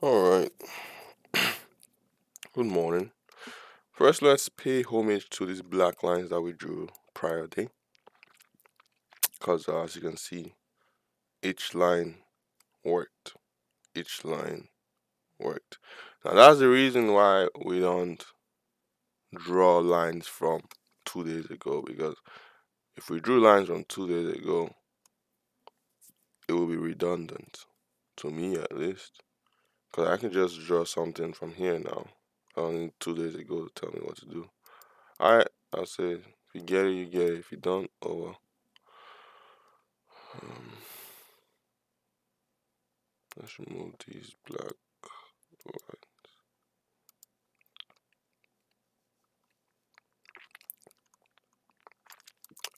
All right. Good morning. First, let's pay homage to these black lines that we drew prior day, because as you can see, each line worked. Each line worked. Now that's the reason why we don't draw lines from 2 days ago, because if we drew lines from 2 days ago, it will be redundant to me at least. Because I can just draw something from here now. I don't need 2 days ago to tell me what to do. Alright, I'll say if you get it, you get it. If you don't, oh well. Um, let's remove these black lines.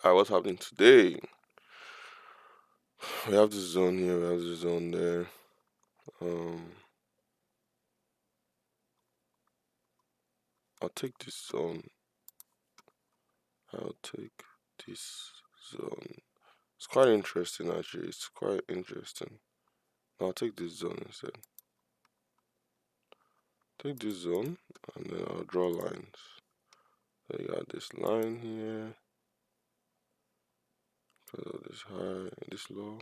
Alright, what's happening today? We have this zone here, we have this zone there. Um, I'll take this zone. I'll take this zone. It's quite interesting actually. It's quite interesting. I'll take this zone instead. Take this zone and then I'll draw lines. So you got this line here. Put this high, this low.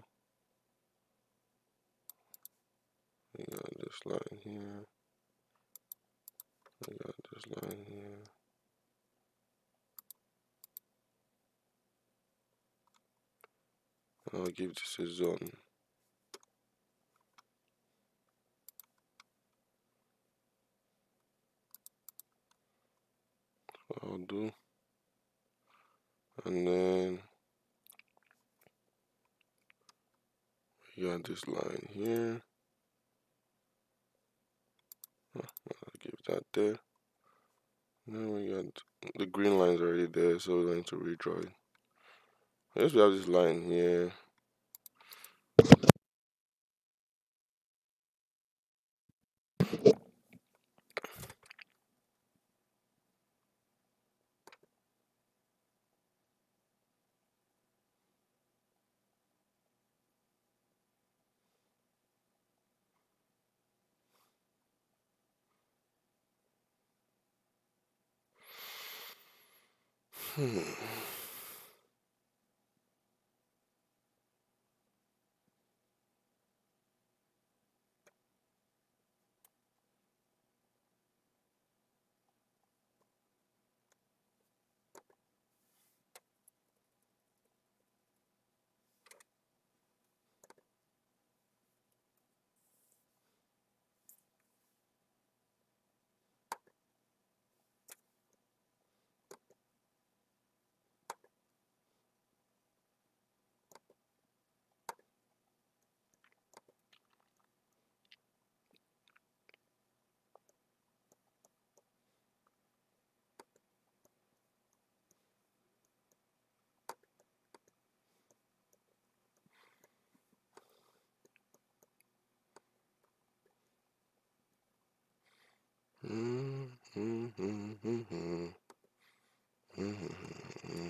You got this line here. You got this line here. I'll give this a zone. I'll do. And then we got this line here. I'll give that there. And then we got the green line's already there, so we're going to redraw it. I guess we have this line here. Hmm. Hmm. Hmm. Hmm. Hmm. Hmm.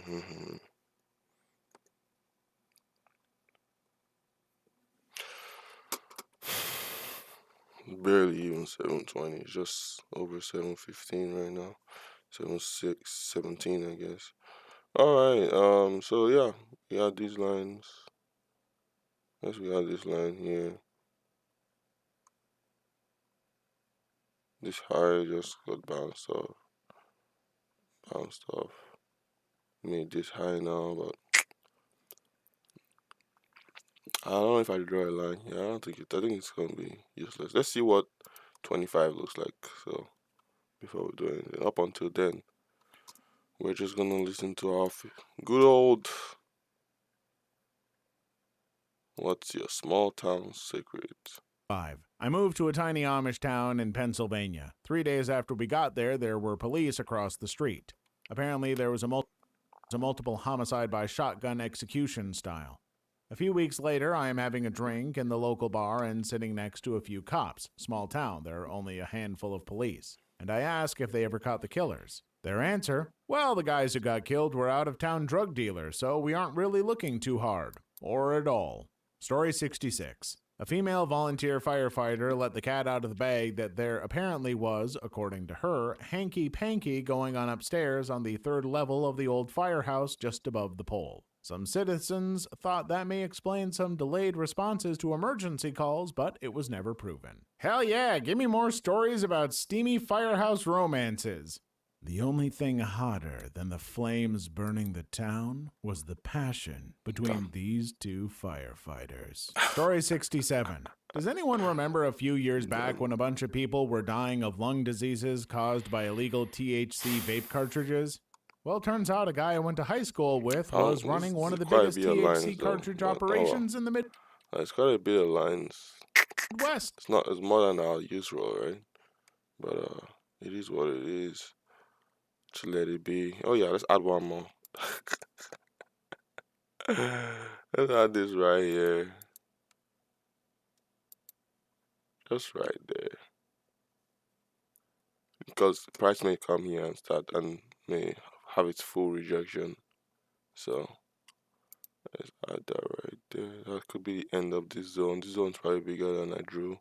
Hmm. Barely even 720. It's just over 715 right now. 7:17, I guess. Alright, so yeah, we got these lines. Yes, we got this line here. This high just got bounced off. Made this high now, but I don't know if I draw a line here. I think it's gonna be useless. Let's see what 25 looks like. So before we do anything, up until then, we're just gonna listen to our good old "What's Your Small Town Secret?" 5. I moved to a tiny Amish town in Pennsylvania. 3 days after we got there were police across the street. Apparently, there was a multiple homicide by shotgun execution style. A few weeks later, I am having a drink in the local bar and sitting next to a few cops. Small town, there are only a handful of police. And I ask if they ever caught the killers. Their answer, well, the guys who got killed were out of town drug dealers, so we aren't really looking too hard. Or at all. Story 66. A female volunteer firefighter let the cat out of the bag that there apparently was, according to her, hanky-panky going on upstairs on the 3rd level of the old firehouse just above the pole. Some citizens thought that may explain some delayed responses to emergency calls, but it was never proven. Hell yeah, give me more stories about steamy firehouse romances. The only thing hotter than the flames burning the town was the passion between these two firefighters. Story 67. Does anyone remember a few years back when a bunch of people were dying of lung diseases caused by illegal THC vape cartridges? Well, turns out a guy I went to high school with was running one of the biggest THC cartridge operations in the Midwest. It's got a bit of lines. It's more than our usual, right? But it is what it is. To let it be. Oh yeah, let's add one more. Let's add this right here. Just right there. Because the price may come here and start and may have its full rejection. So let's add that right there. That could be the end of this zone. This zone's probably bigger than I drew.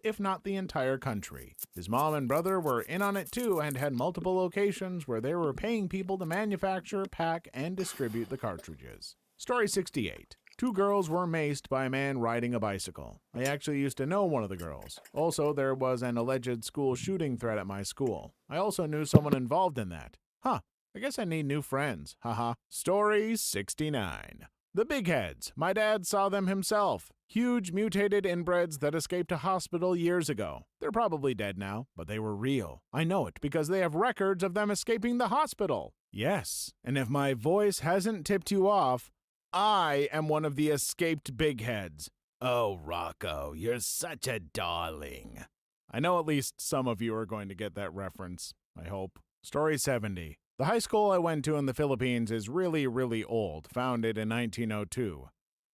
If not the entire country. His mom and brother were in on it too and had multiple locations where they were paying people to manufacture, pack, and distribute the cartridges. Story 68. 2 girls were maced by a man riding a bicycle. I actually used to know one of the girls. Also, there was an alleged school shooting threat at my school. I also knew someone involved in that. I guess I need new friends. Haha. Story 69. The big heads. My dad saw them himself. Huge mutated inbreds that escaped a hospital years ago. They're probably dead now, but they were real. I know it because they have records of them escaping the hospital. Yes, and if my voice hasn't tipped you off, I am one of the escaped big heads. Oh, Rocco, you're such a darling. I know at least some of you are going to get that reference, I hope. Story 70. The high school I went to in the Philippines is really, really old, founded in 1902.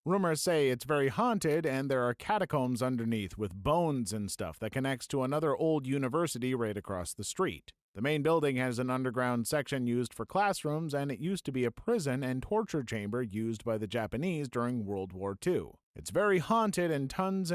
Rumors say it's very haunted and there are catacombs underneath with bones and stuff that connects to another old university right across the street. The main building has an underground section used for classrooms, and it used to be a prison and torture chamber used by the Japanese during World War II. It's very haunted, and tons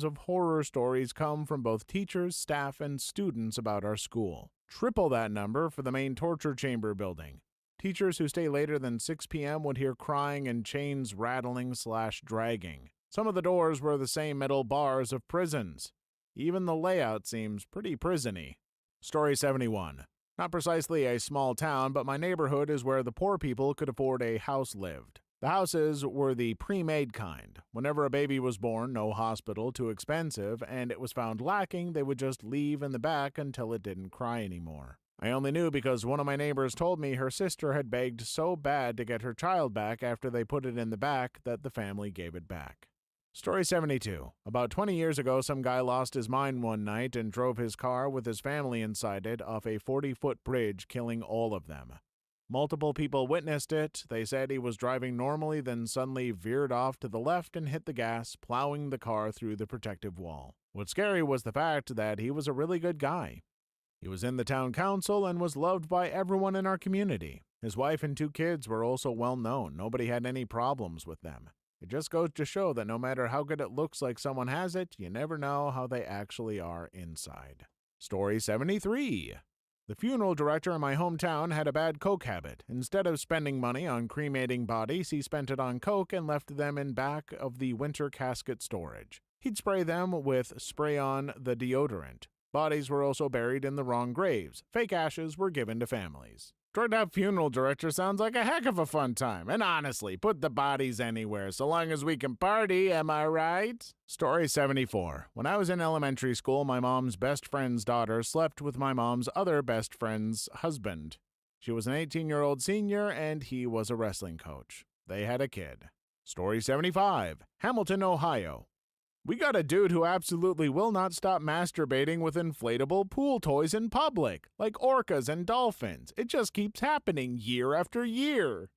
of horror stories come from both teachers, staff, and students about our school. Triple that number for the main torture chamber building. Teachers who stay later than 6 p.m. would hear crying and chains rattling/dragging. Some of the doors were the same metal bars of prisons. Even the layout seems pretty prison-y. Story 71. Not precisely a small town, but my neighborhood is where the poor people could afford a house lived. The houses were the pre-made kind. Whenever a baby was born, no hospital, too expensive, and it was found lacking, they would just leave in the back until it didn't cry anymore. I only knew because one of my neighbors told me her sister had begged so bad to get her child back after they put it in the back that the family gave it back. Story 72. About 20 years ago, some guy lost his mind one night and drove his car with his family inside it off a 40-foot bridge, killing all of them. Multiple people witnessed it. They said he was driving normally, then suddenly veered off to the left and hit the gas, plowing the car through the protective wall. What's scary was the fact that he was a really good guy. He was in the town council and was loved by everyone in our community. His wife and 2 kids were also well known. Nobody had any problems with them. It just goes to show that no matter how good it looks like someone has it, you never know how they actually are inside. Story 73. The funeral director in my hometown had a bad coke habit. Instead of spending money on cremating bodies, he spent it on coke and left them in back of the winter casket storage. He'd spray them with spray-on the deodorant. Bodies were also buried in the wrong graves. Fake ashes were given to families. Drugged out funeral director sounds like a heck of a fun time. And honestly, put the bodies anywhere, so long as we can party, am I right? Story 74. When I was in elementary school, my mom's best friend's daughter slept with my mom's other best friend's husband. She was an 18-year-old senior, and he was a wrestling coach. They had a kid. Story 75. Hamilton, Ohio. We got a dude who absolutely will not stop masturbating with inflatable pool toys in public, like orcas and dolphins. It just keeps happening year after year.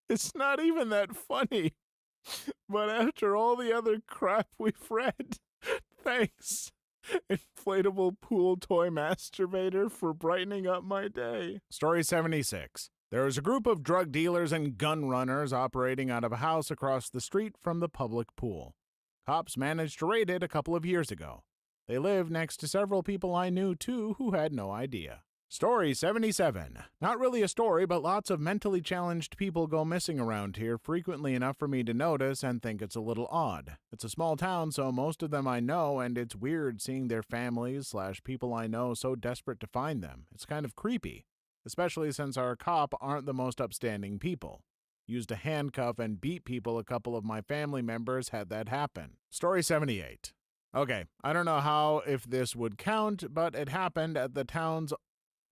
It's not even that funny. But after all the other crap we've read, thanks. Inflatable pool toy masturbator for brightening up my day. Story 76. There was a group of drug dealers and gun runners operating out of a house across the street from the public pool. Cops managed to raid it a couple of years ago. They lived next to several people I knew, too, who had no idea. Story 77. Not really a story, but lots of mentally challenged people go missing around here frequently enough for me to notice and think it's a little odd. It's a small town, so most of them I know, and it's weird seeing their families / people I know so desperate to find them. It's kind of creepy, especially since our cop aren't the most upstanding people. Used to handcuff and beat people. A couple of my family members had that happen. Story 78. Okay, I don't know how if this would count, but it happened at the town's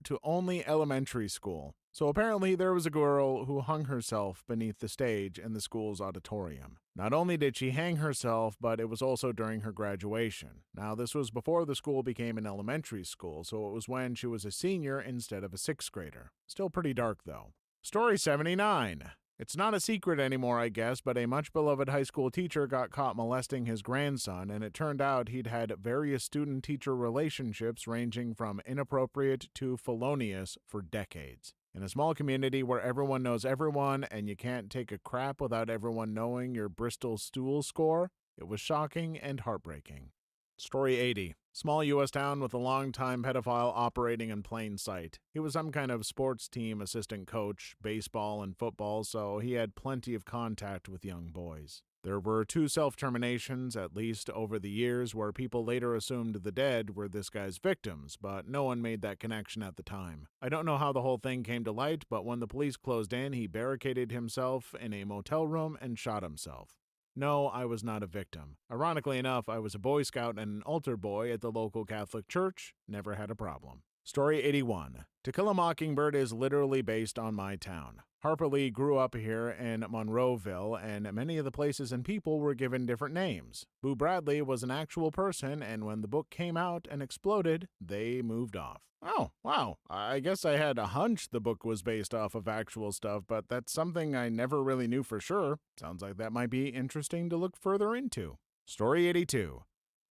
to only elementary school. So apparently there was a girl who hung herself beneath the stage in the school's auditorium. Not only did she hang herself, but it was also during her graduation. Now, this was before the school became an elementary school, so it was when she was a senior instead of a sixth grader. Still pretty dark, though. Story 79. It's not a secret anymore, I guess, but a much-beloved high school teacher got caught molesting his grandson, and it turned out he'd had various student-teacher relationships ranging from inappropriate to felonious for decades. In a small community where everyone knows everyone and you can't take a crap without everyone knowing your Bristol stool score, it was shocking and heartbreaking. Story 80. Small U.S. town with a long-time pedophile operating in plain sight. He was some kind of sports team assistant coach, baseball and football, so he had plenty of contact with young boys. There were 2 self-terminations, at least, over the years, where people later assumed the dead were this guy's victims, but no one made that connection at the time. I don't know how the whole thing came to light, but when the police closed in, he barricaded himself in a motel room and shot himself. No, I was not a victim. Ironically enough, I was a Boy Scout and an altar boy at the local Catholic church. Never had a problem. Story 81. To Kill a Mockingbird is literally based on my town. Harper Lee grew up here in Monroeville, and many of the places and people were given different names. Boo Bradley was an actual person, and when the book came out and exploded, they moved off. Oh, wow. I guess I had a hunch the book was based off of actual stuff, but that's something I never really knew for sure. Sounds like that might be interesting to look further into. Story 82.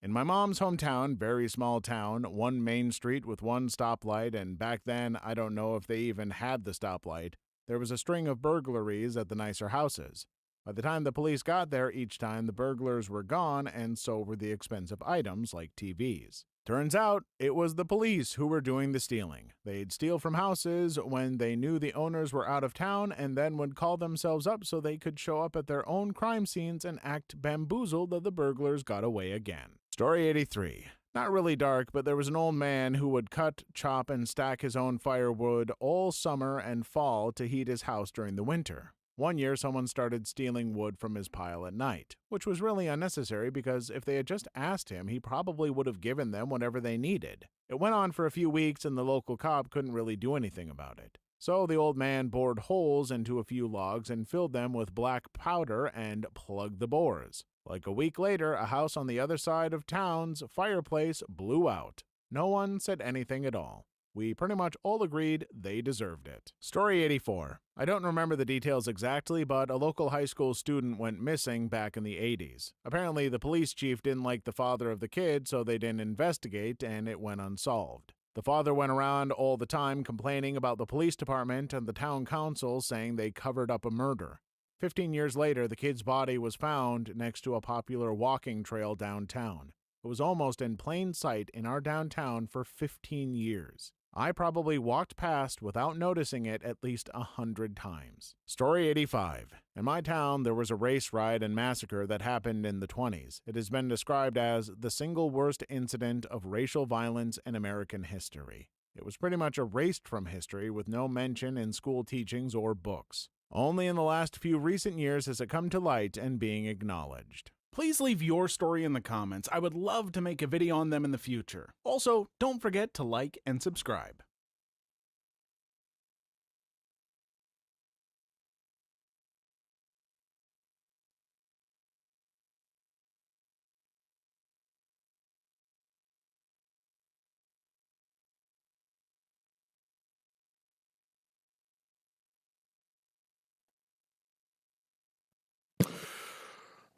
In my mom's hometown, very small town, 1 main street with 1 stoplight, and back then, I don't know if they even had the stoplight, there was a string of burglaries at the nicer houses. By the time the police got there each time, the burglars were gone, and so were the expensive items like TVs. Turns out, it was the police who were doing the stealing. They'd steal from houses when they knew the owners were out of town and then would call themselves up so they could show up at their own crime scenes and act bamboozled that the burglars got away again. Story 83. Not really dark, but there was an old man who would cut, chop, and stack his own firewood all summer and fall to heat his house during the winter. One year, someone started stealing wood from his pile at night, which was really unnecessary because if they had just asked him, he probably would have given them whatever they needed. It went on for a few weeks and the local cop couldn't really do anything about it. So the old man bored holes into a few logs and filled them with black powder and plugged the bores. Like a week later, a house on the other side of town's fireplace blew out. No one said anything at all. We pretty much all agreed they deserved it. Story 84. I don't remember the details exactly, but a local high school student went missing back in the 80s. Apparently, the police chief didn't like the father of the kid, so they didn't investigate, and it went unsolved. The father went around all the time complaining about the police department and the town council, saying they covered up a murder. 15 years later, the kid's body was found next to a popular walking trail downtown. It was almost in plain sight in our downtown for 15 years. I probably walked past without noticing it at least 100 times. Story 85. In my town, there was a race riot and massacre that happened in the 20s. It has been described as the single worst incident of racial violence in American history. It was pretty much erased from history with no mention in school teachings or books. Only in the last few recent years has it come to light and being acknowledged. Please leave your story in the comments. I would love to make a video on them in the future. Also, don't forget to like and subscribe.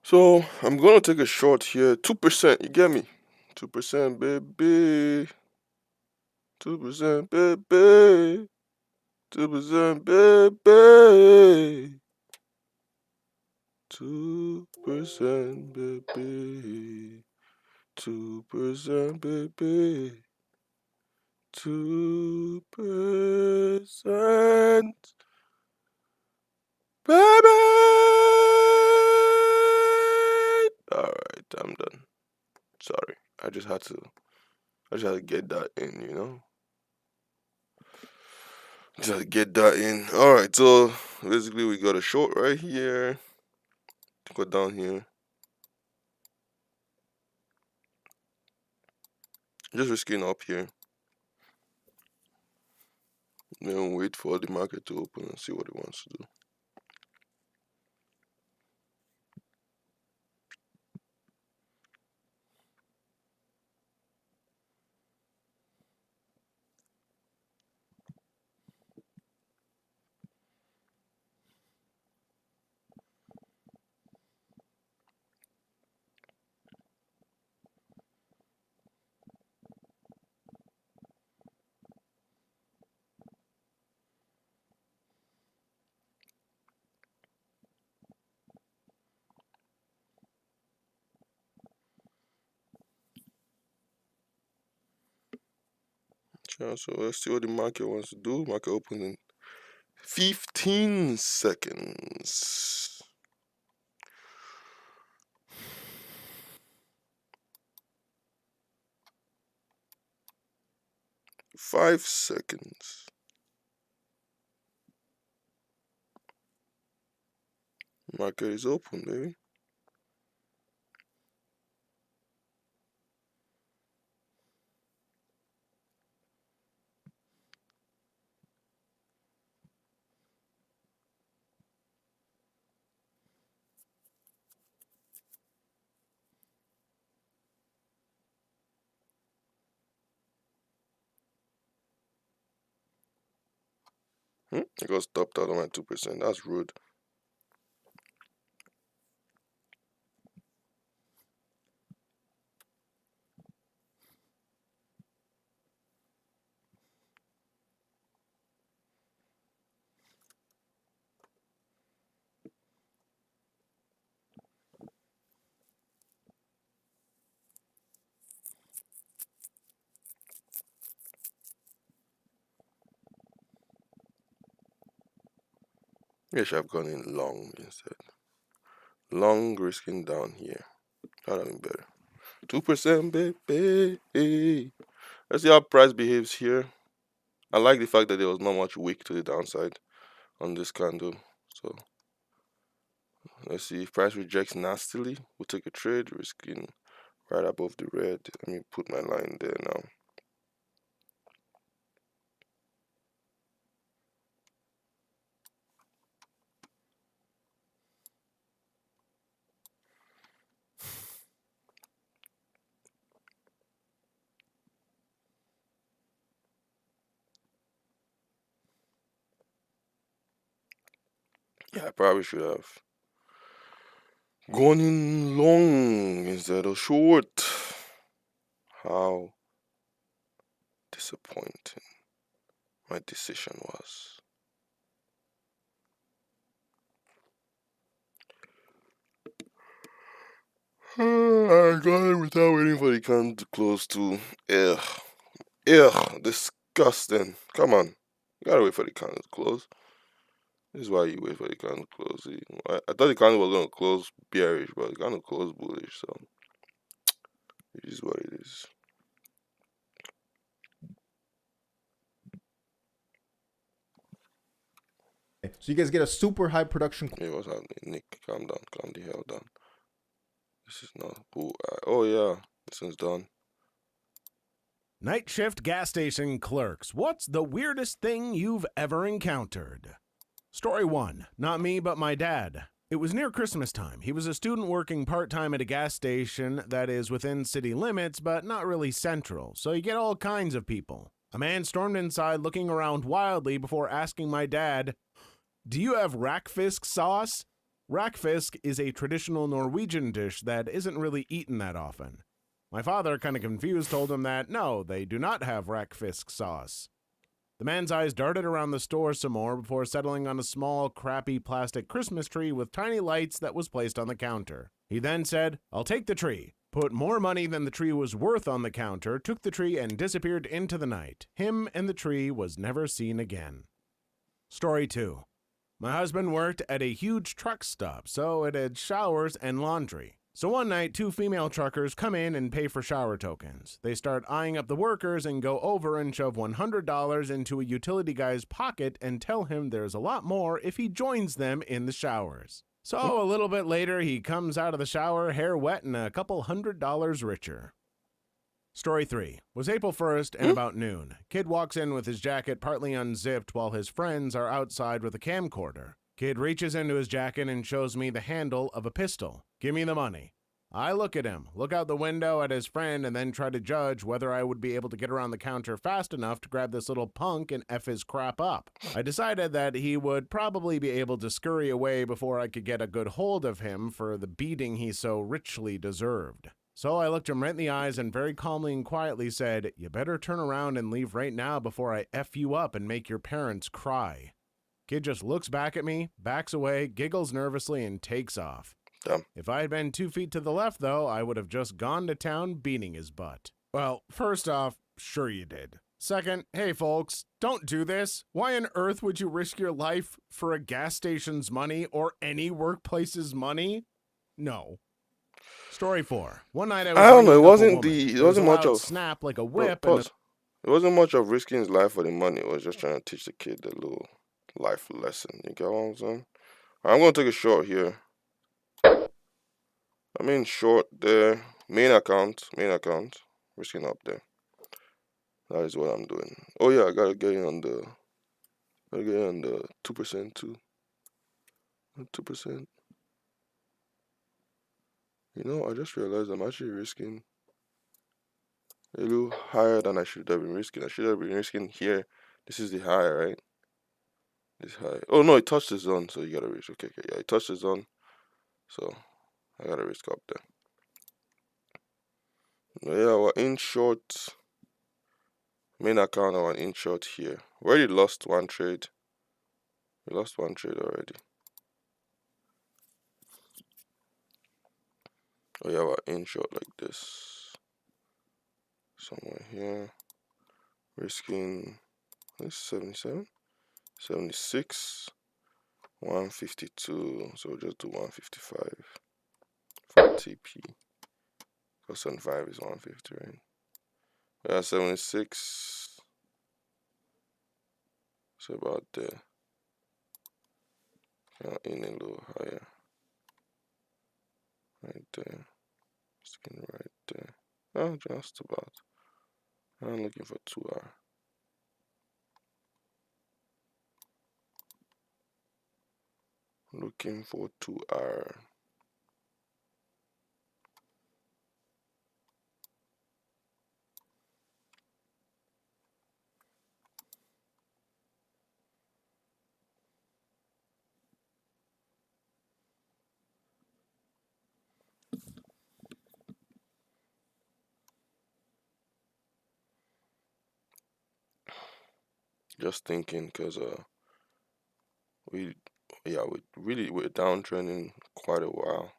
So I'm gonna take a short here. 2%, you get me? 2%, baby. 2%, baby. 2%, baby. 2%, baby. 2%, baby. 2%, baby. Alright, I'm done. Sorry. I just had to get that in, you know? Just had to get that in. Alright, so basically we got a short right here. Go down here. Just risking up here. Then wait for the market to open and see what it wants to do. Yeah, so let's see what the market wants to do. Market open in 15 seconds. 5 seconds. Market is open, baby. It got stopped out on my 2%. That's rude. I should have gone in long instead. Long risking down here. That'd have been better. 2%, baby. Let's see how price behaves here. I like the fact that there was not much wick to the downside on this candle. So let's see if price rejects nastily. We'll take a trade, risking right above the red. Let me put my line there now. Yeah, I probably should have gone in long instead of short. How disappointing my decision was. I got it without waiting for the candle to close too. Ugh. Ugh. Disgusting. Come on. You gotta wait for the candle to close. This is why you wait for the candle to close. I thought the candle was gonna close bearish, but the candle closed bullish, so it is what it is. So you guys get a super high production. Hey, what's happening? Nick, calm down. Calm the hell down. This is not who oh yeah, this one's done. Night shift gas station clerks. What's the weirdest thing you've ever encountered? Story 1. Not me, but my dad. It was near Christmas time. He was a student working part-time at a gas station that is within city limits, but not really central, so you get all kinds of people. A man stormed inside looking around wildly before asking my dad, "Do you have rakfisk sauce?" Rakfisk is a traditional Norwegian dish that isn't really eaten that often. My father, kind of confused, told him that no, they do not have Rackfisk sauce. The man's eyes darted around the store some more before settling on a small, crappy plastic Christmas tree with tiny lights that was placed on the counter. He then said, "I'll take the tree," put more money than the tree was worth on the counter, took the tree, and disappeared into the night. Him and the tree was never seen again. Story 2. My husband worked at a huge truck stop, so it had showers and laundry. So one night, 2 female truckers come in and pay for shower tokens. They start eyeing up the workers and go over and shove $100 into a utility guy's pocket and tell him there's a lot more if he joins them in the showers. So a little bit later, he comes out of the shower, hair wet and a couple $100 richer. Story 3. Was April 1st and about noon. Kid walks in with his jacket partly unzipped while his friends are outside with a camcorder. Kid reaches into his jacket and shows me the handle of a pistol. "Give me the money." I look at him, look out the window at his friend, and then try to judge whether I would be able to get around the counter fast enough to grab this little punk and F his crap up. I decided that he would probably be able to scurry away before I could get a good hold of him for the beating he so richly deserved. So I looked him right in the eyes and very calmly and quietly said, "You better turn around and leave right now before I F you up and make your parents cry." Kid just looks back at me, backs away, giggles nervously, and takes off. Damn. If I had been 2 feet to the left, though, I would have just gone to town beating his butt. Well, first off, sure you did. Second, hey folks, don't do this. Why on earth would you risk your life for a gas station's money or any workplace's money? No. Story 4. One night I was I don't know. It beating up a wasn't woman. It There was wasn't a much loud of. snap like a Bro, whip and pause. It wasn't much of risking his life for the money. It was just trying to teach the kid a little life lesson. You get what I'm saying? I'm gonna take a short here. I mean short there. Main account. Risking up there. That is what I'm doing. Oh yeah, I gotta get in on the 2% too. 2%. You know, I just realized I'm actually risking a little higher than I should have been risking. I should have been risking here. This is the high, right? This high. Oh no, it touched the zone, so you gotta risk. Okay, yeah, it touched the zone, so I gotta risk up there. Yeah, we're in short. Main account, we're in short here. We already lost one trade. We lost one trade already. Oh yeah, we're in short like this. Somewhere here. Risking this 77, 76, 152. So we'll just do 155 for TP. Because 75 is 150, right? Yeah, 76. So about there. In a little higher. Right there. Skin right there. Oh, just about. I'm looking for 2R. Looking for 2R. Just thinking, because we're downtrending quite a while.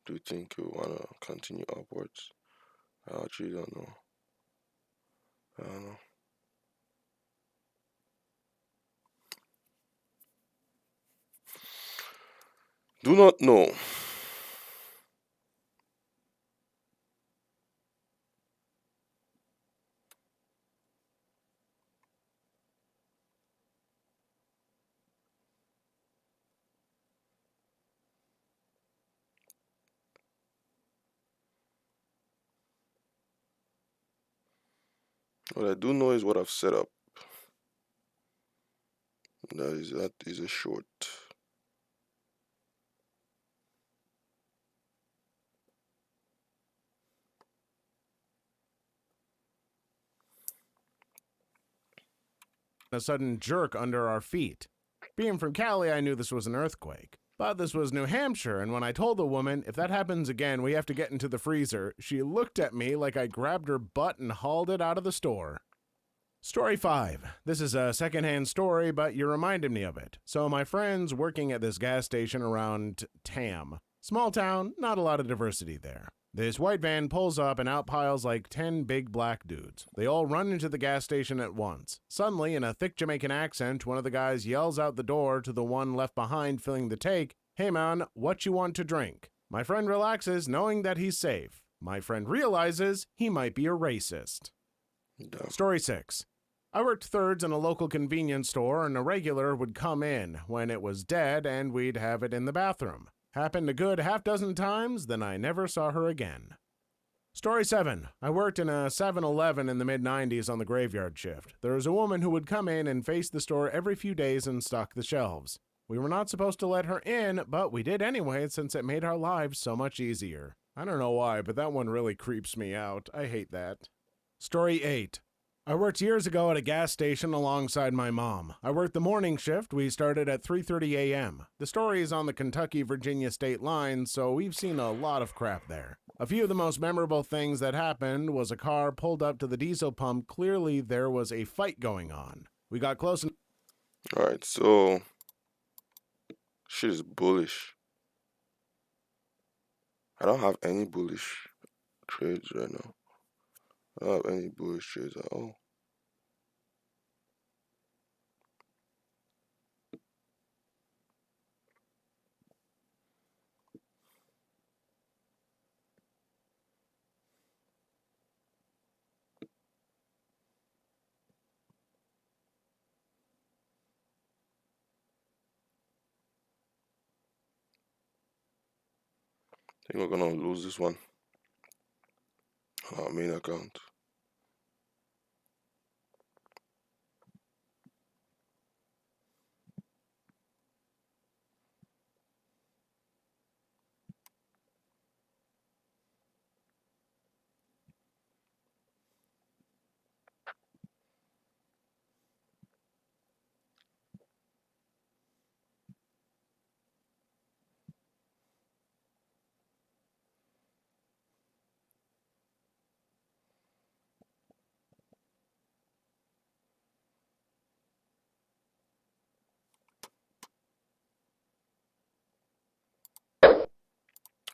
Do you think we want to continue upwards? I actually don't know. I don't know. Do not know. What I do know is what I've set up. That is a short. a sudden jerk under our feet. Being from Cali, I knew this was an earthquake. But this was New Hampshire, and when I told the woman, if that happens again, we have to get into the freezer, she looked at me like I grabbed her butt and hauled it out of the store. Story 5. This is a secondhand story, but you reminded me of it. So my friend's working at this gas station around Tam. Small town, not a lot of diversity there. This white van pulls up and out piles like 10 big black dudes. They all run into the gas station at once. Suddenly, in a thick Jamaican accent, one of the guys yells out the door to the one left behind filling the take, "Hey man, what you want to drink?" My friend relaxes, knowing that he's safe. My friend realizes he might be a racist. Damn. Story 6. I worked thirds in a local convenience store, and a regular would come in when it was dead, and we'd have it in the bathroom. Happened a good half-dozen times, then I never saw her again. Story 7. I worked in a 7-Eleven in the mid-90s on the graveyard shift. There was a woman who would come in and face the store every few days and stock the shelves. We were not supposed to let her in, but we did anyway since it made our lives so much easier. I don't know why, but that one really creeps me out. I hate that. Story 8. I worked years ago at a gas station alongside my mom. I worked the morning shift. We started at 3:30 a.m. The story is on the Kentucky-Virginia state line, so we've seen a lot of crap there. A few of the most memorable things that happened was a car pulled up to the diesel pump. Clearly, there was a fight going on. We got close and... Alright, so shit is bullish. I don't have any bullish trades right now. I don't have any bullish trades at all. I think we're gonna lose this one on our main account.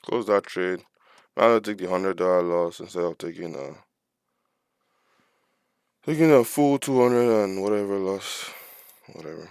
Close that trade. I'm gonna take the $100 loss instead of taking a full 200 and whatever loss. Whatever.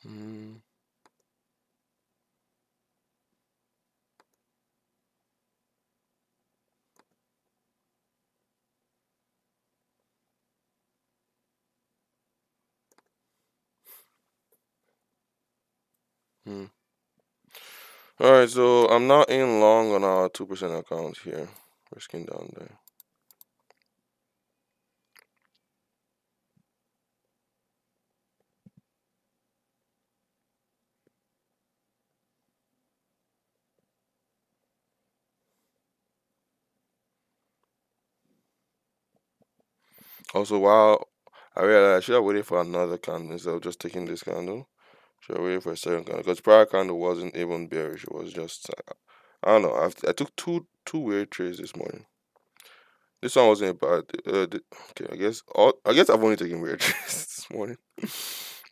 Hmm. Hmm. Alright, so I'm not in long on our 2% account here. Risking down there. Also, while I realized I should have waited for another candle instead of just taking this candle. Should have waited for a second candle because prior candle wasn't even bearish. It was just I don't know. I took two weird trades this morning. This one wasn't bad. Okay, I guess I've only taken weird trades this morning.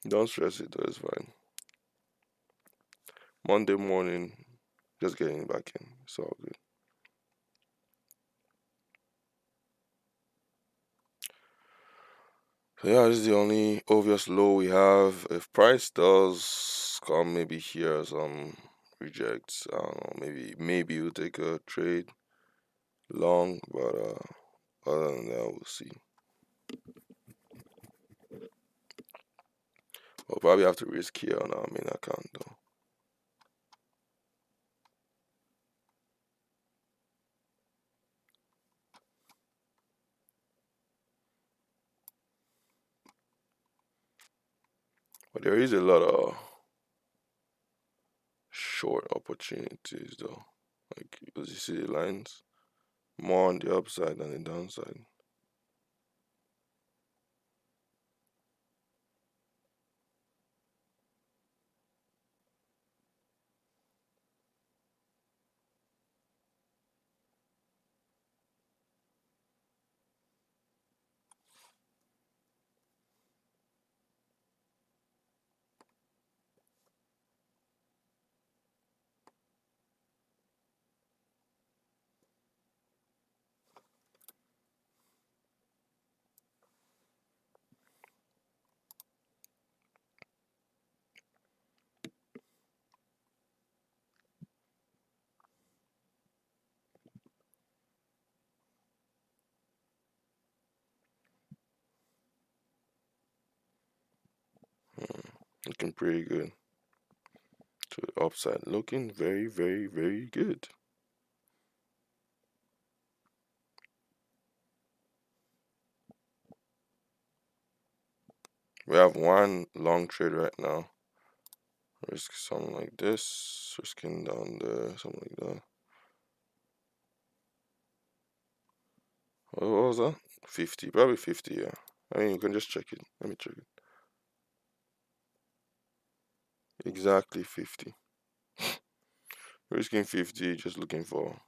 Don't stress it though. It's fine. Monday morning, just getting back in. It's all good. So yeah, this is the only obvious low we have. If price does come maybe here some rejects, I don't know, maybe we'll take a trade long, but other than that we'll see. We'll probably have to risk here on our main account though. But there is a lot of short opportunities though. Like as you see the lines, more on the upside than the downside. Looking pretty good. To the upside, looking very, very, very good. We have one long trade right now. Risk something like this, risking down there, something like that. What was that? 50, probably 50, yeah. I mean, you can just check it. Let me check it. Exactly 50. Risking 50, just looking for.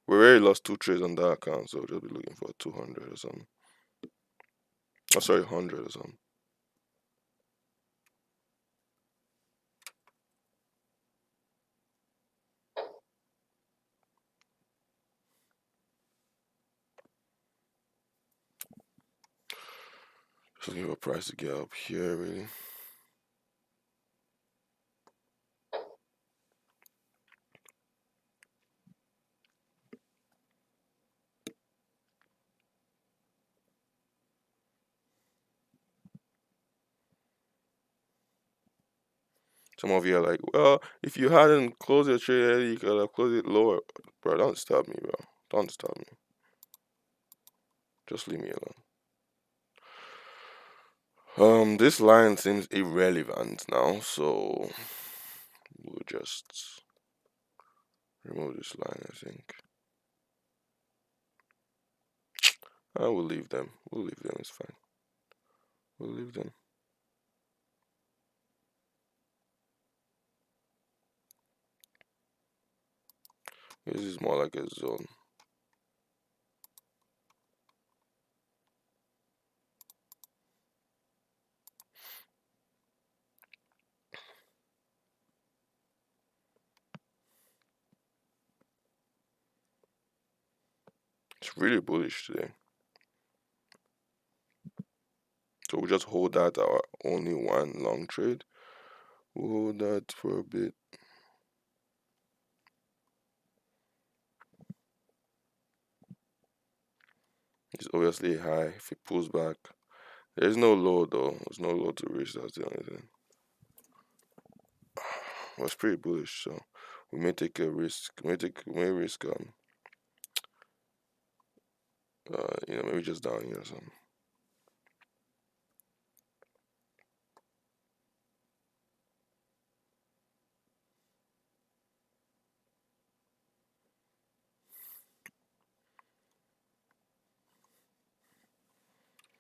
We already lost 2 trades on that account, so just be looking for 200 or something. Oh, sorry, 100 or something. Just looking for price to get up here, really. Some of you are like, well, if you hadn't closed your trade early, you could have closed it lower. Bro, don't stop me, bro. Don't stop me. Just leave me alone. This line seems irrelevant now, so we'll just remove this line, I think. We'll leave them. We'll leave them, it's fine. We'll leave them. This is more like a zone. It's really bullish today. So we'll just hold that our only one long trade. We'll hold that for a bit. It's obviously high. If it pulls back, there's no low though. There's no low to reach. That's the only thing. It was pretty bullish, so we may take a risk. We may risk maybe just down here or something.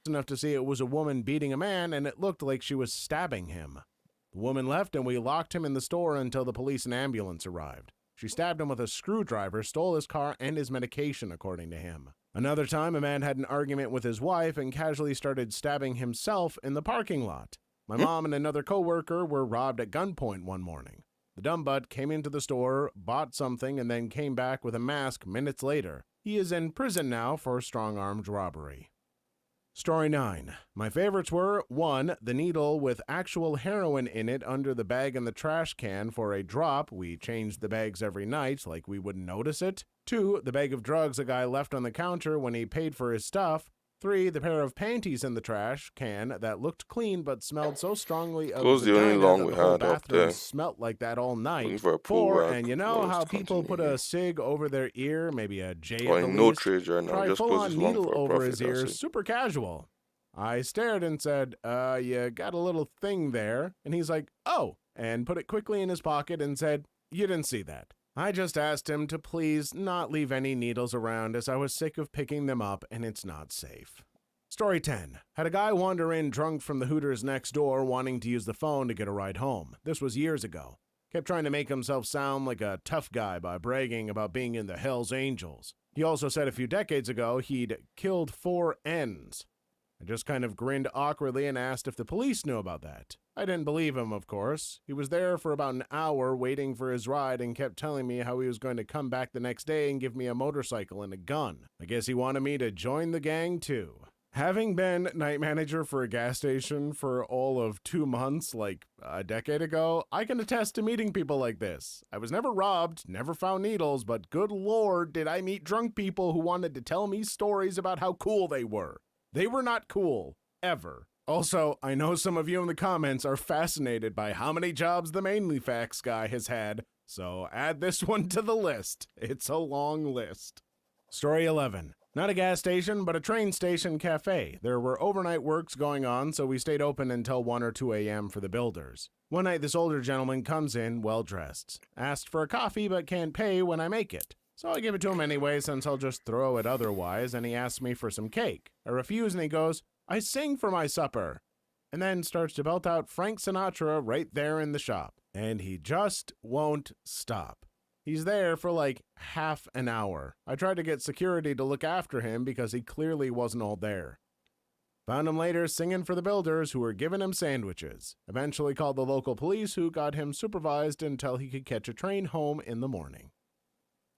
Enough to see it was a woman beating a man, and it looked like she was stabbing him. The woman left, and we locked him in the store until the police and ambulance arrived. She stabbed him with a screwdriver, stole his car and his medication, according to him. Another time, a man had an argument with his wife and casually started stabbing himself in the parking lot. My mom and another coworker were robbed at gunpoint one morning. The dumb butt came into the store, bought something, and then came back with a mask minutes later. He is in prison now for strong-armed robbery. Story 9. My favorites were 1. The needle with actual heroin in it under the bag in the trash can for a drop. We changed the bags every night like we wouldn't notice it. 2. The bag of drugs a guy left on the counter when he paid for his stuff. 3. The pair of panties in the trash can that looked clean but smelled so strongly of Those the only vagina long that we the whole had up bathroom there. smelt like that all Looking night. for a pool 4. rag. And you know Let's how people continue put here. a cig over their ear, maybe a J Or at the in no least? trades right now. Try Just close this full-on long needle for a over profit. his That's ears, it. super casual. I stared and said, you got a little thing there. And he's like, oh, and put it quickly in his pocket and said, you didn't see that. I just asked him to please not leave any needles around as I was sick of picking them up and it's not safe. Story 10. Had a guy wander in drunk from the Hooters next door wanting to use the phone to get a ride home. This was years ago. Kept trying to make himself sound like a tough guy by bragging about being in the Hells Angels. He also said a few decades ago he'd killed 4 N's. I just kind of grinned awkwardly and asked if the police knew about that. I didn't believe him, of course. He was there for about an hour waiting for his ride and kept telling me how he was going to come back the next day and give me a motorcycle and a gun. I guess he wanted me to join the gang too. Having been night manager for a gas station for all of 2 months, like a decade ago, I can attest to meeting people like this. I was never robbed, never found needles, but good lord, did I meet drunk people who wanted to tell me stories about how cool they were. They were not cool, ever. Also, I know some of you in the comments are fascinated by how many jobs the Mainly Facts guy has had, so add this one to the list. It's a long list. Story 11. Not a gas station, but a train station cafe. There were overnight works going on, so we stayed open until 1 or 2 a.m. for the builders. One night, this older gentleman comes in, well-dressed. Asked for a coffee, but can't pay when I make it. So I give it to him anyway, since I'll just throw it otherwise, and he asks me for some cake. I refuse, and he goes, I sing for my supper. And then starts to belt out Frank Sinatra right there in the shop. And he just won't stop. He's there for like half an hour. I tried to get security to look after him because he clearly wasn't all there. Found him later singing for the builders who were giving him sandwiches. Eventually called the local police who got him supervised until he could catch a train home in the morning.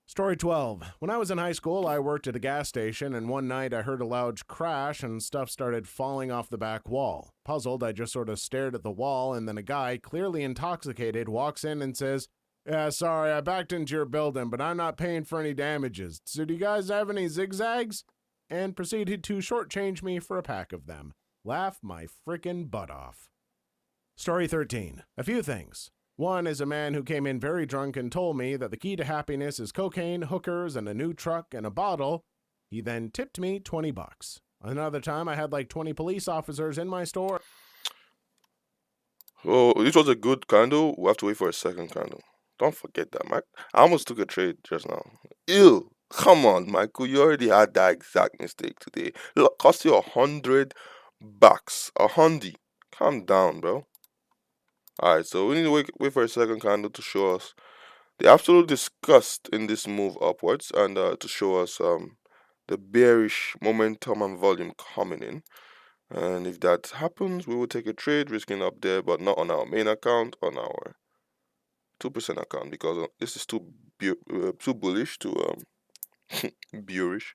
Story 12. When I was in high school, I worked at a gas station, and one night I heard a loud crash and stuff started falling off the back wall. Puzzled, I just sort of stared at the wall, and then a guy, clearly intoxicated, walks in and says, Yeah, sorry, I backed into your building, but I'm not paying for any damages. So do you guys have any zigzags? And proceeded to shortchange me for a pack of them. Laugh my frickin' butt off. Story 13. A few things. One is a man who came in very drunk and told me that the key to happiness is cocaine, hookers, and a new truck and a bottle. He then tipped me $20. Another time, I had like 20 police officers in my store. Oh, this was a good candle. We have to wait for a second candle. Don't forget that, Mike. I almost took a trade just now. Ew. Come on, Michael. You already had that exact mistake today. Look, cost you $100. $100. Calm down, bro. Alright, so we need to wait for a second candle to show us the absolute disgust in this move upwards, and to show us the bearish momentum and volume coming in. And if that happens, we will take a trade, risking up there, but not on our main account, on our 2% account, because this is too bullish to bearish.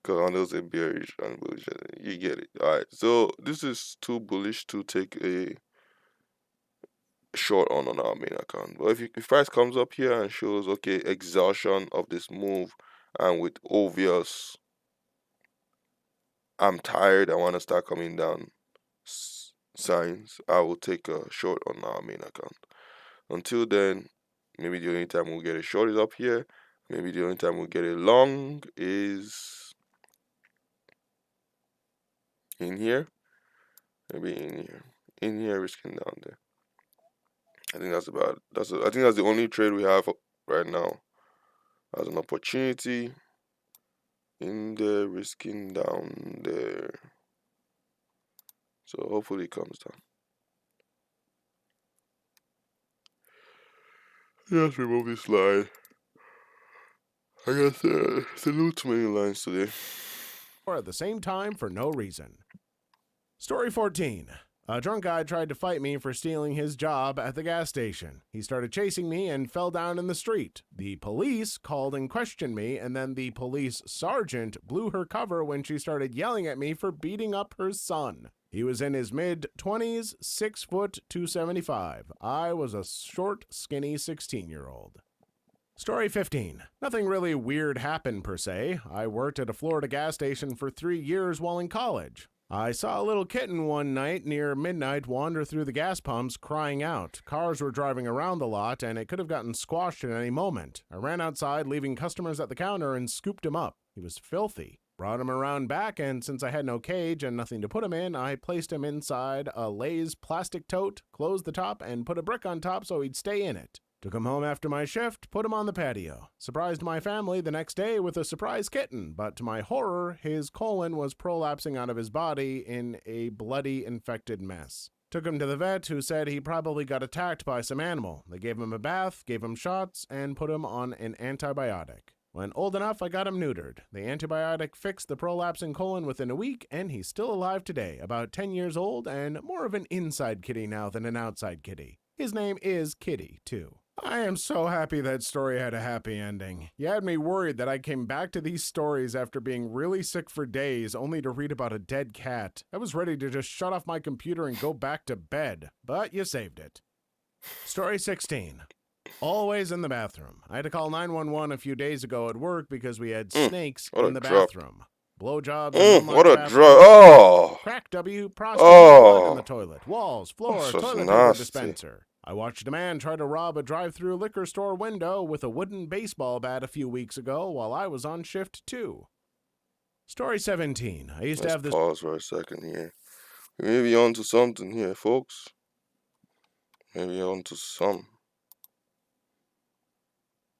Because on those bearish and bullish, you get it. Alright, so this is too bullish to take a short on our main account. But if price comes up here and shows okay exhaustion of this move, and with obvious I'm tired, I want to start coming down signs, I will take a short on our main account. Until then, maybe the only time we'll get a short is up here. Maybe the only time we'll get a long is in here. Maybe in here risking down there. I think that's about I think that's the only trade we have right now as an opportunity. In there, risking down there. So hopefully it comes down. Just remove this line. I guess it's a little too many lines today. Or at the same time for no reason. Story 14. A drunk guy tried to fight me for stealing his job at the gas station. He started chasing me and fell down in the street. The police called and questioned me, and then the police sergeant blew her cover when she started yelling at me for beating up her son. He was in his mid-20s, 6 foot 275. I was a short, skinny 16-year-old. Story 15. Nothing really weird happened per se. I worked at a Florida gas station for 3 years while in college. I saw a little kitten one night near midnight wander through the gas pumps crying out. Cars were driving around the lot and it could have gotten squashed at any moment. I ran outside, leaving customers at the counter, and scooped him up. He was filthy. Brought him around back, and since I had no cage and nothing to put him in, I placed him inside a Lay's plastic tote, closed the top, and put a brick on top so he'd stay in it. Took him home after my shift, put him on the patio. Surprised my family the next day with a surprise kitten, but to my horror, his colon was prolapsing out of his body in a bloody, infected mess. Took him to the vet, who said he probably got attacked by some animal. They gave him a bath, gave him shots, and put him on an antibiotic. When old enough, I got him neutered. The antibiotic fixed the prolapsing colon within a week, and he's still alive today, about 10 years old, and more of an inside kitty now than an outside kitty. His name is Kitty, too. I am so happy that story had a happy ending. You had me worried that I came back to these stories after being really sick for days, only to read about a dead cat. I was ready to just shut off my computer and go back to bed, but you saved it. Story 16. Always in the bathroom. I had to call 911 a few days ago at work because we had snakes in the bathroom. Blowjobs. What a drug. Oh. Crack W, prostitute, blood in the toilet, walls, floor, toilet paper dispenser. I watched a man try to rob a drive-through liquor store window with a wooden baseball bat a few weeks ago while I was on shift too. Story 17. I used to have this. Pause for a second here. We may be on to something here, folks. Maybe on to some.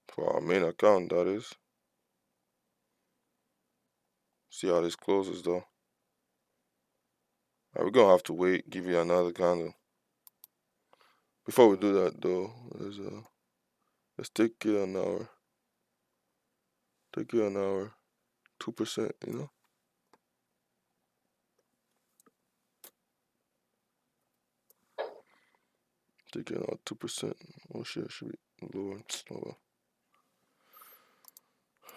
For our main account, that is. See how this closes, though. We're gonna have to wait, give you another candle. Before we do that, though, let's take it an hour. Take it an hour. 2%, you know? Take it out 2%. Oh shit, it should be lower. Oh well.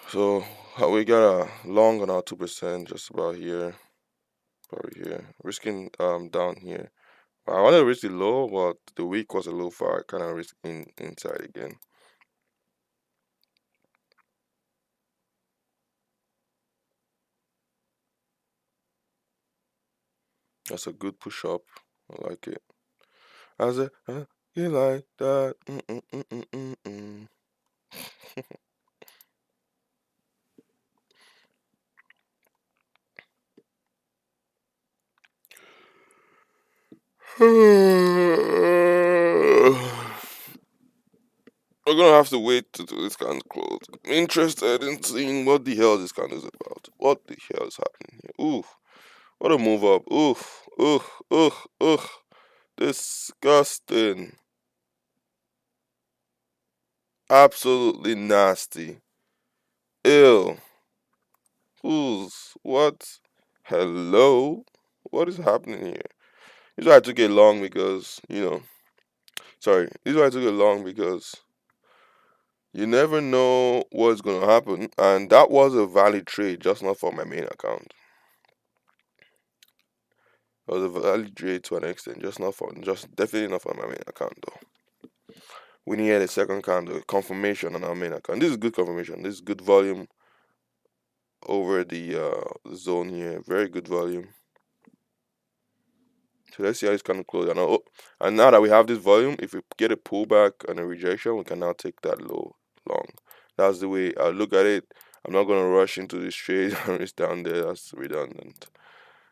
So we got a long on our 2%, just about here. Probably here. Risking down here. I wanted to risk it low, but the week was a little far. I kind of risk inside again. That's a good push up. I like it. I said, you like that? We're gonna have to wait to do this kind of close. I'm interested in seeing what the hell this kind is about. What the hell is happening here? Oof. What a move up. Oof. Disgusting. Absolutely nasty. Ew. What? Hello? What is happening here? This is why I took it long because, this is why I took it long because you never know what's going to happen. And that was a valid trade, just not for my main account. It was a valid trade to an extent, just definitely not for my main account though. We needed a second candle, confirmation on our main account. This is good confirmation. This is good volume over the zone here. Very good volume. So let's see how it's kind of close. And now that we have this volume, if we get a pullback and a rejection, we can now take that low long. That's the way I look at it. I'm not going to rush into this trade and risk down there. That's redundant.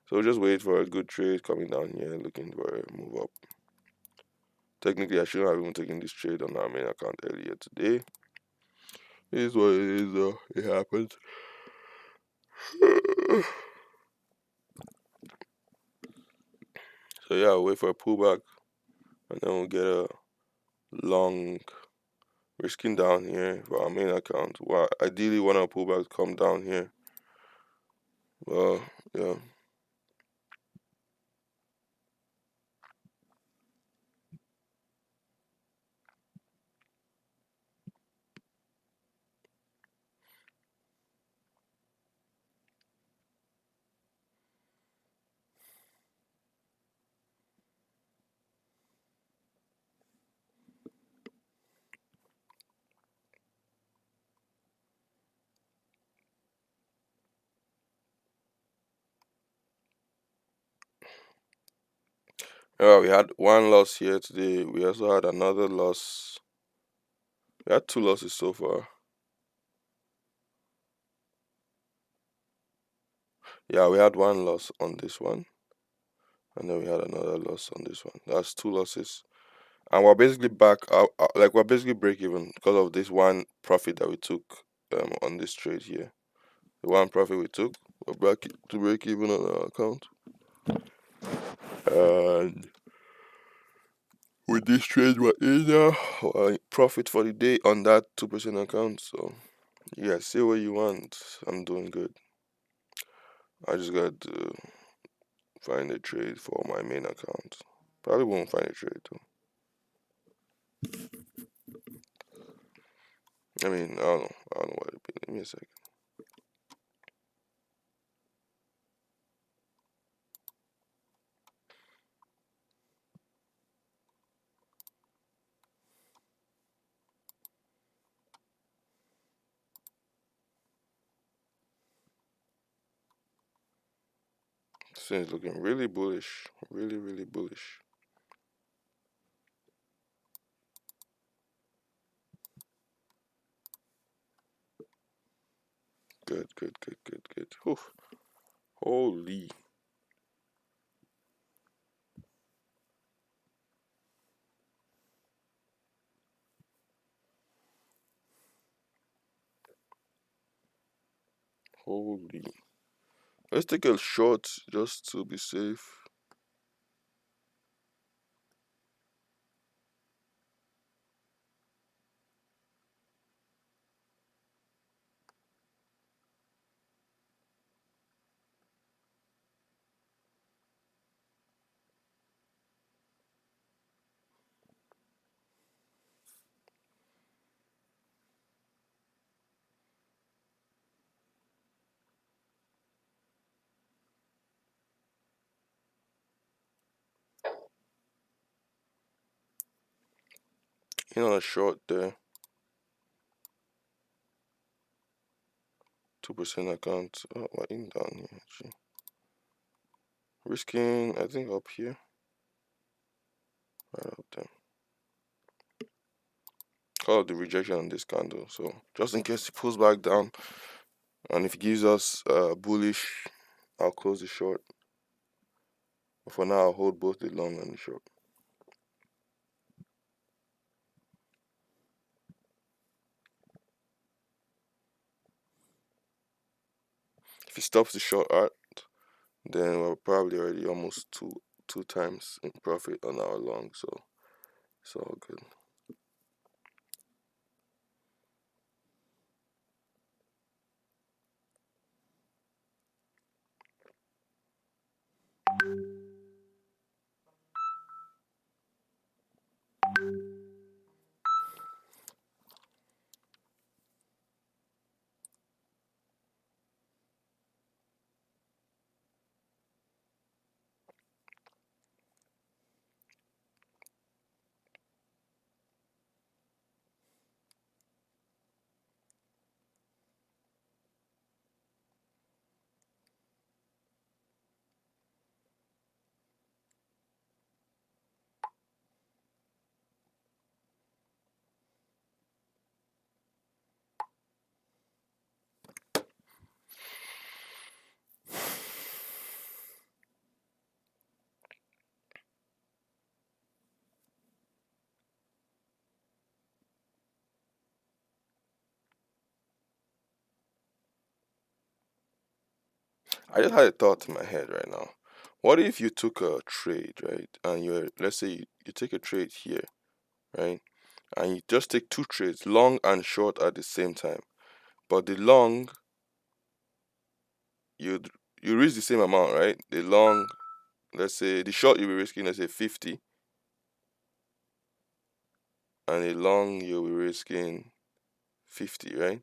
So just wait for a good trade coming down here, looking for a move up. Technically, I shouldn't have even taken this trade on our main account earlier today. It is what it is, though. It happens. So yeah, we'll wait for a pullback, and then we'll get a long risking down here for our main account. Well, ideally, when our pullbacks come down here. Well, yeah. Yeah, we had one loss here today. We also had another loss. We had two losses so far. Yeah, we had one loss on this one, and then we had another loss on this one. That's two losses, and we're basically back. Like we're basically break even because of this one profit that we took on this trade here. The one profit we took, we're back to break even on our account, and with this trade we're in now, profit for the day on that 2% account. So yeah, say what you want. I'm doing good. I just got to find a trade for my main account. Probably won't find a trade though. I mean, I don't know. I don't know what it'd be. Give me a second. This thing's looking really bullish. Really, really bullish. Good, good, good, good, good. Oof. Holy. Holy. Let's take a short just to be safe. In on a short there. 2% account. Oh, we're in down here actually. Risking, I think up here. Right up there. Call it the rejection on this candle. So just in case it pulls back down, and if it gives us bullish, I'll close the short. But for now, I'll hold both the long and the short. If it stops the short art, then we're probably already almost two times in profit on our long. So it's all good. I just had a thought in my head right now. What if you took a trade, right? And let's say you take a trade here, right? And you just take two trades, long and short at the same time. But the long, you you risk the same amount, right? The long, let's say the short you'll be risking, let's say 50, and the long you'll be risking 50, right?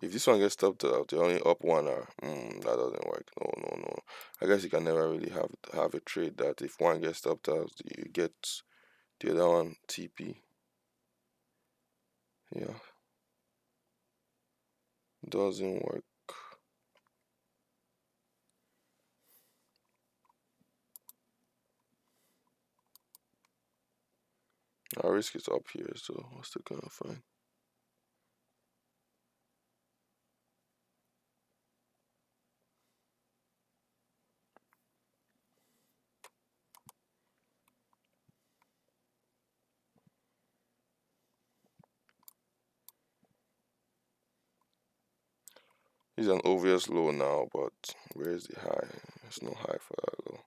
If this one gets stopped out, you're only up 1 hour. That doesn't work. No, no, no. I guess you can never really have a trade that if one gets stopped out, you get the other one TP. Yeah, doesn't work. Our risk is up here, so we're still gonna find. He's an obvious low now, but where is the high? There's no high for that low.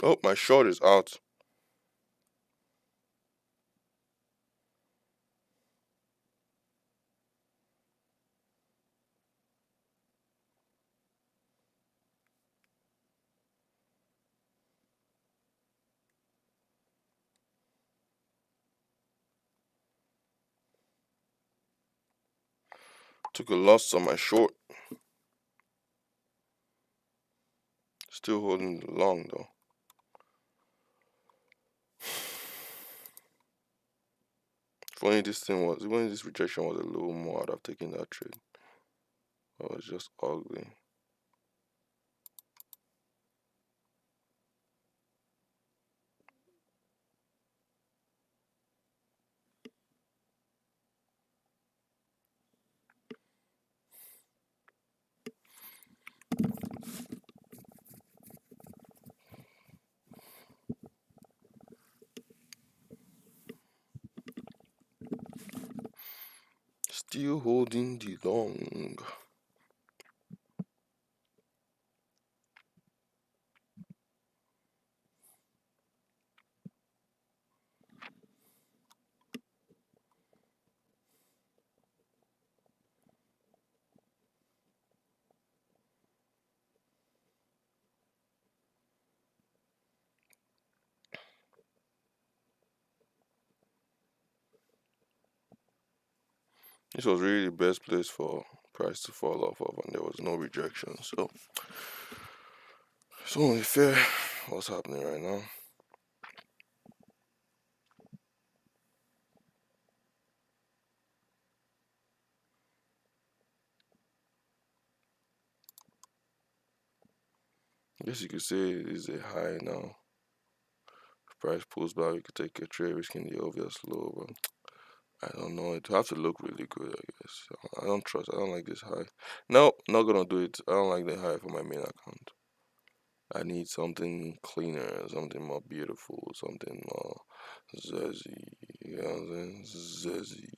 Oh, my short is out. Took a loss on my short. Still holding the long though. If only this rejection was a little more, I'd have taken that trade. Oh, it's just ugly. Still holding the long. This was really the best place for price to fall off of, and there was no rejection. So it's only fair what's happening right now. I guess you could say it is a high now. If price pulls back, we could take a trade risking the obvious low, but I don't know. It have to look really good, I guess. I don't trust. I don't like this high. No, not gonna do it. I don't like the high for my main account. I need something cleaner, something more beautiful, something more zazzy. You know what I'm saying? Zazzy.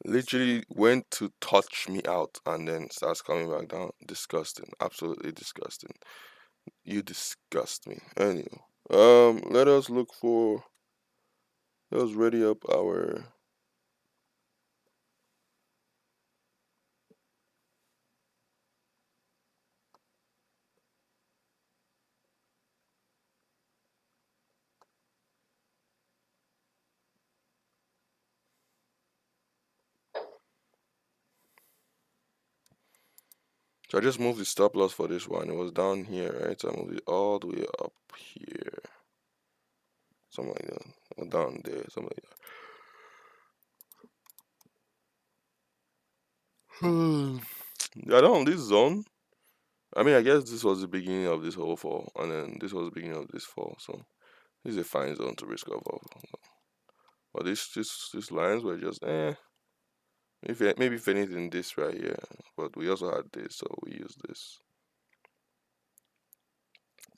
Literally went to touch me out and then starts coming back down. Disgusting. Absolutely disgusting. You disgust me. Anyway. Let us look for let us ready up our so I just moved the stop loss for this one. It was down here, right? So I moved it all the way up here. Something like that. Or down there, something like that. I don't this zone. I mean I guess this was the beginning of this whole fall and then this was the beginning of this fall, so this is a fine zone to risk off of. But these lines were just if maybe if anything this right here. But we also had this, so we used this.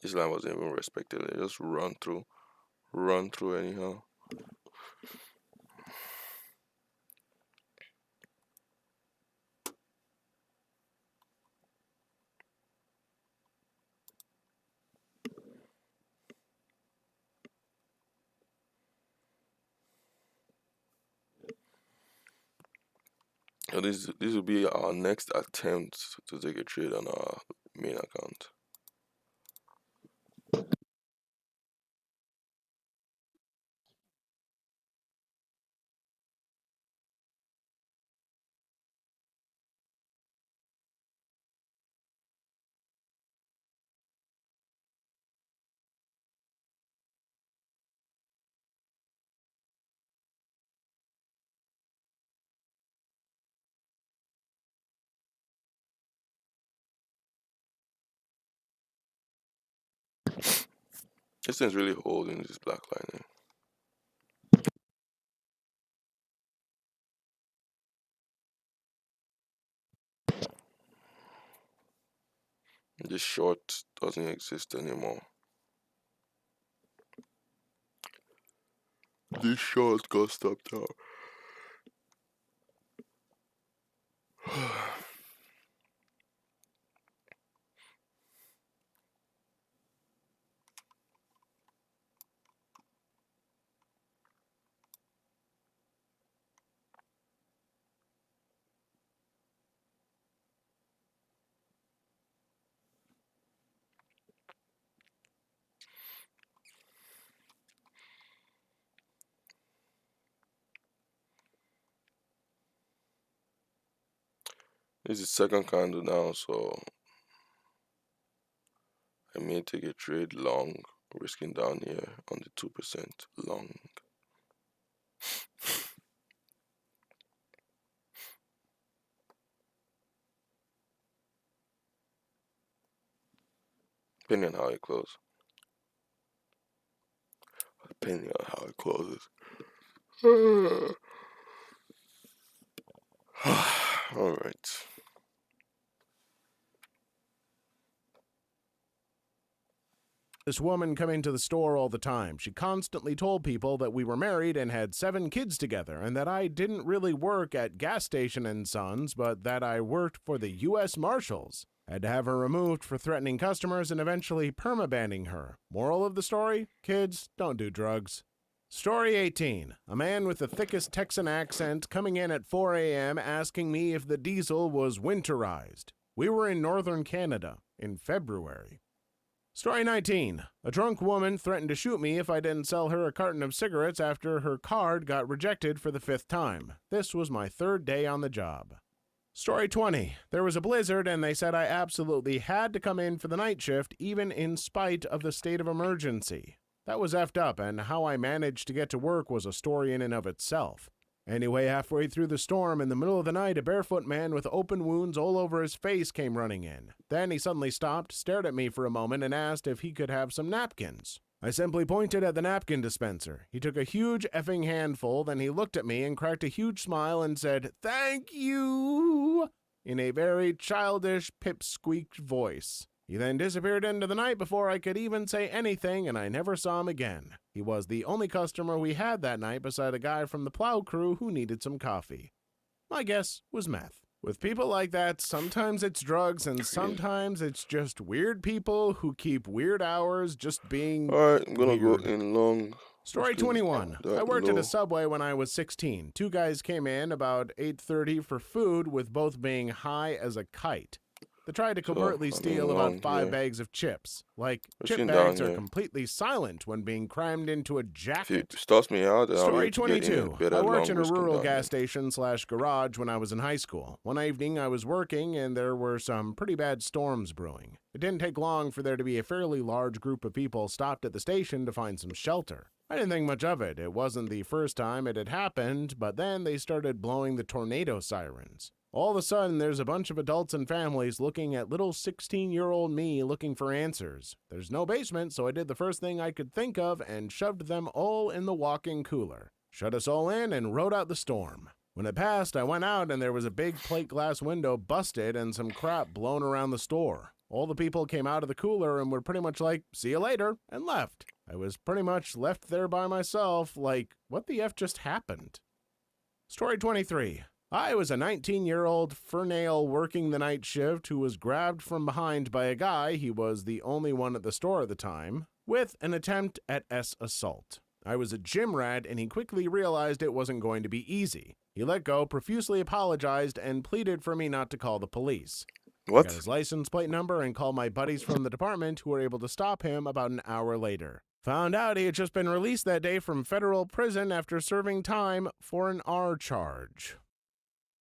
This line wasn't even respected. It just run through anyhow. So this will be our next attempt to take a trade on our main account. This thing's really holding this black line. This short doesn't exist anymore. This short got stopped out. This is second candle now, so I may take a trade long, risking down here on the 2% long. Depending on how it closes. Depending on how it closes. All right. This woman come into the store all the time. She constantly told people that we were married and had 7 kids together, and that I didn't really work at Gas Station and Sons, but that I worked for the U.S. Marshals. Had to have her removed for threatening customers and eventually permabanning her. Moral of the story? Kids, don't do drugs. Story 18. A man with the thickest Texan accent coming in at 4 a.m. asking me if the diesel was winterized. We were in northern Canada in February. Story 19. A drunk woman threatened to shoot me if I didn't sell her a carton of cigarettes after her card got rejected for the 5th time. This was my 3rd day on the job. Story 20. There was a blizzard and they said I absolutely had to come in for the night shift even in spite of the state of emergency. That was effed up, and how I managed to get to work was a story in and of itself. Anyway, halfway through the storm, in the middle of the night, a barefoot man with open wounds all over his face came running in. Then he suddenly stopped, stared at me for a moment, and asked if he could have some napkins. I simply pointed at the napkin dispenser. He took a huge effing handful, then he looked at me and cracked a huge smile and said, "Thank you," in a very childish, pipsqueaked voice. He then disappeared into the night before I could even say anything, and I never saw him again. He was the only customer we had that night beside a guy from the plow crew who needed some coffee. My guess was meth. With people like that, sometimes it's drugs, and sometimes it's just weird people who keep weird hours just being All right, I'm gonna weird. go in long. Story Let's do 21. that I worked at low. a Subway when I was 16. 2 guys came in about 8:30 for food, with both being high as a kite. They tried to covertly I'm steal along about 5 here. bags of chips. Like, Pushing chip down bags are here. completely silent when being crammed into a If it jacket. starts me out, then I'll Story be able to get in 22. a better I worked in a long rural down gas station / garage when I was in high school. One evening I was working and there were some pretty bad storms brewing. It didn't take long for there to be a fairly large group of people stopped at the station to find some shelter. I didn't think much of it. It wasn't the first time it had happened, but then they started blowing the tornado sirens. All of a sudden, there's a bunch of adults and families looking at little 16-year-old me looking for answers. There's no basement, so I did the first thing I could think of and shoved them all in the walk-in cooler. Shut us all in and rode out the storm. When it passed, I went out and there was a big plate glass window busted and some crap blown around the store. All the people came out of the cooler and were pretty much like, "See you later," and left. I was pretty much left there by myself, like, what the F just happened? Story 23. I was a 19-year-old Fernail working the night shift who was grabbed from behind by a guy, he was the only one at the store at the time, with an attempt at assault. I was a gym rat and he quickly realized it wasn't going to be easy. He let go, profusely apologized, and pleaded for me not to call the police. I got What? his license plate number and called my buddies from the department who were able to stop him about an hour later. Found out he had just been released that day from federal prison after serving time for an R charge.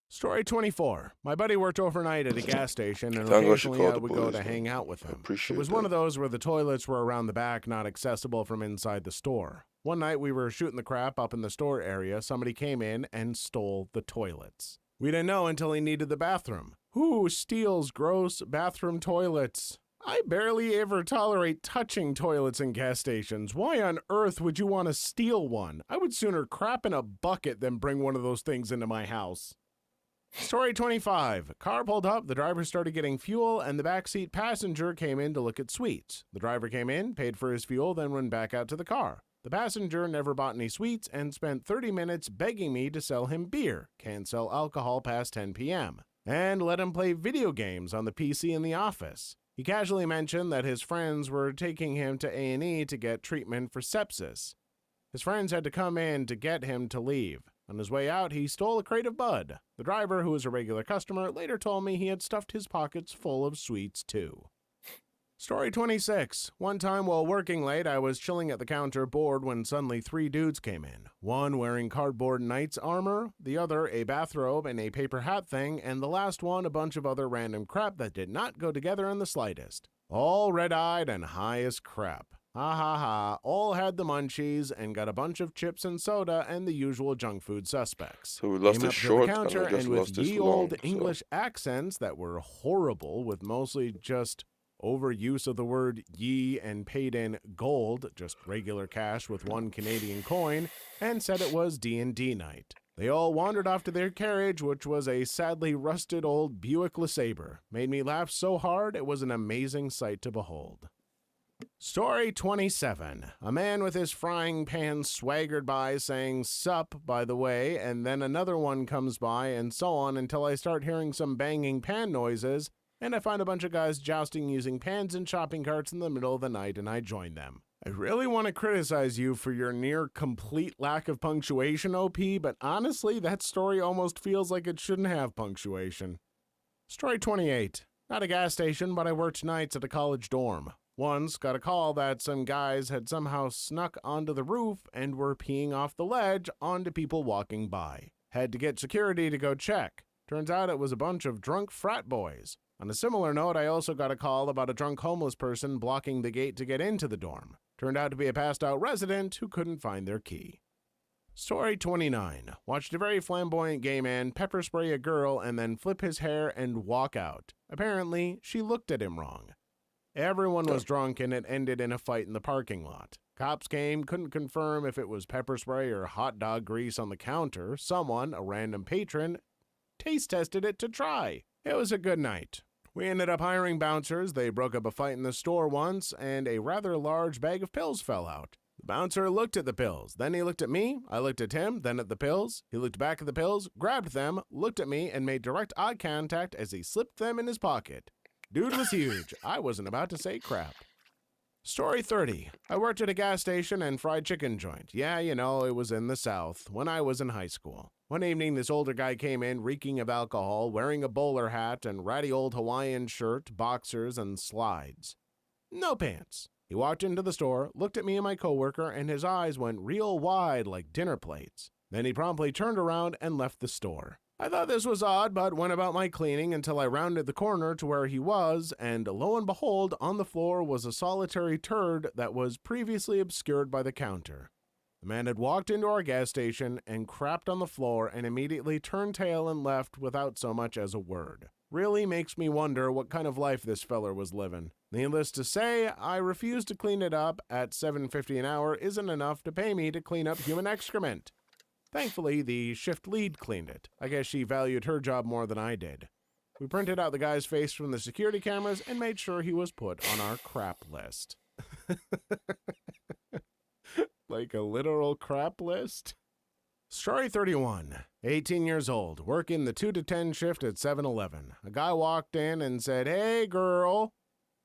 Story 24. My buddy worked overnight at a gas station, and Thank God she occasionally called I the would go police, to man. hang out with I him. appreciate It was that. one of those where the toilets were around the back, not accessible from inside the store. One night we were shooting the crap up in the store area. Somebody came in and stole the toilets. We didn't know until he needed the bathroom. Who steals gross bathroom toilets? I barely ever tolerate touching toilets in gas stations. Why on earth would you want to steal one? I would sooner crap in a bucket than bring one of those things into my house. Story 25. Car pulled up, the driver started getting fuel, and the backseat passenger came in to look at sweets. The driver came in, paid for his fuel, then went back out to the car. The passenger never bought any sweets and spent 30 minutes begging me to sell him beer, can't sell alcohol past 10 p.m., and let him play video games on the PC in the office. He casually mentioned that his friends were taking him to A&E to get treatment for sepsis. His friends had to come in to get him to leave. On his way out, he stole a crate of Bud. The driver, who was a regular customer, later told me he had stuffed his pockets full of sweets, too. Story 26. One time while working late, I was chilling at the counter bored when suddenly 3 dudes came in. One wearing cardboard knight's armor, the other a bathrobe and a paper hat thing, and the last one a bunch of other random crap that did not go together in the slightest. All red-eyed and high as crap. Ha ha ha, all had the munchies and got a bunch of chips and soda and the usual junk food suspects. So we lost Came this up to short the and counter we just and with lost this ye long. old So English accents that were horrible, with mostly just overuse of the word ye and paid in gold, just regular cash with 1 Canadian coin, and said it was D&D night. They all wandered off to their carriage, which was a sadly rusted old Buick LeSabre. Made me laugh so hard it was an amazing sight to behold. Story 27. A man with his frying pan swaggered by saying, "Sup, by the way," and then another one comes by, and so on until I start hearing some banging pan noises, and I find a bunch of guys jousting using pans and shopping carts in the middle of the night, and I join them. I really want to criticize you for your near complete lack of punctuation, OP, but honestly, that story almost feels like it shouldn't have punctuation. Story 28. Not a gas station, but I worked nights at a college dorm. Once got a call that some guys had somehow snuck onto the roof and were peeing off the ledge onto people walking by. Had to get security to go check. Turns out it was a bunch of drunk frat boys. On a similar note, I also got a call about a drunk homeless person blocking the gate to get into the dorm. Turned out to be a passed-out resident who couldn't find their key. Story 29. Watched a very flamboyant gay man pepper spray a girl and then flip his hair and walk out. Apparently, she looked at him wrong. Everyone was drunk and it ended in a fight in the parking lot. Cops came, couldn't confirm if it was pepper spray or hot dog grease on the counter. Someone, a random patron, taste tested it to try. It was a good night. We ended up hiring bouncers. They broke up a fight in the store once, and a rather large bag of pills fell out. The bouncer looked at the pills. Then he looked at me. I looked at him, then at the pills. He looked back at the pills, grabbed them, looked at me, and made direct eye contact as he slipped them in his pocket. Dude was huge. I wasn't about to say crap. Story 30. I worked at a gas station and fried chicken joint. Yeah, you know, it was in the South when I was in high school. One evening, this older guy came in reeking of alcohol, wearing a bowler hat and ratty old Hawaiian shirt, boxers, and slides. No pants. He walked into the store, looked at me and my coworker, and his eyes went real wide like dinner plates. Then he promptly turned around and left the store. I thought this was odd, but went about my cleaning until I rounded the corner to where he was, and lo and behold, on the floor was a solitary turd that was previously obscured by the counter. The man had walked into our gas station and crapped on the floor and immediately turned tail and left without so much as a word. Really makes me wonder what kind of life this feller was living. Needless to say, I refused to clean it up. At $7.50 an hour isn't enough to pay me to clean up human excrement. Thankfully, the shift lead cleaned it. I guess she valued her job more than I did. We printed out the guy's face from the security cameras and made sure he was put on our crap list. Like a literal crap list? Story 31. 18 years old, working the 2 to 10 shift at 7-Eleven. A guy walked in and said, "Hey, girl,"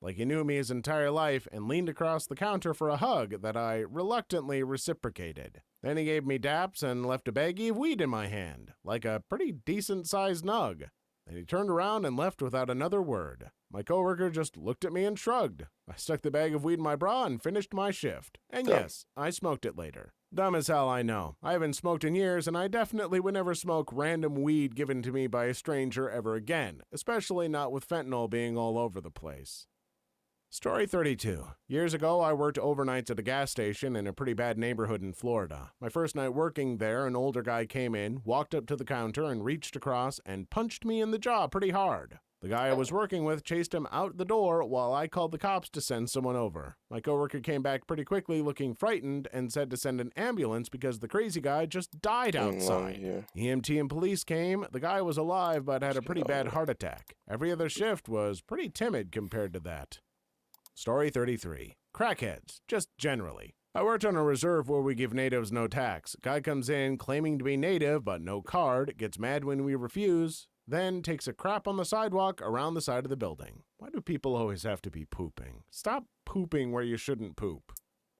like he knew me his entire life, and leaned across the counter for a hug that I reluctantly reciprocated. Then he gave me daps and left a baggie of weed in my hand, like a pretty decent-sized nug. Then he turned around and left without another word. My coworker just looked at me and shrugged. I stuck the bag of weed in my bra and finished my shift. And yes, I smoked it later. Dumb as hell, I know. I haven't smoked in years, and I definitely would never smoke random weed given to me by a stranger ever again, especially not with fentanyl being all over the place. Story 32. Years ago, I worked overnights at a gas station in a pretty bad neighborhood in Florida. My first night working there, an older guy came in, walked up to the counter, and reached across and punched me in the jaw pretty hard. The guy I was working with chased him out the door while I called the cops to send someone over. My coworker came back pretty quickly looking frightened and said to send an ambulance because the crazy guy just died outside. EMT and police came. The guy was alive but had a pretty bad heart attack. Every other shift was pretty timid compared to that. Story 33. Crackheads, just generally. I worked on a reserve where we give natives no tax. Guy comes in claiming to be native but no card, gets mad when we refuse, then takes a crap on the sidewalk around the side of the building. Why do people always have to be pooping? Stop pooping where you shouldn't poop.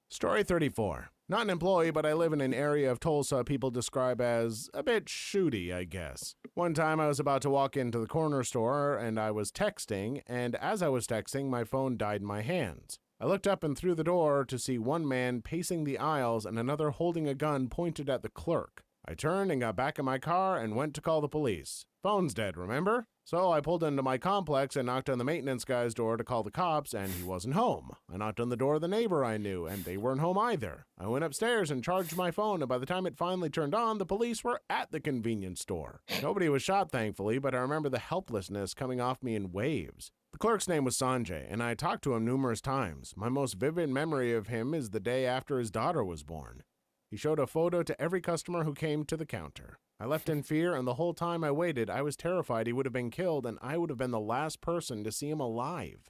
Story 34. Not an employee, but I live in an area of Tulsa people describe as a bit shooty, I guess. One time I was about to walk into the corner store and I was texting, and as I was texting, my phone died in my hands. I looked up and through the door to see one man pacing the aisles and another holding a gun pointed at the clerk. I turned and got back in my car and went to call the police. Phone's dead, remember? So I pulled into my complex and knocked on the maintenance guy's door to call the cops, and he wasn't home. I knocked on the door of the neighbor I knew, and they weren't home either. I went upstairs and charged my phone, and by the time it finally turned on, the police were at the convenience store. Nobody was shot, thankfully, but I remember the helplessness coming off me in waves. The clerk's name was Sanjay, and I talked to him numerous times. My most vivid memory of him is the day after his daughter was born. He showed a photo to every customer who came to the counter. I left in fear, and the whole time I waited, I was terrified he would have been killed, and I would have been the last person to see him alive.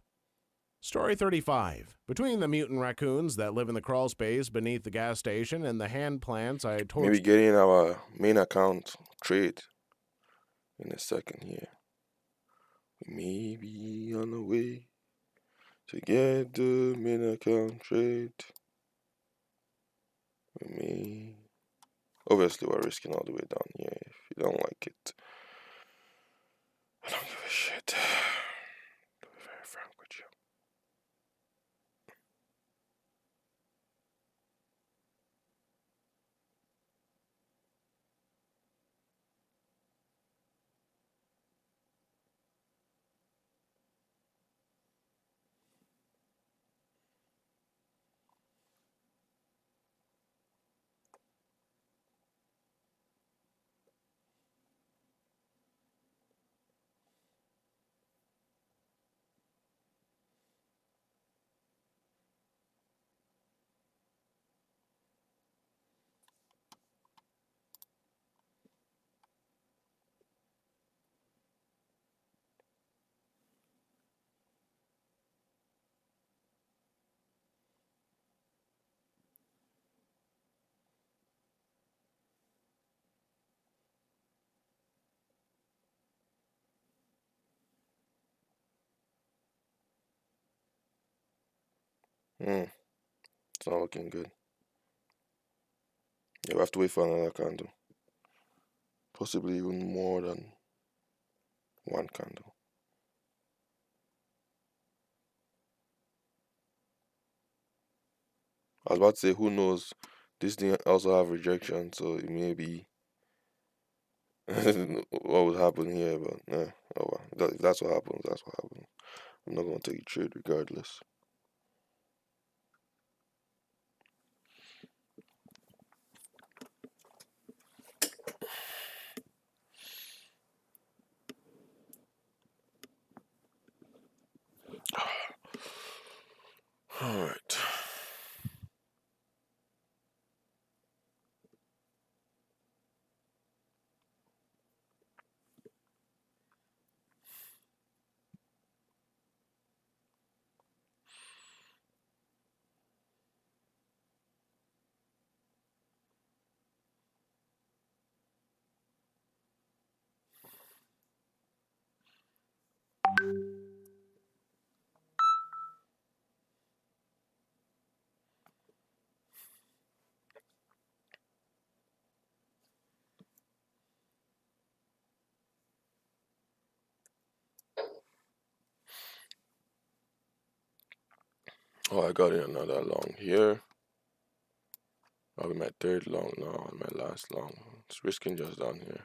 Story 35. Between the mutant raccoons that live in the crawl space beneath the gas station and the hand plants I Maybe torched. getting our main account trade in a second here. We may be on the way to get the main account trade. We may. Obviously, we're risking all the way down here. If you don't like it, I don't give a shit. To be very frank with you. It's not looking good. Yeah, we have to wait for another candle. Possibly even more than one candle. I was about to say, who knows? This thing also have rejection, so it may be what would happen here, but oh well. If that's what happens, that's what happens. I'm not gonna take a trade regardless. Alright. Oh, I got in another long here. I'll be my third long now and my last long. It's risking just down here.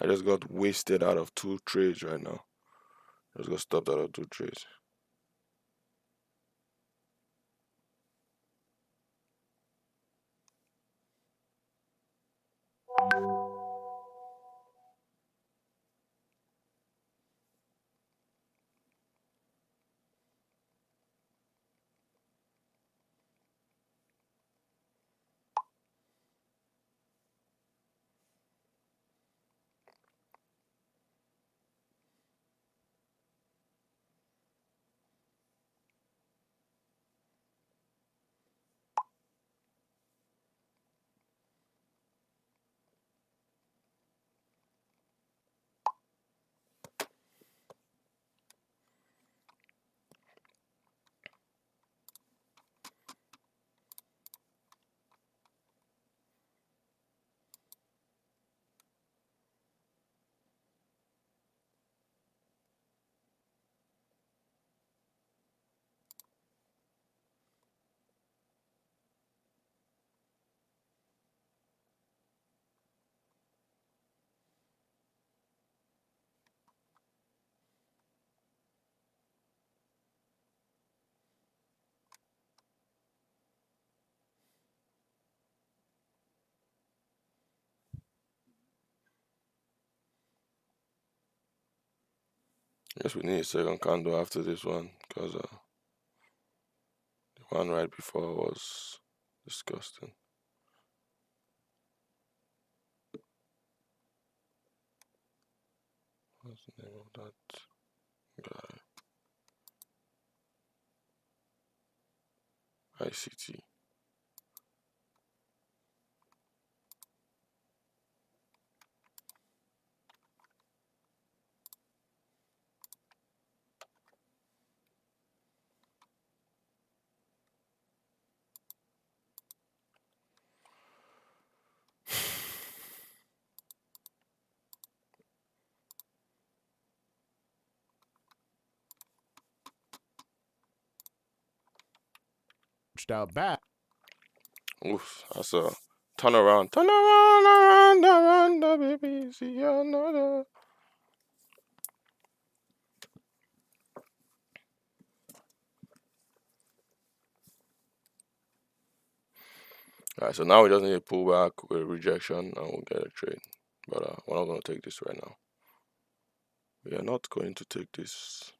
I just got wasted out of 2 trades right now. I just got stopped out of 2 trades. Guess we need a second candle after this one, because the one right before was disgusting. What's the name of that guy? ICT. Out back. Oof, that's a turn around, around, baby, see another. Alright, so now we just need to pull back with rejection and we'll get a trade. But we're not going to take this right now. We are not going to take this.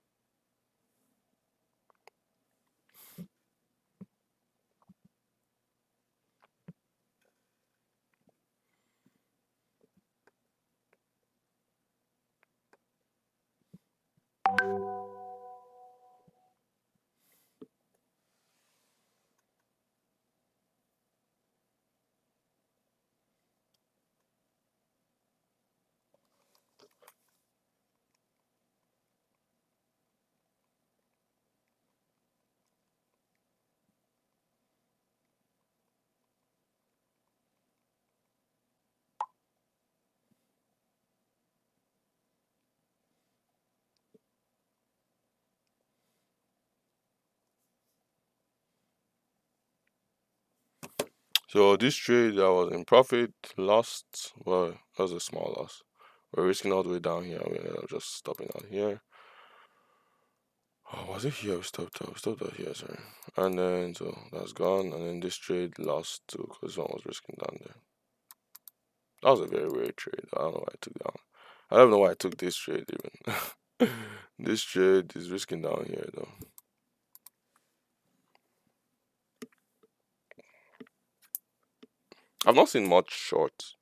So this trade that was in profit, lost, well, that was a small loss. We're risking all the way down here. We ended up just stopping out here. Oh, was it here? We stopped out here, sorry. And then, so that's gone. And then this trade lost too, because this one was risking down there. That was a very weird trade. I don't know why I took that one. I don't know why I took this trade even. This trade is risking down here though. I've not seen much shorts.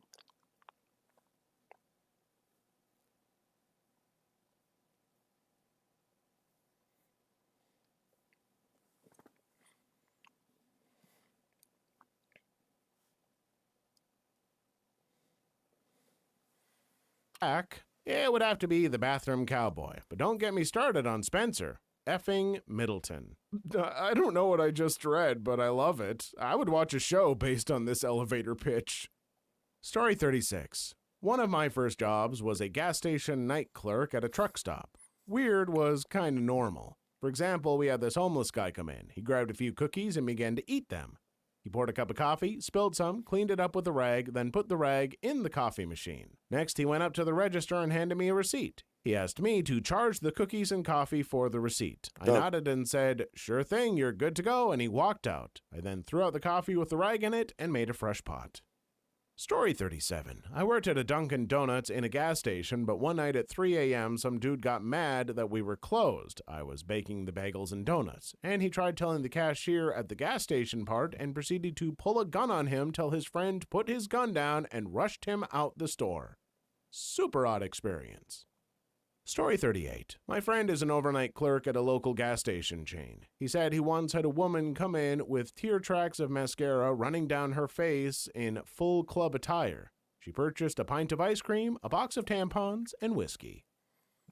It would have to be the Bathroom Cowboy. But don't get me started on Spencer. Effing Middleton. I don't know what I just read, but I love it. I would watch a show based on this elevator pitch. Story 36. One of my first jobs was a gas station night clerk at a truck stop. Weird was kind of normal. For example, we had this homeless guy come in. He grabbed a few cookies and began to eat them. He poured a cup of coffee, spilled some, cleaned it up with a rag, then put the rag in the coffee machine. Next, he went up to the register and handed me a receipt. He asked me to charge the cookies and coffee for the receipt. I nodded and said, "Sure thing, you're good to go," and he walked out. I then threw out the coffee with the rag in it and made a fresh pot. Story 37. I worked at a Dunkin' Donuts in a gas station, but one night at 3 a.m., some dude got mad that we were closed. I was baking the bagels and donuts, and he tried telling the cashier at the gas station part and proceeded to pull a gun on him till his friend put his gun down and rushed him out the store. Super odd experience. Story 38. My friend is an overnight clerk at a local gas station chain. He said he once had a woman come in with tear tracks of mascara running down her face in full club attire. She purchased a pint of ice cream, a box of tampons, and whiskey.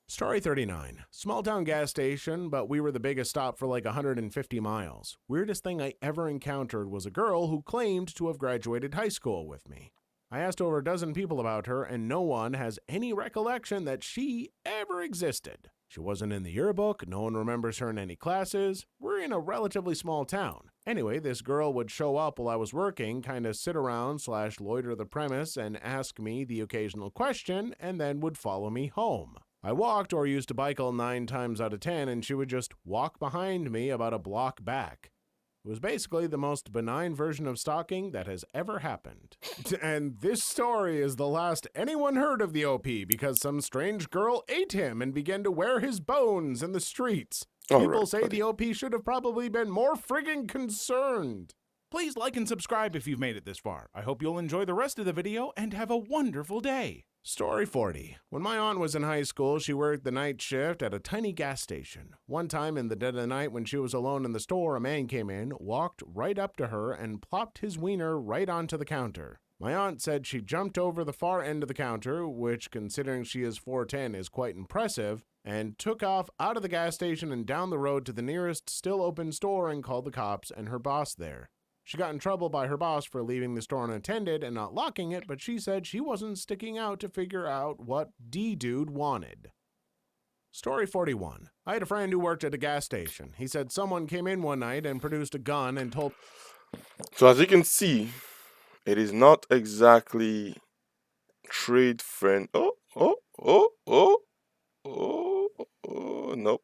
Story 39. Small town gas station, but we were the biggest stop for like 150 miles. Weirdest thing I ever encountered was a girl who claimed to have graduated high school with me. I asked over a dozen people about her, and no one has any recollection that she ever existed. She wasn't in the yearbook, no one remembers her in any classes. We're in a relatively small town. Anyway, this girl would show up while I was working, kind of sit around / loiter the premise and ask me the occasional question, and then would follow me home. I walked or used a bicycle 9 times out of 10, and she would just walk behind me about a block back. It was basically the most benign version of stalking that has ever happened. And this story is the last anyone heard of the OP because some strange girl ate him and began to wear his bones in the streets. People say the OP should have probably been more friggin' concerned. Please like and subscribe if you've made it this far. I hope you'll enjoy the rest of the video and have a wonderful day. Story 40. When my aunt was in high school, she worked the night shift at a tiny gas station. One time in the dead of the night when she was alone in the store, a man came in, walked right up to her, and plopped his wiener right onto the counter. My aunt said she jumped over the far end of the counter, which, considering she is 4'10", is quite impressive, and took off out of the gas station and down the road to the nearest still open store and called the cops and her boss there. She got in trouble by her boss for leaving the store unattended and not locking it, but she said she wasn't sticking out to figure out what D-Dude wanted. Story 41. I had a friend who worked at a gas station. He said someone came in one night and produced a gun and told... So as you can see, it is not exactly trade friend. Nope,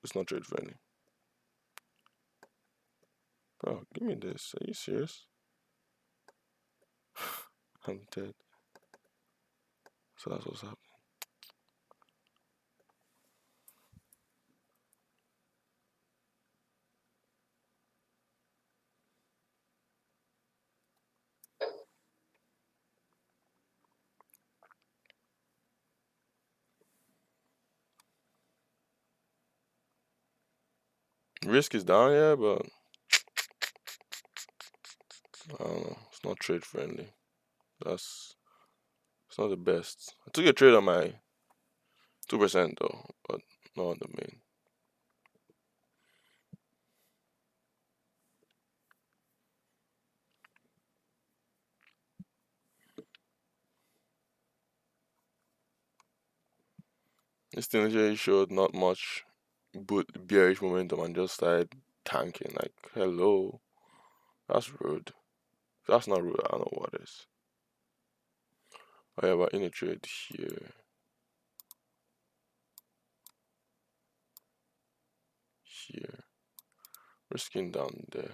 it's not trade friendly. Bro, give me this. Are you serious? I'm dead. So that's what's happening. Risk is down here, but I don't know. It's not trade friendly. It's not the best. I took a trade on my 2% though, but not on the main. This thing literally showed not much bearish momentum and just started tanking. Like, hello, that's rude. If that's not rude, I don't know what is. Oh yeah, but in a trade here. Here. Risking down there.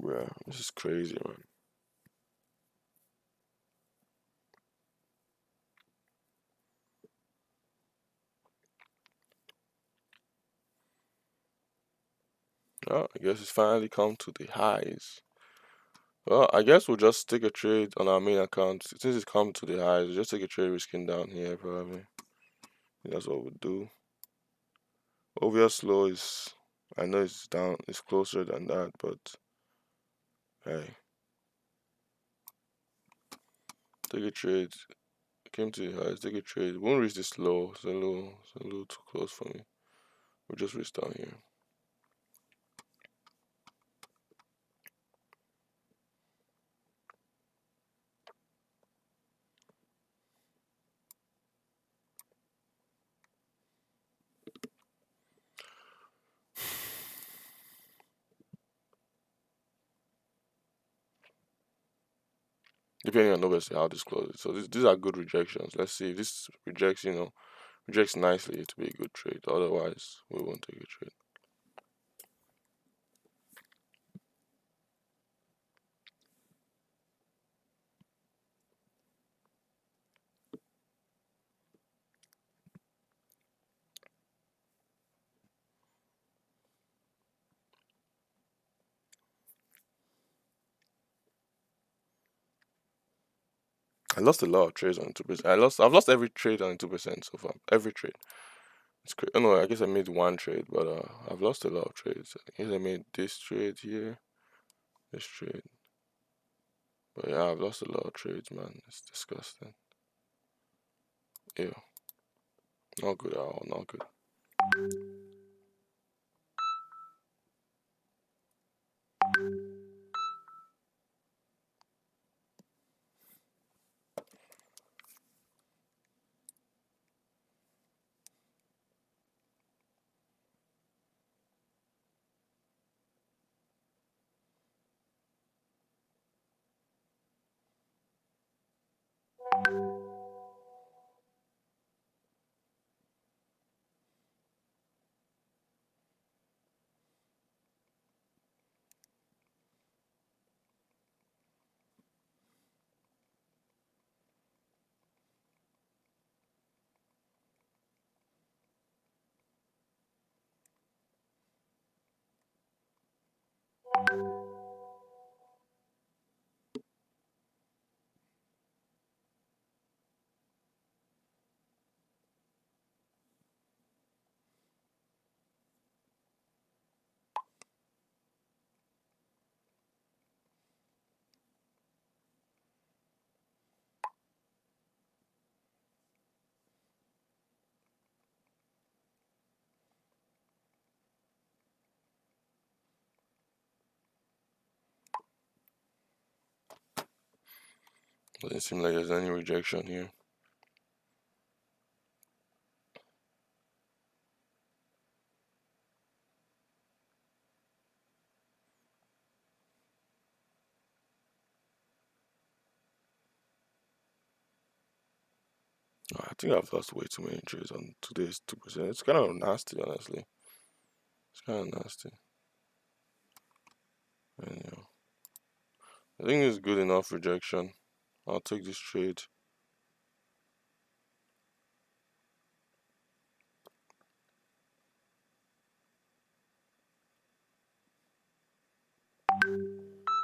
Yeah, this is crazy, man. Oh, I guess it's finally come to the highs. Well, I guess we'll just take a trade on our main account. Since it's come to the highs, we'll just take a trade risking down here, probably. That's what we'll do. Obvious low is, I know it's down, it's closer than that, but hey. Take a trade. Came to the highs, take a trade. Won't reach this low. It's a little too close for me. We'll just reach down here. Depending on obviously how this closes. So these are good rejections. Let's see if this rejects, rejects nicely to be a good trade. Otherwise, we won't take a trade. I lost a lot of trades on 2%. I've lost every trade on 2% so far. Every trade. It's crazy. Oh no, I guess I made one trade, but I've lost a lot of trades. I guess I made this trade here, this trade. But yeah, I've lost a lot of trades, man. It's disgusting. Ew. Not good at all. Not good. Doesn't seem like there's any rejection here. I think I've lost way too many trades on today's 2%. It's kind of nasty, honestly. It's kind of nasty. And, I think it's good enough rejection. I'll take this trade.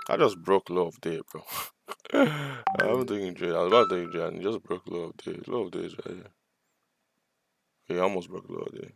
I just broke low of day, bro. I haven't taken trade. I was about to take trade and it just broke low of day. Low of day is right here. Okay, almost broke low of day.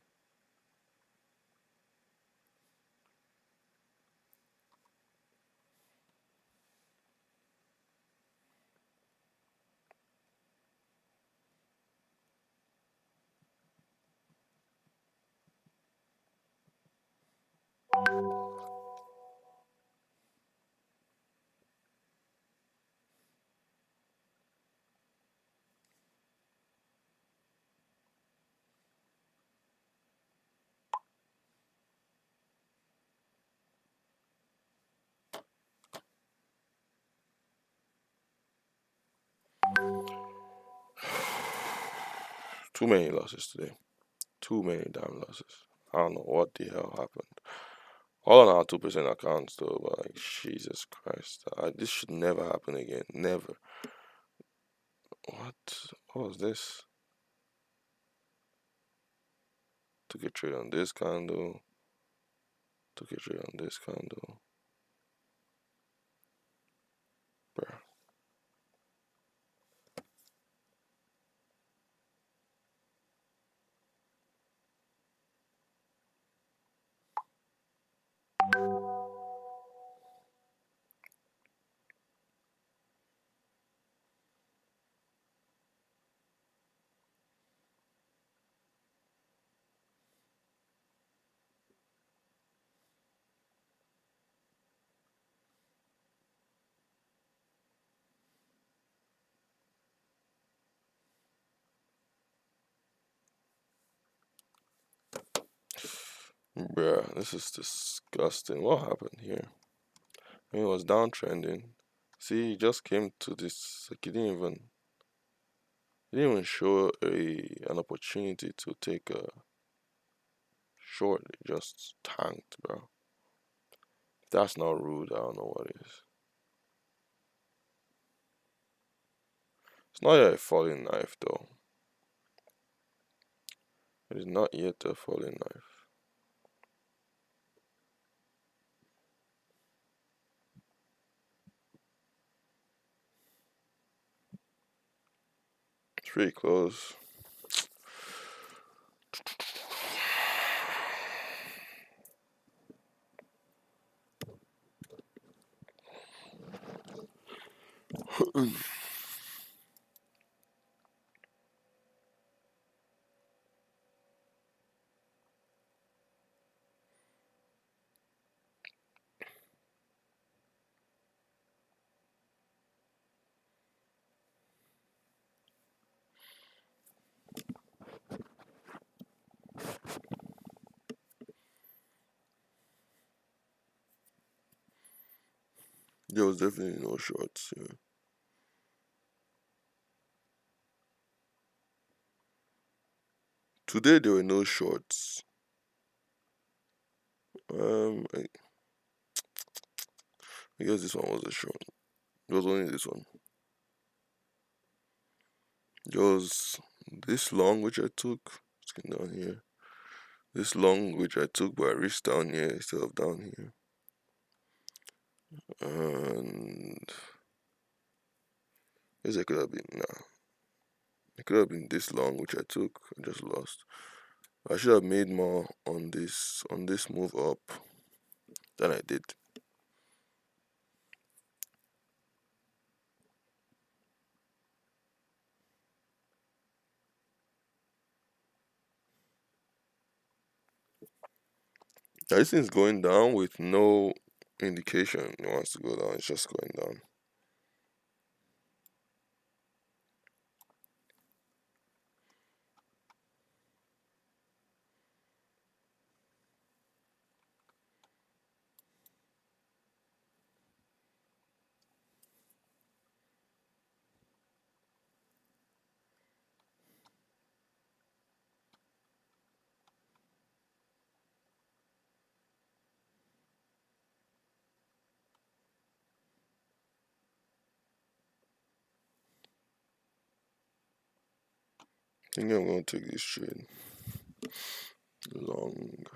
Too many losses today. Too many damn losses. I don't know what the hell happened. All on our 2% accounts though, but like Jesus Christ. This should never happen again. Never. What was this? Took a trade on this candle. Took a trade on this candle. Bruh. Bruh, this is disgusting. What happened here? I mean, it was downtrending. See, he just came to this. Like, he didn't even show an opportunity to take a short. It just tanked, bro. If that's not rude, I don't know what is. It's not yet a falling knife, though. It is not yet a falling knife. It's pretty close. There was definitely no shorts here. Today there were no shorts. I guess this one was a short. It was only this one. There was this long which I took. Let's get down here. This long which I took, but I reached down here instead of down here. And this it could have been nah. It could have been this long, which I took. I just lost. I should have made more on this move up than I did. This thing's going down with no indication it wants to go down. It's just going down. I think I'm going to take this trade long.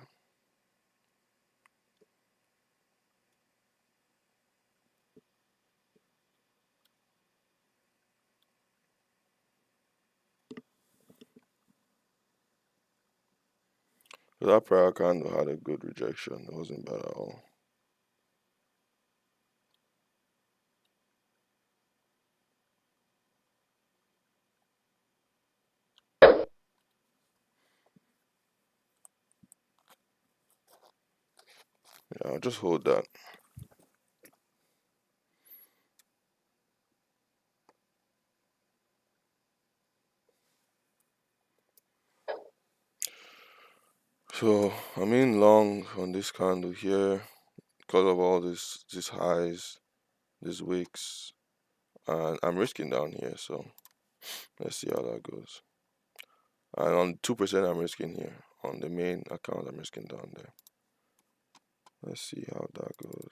That prior candle had a good rejection. It wasn't bad at all. Yeah, I'll just hold that. So I'm in long on this candle here because of all these highs, these wicks, and I'm risking down here. So let's see how that goes. And on 2% I'm risking here. On the main account I'm risking down there. Let's see how that goes.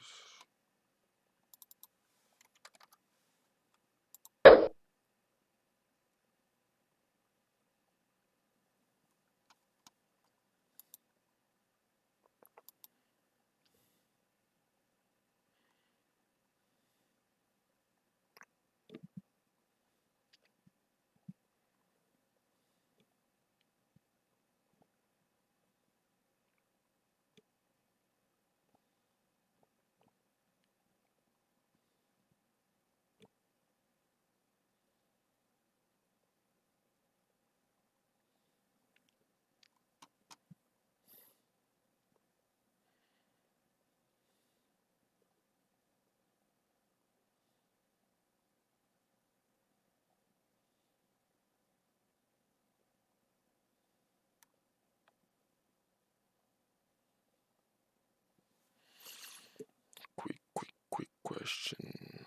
Quick question.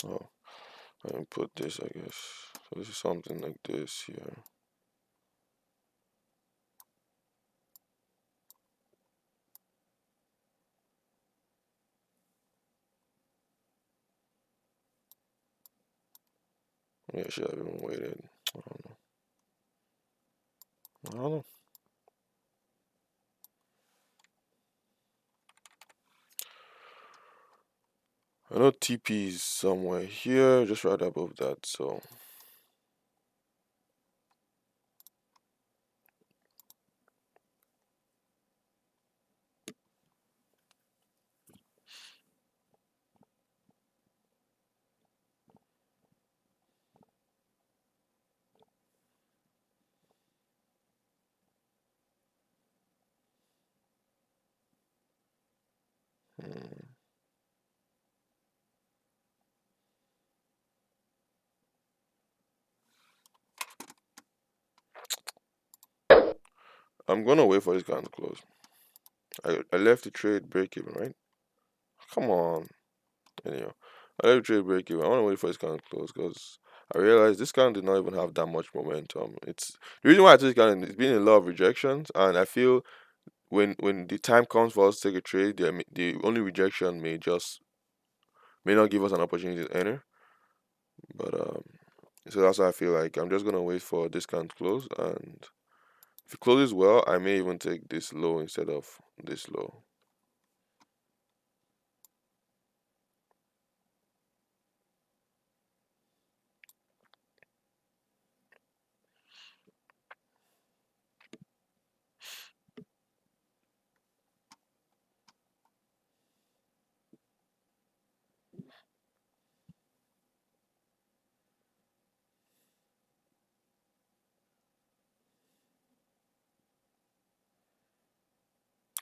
Oh, I can put this, I guess. So this is something like this here. Yeah, I should have even waited. I don't know. I don't know. I know TP is somewhere here, just right above that, so hmm. I'm gonna wait for this guy to close. I left the trade break even, right? Come on. Anyhow, I left the trade break even. I wanna wait for this guy to close because I realized this kind did not even have that much momentum. It's the reason why I took this kind. It's been a lot of rejections, and I feel when the time comes for us to take a trade, the only rejection may not give us an opportunity to enter. But so that's why I feel like I'm just gonna wait for this kind to close, and if it closes well, I may even take this low instead of this low.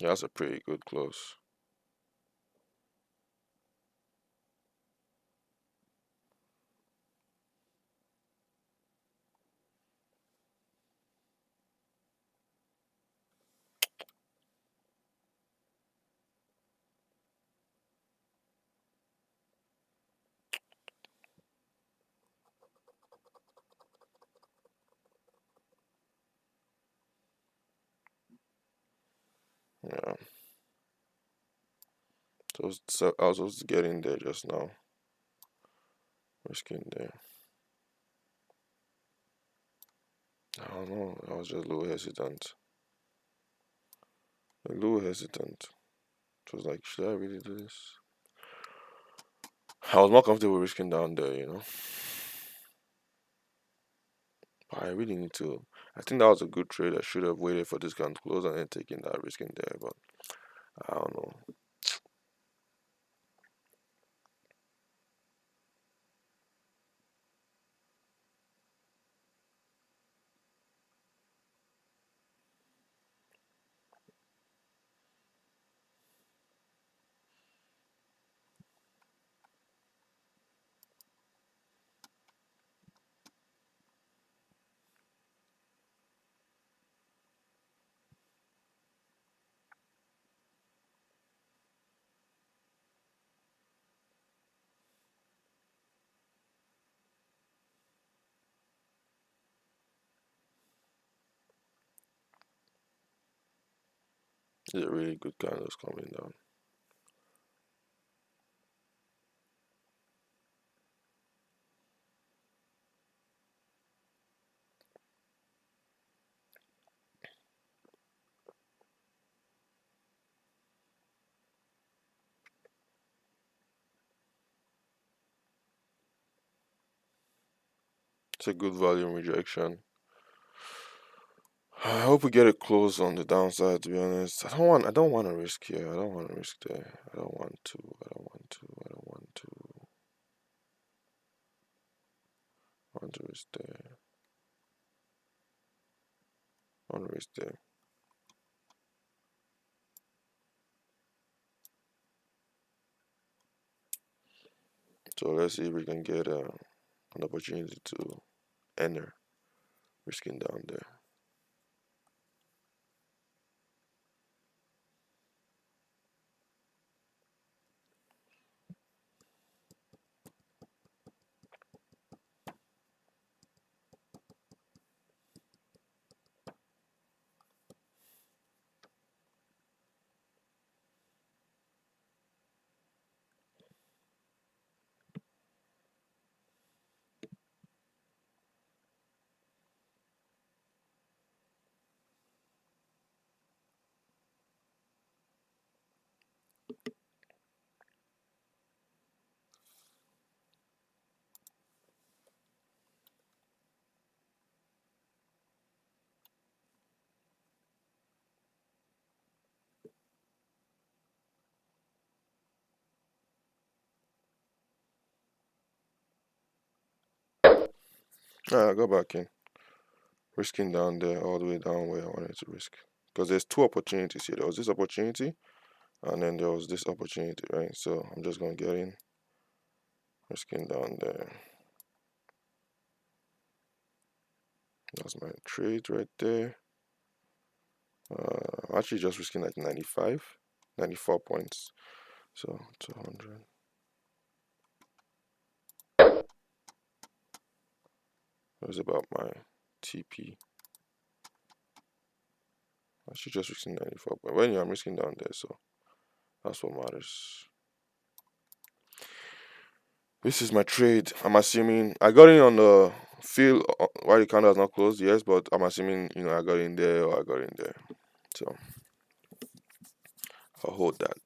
Yeah, that's a pretty good close. Yeah. So I was supposed to get in there just now. Risking there. I don't know. I was just a little hesitant. A little hesitant. It was like, should I really do this? I was more comfortable risking down there, you know. But I really need to. I think that was a good trade. I should have waited for this gun to close and then taken that risk in there. But I don't know. It's a really good gun that's coming down. It's a good volume rejection. I hope we get it close on the downside. To be honest, I don't want to risk here. I don't want to risk there. I don't want to. I don't want to. I don't want to. I want to risk there. I want to risk there. So let's see if we can get an opportunity to enter, risking down there. Alright, go back in. Risking down there, all the way down where I wanted to risk. Because there's two opportunities here. There was this opportunity, and then there was this opportunity, right? So I'm just gonna get in, risking down there. That's my trade right there. Actually just risking like 95, 94 points. So 200. What is about my TP? I should just risking 94, but when I'm risking down there, so that's what matters. This is my trade. I'm assuming I got in on the field while the candle is not closed, yes, but I'm assuming I got in there or I got in there. So I'll hold that.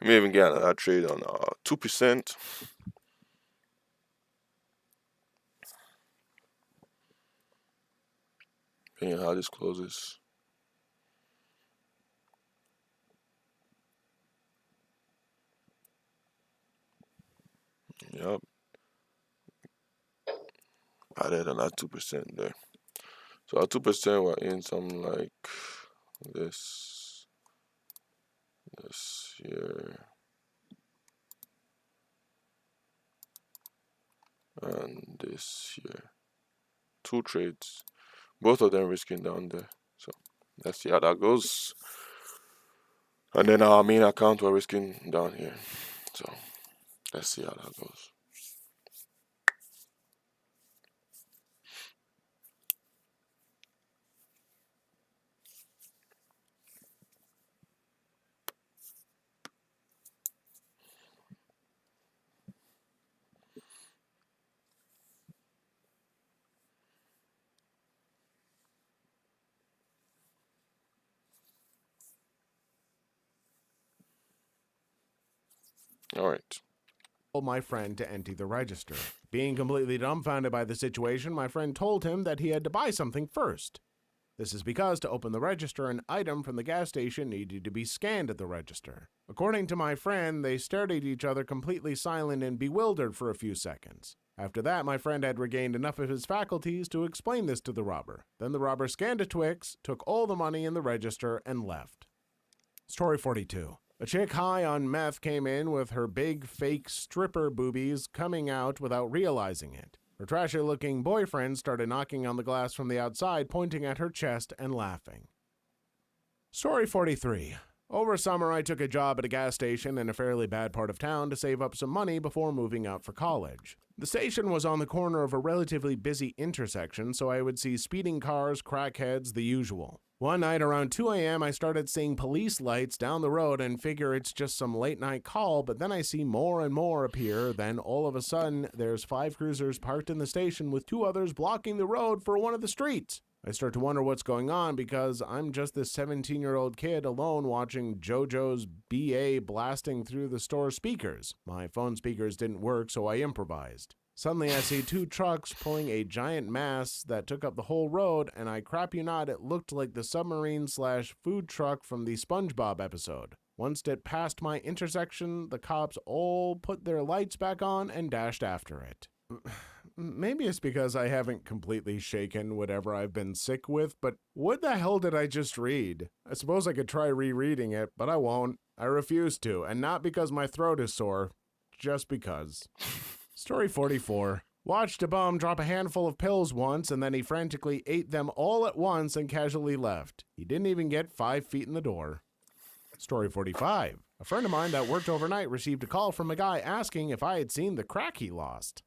I may even get another trade on 2%. Depending on how this closes. Yep. Added another 2% there. So at 2%, we're in something like this here, and this here. 2 trades, both of them risking down there. So let's see how that goes. And then our main account we're risking down here. So let's see how that goes. All right. Told my friend to empty the register. Being completely dumbfounded by the situation, my friend told him that he had to buy something first. This is because to open the register, an item from the gas station needed to be scanned at the register. According to my friend, they stared at each other completely silent and bewildered for a few seconds. After that, my friend had regained enough of his faculties to explain this to the robber. Then the robber scanned a Twix, took all the money in the register, and left. Story 42. A chick high on meth came in with her big fake stripper boobies coming out without realizing it. Her trashy-looking boyfriend started knocking on the glass from the outside, pointing at her chest and laughing. Story 43. Over summer, I took a job at a gas station in a fairly bad part of town to save up some money before moving out for college. The station was on the corner of a relatively busy intersection, so I would see speeding cars, crackheads, the usual. One night around 2 a.m., I started seeing police lights down the road and figure it's just some late-night call, but then I see more and more appear. Then all of a sudden, there's 5 cruisers parked in the station with 2 others blocking the road for one of the streets. I start to wonder what's going on because I'm just this 17-year-old kid alone watching JoJo's BA blasting through the store speakers. My phone speakers didn't work, so I improvised. Suddenly I see 2 trucks pulling a giant mass that took up the whole road, and I crap you not, it looked like the submarine/food truck from the SpongeBob episode. Once it passed my intersection, the cops all put their lights back on and dashed after it. Maybe it's because I haven't completely shaken whatever I've been sick with, but what the hell did I just read? I suppose I could try rereading it, but I won't. I refuse to, and not because my throat is sore, just because. Story 44. Watched a bum drop a handful of pills once, and then he frantically ate them all at once and casually left. He didn't even get 5 feet in the door. Story 45. A friend of mine that worked overnight received a call from a guy asking if I had seen the crack he lost.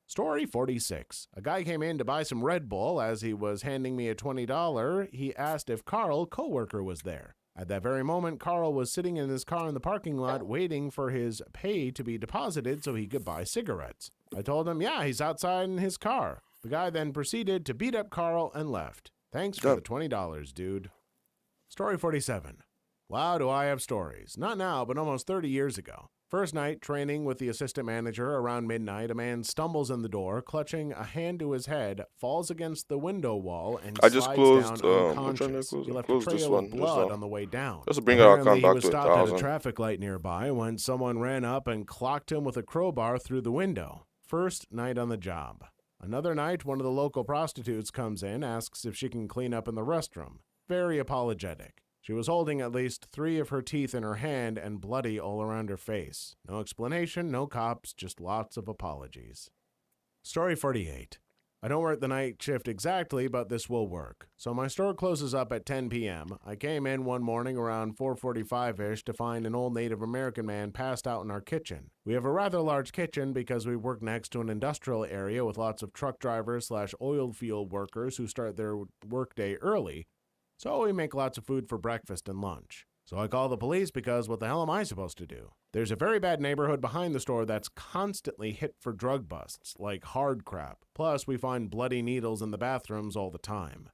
Story 46. A guy came in to buy some Red Bull. As he was handing me a $20, he asked if Carl, coworker, was there. At that very moment, Carl was sitting in his car in the parking lot waiting for his pay to be deposited so he could buy cigarettes. I told him, yeah, he's outside in his car. The guy then proceeded to beat up Carl and left. Thanks for the $20, dude. Story 47. Wow, do I have stories. Not now, but almost 30 years ago. First night, training with the assistant manager. Around midnight, a man stumbles in the door, clutching a hand to his head, falls against the window wall, and slides down unconscious. He left a trail of blood on the way down. Just to bring our account Apparently, back he was to stopped at 1,000. a traffic light nearby when someone ran up and clocked him with a crowbar through the window. First night on the job. Another night, one of the local prostitutes comes in, asks if she can clean up in the restroom. Very apologetic. She was holding at least 3 of her teeth in her hand and bloody all around her face. No explanation, no cops, just lots of apologies. Story 48. I don't work the night shift exactly, but this will work. So my store closes up at 10 p.m. I came in one morning around 4:45-ish to find an old Native American man passed out in our kitchen. We have a rather large kitchen because we work next to an industrial area with lots of truck drivers / oil field workers who start their workday early. So we make lots of food for breakfast and lunch. So I call the police because what the hell am I supposed to do? There's a very bad neighborhood behind the store that's constantly hit for drug busts, like hard crap. Plus, we find bloody needles in the bathrooms all the time.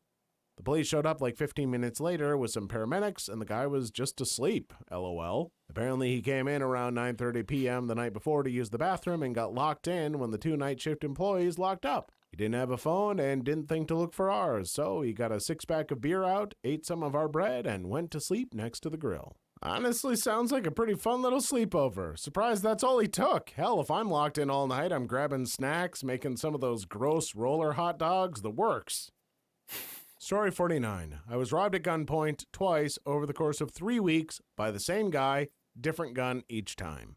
The police showed up like 15 minutes later with some paramedics, and the guy was just asleep, lol. Apparently, he came in around 9:30 p.m. the night before to use the bathroom and got locked in when the 2 night shift employees locked up. He didn't have a phone and didn't think to look for ours, so he got a 6-pack of beer out, ate some of our bread, and went to sleep next to the grill. Honestly, sounds like a pretty fun little sleepover. Surprised that's all he took. Hell, if I'm locked in all night, I'm grabbing snacks, making some of those gross roller hot dogs, the works. Story 49. I was robbed at gunpoint twice over the course of 3 weeks by the same guy, different gun each time.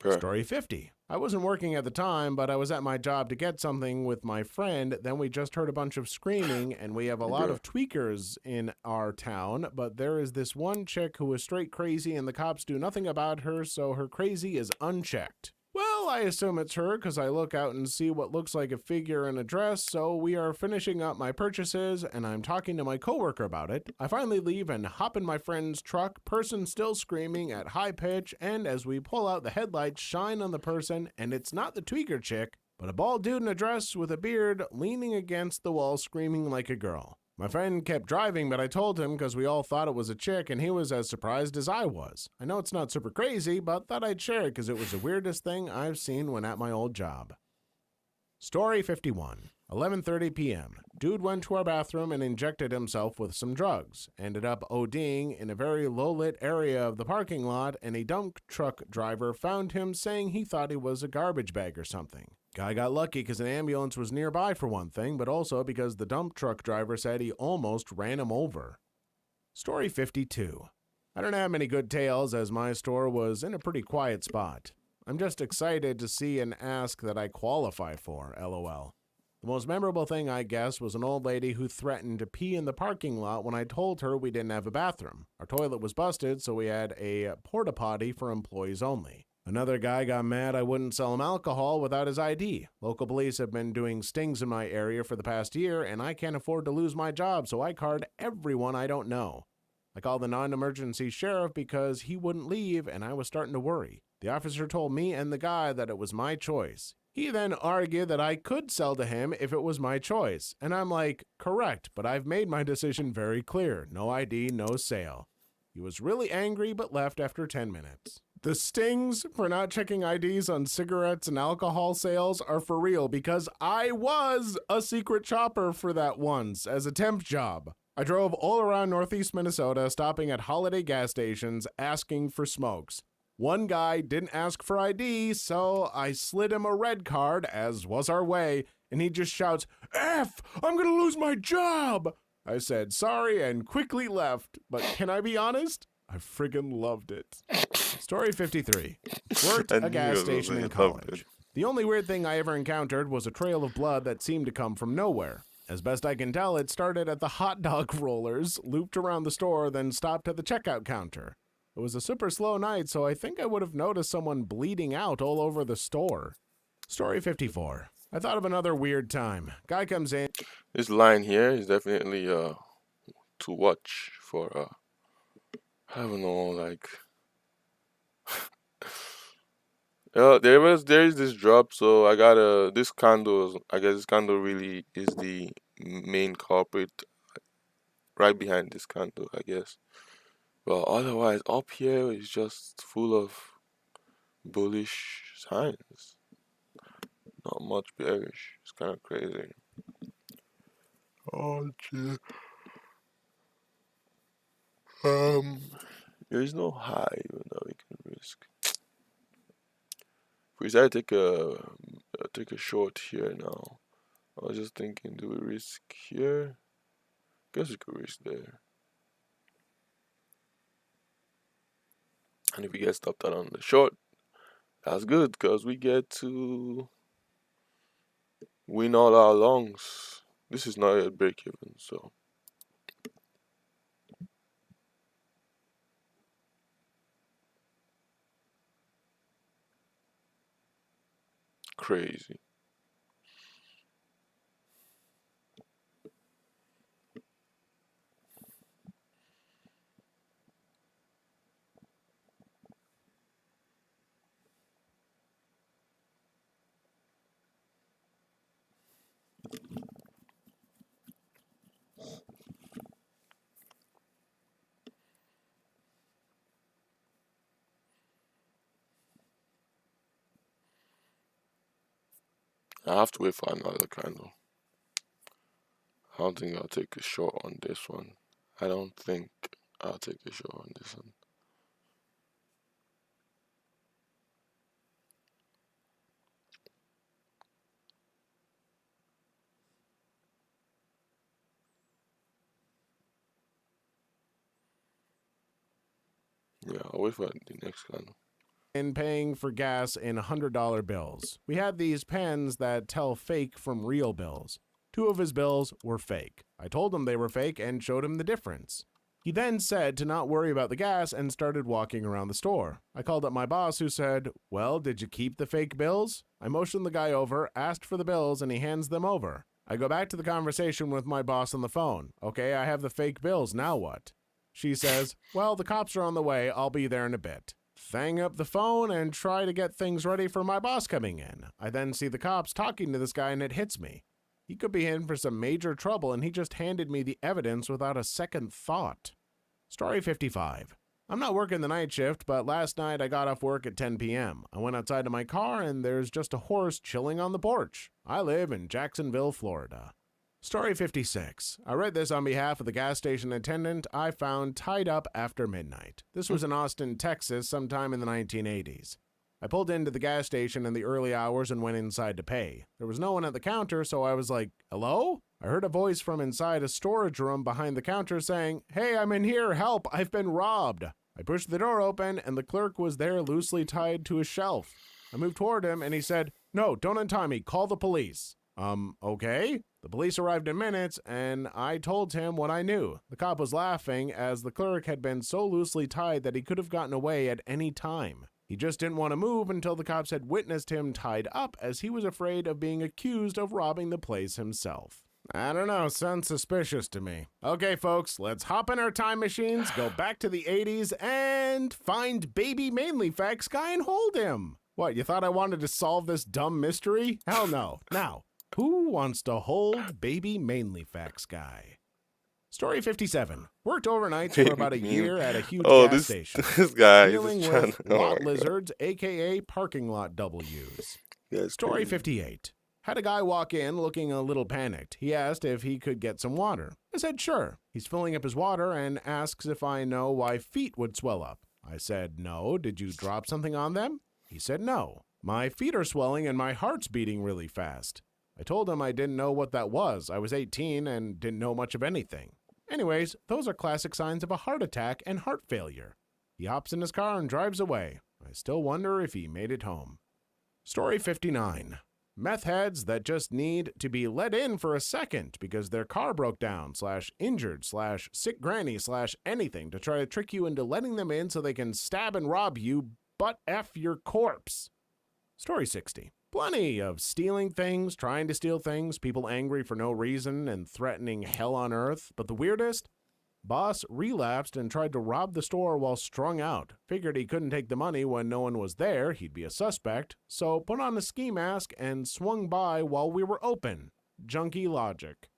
Bruh. Story 50. I wasn't working at the time, but I was at my job to get something with my friend. Then we just heard a bunch of screaming, and we have a lot of tweakers in our town, but there is this one chick who is straight crazy, and the cops do nothing about her, so her crazy is unchecked. Well, I assume it's her because I look out and see what looks like a figure in a dress, so we are finishing up my purchases, and I'm talking to my coworker about it. I finally leave and hop in my friend's truck, person still screaming at high pitch, and as we pull out, the headlights shine on the person, and it's not the tweaker chick, but a bald dude in a dress with a beard leaning against the wall screaming like a girl. My friend kept driving, but I told him because we all thought it was a chick, and he was as surprised as I was. I know it's not super crazy, but thought I'd share it because it was the weirdest thing I've seen when at my old job. Story 51. 11:30 p.m. Dude went to our bathroom and injected himself with some drugs. Ended up ODing in a very low-lit area of the parking lot, and a dump truck driver found him saying he thought he was a garbage bag or something. Guy got lucky because an ambulance was nearby for one thing, but also because the dump truck driver said he almost ran him over. Story 52. I don't have many good tales as my store was in a pretty quiet spot. I'm just excited to see an ask that I qualify for, lol. The most memorable thing, I guess, was an old lady who threatened to pee in the parking lot when I told her we didn't have a bathroom. Our toilet was busted, so we had a porta potty for employees only. Another guy got mad I wouldn't sell him alcohol without his ID. Local police have been doing stings in my area for the past year, and I can't afford to lose my job, so I card everyone I don't know. I called the non-emergency sheriff because he wouldn't leave, and I was starting to worry. The officer told me and the guy that it was my choice. He then argued that I could sell to him if it was my choice, and I'm like, correct, but I've made my decision very clear. No ID, no sale. He was really angry but left after 10 minutes. The stings for not checking IDs on cigarettes and alcohol sales are for real because I was a secret shopper for that once as a temp job. I drove all around northeast Minnesota, stopping at holiday gas stations, asking for smokes. One guy didn't ask for ID, so I slid him a red card, as was our way, and he just shouts, "F! I'm gonna lose my job!" I said sorry and quickly left, but can I be honest? I friggin' loved it. Story 53. Worked a gas station in college. The only weird thing I ever encountered was a trail of blood that seemed to come from nowhere. As best I can tell, it started at the hot dog rollers, looped around the store, then stopped at the checkout counter. It was a super slow night, so I think I would have noticed someone bleeding out all over the store. Story 54. I thought of another weird time. Guy comes in. This line here is definitely to watch for I don't know, like there is this drop, so I got this condo. I guess this condo really is the main culprit, right behind this condo, I guess. Well, otherwise up here is just full of bullish signs. Not much bearish. It's kind of crazy. Oh, gee. There is no high even though we can risk. If we decide to take a short here now, I was just thinking, do we risk here? Guess we could risk there. And if we get stopped out on the short, that's good because we get to win all our longs. This is not a break even, so crazy. I have to wait for another candle. I don't think I'll take a short on this one. I don't think I'll take a short on this one. Yeah, I'll wait for the next candle. In paying for gas in $100 bills. We had these pens that tell fake from real bills. 2 of his bills were fake. I told him they were fake and showed him the difference. He then said to not worry about the gas and started walking around the store. I called up my boss, who said, "Well, did you keep the fake bills?" I motioned the guy over, asked for the bills, and he hands them over. I go back to the conversation with my boss on the phone. "Okay, I have the fake bills, now what?" She says, "Well, the cops are on the way, I'll be there in a bit." Hang up the phone and try to get things ready for my boss coming in. I then see the cops talking to this guy and it hits me. He could be in for some major trouble and he just handed me the evidence without a second thought. Story 55. I'm not working the night shift, but last night I got off work at 10 p.m. I went outside to my car and there's just a horse chilling on the porch. I live in Jacksonville, Florida. Story 56. I read this on behalf of the gas station attendant I found tied up after midnight. This was in Austin, Texas, sometime in the 1980s. I pulled into the gas station in the early hours and went inside to pay. There was no one at the counter, so I was like, "Hello?" I heard a voice from inside a storage room behind the counter saying, "Hey, I'm in here, help, I've been robbed." I pushed the door open and the clerk was there loosely tied to a shelf. I moved toward him and he said, "No, don't untie me, call the police." Okay? The police arrived in minutes, and I told him what I knew. The cop was laughing as the clerk had been so loosely tied that he could have gotten away at any time. He just didn't want to move until the cops had witnessed him tied up, as he was afraid of being accused of robbing the place himself. I don't know, sounds suspicious to me. Okay, folks, let's hop in our time machines, go back to the 80s, and find baby Mainly Facts guy and hold him. What, you thought I wanted to solve this dumb mystery? Hell no. Now, who wants to hold baby Mainly Facts guy? Story 57. Worked overnights for about a year at a huge gas station. This guy Dealing is trying with lot lizards, a.k.a. parking lot W's. Yeah, Story 58. Had a guy walk in looking a little panicked. He asked if he could get some water. I said sure. He's filling up his water and asks if I know why feet would swell up. I said no. Did you drop something on them? He said no. My feet are swelling and my heart's beating really fast. I told him I didn't know what that was. I was 18 and didn't know much of anything. Anyways, those are classic signs of a heart attack and heart failure. He hops in his car and drives away. I still wonder if he made it home. Story 59. Meth heads that just need to be let in for a second because their car broke down / injured / sick granny / anything to try to trick you into letting them in so they can stab and rob you, but F your corpse. Story 60. Plenty of stealing things, trying to steal things, people angry for no reason and threatening hell on earth. But the weirdest? Boss relapsed and tried to rob the store while strung out. Figured he couldn't take the money when no one was there, he'd be a suspect, so put on a ski mask and swung by while we were open. Junkie logic.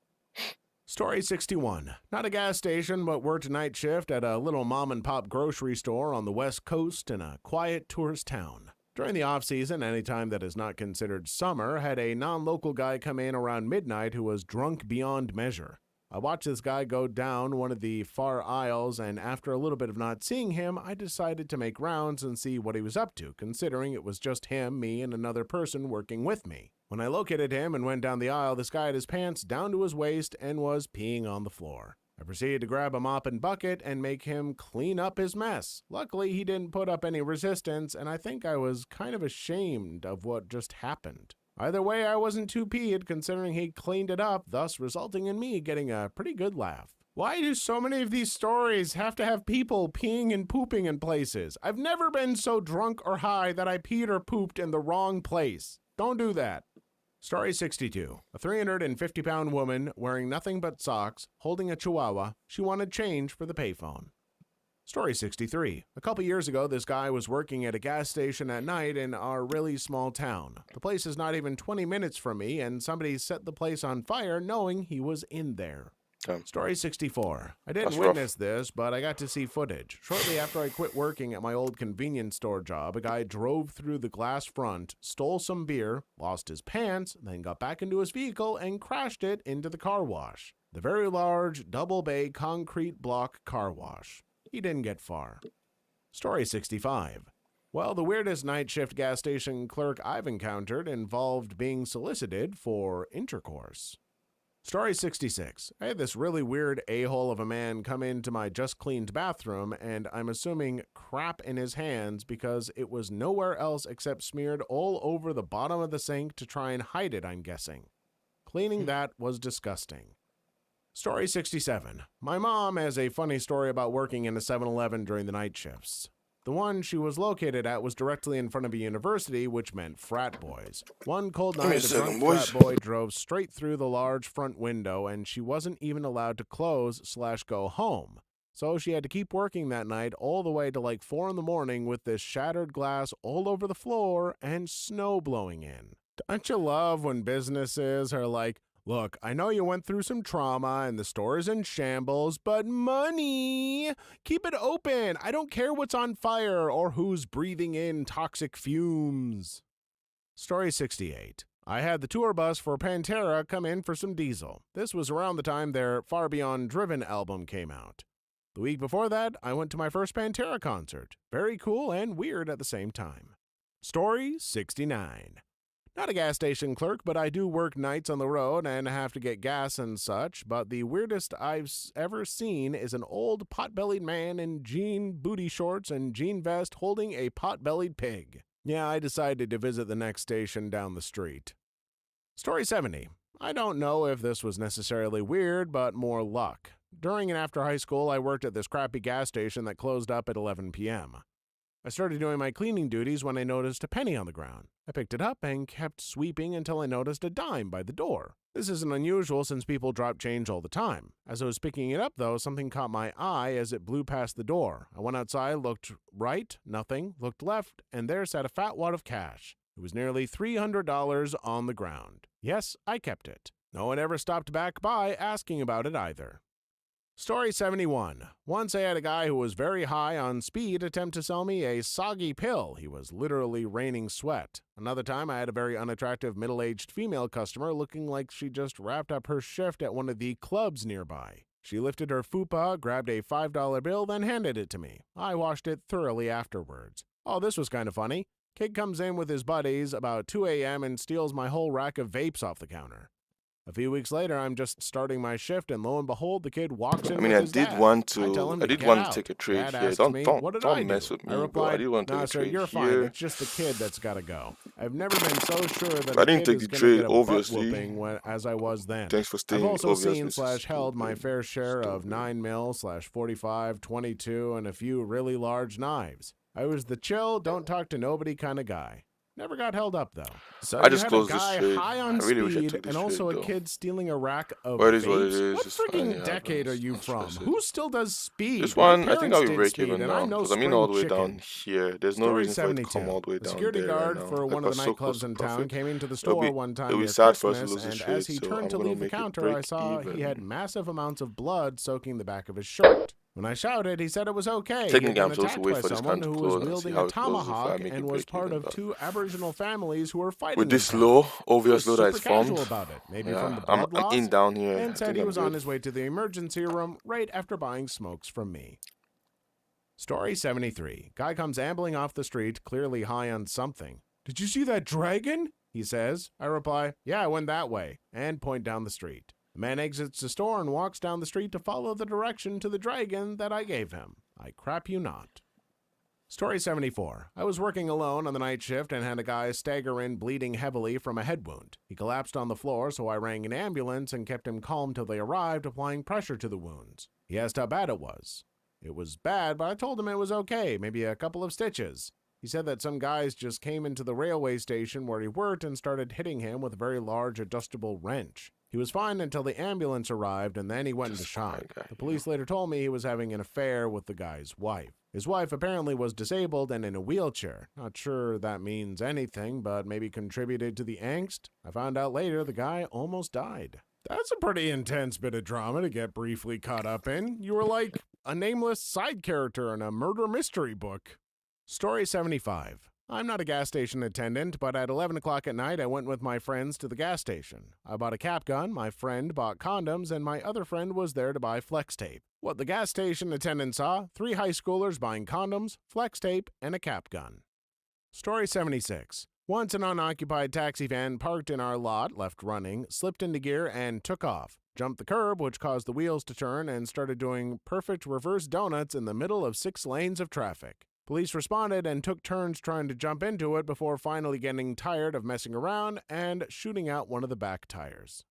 Story 61. Not a gas station, but worked night shift at a little mom-and-pop grocery store on the West Coast in a quiet tourist town. During the off-season, any time that is not considered summer, had a non-local guy come in around midnight who was drunk beyond measure. I watched this guy go down one of the far aisles, and after a little bit of not seeing him, I decided to make rounds and see what he was up to, considering it was just him, me, and another person working with me. When I located him and went down the aisle, this guy had his pants down to his waist and was peeing on the floor. I proceeded to grab a mop and bucket and make him clean up his mess. Luckily, he didn't put up any resistance, and I think I was kind of ashamed of what just happened. Either way, I wasn't too peed considering he cleaned it up, thus resulting in me getting a pretty good laugh. Why do so many of these stories have to have people peeing and pooping in places? I've never been so drunk or high that I peed or pooped in the wrong place. Don't do that. Story 62. A 350-pound woman wearing nothing but socks, holding a chihuahua. She wanted change for the payphone. Story 63. A couple years ago, this guy was working at a gas station at night in our really small town. The place is not even 20 minutes from me, and somebody set the place on fire knowing he was in there. Story 64. I didn't witness this, but I got to see footage. Shortly after I quit working at my old convenience store job, a guy drove through the glass front, stole some beer, lost his pants, then got back into his vehicle and crashed it into the car wash. The very large, double-bay concrete block car wash. He didn't get far. Story 65. Well, the weirdest night shift gas station clerk I've encountered involved being solicited for intercourse. Story 66. I had this really weird a-hole of a man come into my just-cleaned bathroom, and I'm assuming crap in his hands because it was nowhere else except smeared all over the bottom of the sink to try and hide it, I'm guessing. Cleaning that was disgusting. Story 67. My mom has a funny story about working in a 7-Eleven during the night shifts. The one she was located at was directly in front of a university, which meant frat boys. One cold night, a drunk frat boy drove straight through the large front window, and she wasn't even allowed to close/go home. So she had to keep working that night all the way to like 4 in the morning with this shattered glass all over the floor and snow blowing in. Don't you love when businesses are like, look, I know you went through some trauma and the store is in shambles, but money! Keep it open! I don't care what's on fire or who's breathing in toxic fumes. Story 68. I had the tour bus for Pantera come in for some diesel. This was around the time their Far Beyond Driven album came out. The week before that, I went to my first Pantera concert. Very cool and weird at the same time. Story 69. Not a gas station clerk, but I do work nights on the road and have to get gas and such, but the weirdest I've ever seen is an old pot-bellied man in jean booty shorts and jean vest holding a pot-bellied pig. Yeah, I decided to visit the next station down the street. Story 70. I don't know if this was necessarily weird, but more luck. During and after high school, I worked at this crappy gas station that closed up at 11 p.m. I started doing my cleaning duties when I noticed a penny on the ground. I picked it up and kept sweeping until I noticed a dime by the door. This isn't unusual since people drop change all the time. As I was picking it up, though, something caught my eye as it blew past the door. I went outside, looked right, nothing, looked left, and there sat a fat wad of cash. It was nearly $300 on the ground. Yes, I kept it. No one ever stopped back by asking about it either. Story 71. Once I had a guy who was very high on speed attempt to sell me a soggy pill. He was literally raining sweat. Another time I had a very unattractive middle-aged female customer looking like she just wrapped up her shift at one of the clubs nearby. She lifted her fupa, grabbed a $5 bill, then handed it to me. I washed it thoroughly afterwards. Oh, this was kind of funny. Kid comes in with his buddies about 2 a.m. and steals my whole rack of vapes off the counter. A few weeks later, I'm just starting my shift, and lo and behold, the kid walks in with his dad. I did want to take a trade here. Don't mess with me, I replied, bro. I did want to take a trade you're here. Fine. It's just the kid that's got to go. I've never been so sure that I didn't take the trade, obviously, as I was then. Thanks for staying. I've also seen/held my fair share of 9mm/45, 22, and a few really large knives. I was the chill, don't talk to nobody kind of guy. Never got held up, though. So I just closed this trade. High on I really wish I speed took this and also trade, a kid stealing a rack of But it is vapes? what it is. What It's freaking fine, decade are you from? Who still does speed? This My one, I think parents I'll be did break speed, even and now. I know Because I mean spring all the way chicken. down here. There's no Story reason for it to 72. come all the way The down security there guard right now. for one of the so nightclubs close to in town profit. came into the It'll store be- one time it'll be near sad for us to Christmas, lose this and as trade, he so turned I'm to gonna leave the make it counter, I break saw he even. had massive amounts of blood soaking the back of his shirt. When I shouted, he said it was okay. He had Technically, been I'm supposed to attacked wait by for this someone can to who close was and see wielding how a it closes if I tomahawk make it and was break part even, of but- 2 Aboriginal families who were fighting With this each other. low, He was obvious low that super it's formed. casual about it, maybe Yeah, from the I'm blood loss, in down here. I and said think he I'm was on good. his way to the emergency room right after buying smokes from me. Story 73. Guy comes ambling off the street, clearly high on something. Did you see that dragon? He says. I reply, yeah, I went that way, and point down the street. The man exits the store and walks down the street to follow the direction to the dragon that I gave him. I crap you not. Story 74. I was working alone on the night shift and had a guy stagger in bleeding heavily from a head wound. He collapsed on the floor, so I rang an ambulance and kept him calm till they arrived, applying pressure to the wounds. He asked how bad it was. It was bad, but I told him it was okay, maybe a couple of stitches. He said that some guys just came into the railway station where he worked and started hitting him with a very large adjustable wrench. He was fine until the ambulance arrived, and then he went into shock. The police later told me he was having an affair with the guy's wife. His wife apparently was disabled and in a wheelchair. Not sure that means anything, but maybe contributed to the angst. I found out later the guy almost died. That's a pretty intense bit of drama to get briefly caught up in. You were like a nameless side character in a murder mystery book. Story 75. I'm not a gas station attendant, but at 11 o'clock at night, I went with my friends to the gas station. I bought a cap gun, my friend bought condoms, and my other friend was there to buy flex tape. What the gas station attendant saw, 3 high schoolers buying condoms, flex tape, and a cap gun. Story 76. Once an unoccupied taxi van parked in our lot, left running, slipped into gear, and took off. Jumped the curb, which caused the wheels to turn, and started doing perfect reverse donuts in the middle of 6 lanes of traffic. Police responded and took turns trying to jump into it before finally getting tired of messing around and shooting out one of the back tires.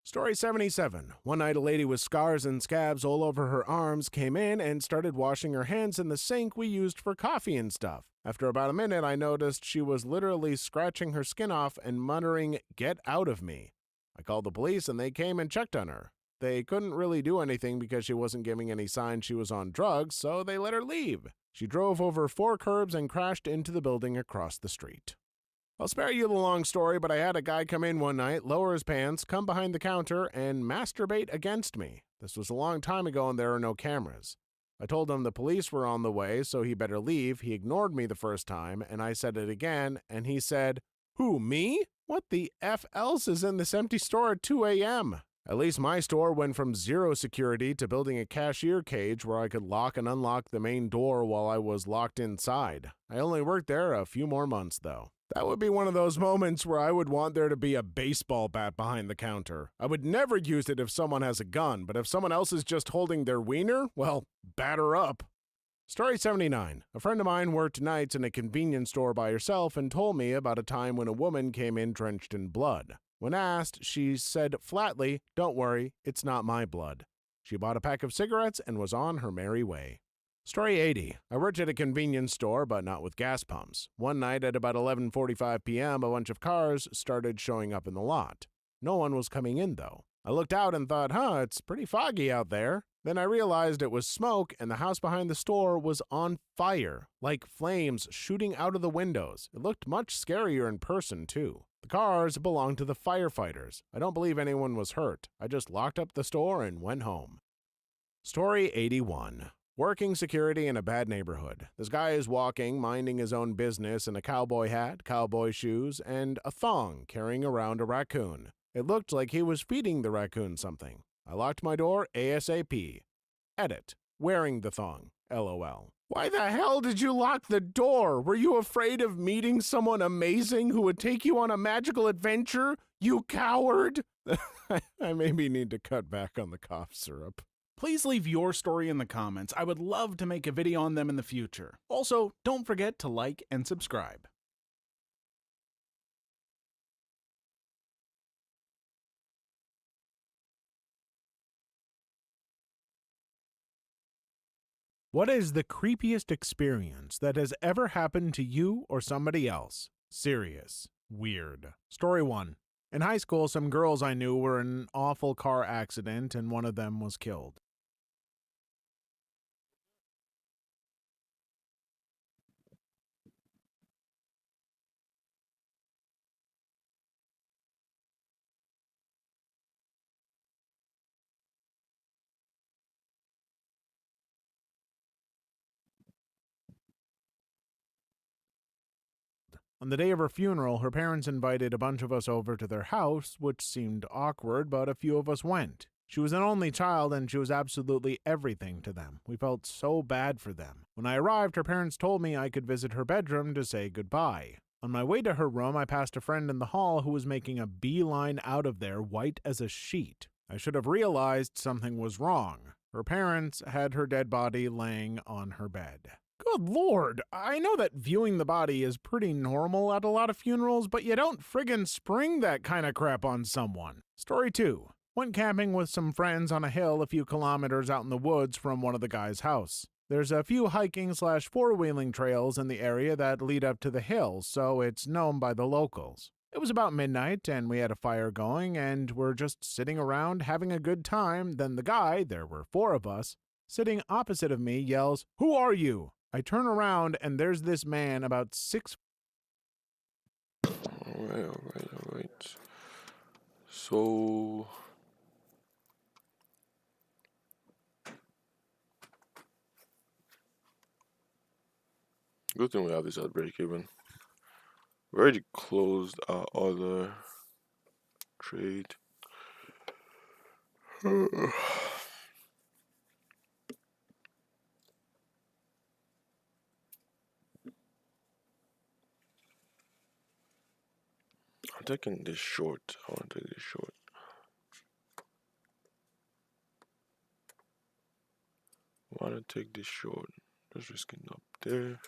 Story 77. One night a lady with scars and scabs all over her arms came in and started washing her hands in the sink we used for coffee and stuff. After about a minute, I noticed she was literally scratching her skin off and muttering, "Get out of me." I called the police and they came and checked on her. They couldn't really do anything because she wasn't giving any signs she was on drugs, so they let her leave. She drove over 4 curbs and crashed into the building across the street. I'll spare you the long story, but I had a guy come in one night, lower his pants, come behind the counter, and masturbate against me. This was a long time ago and there are no cameras. I told him the police were on the way, so he better leave. He ignored me the first time, and I said it again, and he said, "Who, me? What the F else is in this empty store at 2 a.m.? At least my store went from 0 security to building a cashier cage where I could lock and unlock the main door while I was locked inside. I only worked there a few more months, though. That would be one of those moments where I would want there to be a baseball bat behind the counter. I would never use it if someone has a gun, but if someone else is just holding their wiener, well, batter up. Story 79. A friend of mine worked nights in a convenience store by herself and told me about a time when a woman came in drenched in blood. When asked, she said flatly, "Don't worry, it's not my blood." She bought a pack of cigarettes and was on her merry way. Story 80. I worked at a convenience store, but not with gas pumps. One night at about 11:45 p.m., a bunch of cars started showing up in the lot. No one was coming in, though. I looked out and thought, it's pretty foggy out there. Then I realized it was smoke and the house behind the store was on fire, like flames shooting out of the windows. It looked much scarier in person, too. The cars belonged to the firefighters. I don't believe anyone was hurt. I just locked up the store and went home. Story 81. Working security in a bad neighborhood. This guy is walking, minding his own business in a cowboy hat, cowboy shoes, and a thong, carrying around a raccoon. It looked like he was feeding the raccoon something. I locked my door ASAP. Edit. Wearing the thong. LOL. Why the hell did you lock the door? Were you afraid of meeting someone amazing who would take you on a magical adventure? You coward! I maybe need to cut back on the cough syrup. Please leave your story in the comments. I would love to make a video on them in the future. Also, don't forget to like and subscribe. What is the creepiest experience that has ever happened to you or somebody else? Serious. Weird. Story 1. In high school, some girls I knew were in an awful car accident and one of them was killed. On the day of her funeral, her parents invited a bunch of us over to their house, which seemed awkward, but a few of us went. She was an only child, and she was absolutely everything to them. We felt so bad for them. When I arrived, her parents told me I could visit her bedroom to say goodbye. On my way to her room, I passed a friend in the hall who was making a beeline out of there, white as a sheet. I should have realized something was wrong. Her parents had her dead body laying on her bed. Good lord. I know that viewing the body is pretty normal at a lot of funerals, but you don't friggin' spring that kind of crap on someone. Story 2. Went camping with some friends on a hill a few kilometers out in the woods from one of the guy's house. There's a few hiking / four-wheeling trails in the area that lead up to the hills, so it's known by the locals. It was about midnight, and we had a fire going, and we're just sitting around having a good time. Then the guy, there were 4 of us, sitting opposite of me, yells, "Who are you?" I turn around, and there's this man about 6. Alright. So good thing we have this at break-even. We already closed our other trade. I'm taking this short. I want to take this short. I want to take this short. Just risking up there.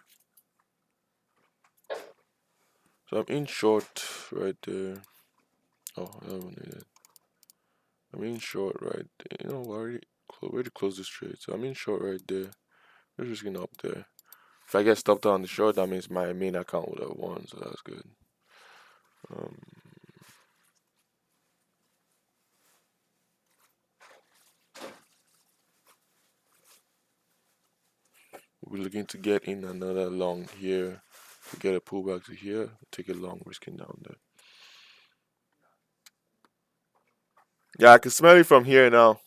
So I'm in short right there. Oh, I don't need it. I'm in short right there. You know, we already closed this trade. So I'm in short right there. Just risking up there. If I get stopped on the short, that means my main account would have won. So that's good. We're looking to get in another long here. We get a pullback to here, take a long, risking down there. Yeah, I can smell it from here now.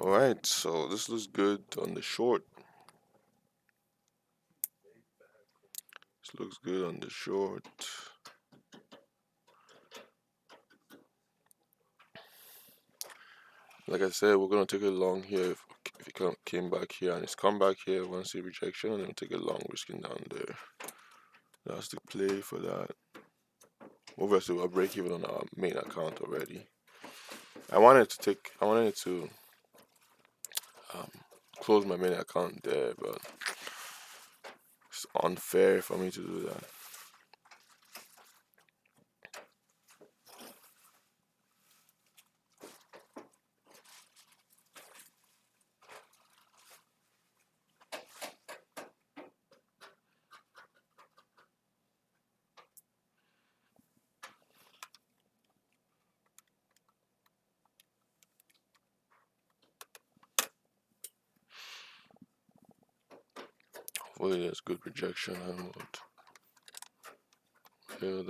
Alright, so this looks good on the short. This looks good on the short. Like I said, we're gonna take it long here. If it came back here and it's come back here, we're gonna see rejection and then take it long, risking down there. That's the play for that. Obviously, we're break even on our main account already. I wanted to close my main account there, but it's unfair for me to do that. Hopefully, there's good rejection and would build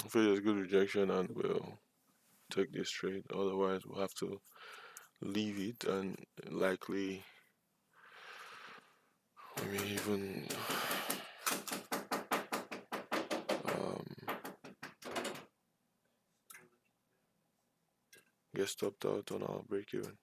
hopefully there's good rejection and we'll take this trade. Otherwise, we'll have to leave it and likely we may even get stopped out on our break even.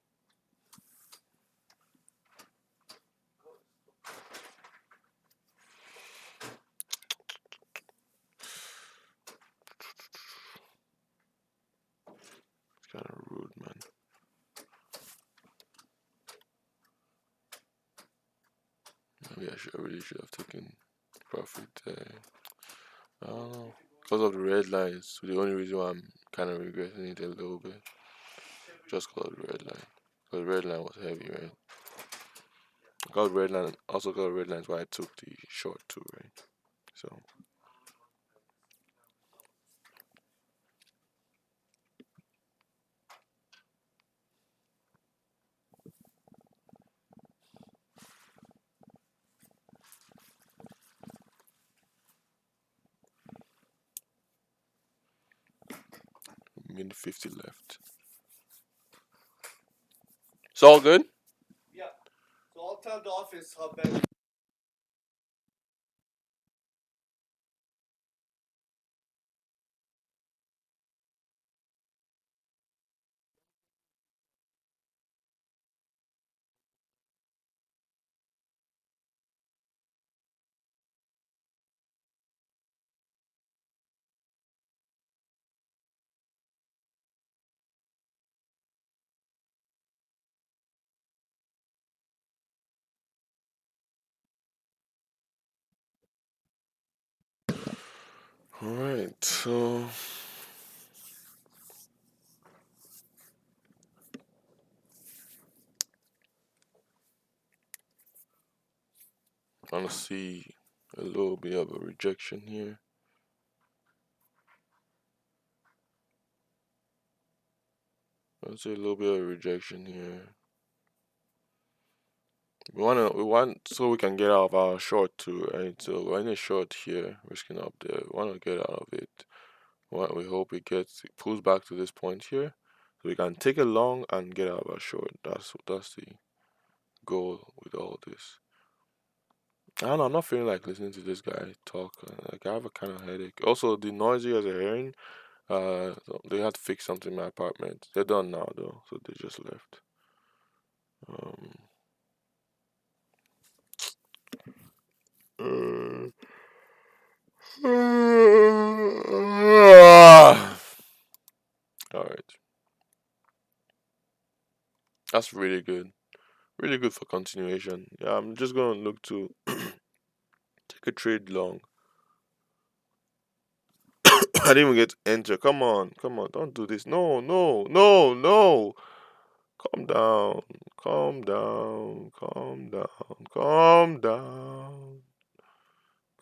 It's kind of rude, man. Maybe I really should have taken profit there. I don't know. Because of the red lines, so the only reason why I'm kind of regretting it a little bit. Just because of the red line. Because the red line was heavy, right? Got red line, also got red lines why I took the short too, right? So minute 50 left. It's all good? Yeah. So I'll tell the office how bad. Alright, so I want to see a little bit of a rejection here. Let's see a little bit of a rejection here. We want so we can get out of our short too, right? So we're in a short here, risking up there. We want to get out of it. We hope it pulls back to this point here, so we can take it long and get out of our short. That's the goal with all this. I don't know. I'm not feeling like listening to this guy talk. Like I have a kind of headache. Also, the noise you guys are hearing. So they had to fix something in my apartment. They're done now though, so they just left. Um. All right. That's really good. Really good for continuation. Yeah, I'm just gonna look to take a trade long. I didn't even get to enter. Come on, come on, don't do this. No, no, no, no. Calm down, calm down, calm down, calm down,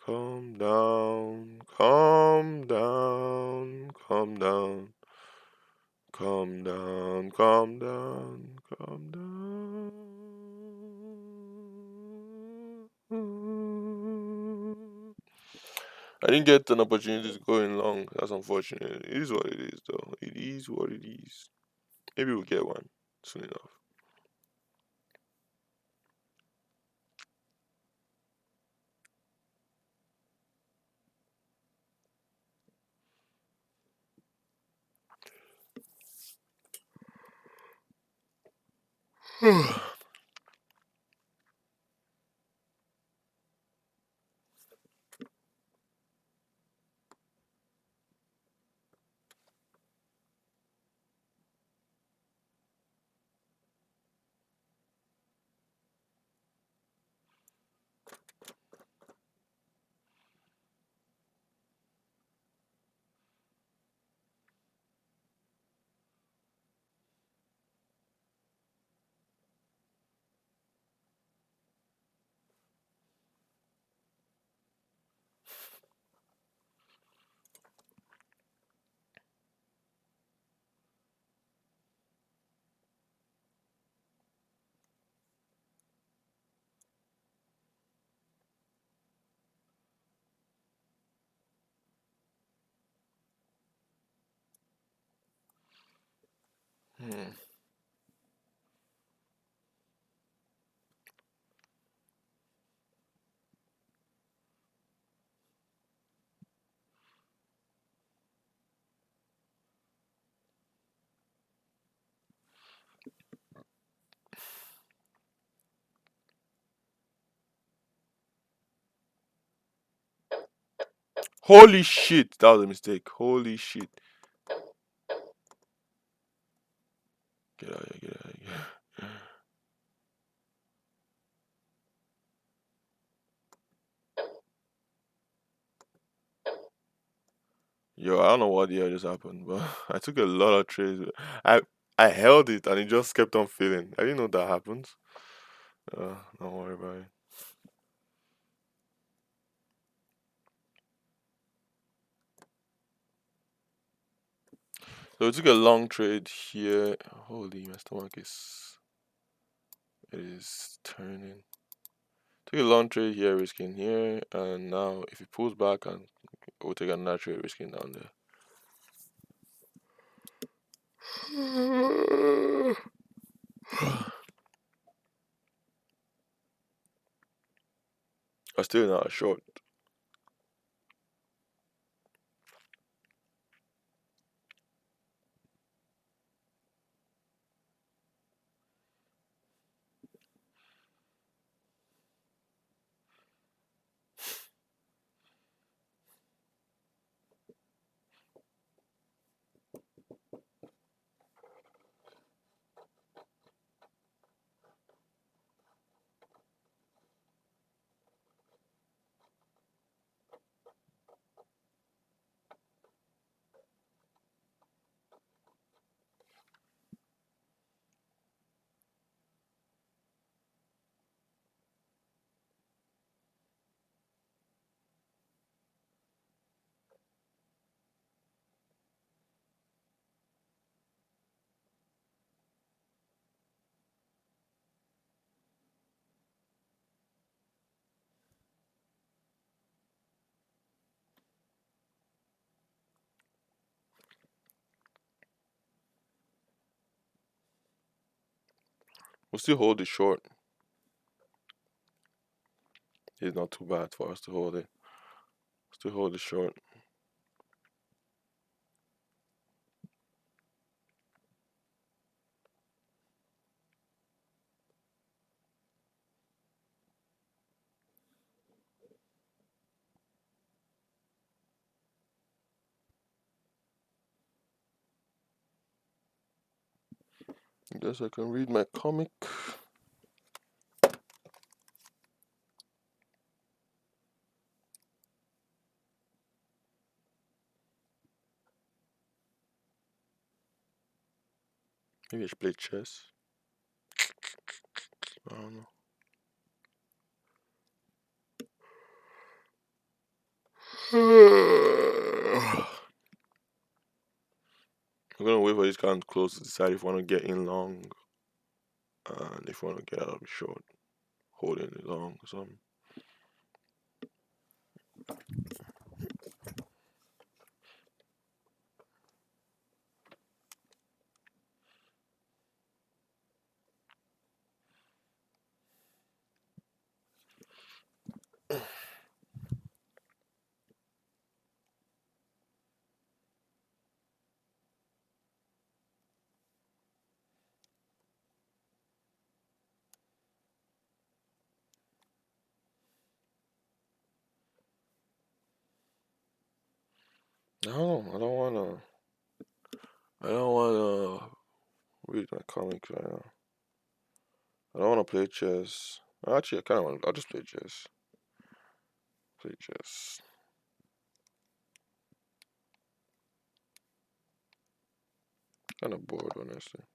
calm down, calm down, calm down, calm down, calm down, calm down. I didn't get an opportunity to go in long. That's unfortunate. It is what it is, though. It is what it is. Maybe we'll get one soon enough. Hmm. Holy shit! That was a mistake. Holy shit. Get out of here, get out of here. Yo, I don't know what the hell just happened, but I took a lot of trades. I I held it and it just kept on failing. I didn't know that happens. Don't worry about it. So we took a long trade here. Holy, my stomach is turning. Took a long trade here, risking here, and now if he pulls back, and we'll take another trade, risking down there. I'm still not short. We'll still hold it short. It's not too bad for us to hold it. Still hold it short. I guess I can read my comic. Maybe I should play chess. I don't know. I'm gonna wait for this count to close to decide if I want to get in long and if I want to get out of it short. Holding it long or something. No, I don't wanna. I don't wanna read my comics right now. I don't wanna play chess. Actually, I kind of want. I'll just play chess. Play chess. Kind of bored, honestly.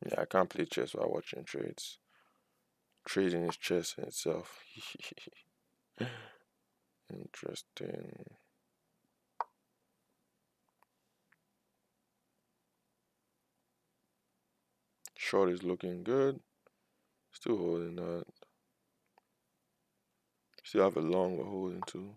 Yeah, I can't play chess while watching trades. Trading is chess in itself. Interesting. Short is looking good. Still holding that. Still have a long we're holding too.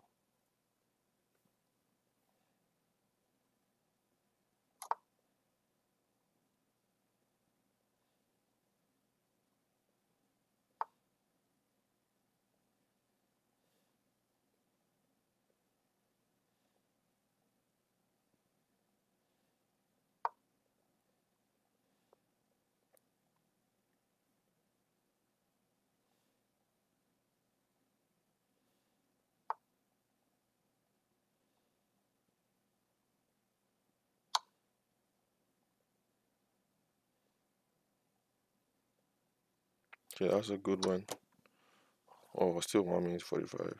Okay, that's a good one. Oh, still 1 minute 45.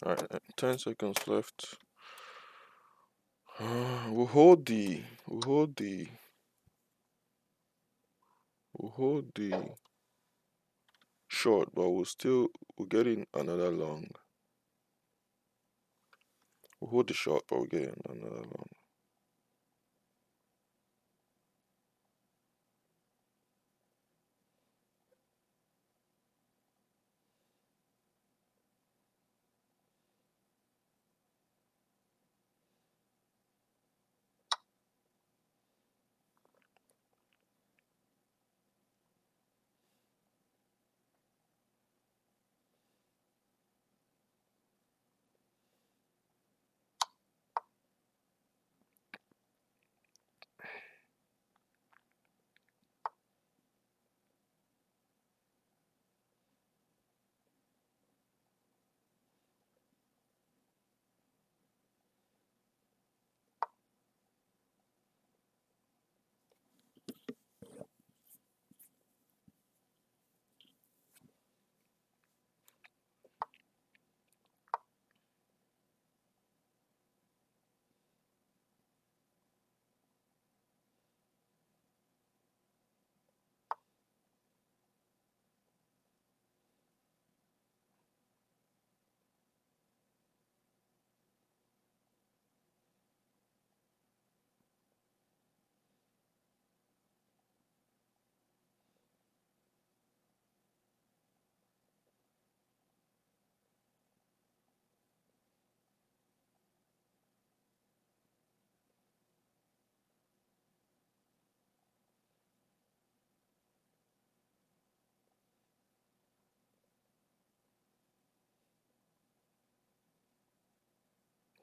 Alright, 10 seconds left. We'll hold the. We'll hold the. We'll hold the short, but we'll get in another long. We'll hold the short, but we'll get in another long.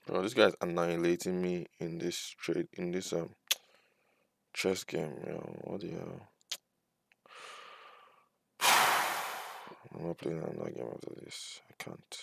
Bro, this guy's annihilating me in this trade in this chess game, yo. What the hell? I'm not playing another game after this. I can't.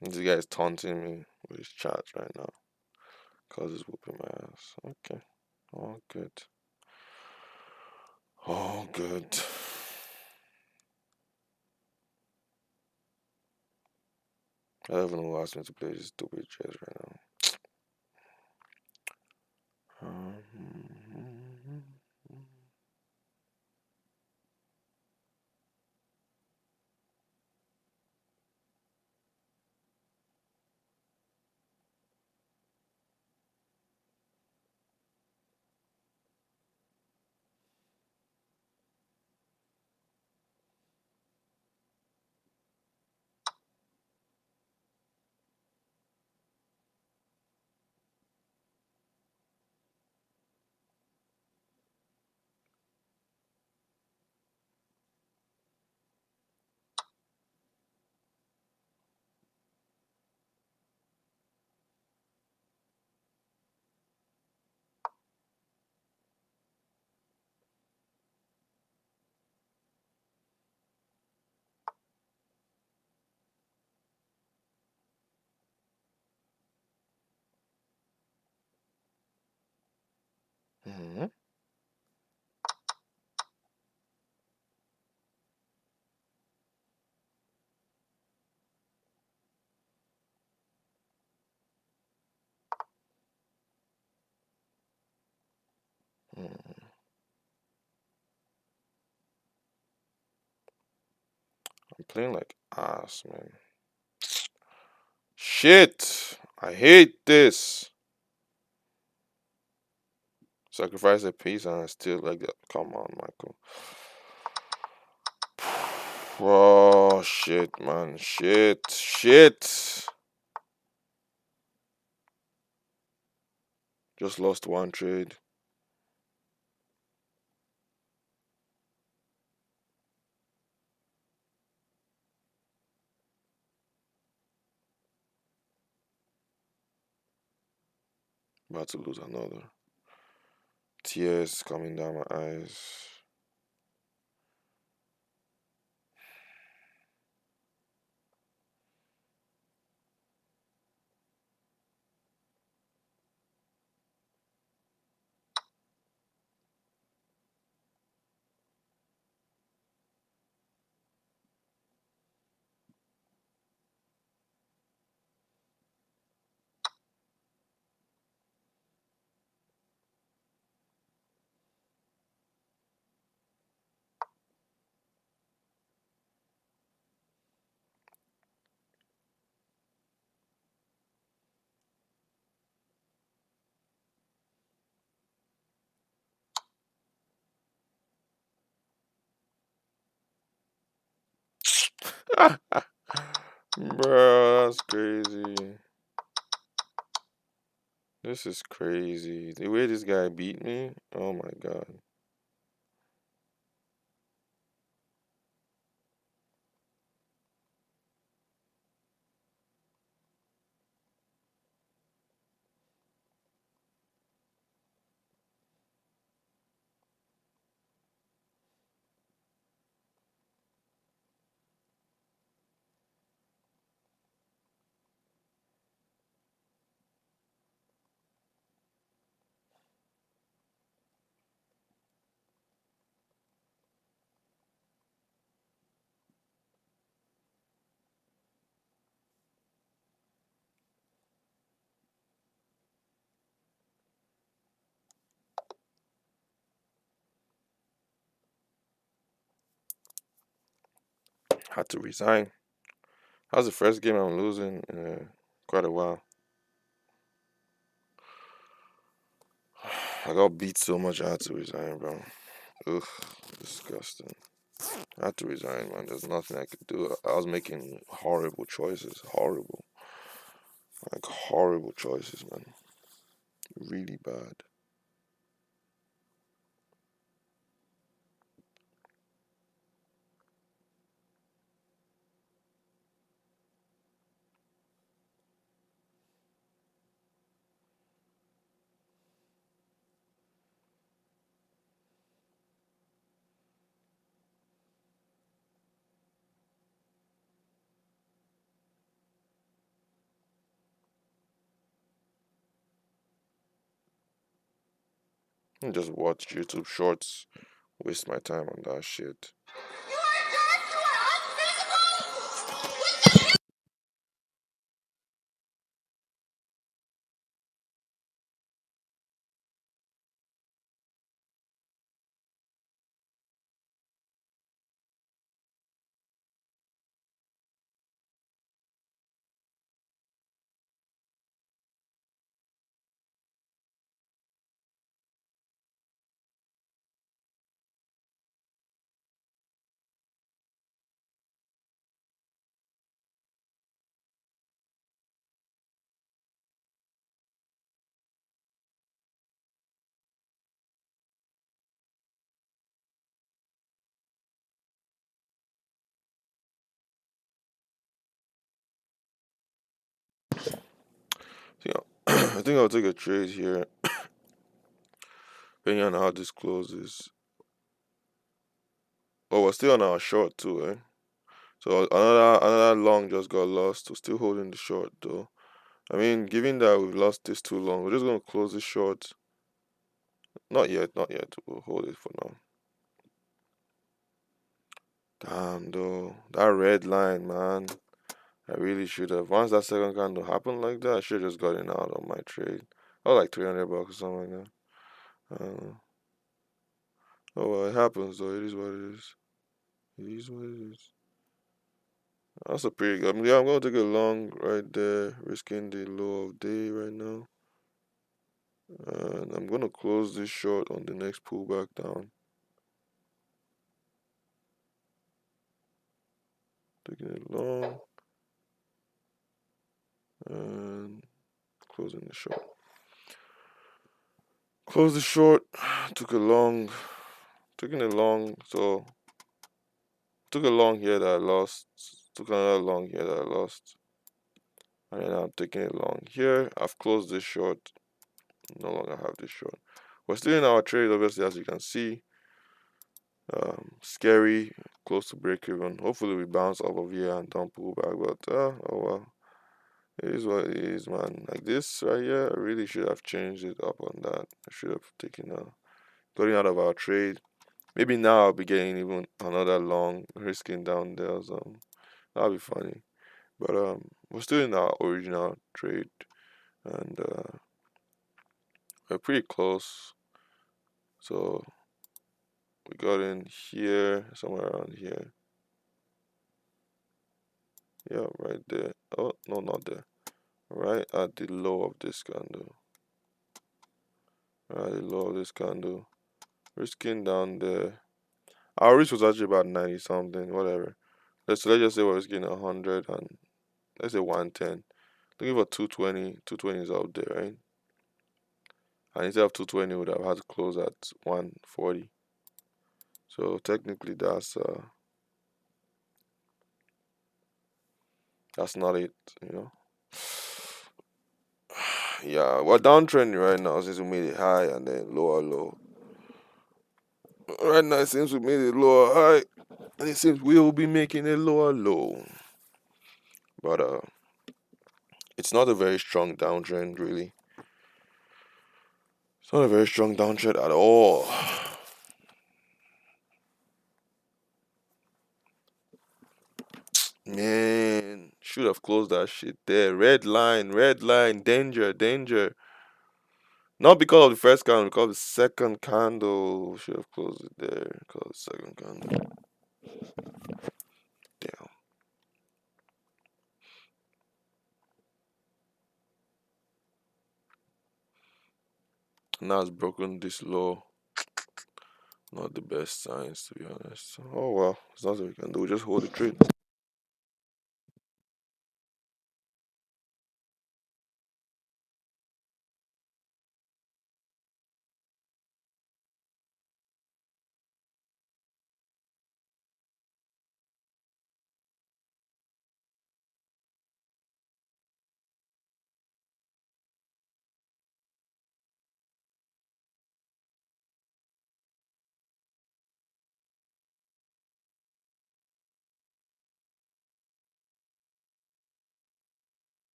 This guy is taunting me with his chat right now. Cause he's whooping my ass. Okay. All good. All good. I don't even know who asked me to play this stupid chess right now. Mm-hmm. Mm-hmm. I'm playing like ass, man. Shit! I hate this. Sacrifice a piece and I still like that. Come on, Michael. Oh shit, man. Shit. Shit. Just lost one trade. About to lose another. Tears coming down my eyes. Bro, that's crazy. This is crazy. The way this guy beat me. Oh my god. Had to resign. That's the first game I'm losing in quite a while. I got beat so much I had to resign, bro. Ugh, disgusting. I had to resign, man. There's nothing I could do. I was making horrible choices. Horrible. Like horrible choices, man. Really bad. I just watch YouTube shorts. Waste my time on that shit. I think I'll take a trade here. Depending on how this closes. Oh, we're still on our short too, eh? So another long just got lost. We're still holding the short though. I mean, given that we've lost this too long, we're just gonna close this short. Not yet, not yet. We'll hold it for now. Damn though, that red line, man. I really should have. Once that second candle happened like that, I should have just gotten out of my trade. Oh, like $300 or something like that. I don't know. Oh well, it happens though. It is what it is. It is what it is. That's a pretty good. Yeah, I'm gonna take a long right there, risking the low of day right now. And I'm gonna close this short on the next pullback down. Taking it long and closing the short. Close the short. Took a long. Taking it long. So took a long here that I lost. Took another long here that I lost. And then I'm taking it long here. I've closed this short. No longer have this short. We're still in our trade, obviously, as you can see. Scary, close to break even. Hopefully we bounce off of here and don't pull back. But oh well, it is what it is, man. Like this right here, I really should have changed it up on that. I should have taken getting out of our trade. Maybe now I'll be getting even another long, risking down there. So that'll be funny. But we're still in our original trade, and we're pretty close. So we got in here, somewhere around here. Yeah, right there. Oh, no, not there. Right at the low of this candle. Right at the low of this candle. Risking down there. Our risk was actually about 90 something, whatever. Let's just say we're risking 100 and let's say 110. Looking for 220. 220 is out there, right? And instead of 220, we would have had to close at 140. So technically that's not it, you know. Yeah, we're downtrending right now since we made it high and then lower low. Right now it seems we made it lower high and it seems we will be making a lower low. But it's not a very strong downtrend really. It's not a very strong downtrend at all. Man, should have closed that shit there. Red line, danger, danger. Not because of the first candle, because of the second candle. Should have closed it there. Because of the second candle. Damn. Now it's broken this law. Not the best signs, to be honest. Oh well, there's nothing we can do. We just hold the trade.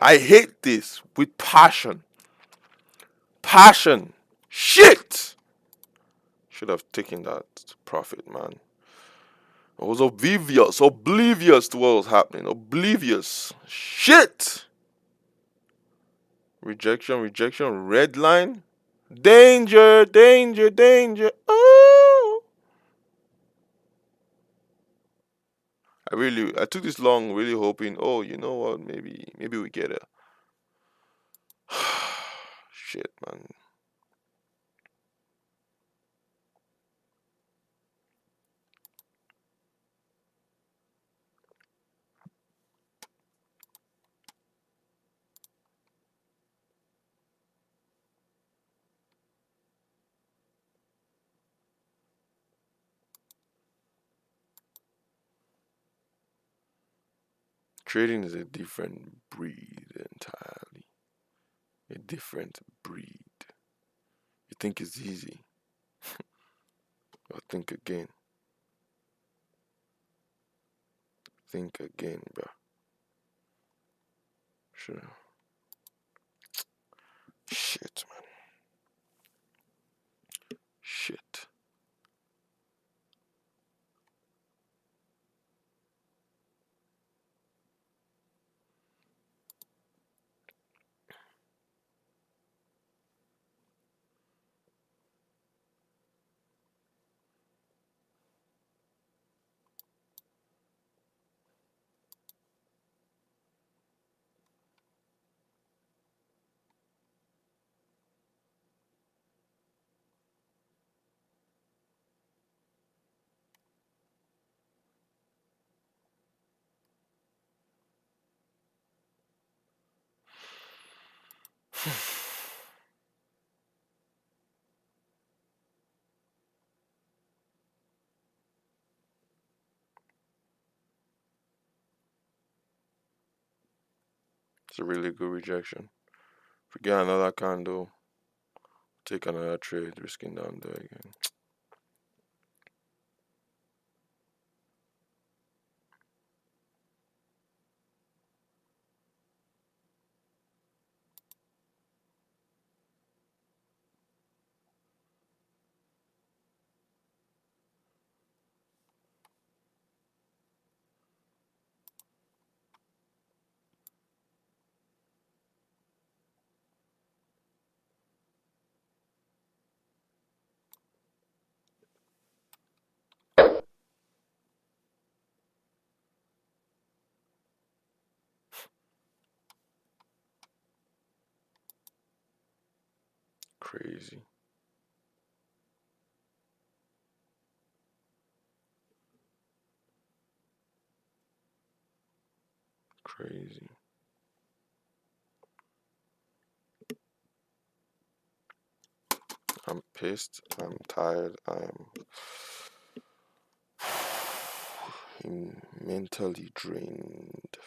I hate this with passion. Passion. Shit! Should have taken that profit, man. I was oblivious to what was happening. Oblivious. Shit! Rejection, red line. Danger, danger, danger. Oh! I took this long, really hoping, oh, you know what, maybe we get a. Shit, man. Trading is a different breed entirely. A different breed. You think it's easy? But think again. Think again, bro. Sure. Shit, man. Shit. a really good rejection. If we get another candle, take another trade, risking down there again. Crazy. Crazy. I'm pissed. I'm tired. I'm mentally drained.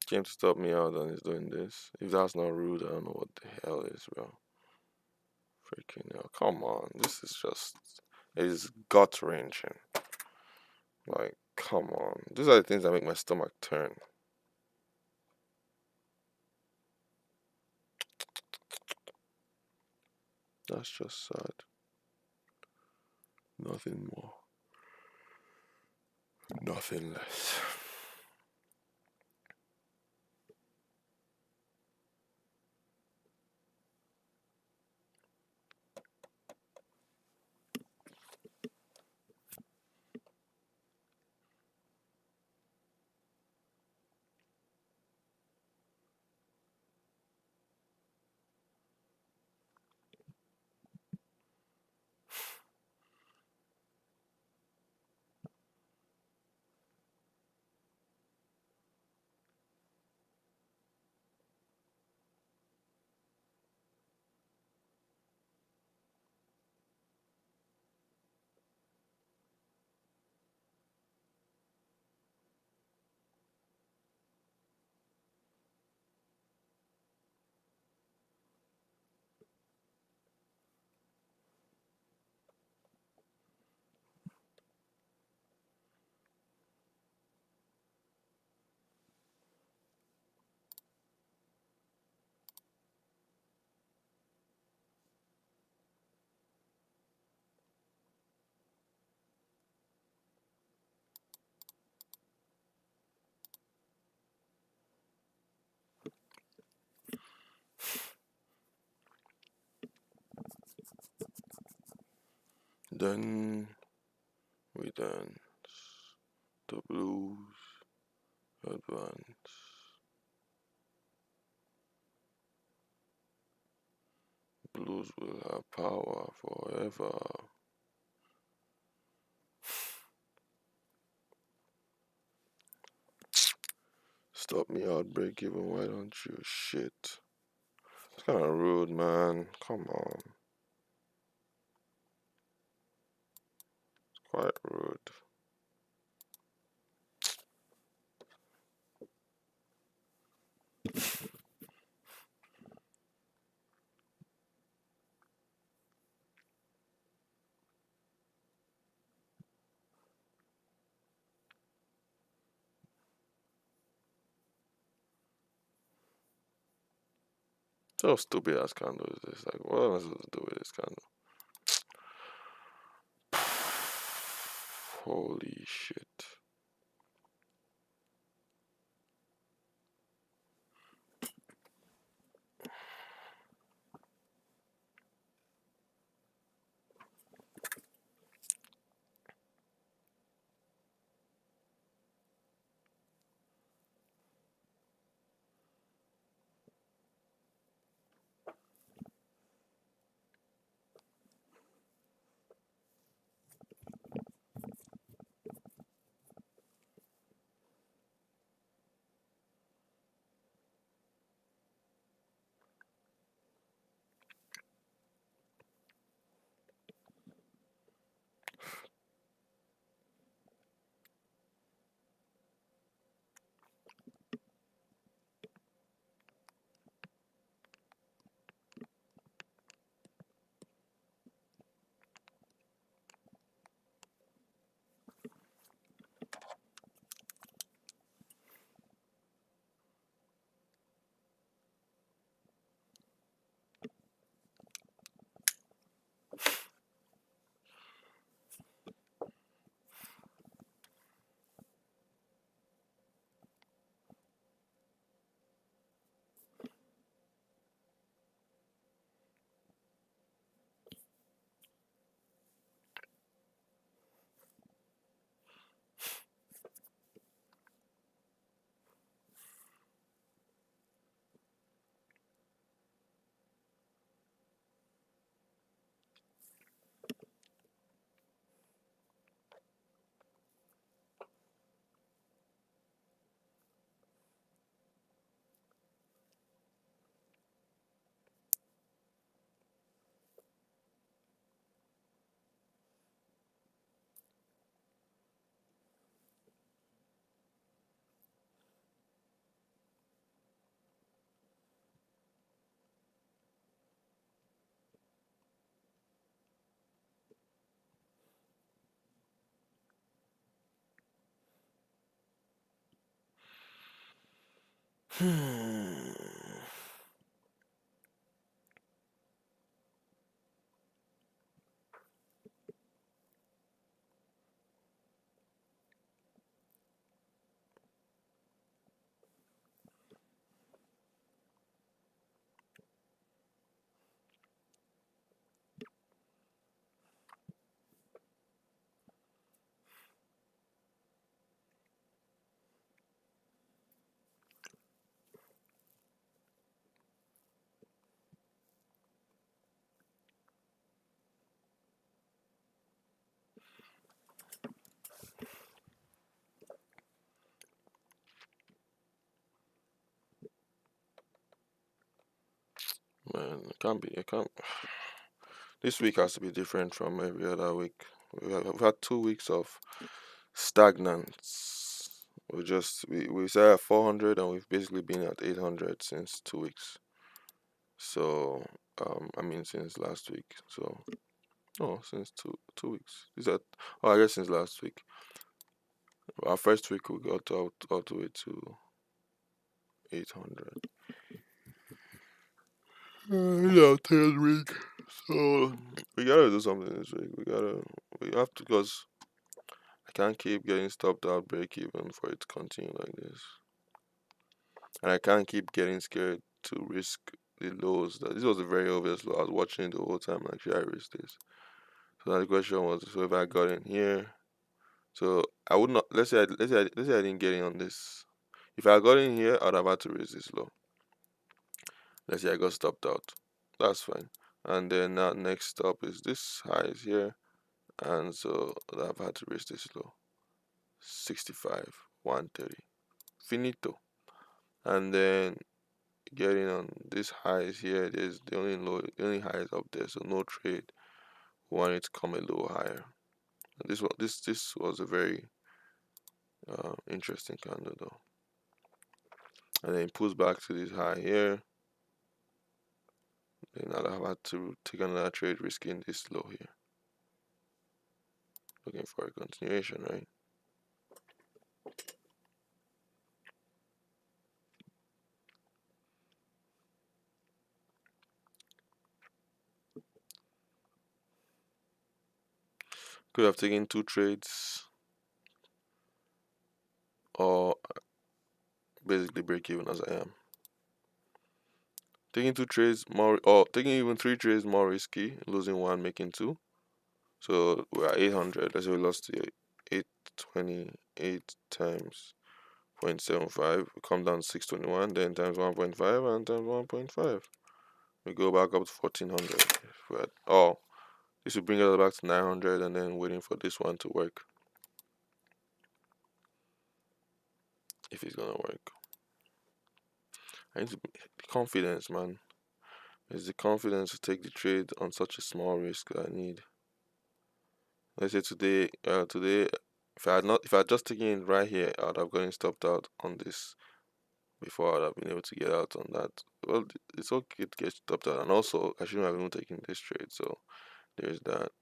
Came to stop me out and is doing this. If that's not rude, I don't know what the hell is, bro. Freaking hell. Come on. This is just. It is gut wrenching. Like, come on. These are the things that make my stomach turn. That's just sad. Nothing more. Nothing less. Then we dance. The blues advance. Blues will have power forever. Stop me out, break even, why don't you? Shit. It's kinda rude, man. Come on. It's quite rude. So stupid ass candle is this? Like, what am I supposed to do with this candle? Holy shit. Hmm. Man, it can't be. It can't. This week has to be different from every other week. We've had 2 weeks of stagnance. We started at 400 and we've basically been at 800 since 2 weeks. So I mean since last week. So no, since 2 weeks. Is that? Oh, I guess since last week. Our first week we got out all the way to 800. Yeah, third week. So we gotta do something this week. We have to, because I can't keep getting stopped out break even for it to continue like this. And I can't keep getting scared to risk the lows. This was a very obvious low. I was watching it the whole time, like, should I risk this? So now the question was, so if I got in here, so I would not, let's say I didn't get in on this. If I got in here, I'd have had to raise this low. Let's say I got stopped out. That's fine. And then now next stop is this high is here. And so I've had to raise this low. 65, 130. Finito. And then getting on this high is here. There's the only low, the only high is up there, so no trade. We want it to come a little higher. And this was a very interesting candle though. And then it pulls back to this high here. Then I'll have had to take another trade, risking this low here. Looking for a continuation, right? Could have taken 2 trades or basically break even as I am. Taking 2 trades more, or taking even 3 trades more risky, losing one, making two. So we're at 800. Let's say we lost the 828 times 0.75. We come down to 621, then times 1.5 and times 1.5. We go back up to 1400. Oh, this will bring us back to 900 and then waiting for this one to work. If it's gonna work. I need to be confidence, man. It's the confidence to take the trade on such a small risk that I need. Let's say today, if I had just taken it right here, I'd have gotten stopped out on this before I'd have been able to get out on that. Well, it's okay to get stopped out, and also I shouldn't have even taken this trade. So there's that.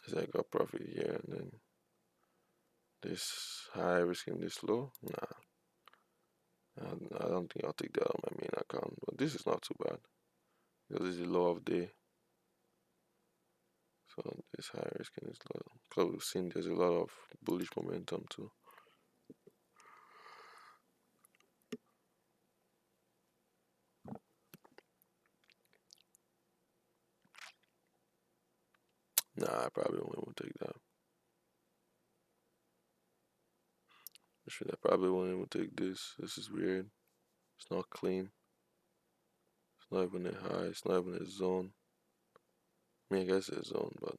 So I got profit here, and then this high risking this low. Nah, I don't think I'll take that on my main account. But this is not too bad because this is the low of day. So this high risking this low. Because we've seen there's a lot of bullish momentum too. Nah, I probably won't take that. I probably won't even take this. This is weird. It's not clean. It's not even a high. It's not even a zone. I mean, I guess it's a zone, but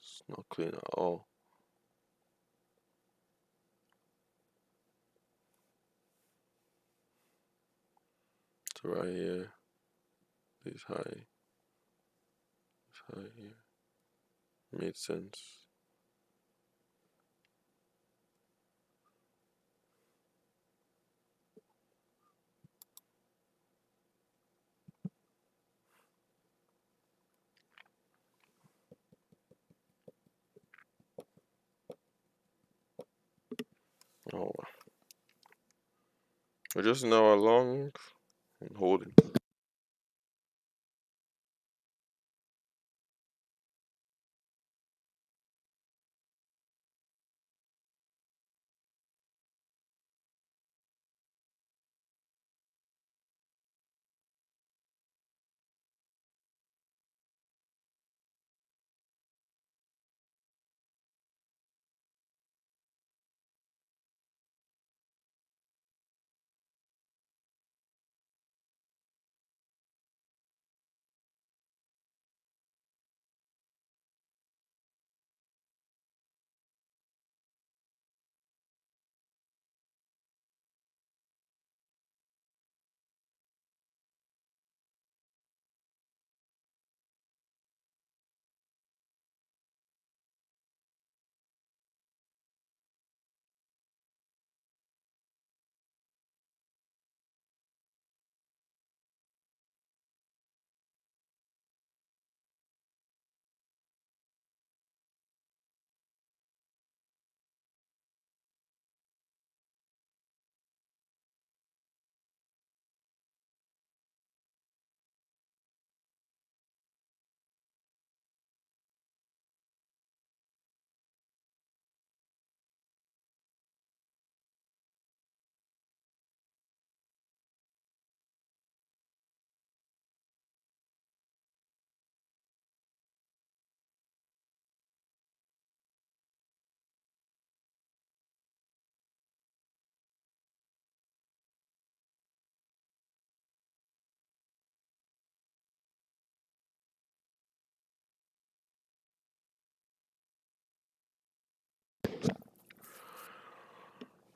it's not clean at all. So right here, this high here, made sense. Oh, we're just an hour long and holding.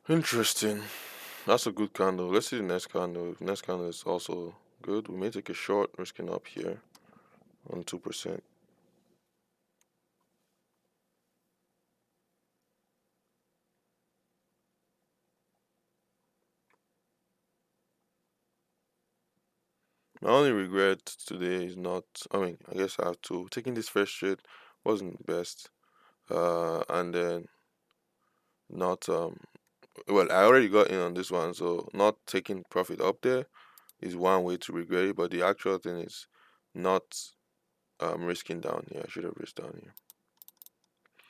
Interesting. That's a good candle. Let's see the next candle. If next candle is also good, we may take a short, risking up here on 2%. My only regret today is not, I mean, I guess I have to. Taking this first trade wasn't the best. And then not, well, I already got in on this one, so not taking profit up there is one way to regret it, but the actual thing is not risking down here. I should have risked down here.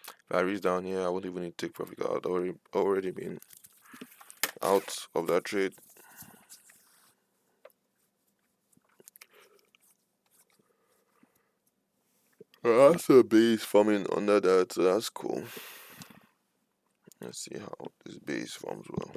If I risk down here, I wouldn't even need to take profit. I'd already been out of that trade. That's a base forming under that, so that's cool. Let's see how this base forms well.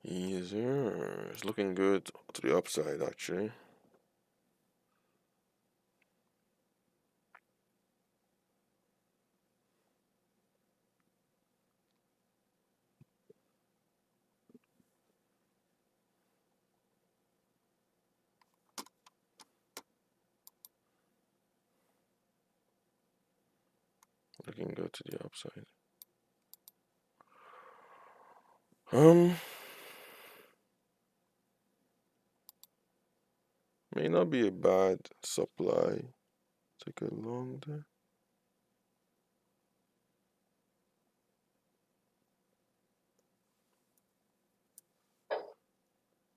Yes, sir. It's looking good to the upside, actually. can go to the upside. May not be a bad supply. Take a long there.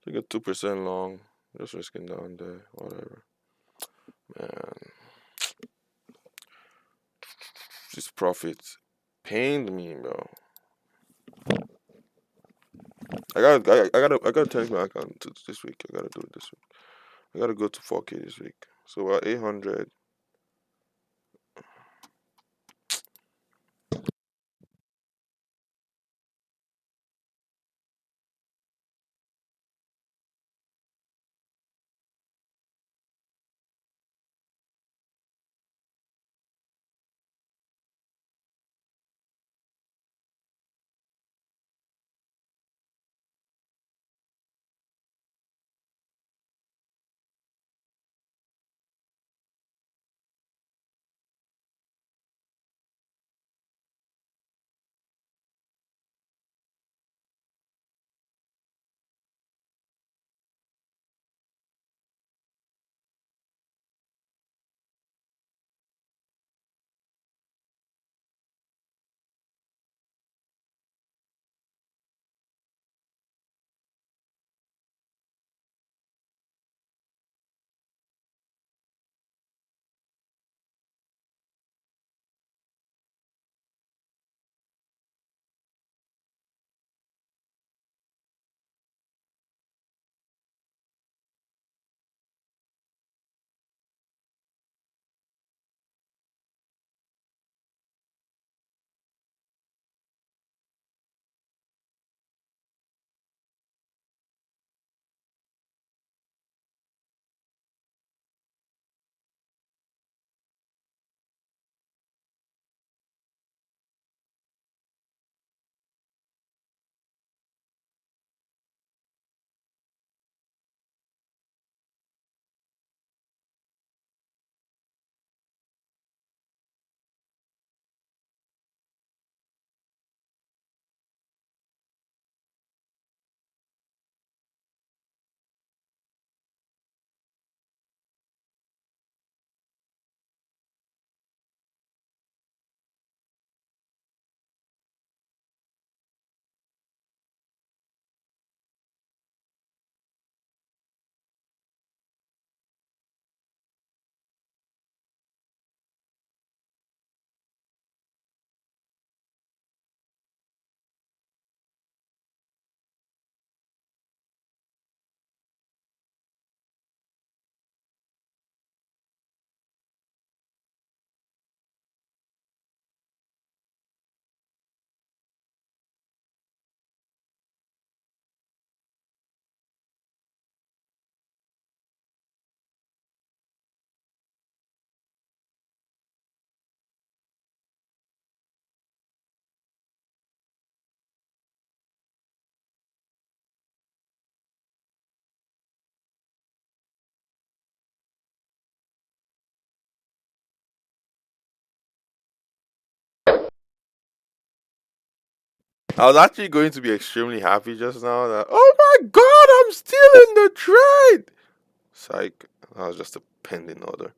Take a 2% long. Just risking down there. Whatever. Man. This profit pained me, bro. I gotta change my account this week. I gotta do it this week. I gotta go to 4K this week. So we're at 800. I was actually going to be extremely happy just now that, oh my god, I'm still in the trade. Psych. That was just a pending order.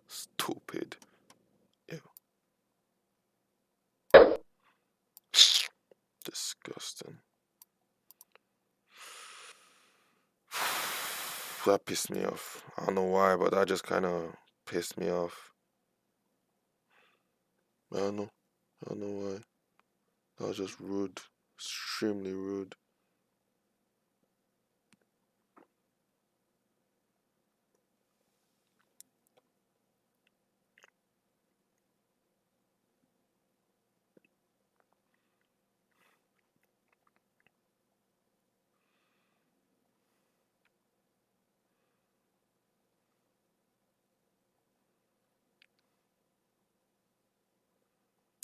Stupid. Ew. Disgusting. That pissed me off. I don't know why, but that just kind of pissed me off. I don't know. I don't know why. That was just rude. Extremely rude.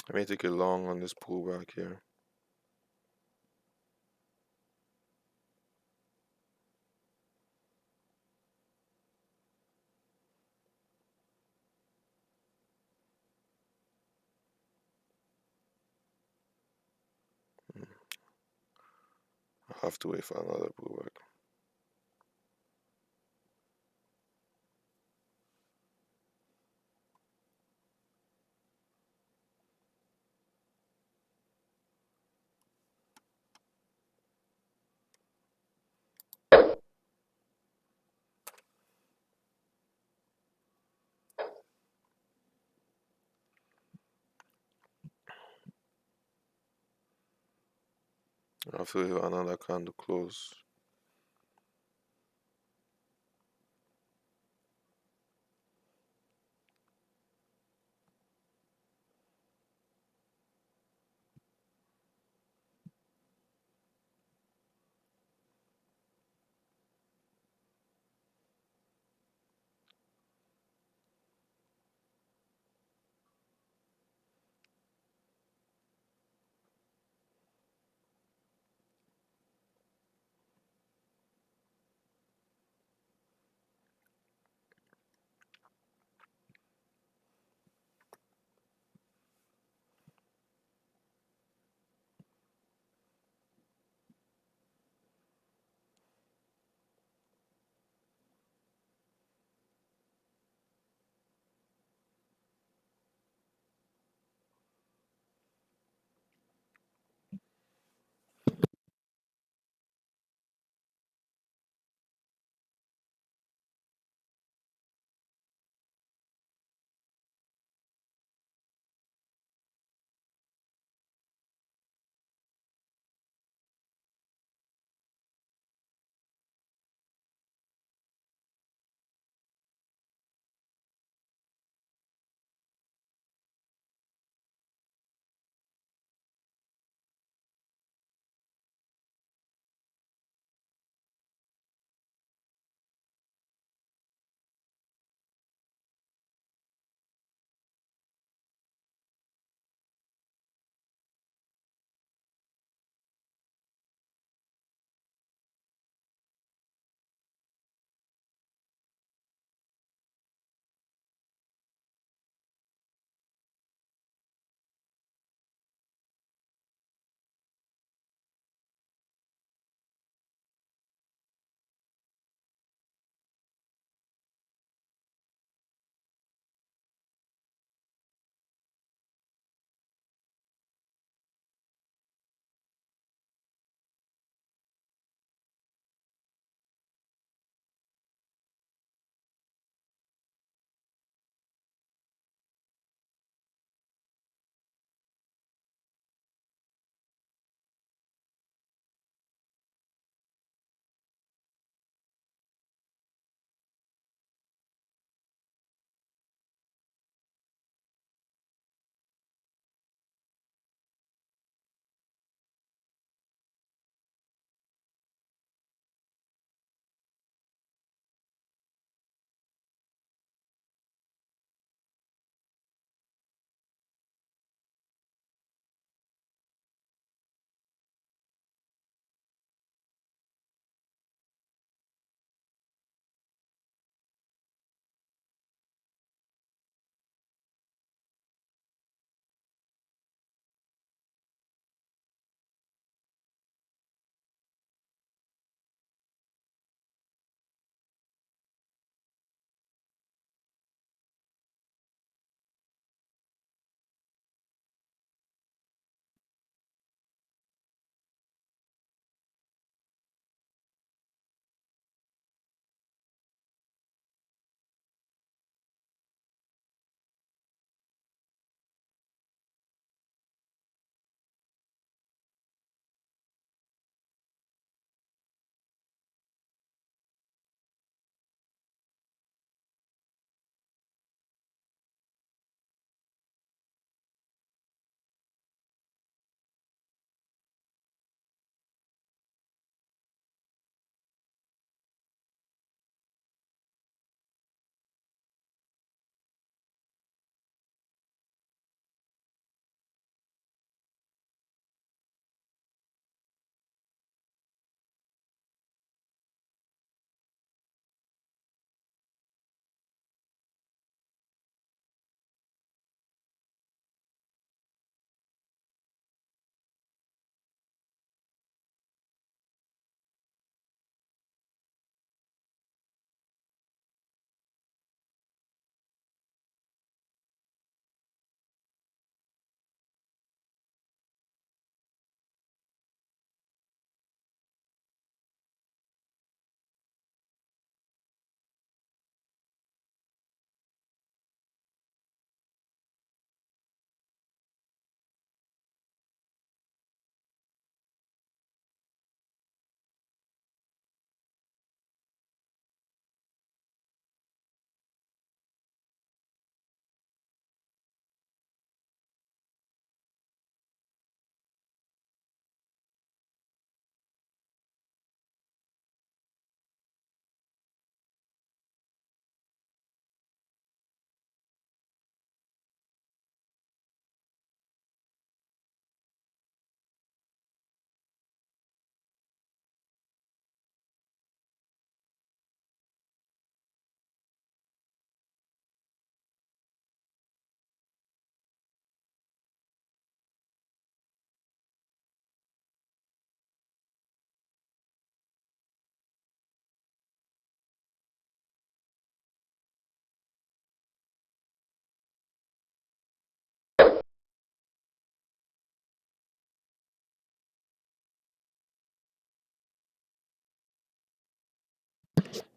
I may take it long on this pullback here. I have to wait for another pullback. I have to wait for another candle close.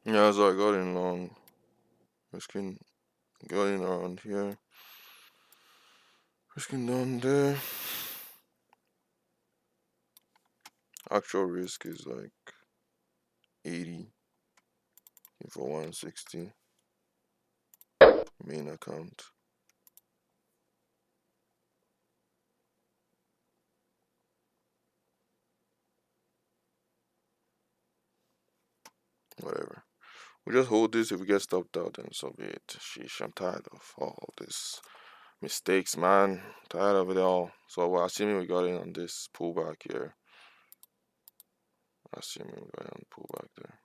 Yeah, so I got in long. Risking going around here. Risking down there. Actual risk is like 80 for 160. Main account. Whatever. We just hold this. If we get stopped out, then so be it. Sheesh, I'm tired of all this mistakes, man. Tired of it all. So we're assuming we got in on this pullback here. Assuming we got in on the pullback there.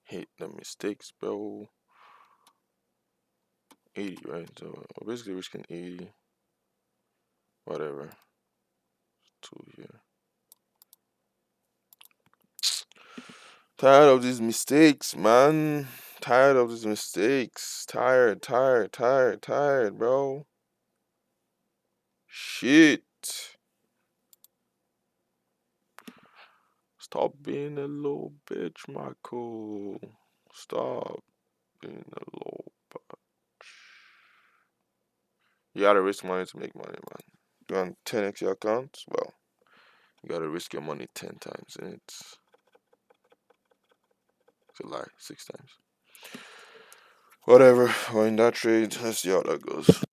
Hate the mistakes, bro. 80, right? So we're basically risking 80. Whatever. 2 here. Tired of these mistakes, man. Tired of these mistakes. Tired, bro. Shit. Stop being a little bitch, Michael. Stop being a little bitch. You gotta risk money to make money, man. You want 10x your account? Well, you gotta risk your money 10 times, and it's a lie, 6 times. Whatever, we're in that trade. Let's see how that goes.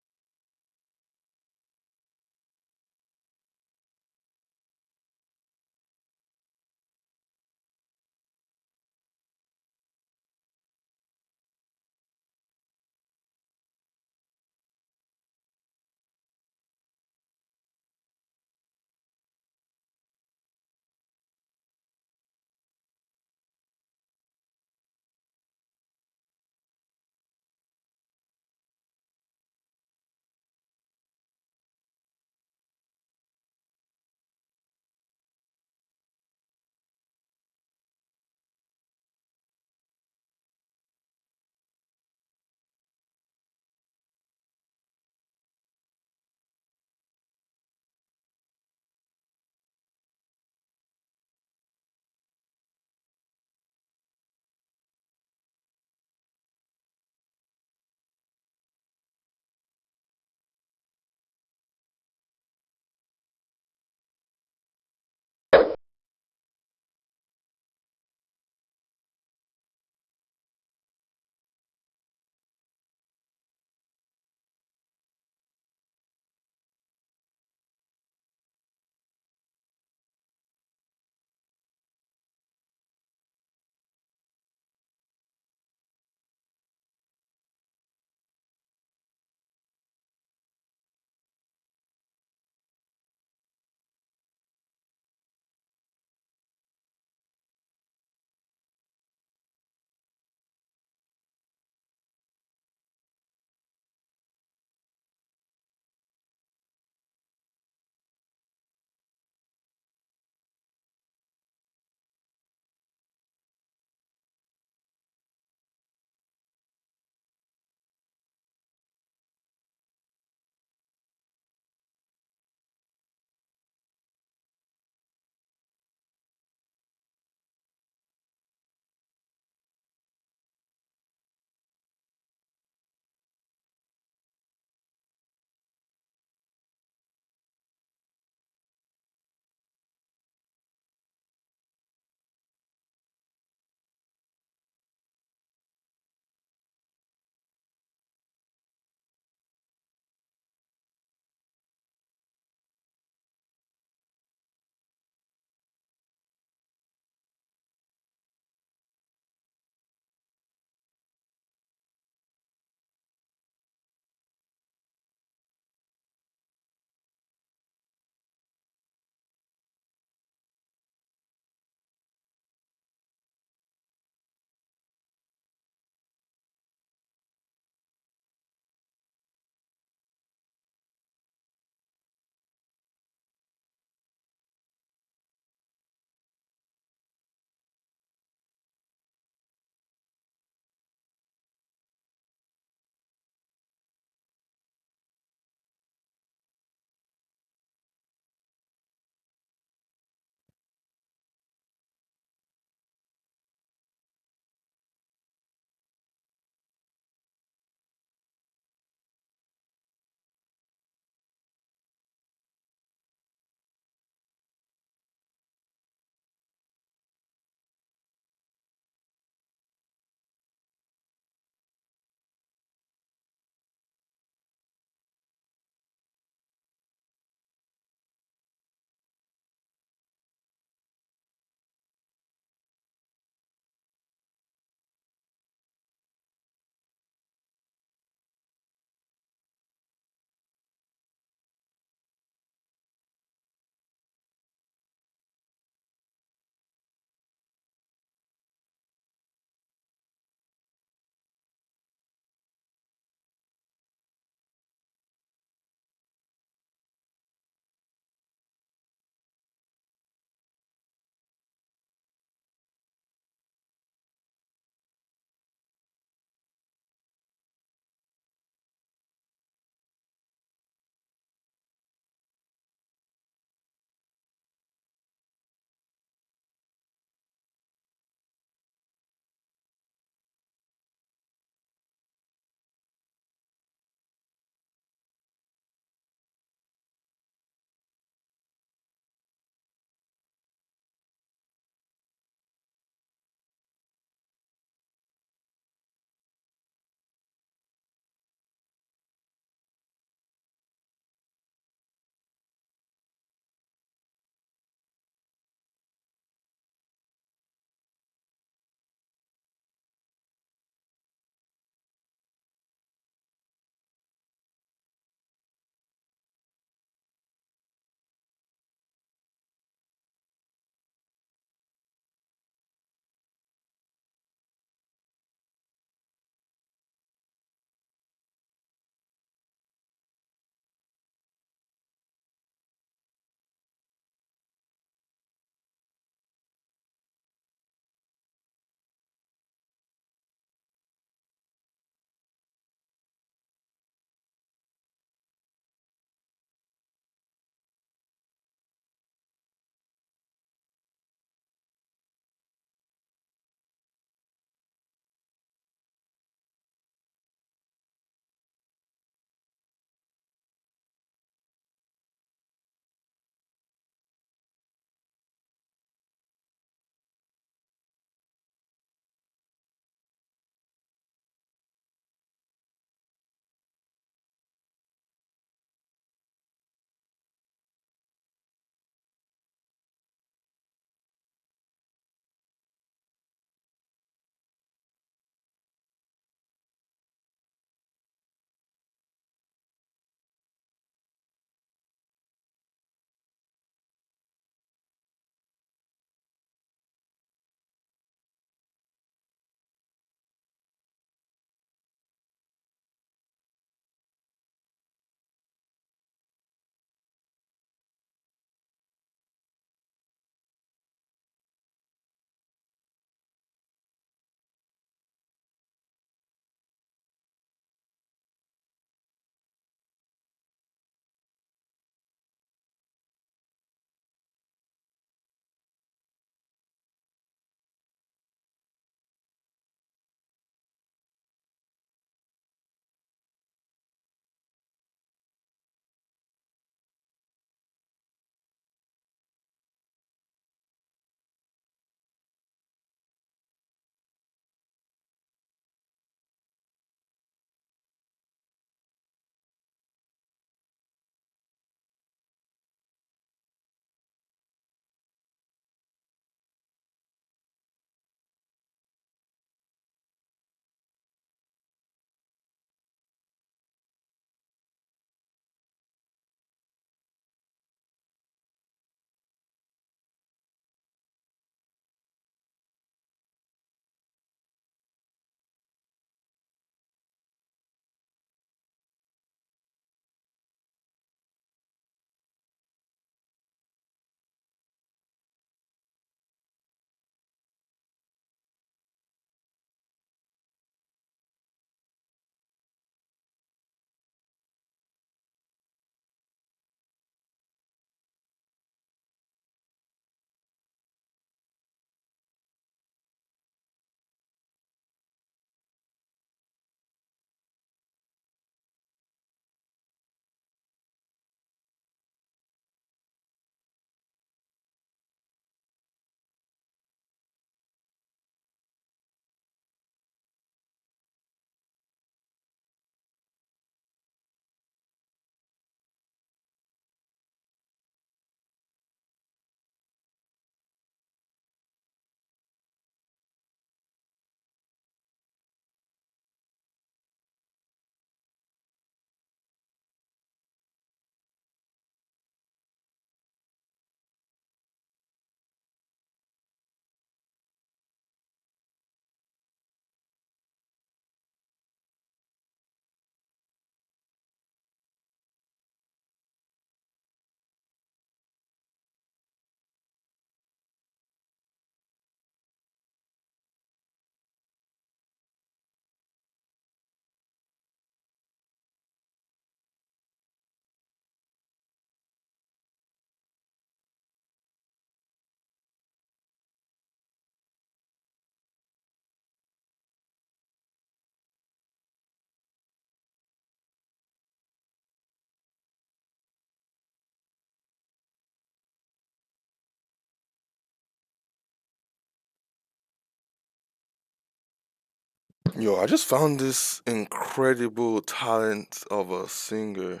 Yo, I just found this incredible talent of a singer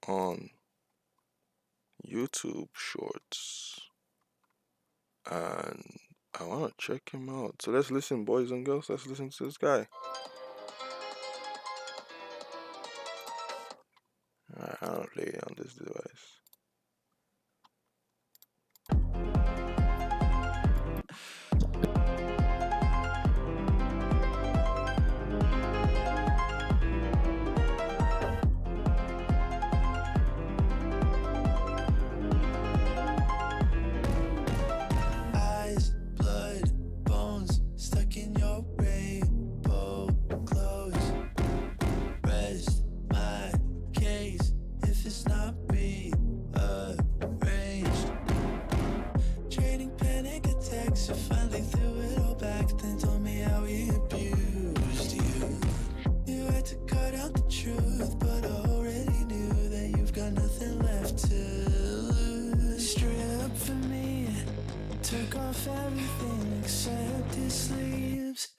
on YouTube Shorts, and I want to check him out. So let's listen, boys and girls. Let's listen to this guy. Alright, I'll play it on this device. Eyes, blood, bones stuck in your rainbow clothes. Rest my case if it's not rearranged. Trading panic attacks, you finally threw it all back, then told me how he abused you. You had to cut out the truth, but I already knew that you've got nothing left to lose. Strip for me, took off everything except his sleeves.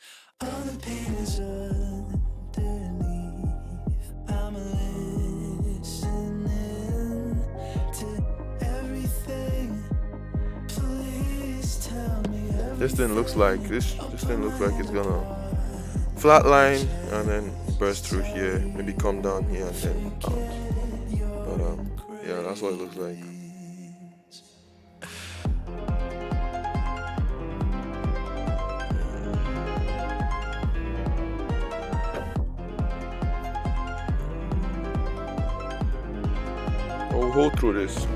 All the pain is underneath. I'm listening to everything. Please tell me everything. This thing looks like this thing looks like it's gonna flatline and then burst through here, maybe come down here and then out. But yeah, that's what it looks like. I'll hold through this.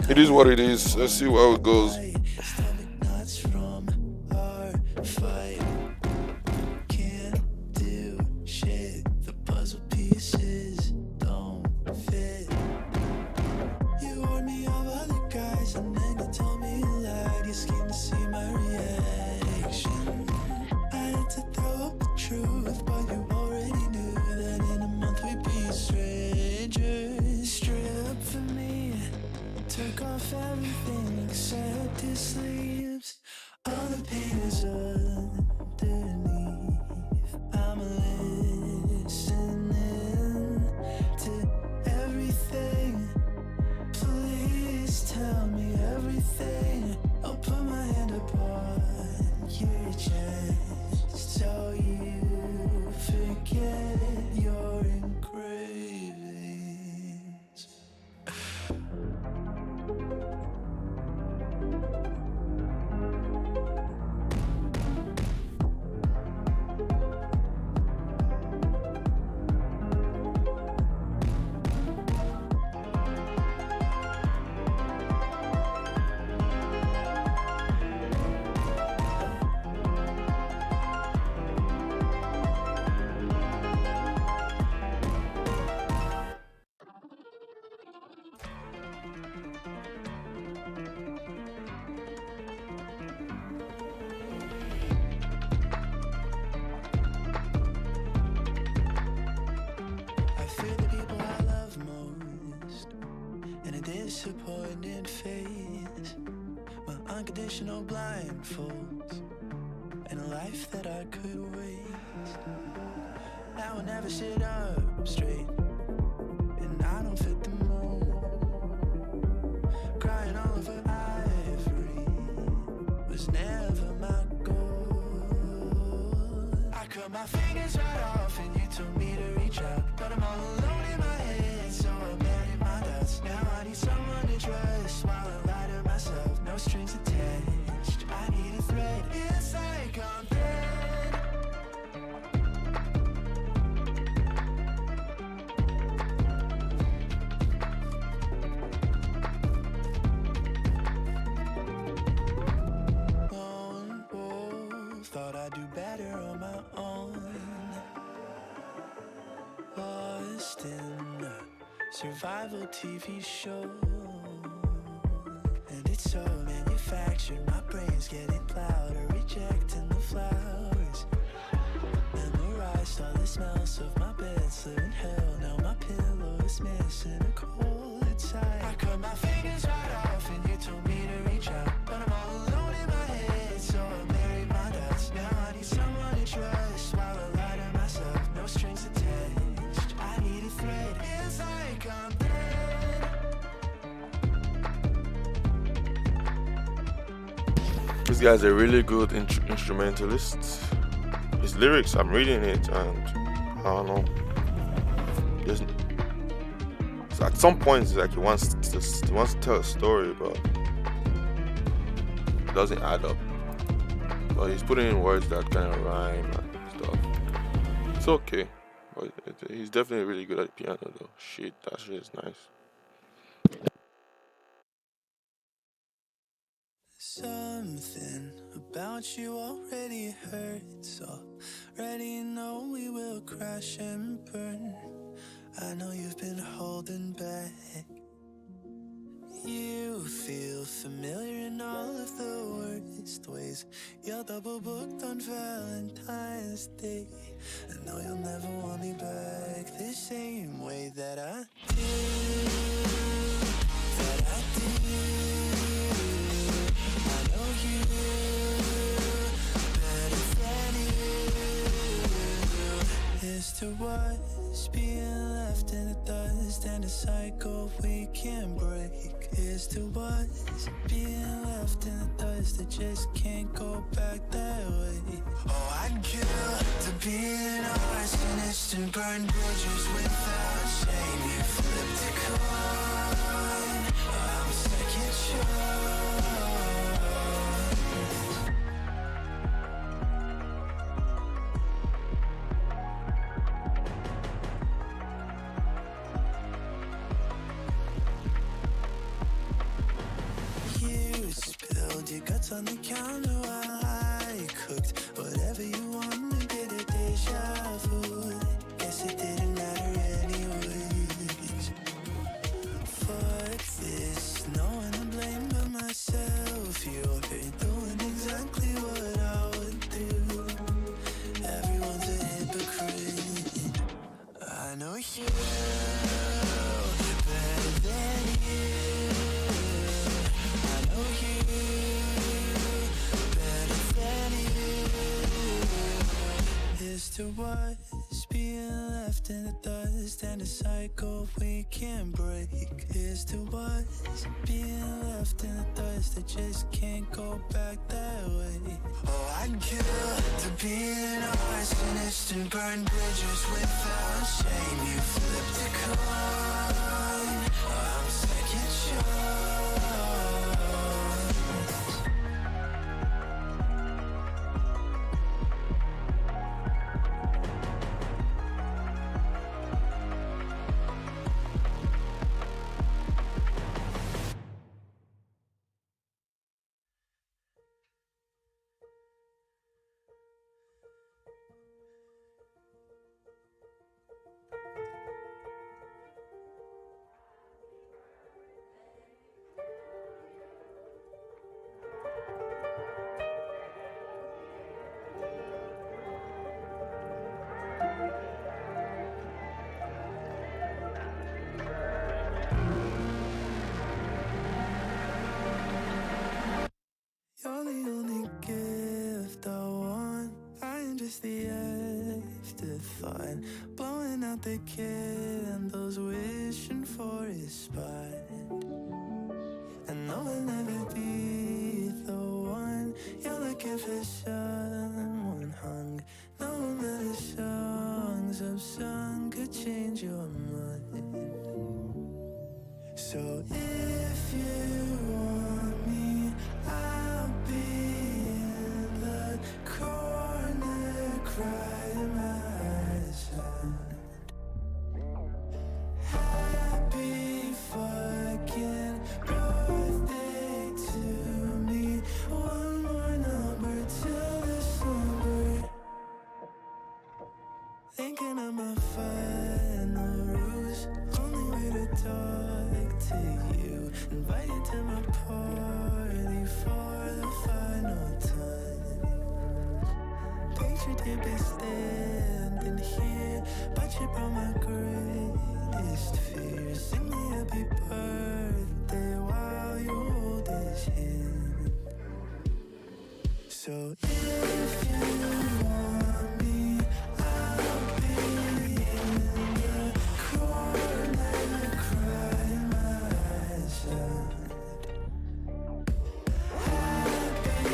It is what it is. Let's see how it goes. Stomach knots from our fight. Can't do shit. The puzzle pieces don't fit. You warned me of other guys, and then you told me you lied. You schemed to see my reaction. I had to throw up the truth, but you already knew that in a month we'd be strangers. Strip for me, took off everything except his sleeves. All the pain is underneath. I'm listening to everything. Please tell me everything. I'll put my hand upon your chest so you forget your engravings. I fear the people I love most in a disappointing phase. My unconditional blindfolds in a life that I could waste. Now I never sit up straight, and I don't fit the mold. Crying all over ivory was never my goal. I cut my fingers right off, and you told me to reach out, but I'm all alone in my head, so I buried my doubts. Now I need someone to trust while I lie to myself. No strings attached, I need a thread. It's like I'm dead. Lone wolf, thought I'd do better on my own. Lost in a survival TV show, and it's so manufactured. My brain's getting louder, rejecting the flowers. Memorized all the smells of my beds, living hell. Now my pillow is missing a cold side. I cut my fingers right off, and you told me to reach out, but I'm all alone in my head, so I buried my doubts. Now I need someone to trust while I This guy's a really good instrumentalist. His lyrics, I'm reading it, and I don't know. So at some point, it's like he wants to tell a story, but it doesn't add up. But he's putting in words that kind of rhyme and stuff. It's okay, but he's definitely really good at the piano, though. Shit, that shit is nice. Something about you already hurts. Already know we will crash and burn. I know you've been holding back. You feel familiar in all of the worst ways. You're double booked on Valentine's Day. I know you'll never want me back the same way that I did. I know you better than you. Here's to what's being left in the dust, and a cycle we can't break. Here's to what's being left in the dust that just can't go back that way. Oh, I'd kill to be an arsonist and burn bridges without shame. You flipped a coin, I'm second choice. Your guts on the counter while I cooked whatever you wanted, did a deja vu. Guess it didn't matter anyways. Fuck this, no one to blame but myself. You're doing exactly what I would do. Everyone's a hypocrite. I know you better than you. I know you better than you. Here's to what's being left in the dust, and a cycle we can't break. Here's to what's being left in the dust that just can't go back that way. Oh, I'd kill to be an arsonist and burn bridges without shame. You flipped a coin, I'm second choice. You're the only gift I want. I am just the afterthought, blowing out the candles, wishing for a spot. And no will never be the one. You're looking for someone hung. No amount of songs I've sung could change your mind. So if you want me, I'll be in the corner crying myself. Happy fucking birthday to me. One more number till December. Thinking of my final ruse. Only way to talk to you. Invited to my party for the final time. Pictured you be standing here, but you brought my greatest fear. Sing me happy birthday while you hold his hand. So if you want me, I'll be in the corner crying myself. Happy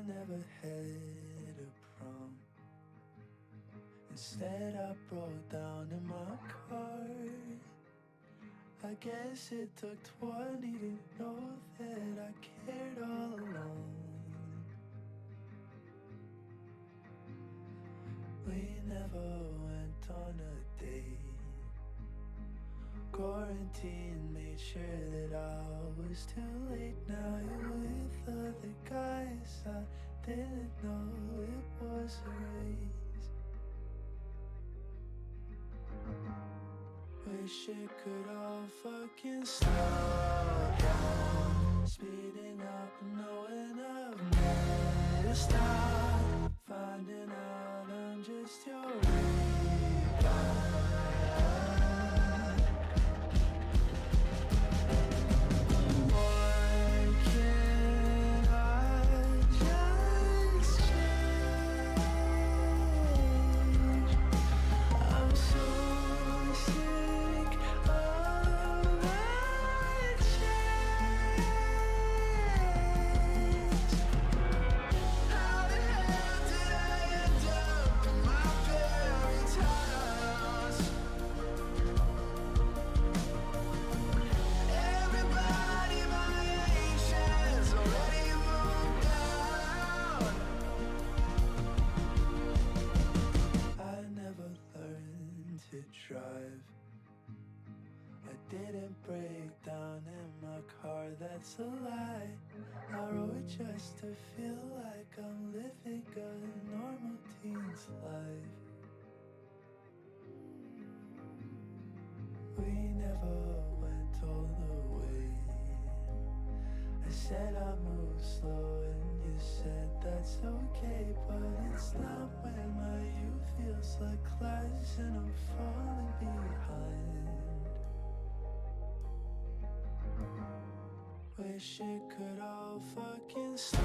never had a prom. Instead I broke down in my car. I guess it took 20 to know that I cared all along. We never went on a date. Quarantine made sure that I was too late. Now you're with other guys. I didn't know it was a race. Wish it could all fucking slow down. Speeding up and knowing I've never stopped. Finding out I'm just your rebound. That's a lie. I wrote just to feel like I'm living a normal teen's life. We never went all the way. I said I move slow and you said that's okay, but it's not when my youth feels like class and I'm falling behind. Wish it could all fucking slow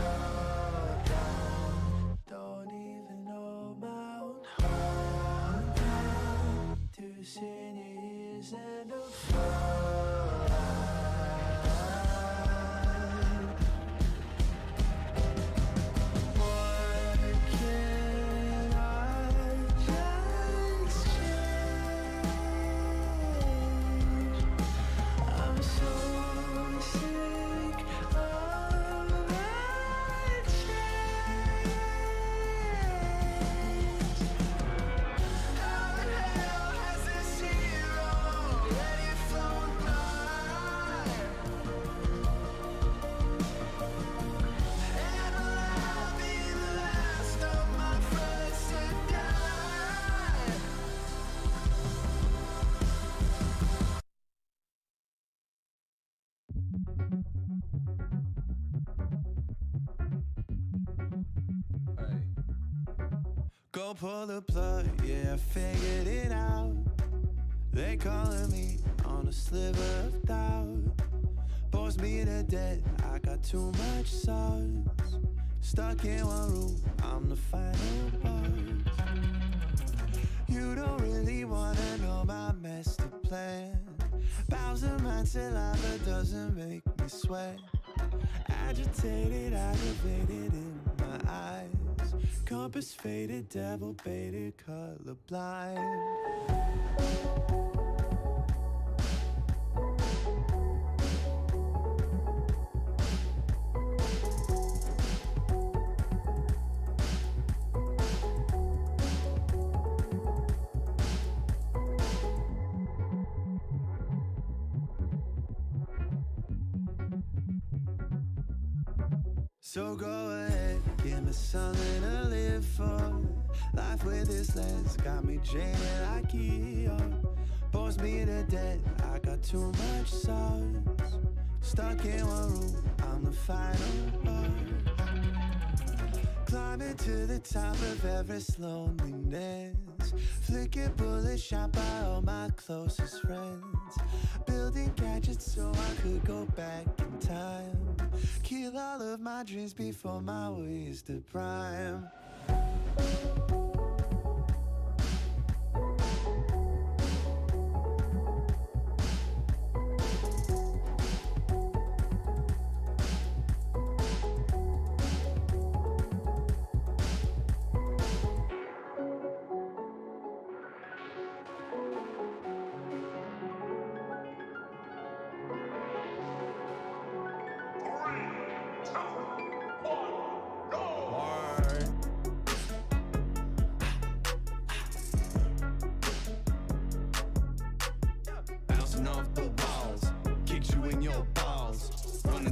down. Don't even know my own hometown. 2 senior years and a fallout. What can I just change? I'm so sick of that change. How the hell has this hero already flown by? And will I be the last of my friends to die? Go pull the plug, yeah, I figured it out. They calling me on a sliver of doubt. Bores me to death, I got too much sauce. Stuck in one room, I'm the final boss. You don't really wanna know my master plan. Thousand my saliva doesn't make me sweat. Agitated, aggravated in my eyes. Compass faded, devil baited, colorblind. So go ahead, give me something to live for. Life with this lens got me jaded like Eeyore. Bores me to death, I got too much sauce. Stuck in one room, I'm the final boss. Climbing to the top of Everest loneliness. Flicking bullet shot by all my closest friends. Building gadgets so I could go back in time. Kill all of my dreams before my wasted prime.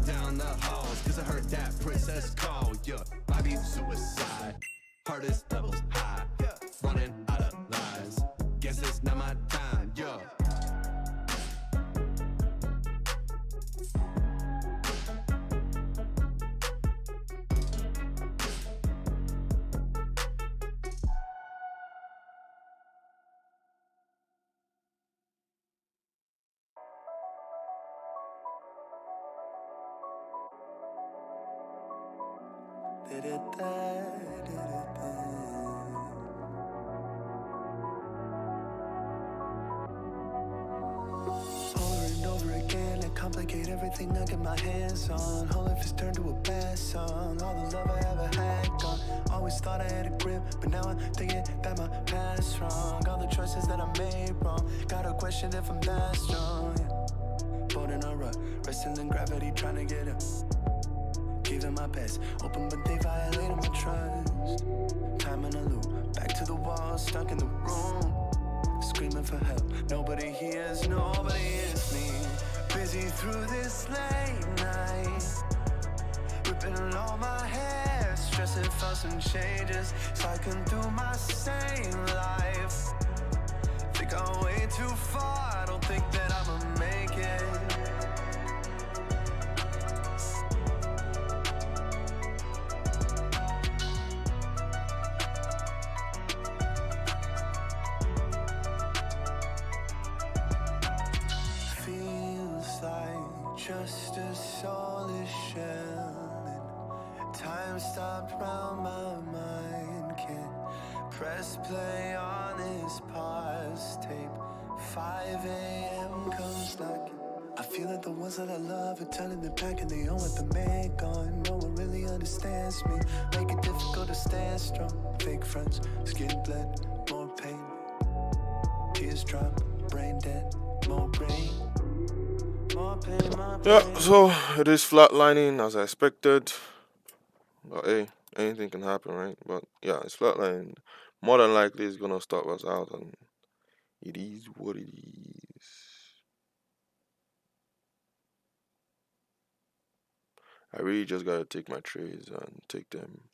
down the halls, cause I heard that princess call. Yeah, I be suicide. Hardest levels high. Running out of lies. Guess it's not my time. Yeah. Over and over again, I complicate everything I get my hands on. Whole life has turned to a bad song. All the love I ever had gone. Always thought I had a grip, but now I'm thinking that my past wrong. All the choices that I made wrong. Gotta question if I'm that strong. Yeah. Boat in a rut, resting in gravity, trying to get up. Giving my best, open but they violated my trust. Time in a loop, back to the wall, stuck in the room. Screaming for help, nobody hears, nobody hears me. Busy through this late night, ripping all my hair, stressing for some changes, cycling through my same life. Think I'm way too far, I don't think that I'ma make it. Just a soul is shelling. Time stopped round my mind. Can't press play on this past tape. 5 a.m. comes knocking. I feel that the ones that I love are turning their back and they own what the man gone. No one really understands me. Make it difficult to stand strong. Fake friends, skin bled, more pain. Tears drop, brain dead, more rain. Yeah, so it is flatlining as I expected. But hey, anything can happen, right? But yeah, it's flatlining. More than likely, it's gonna stop us out, and it is what it is. I really just gotta take my trades and take them,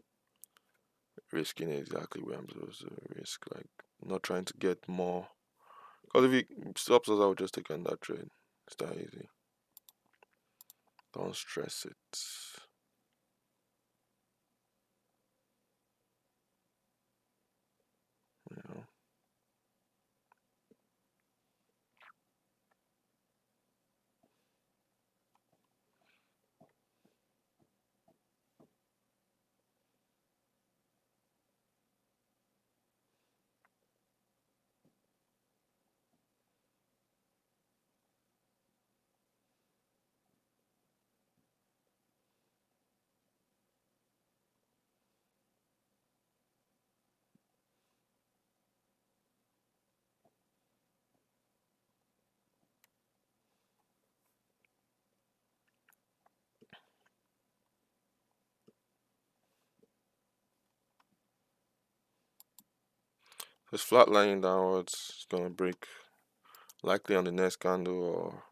risking exactly where I'm supposed to risk, like not trying to get more. Because if it stops us, I'll just take on that trade. It's that easy. Don't stress it. You know. It's flatlining downwards. It's gonna break likely on the next candle or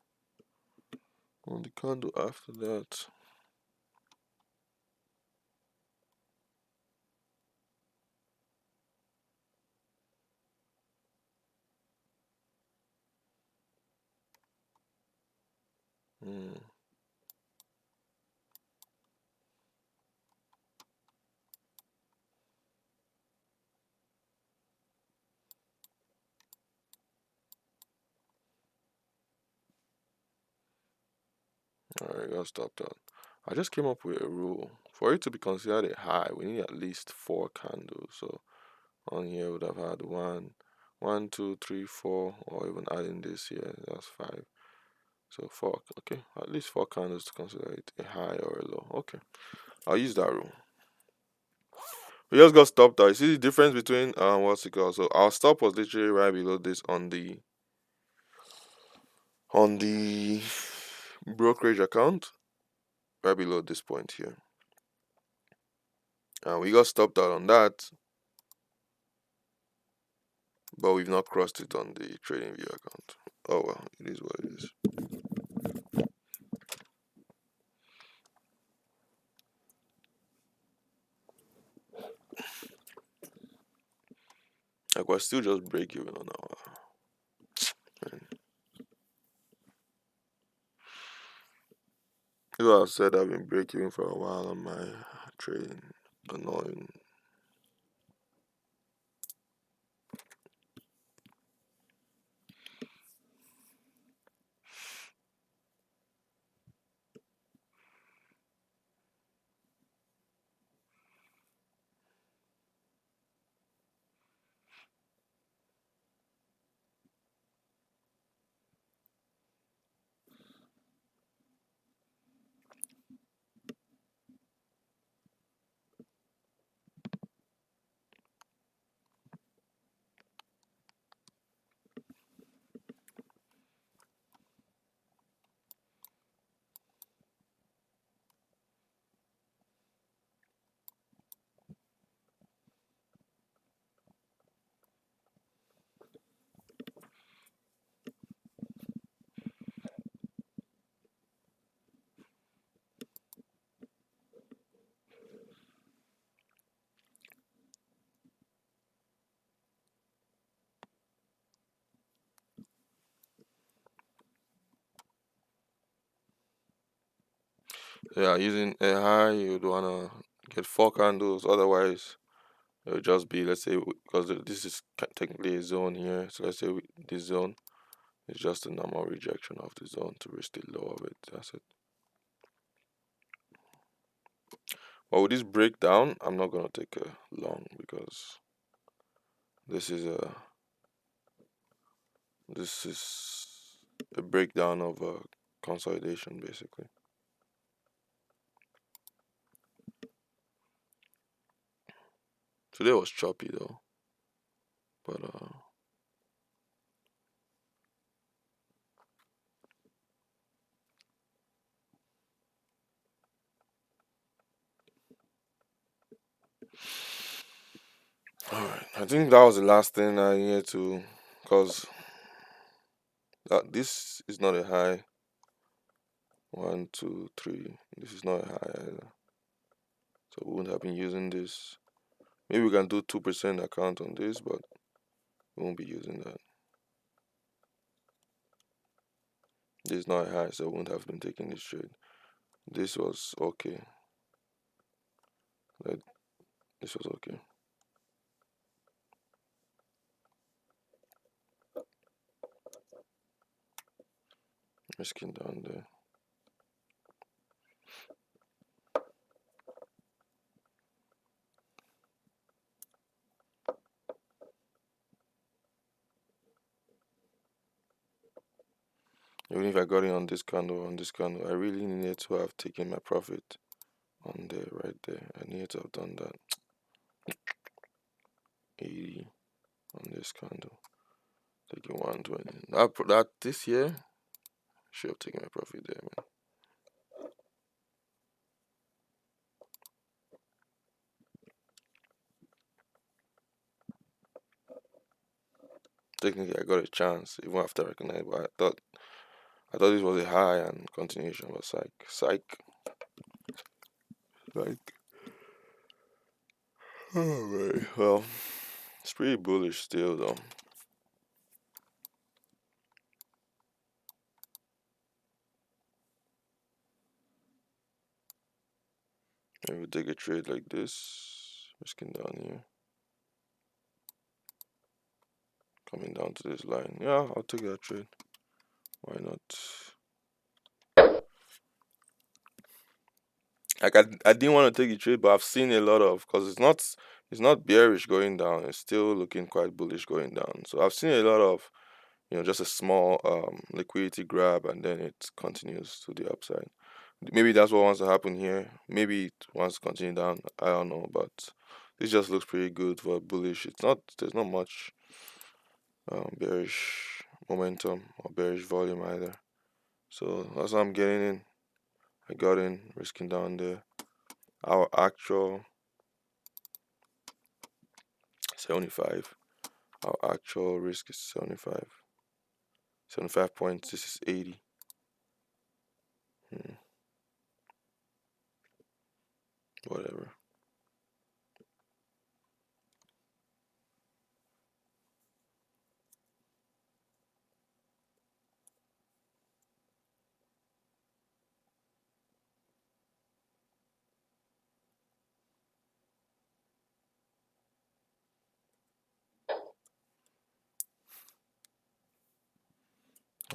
on the candle after that. Hmm. Alright, gotta stop that. I just came up with a rule. For it to be considered a high, we need at least 4 candles. So on here would have had 1, 2, 3, 4, or even adding this here, that's 5. So 4, okay, at least 4 candles to consider it a high or a low. Okay, I'll use that rule. We just got stopped out. You see the difference between what's it called? So our stop was literally right below this on the brokerage account, right below this point here. And we got stopped out on that, but we've not crossed it on the trading view account. Oh well, it is what it is. Like we're still just break even on our. Man. You know, I said I've been break even for a while on my trading. Annoying. Yeah, using a high, you'd wanna get 4 candles. Otherwise, it would just be, let's say, because this is technically a zone here. So let's say this zone is just a normal rejection of the zone to reach the low of it. That's it. But with this breakdown, I'm not gonna take a long because this is a breakdown of a consolidation basically. Today was choppy though, but all right. I think that was the last thing I needed to, cause this is not a high. 1, 2, 3. This is not a high either, so we wouldn't have been using this. Maybe we can do 2% account on this, but we won't be using that. This is not a high, so we wouldn't have been taking this trade. This was okay. This was okay. Risking down there. Even if I got in on this candle, I really needed to have taken my profit on there, right there. I needed to have done that. 80 on this candle. Taking 120. That this year, should have taken my profit there, man. Technically, I got a chance even after I recognized, but I thought this was a high and continuation was psych. Alright, well, it's pretty bullish still though. Maybe we take a trade like this, risking down here, coming down to this line. Yeah, I'll take that trade. Why not? Like I didn't want to take the trade, but I've seen a lot of, because it's not bearish going down. It's still looking quite bullish going down. So I've seen a lot of, just a small liquidity grab, and then it continues to the upside. Maybe that's what wants to happen here. Maybe it wants to continue down. I don't know, but this just looks pretty good for bullish. There's not much bearish momentum or bearish volume either. So that's what I'm getting in. I got in, risking down there. Our actual 75. Our actual risk is 75. 75 points. This is 80. Whatever.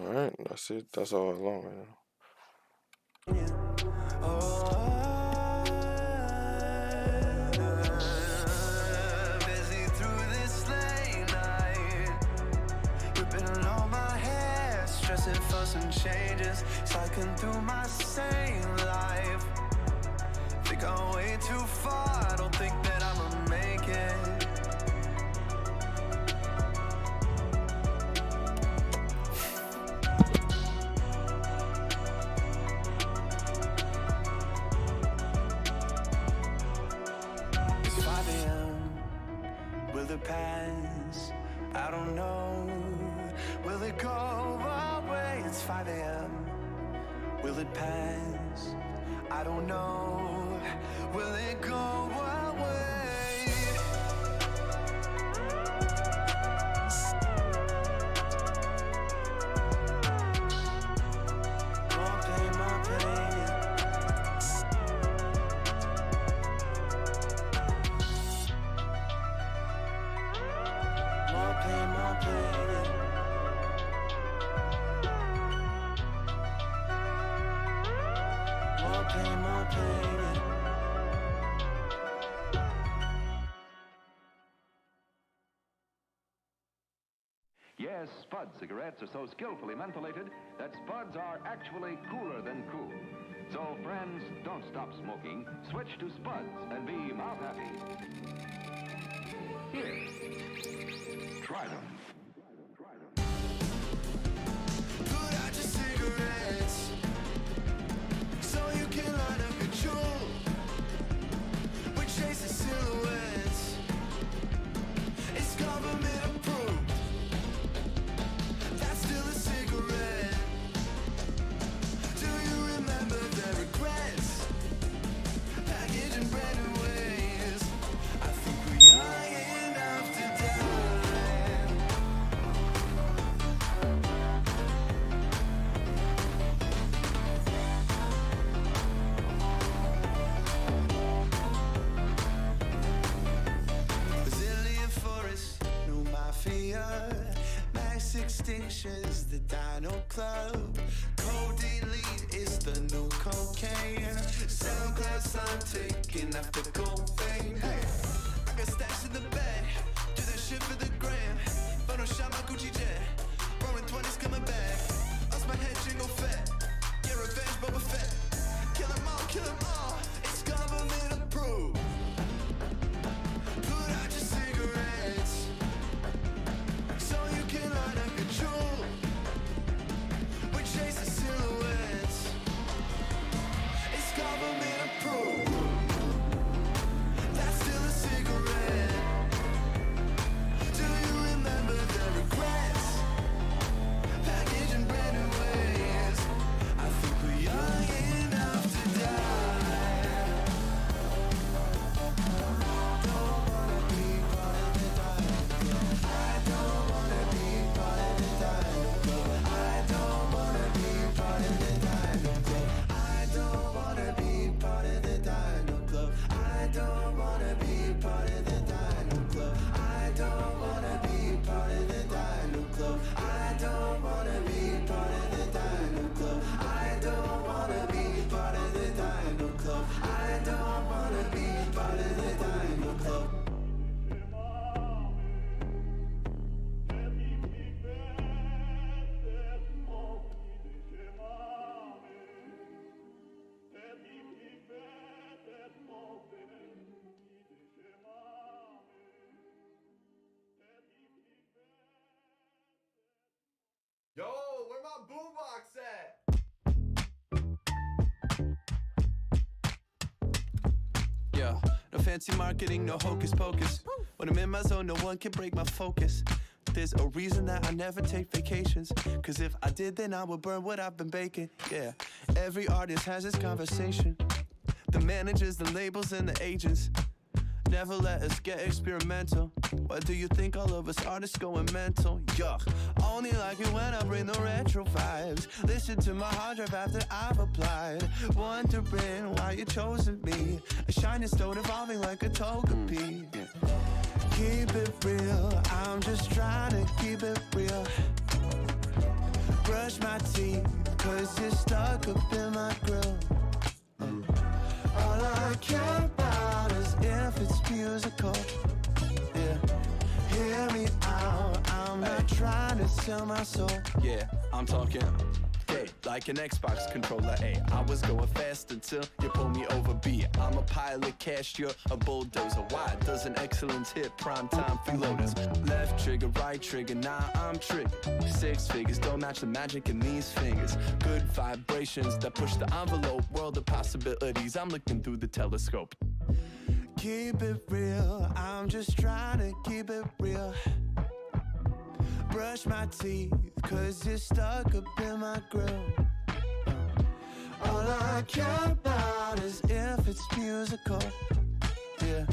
Alright, that's it. That's all along right now. Busy through this late night, ripping along my hair, stressing for some changes, cycling through my same life. Think I'm way too far, I don't think that I'ma make it. It's 5 a.m. Will it pass? I don't know. Will it go away? It's 5 a.m. Will it pass? I don't know. Will it go away? More pain, more pain. More pain, more pain. More pain, more pain. Yes, Spud cigarettes are so skillfully mentholated that Spuds are actually cooler than cool. So, friends, don't stop smoking. Switch to Spuds and be mouth happy. Here, try them. Put out your cigarettes so you can light up your jewel. We chase the silhouettes. It's government approved. That's still a cigarette. Do you remember the regrets? Packaged in brand new ways. I think we're young enough to die. Brazilian forest, new mafia, mass extinctions, the Dino Club. Codeine lead is the new cocaine. SoundCloud sign taking after Cobain. Hey, I got stacks in the bag, do that shit for the gram. Photoshop my Gucci jet, roaring 20s coming back. Lost my head, jingle fat. Yeah, revenge, Boba Fett. Kill 'em all, kill 'em all. It's government approved. Put out your cigarettes so you can light up your jewel. We chase the silhouettes. It's government approved. That's still a cigarette. Do you remember the regrets? Packaged in brand new ways. I think we're young enough to die. Don't wanna be part of the Dino Club. I don't wanna be part of the Dino Club. I don't wanna be part of the Dino Club. I don't wanna be part of the Dino Club. I don't wanna be part of the Dino Club. I don't wanna be part of the Dino Club. I don't wanna be part of the Dino Club. I don't wanna be part of the Dino Club. I don't wanna be part of the Dino Club. Yo, where my boombox at? Yeah, no fancy marketing, no hocus pocus. When I'm in my zone, no one can break my focus. There's a reason that I never take vacations. Cause if I did, then I would burn what I've been baking. Yeah, every artist has this conversation. The managers, the labels, and the agents never let us get experimental. Why do you think all of us artists going mental? Yuck, only like it when I bring the retro vibes. Listen to my hard drive after I've applied. Wondering why you chosen me. A shining stone evolving like a togepi. Keep it real, I'm just trying to keep it real. Brush my teeth, cause it's stuck up in my grill. All I care about is if it's musical. Yeah, hear me out, I'm not trying to sell my soul. Yeah, I'm talking. Hey, like an Xbox controller, A. I was going fast until you pulled me over, B. I'm a pilot, cash, you're a bulldozer. Why doesn't excellence hit primetime freeloaders? Left trigger, right trigger, nah, I'm tricked. 6 figures don't match the magic in these fingers. Good vibrations that push the envelope. World of possibilities, I'm looking through the telescope. Keep it real, I'm just trying to keep it real. Brush my teeth, cause it's stuck up in my grill. All I care about is if it's musical. Yeah,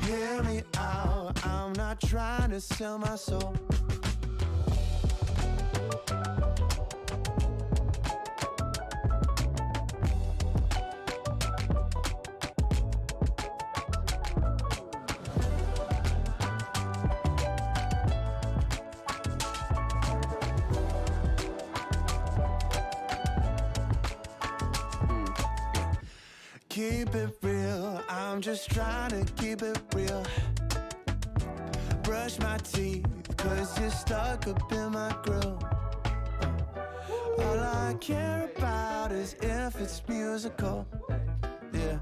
hear me out, I'm not trying to sell my soul. Keep it real, I'm just trying to keep it real. Brush my teeth, cause it's stuck up in my grill. All I care about is if it's musical. Yeah,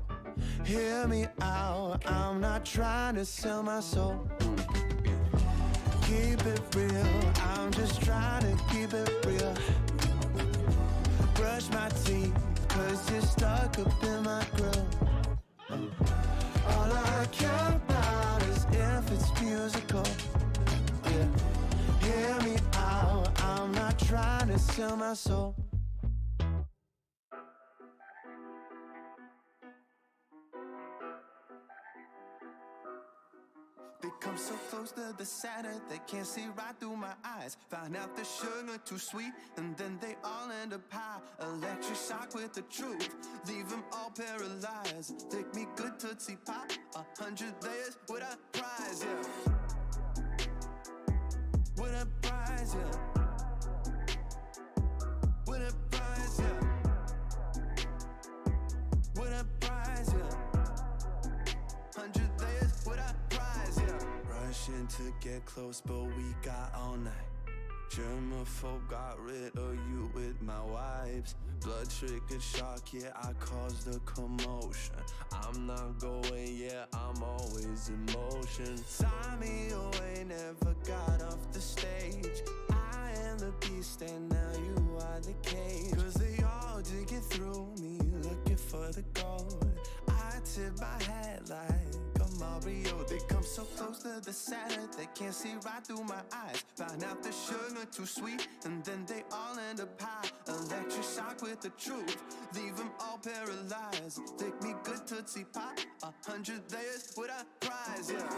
hear me out, I'm not trying to sell my soul. Keep it real, I'm just trying to keep it real. Brush my teeth, cause it's stuck up in my grill. All I care about is if it's musical. Yeah, hear me out, I'm not trying to sell my soul. They come so close to the center, they can't see right through my eyes. Find out the sugar too sweet, and then they all end up high. Electric shock with the truth, leave them all paralyzed. Take me good Tootsie Pop, 100 layers with a prize, yeah. With a prize, yeah. With a prize, yeah. With a prize, yeah. 100 layers with a prize, yeah. Rushing to get close, but we got all night. Germaphobe got rid of you with my wipes. Blood trigger shock, yeah, I caused a commotion. I'm not going, yeah, I'm always in motion. Tie me away, never got off the stage. I am the beast and now you are the cage. Cause they all digging through me, looking for the gold. I tip my hat like a Mario. They come so close to the center, they can't see right through my eyes. Find out the sugar too sweet, and then they all end up high. Electric shock with the truth, leave them all paralyzed. Take me good Tootsie Pop, 100 layers with a prize, yeah.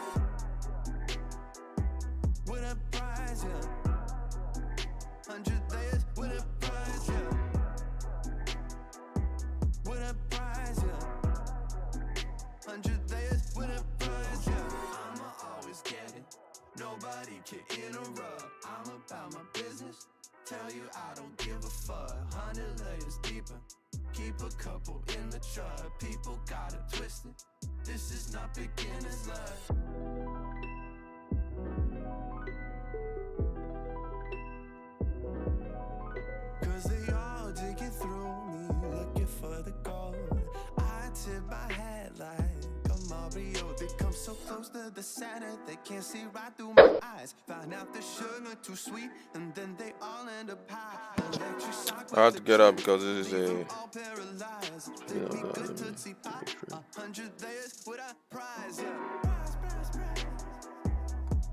With a prize, yeah. 100 layers with a prize, yeah. With a prize, yeah. 100 layers with a prize, yeah. I'ma always get it, nobody can interrupt. I'm about my business, tell you I don't give a fuck. 100 layers deeper, keep a couple in the truck. People got it twisted, this is not beginner's luck. Cause they all digging through me, looking for the gold. I tip my hat like a Mario. They come so close to the center, they can't see right through my eyes. Find out the sugar too sweet, and then they all end up high. Electric shock with I have to the get up truth, because this is leave a 'em all paralyzed. Take me good Tootsie Pop, 100 layers with a prize, yeah. Prize, prize, prize.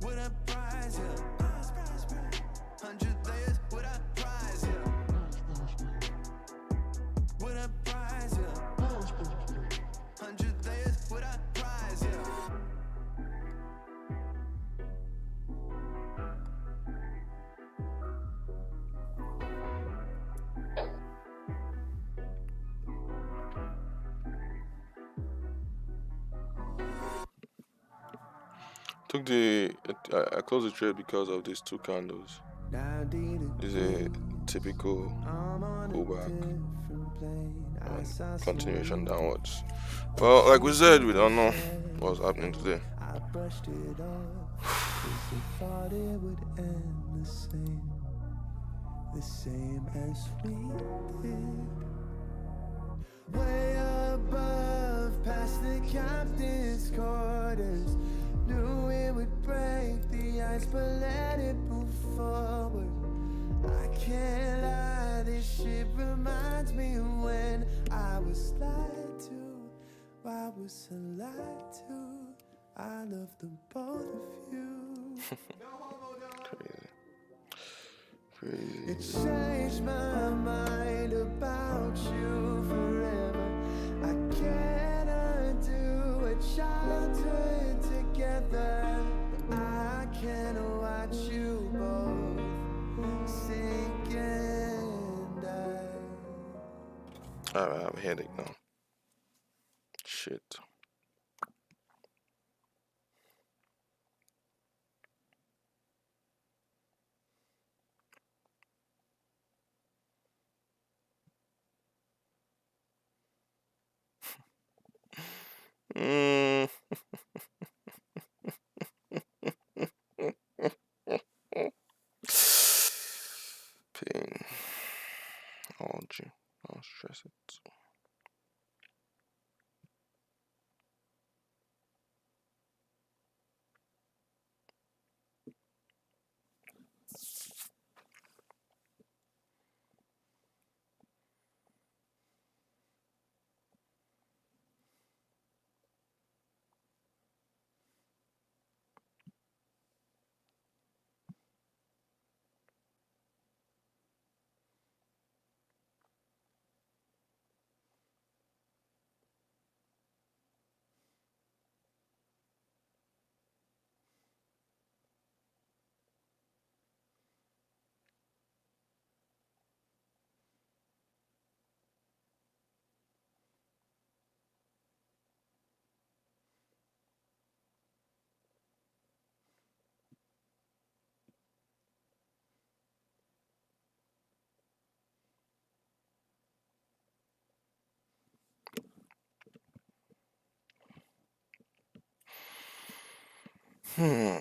With a prize, yeah. Prize, prize, prize. 100 layers with a prize, yeah. With a prize, yeah. 100 layers with a prize, yeah. Took the I closed the trade because of these two candles. There's a typical pullback and continuation downwards. Well, like we said, we don't know what's happening today. I brushed it off 'cause I thought it would end the same as we did. Way above, past the captain's quarters, knew it would break the ice, but let it move forward. I can't lie, this shit reminds me of when I was lied to. I was lied to. I love the both of you. Crazy. It changed my mind about you forever. I can't undo a childhood together. I can't watch you both sink and die. I have a headache now. Shit. Mm. Pain. Allergy. I'll stress it. Hmm.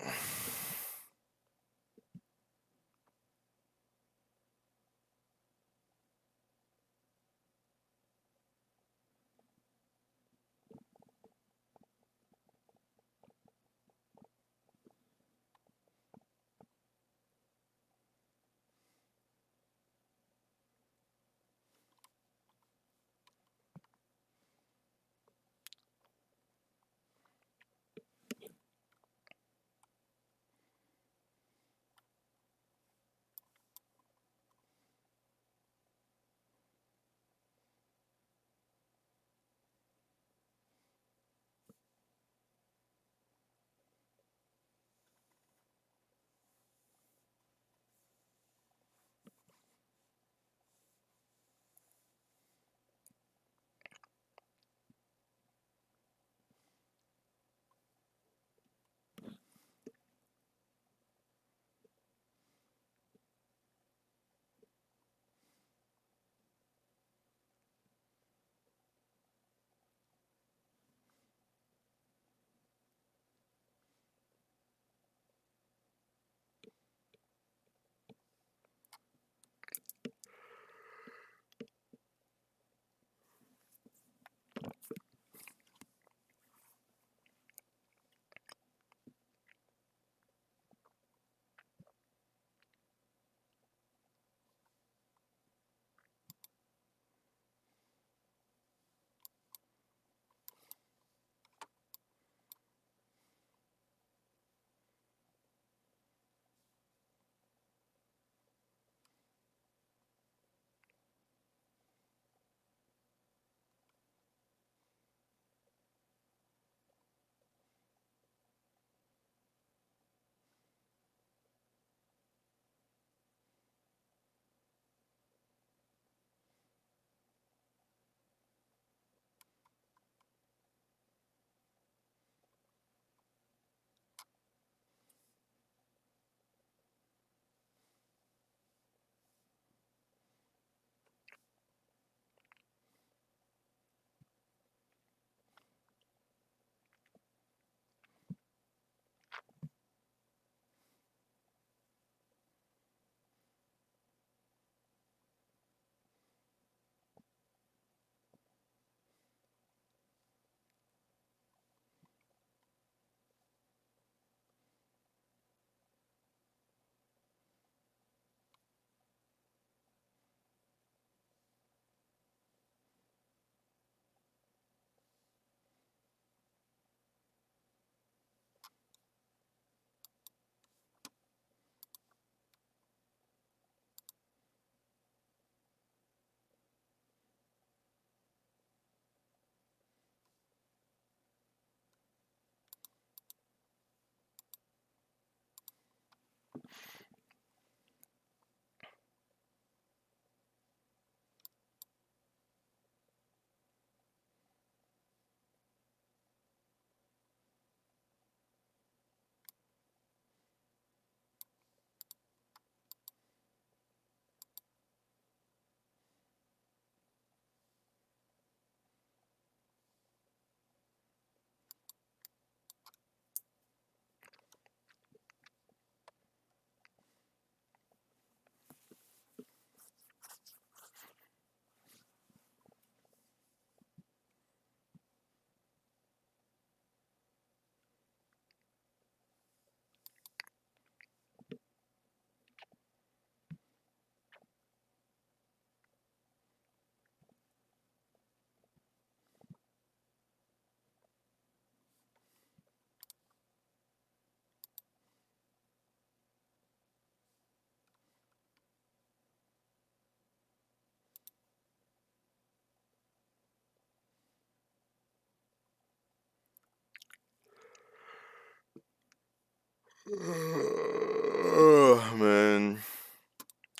Man,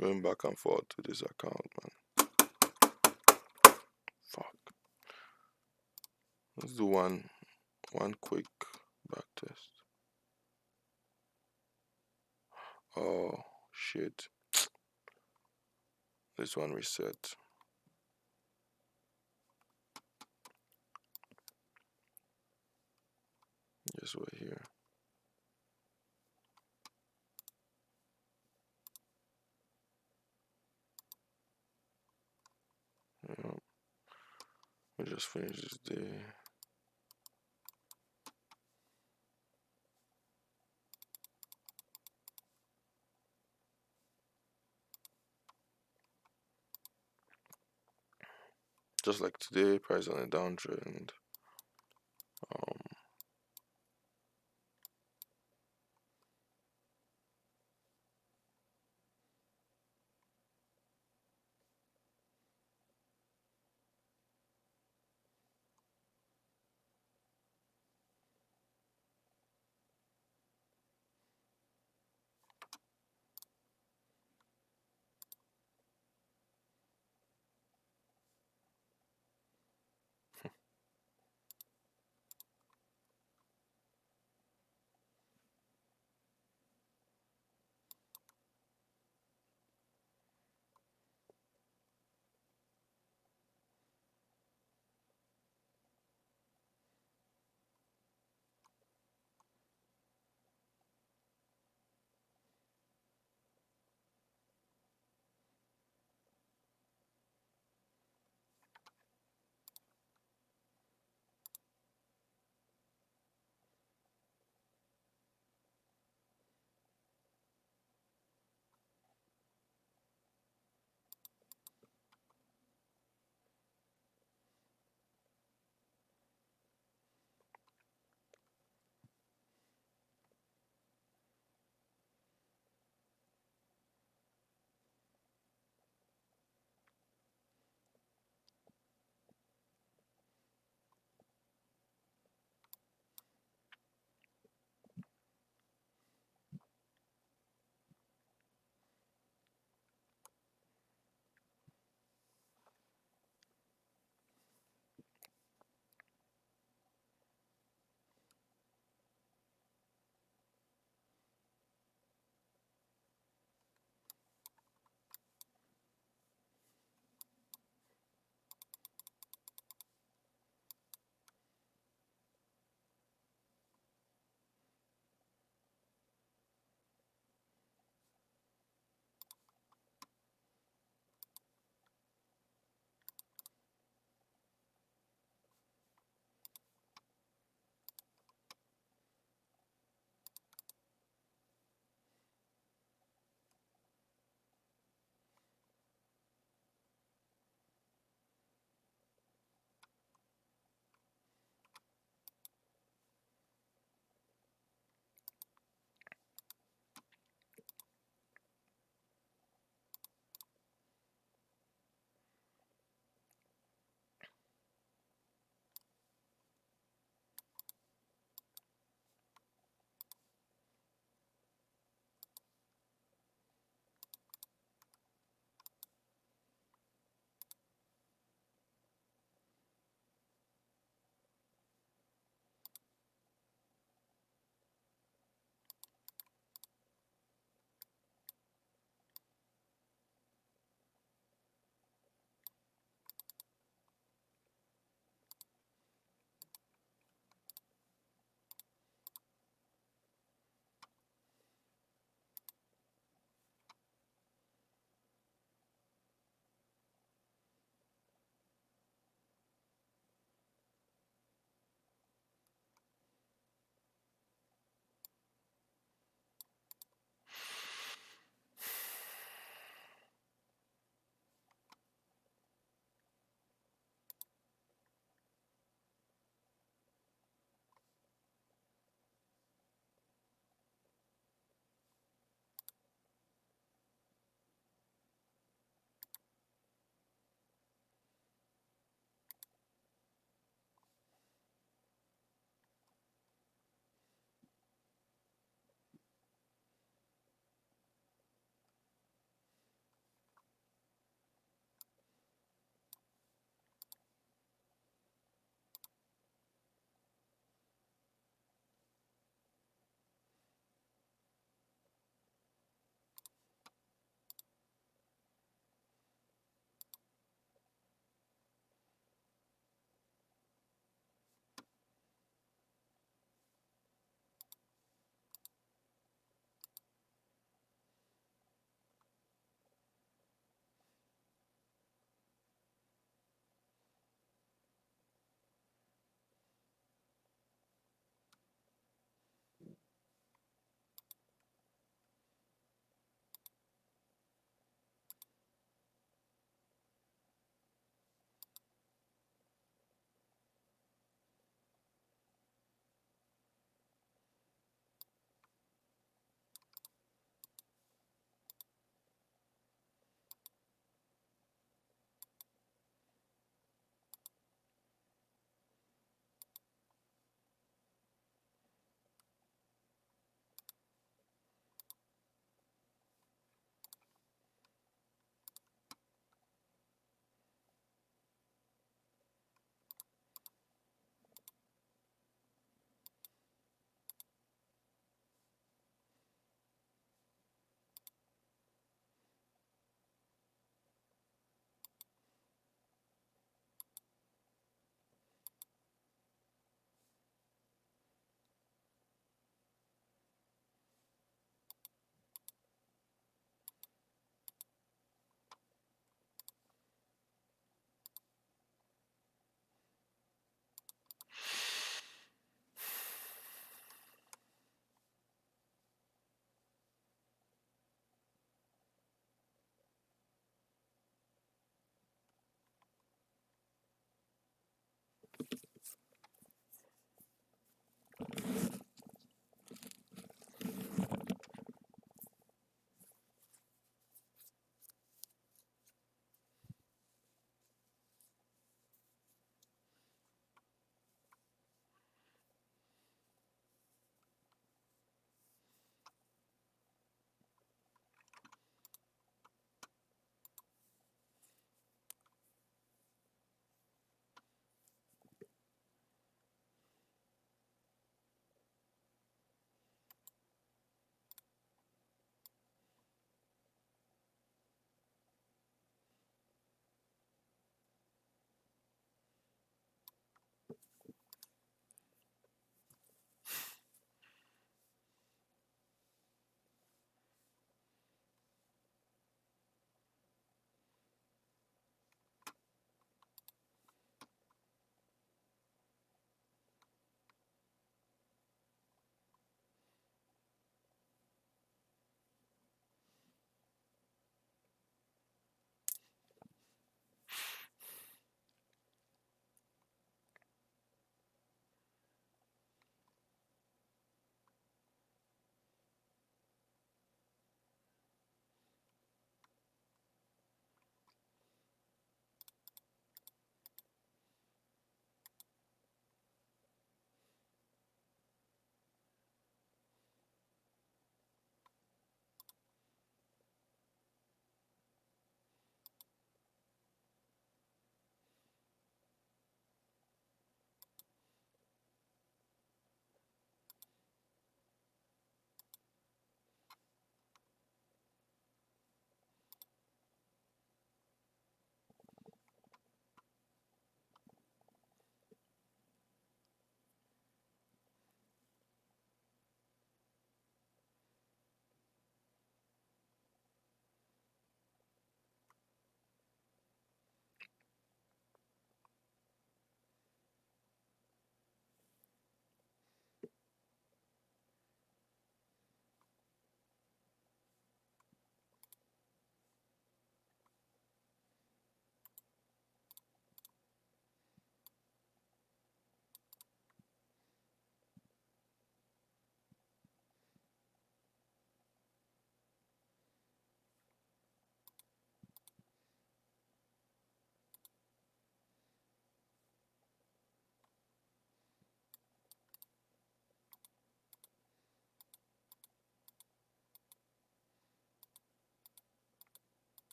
going back and forth to this account, man. Fuck. Let's do one quick back test. Oh shit. This one reset. Yes, we're here. Yeah. We just finished this day. Just like today, price on a downtrend. Um,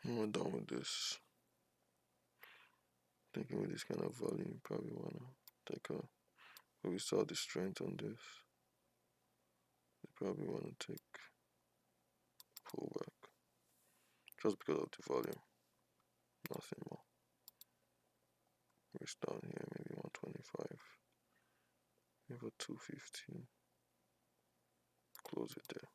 When we're done with this, thinking with this kind of volume, you probably wanna take a. When we saw the strength on this, you probably wanna take pull back, just because of the volume, nothing more. We're down here, maybe 125, maybe 215. close it there.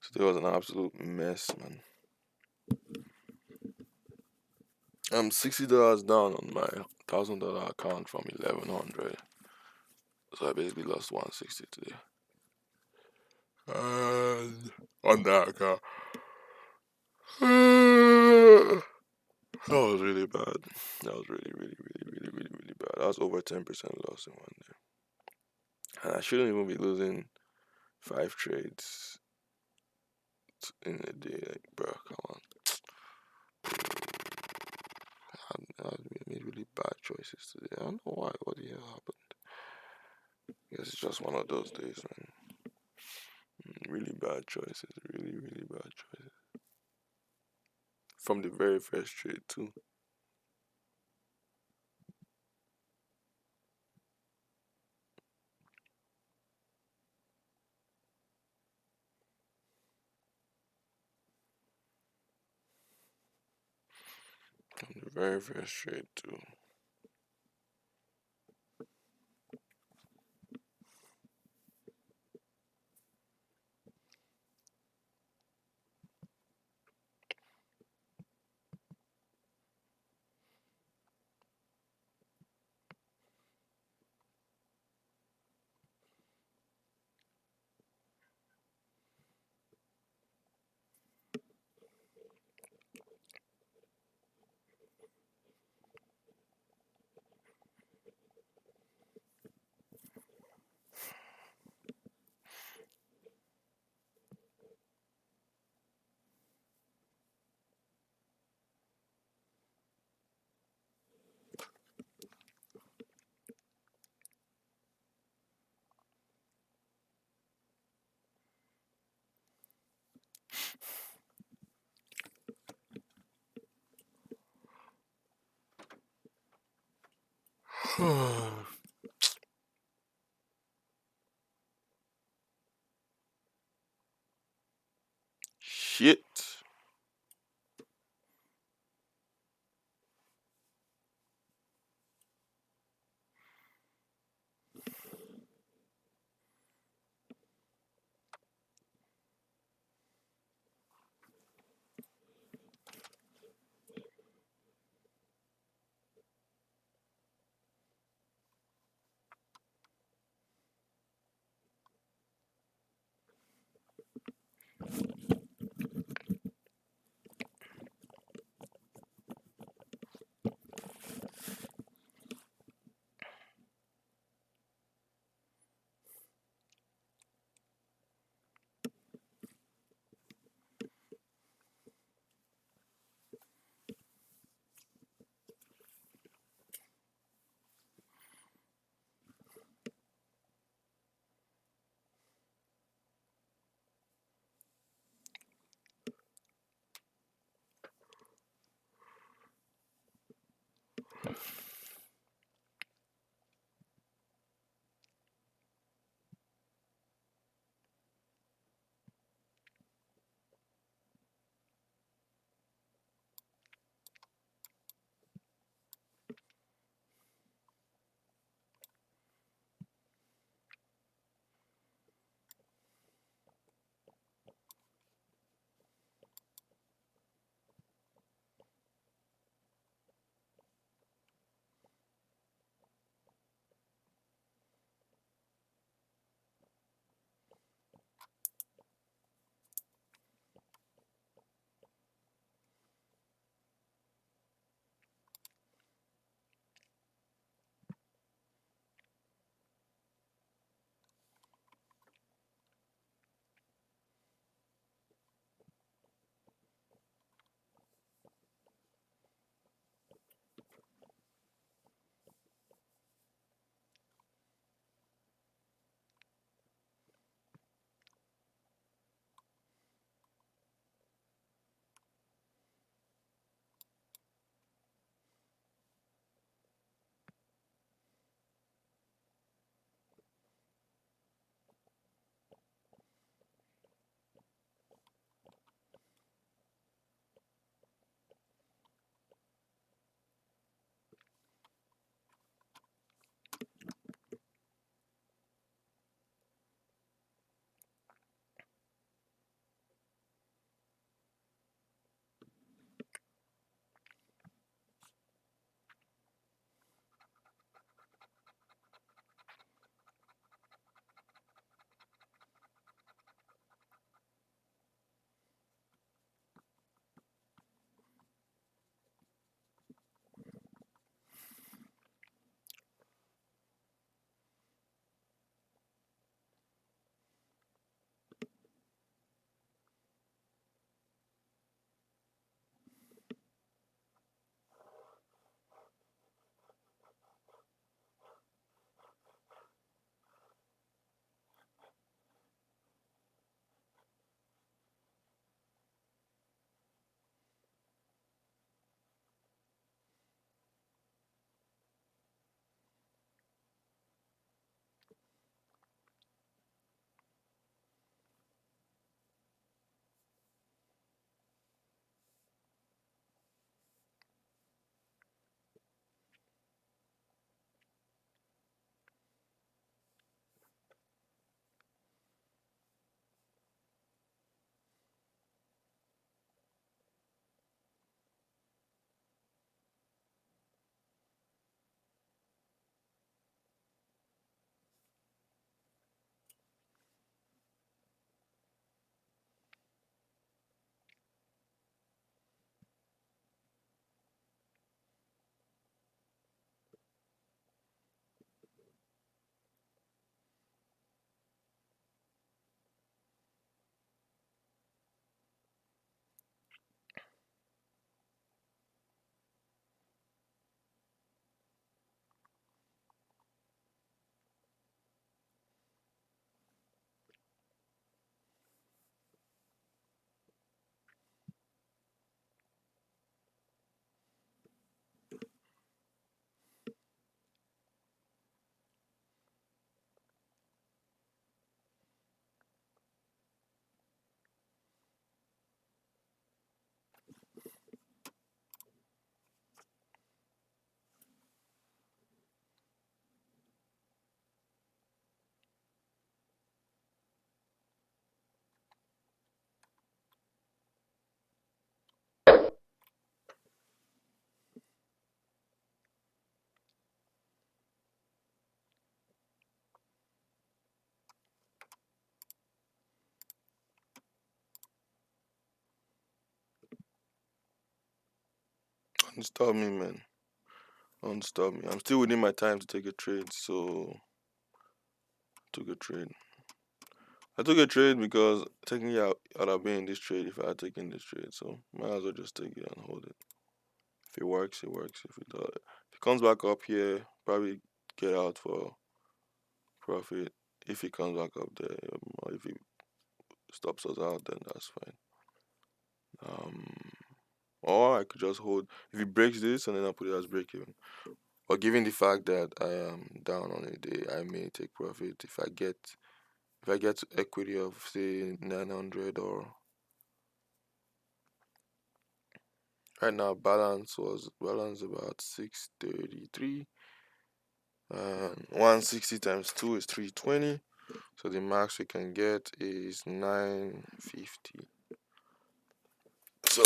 So there was an absolute mess, man. I'm $60 down on my $1,000 account from 1100. So I basically lost 160 today. And on that account. That was really bad. That was really bad. That was over 10% loss in one day. And I shouldn't even be losing 5 trades in a day. Like, bro, come on. I made really bad choices today. I don't know why. What the hell happened? I guess it's just one of those days, man. Really bad choices. Really bad choices. From the very first trade, too. From the very first trade, too. Shit. Don't stop me, man. Don't stop me. I'm still within my time to take a trade, so took a trade. I took a trade because technically I'd have been in this trade if I had taken this trade, so might as well just take it and hold it. If it works, it works. If it does, if it comes back up here, probably get out for profit. If it comes back up there, or if it stops us out, then that's fine. Or I could just hold. If it breaks this, and then I'll put it as break even. Or given the fact that I am down on a day, I may take profit if I get to equity of say 900 or right now balance about 633 and 160 times 2 is 320, so the max we can get is 950. So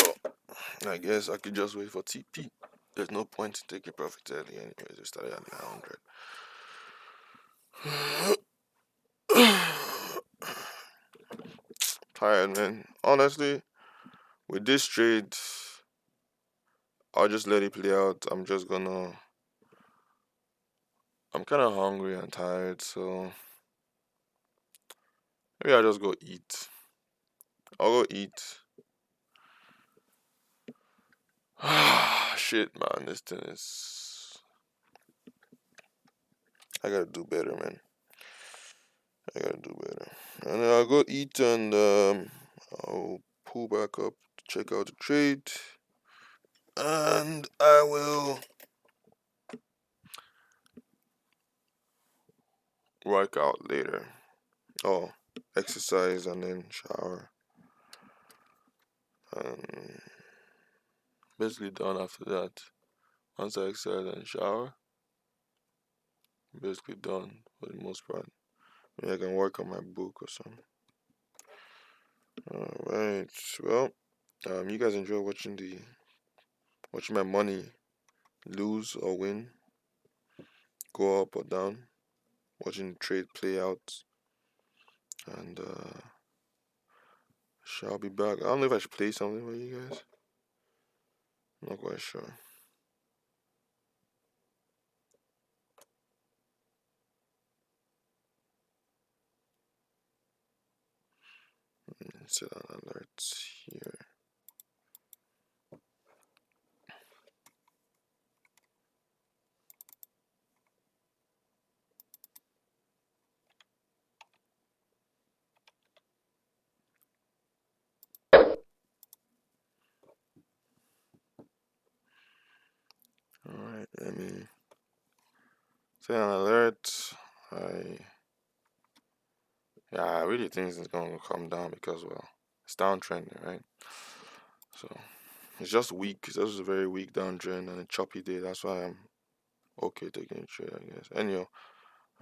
I guess I could just wait for TP. There's no point in taking profit early anyways. We started at 900. Tired, man. Honestly, with this trade, I'll just let it play out. I'm kind of hungry and tired, so maybe I'll just go eat. I'll go eat. Shit, man, this thing is... I gotta do better, man. I gotta do better. And then I'll go eat and I'll pull back up to check out the trade. And I will work out later. Oh, exercise and then shower. And basically done after that. Once I exercise and shower, basically done for the most part. Maybe I can work on my book or something. Alright, well, you guys enjoy watching my money lose or win, go up or down, watching the trade play out, and shall be back. I don't know if I should play something for you guys. I'm not quite sure. Set on alerts here. Alright, let me set an alert. I really think it's going to come down because, well, it's downtrending, right? So it's just weak. It's just a very weak downtrend and a choppy day. That's why I'm okay taking a trade, I guess. Anyhow,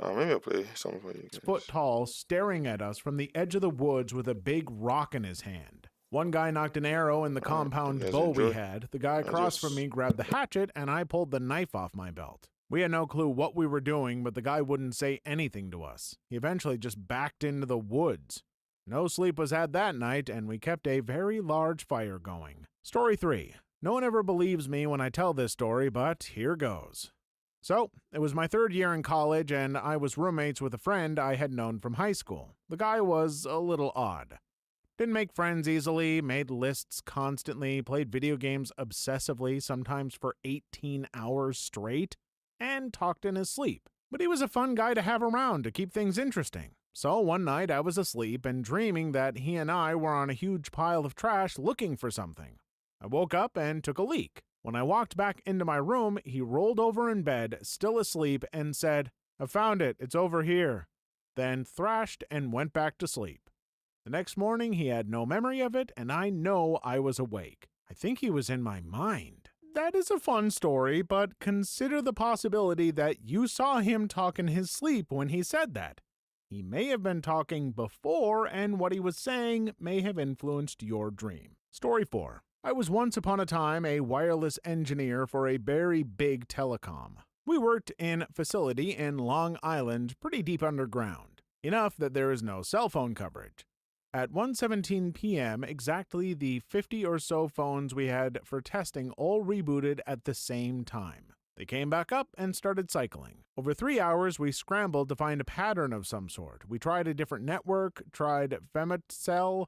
maybe I'll play something for you guys. 6 foot tall, staring at us from the edge of the woods with a big rock in his hand. One guy knocked an arrow in the compound bow we had. The guy across from me grabbed the hatchet, and I pulled the knife off my belt. We had no clue what we were doing, but the guy wouldn't say anything to us. He eventually just backed into the woods. No sleep was had that night, and we kept a very large fire going. Story 3. No one ever believes me when I tell this story, but here goes. So, it was my 3rd year in college, and I was roommates with a friend I had known from high school. The guy was a little odd. Didn't make friends easily, made lists constantly, played video games obsessively, sometimes for 18 hours straight, and talked in his sleep. But he was a fun guy to have around to keep things interesting. So one night I was asleep and dreaming that he and I were on a huge pile of trash looking for something. I woke up and took a leak. When I walked back into my room, he rolled over in bed, still asleep, and said, "I found it, it's over here," then thrashed and went back to sleep. The next morning he had no memory of it, and I know I was awake. I think he was in my mind. That is a fun story, but consider the possibility that you saw him talk in his sleep when he said that. He may have been talking before, and what he was saying may have influenced your dream. Story 4. I was once upon a time a wireless engineer for a very big telecom. We worked in a facility in Long Island, pretty deep underground, enough that there is no cell phone coverage. At 1:17 p.m., exactly the 50 or so phones we had for testing all rebooted at the same time. They came back up and started cycling. Over 3 hours, we scrambled to find a pattern of some sort. We tried a different network, tried Femicell,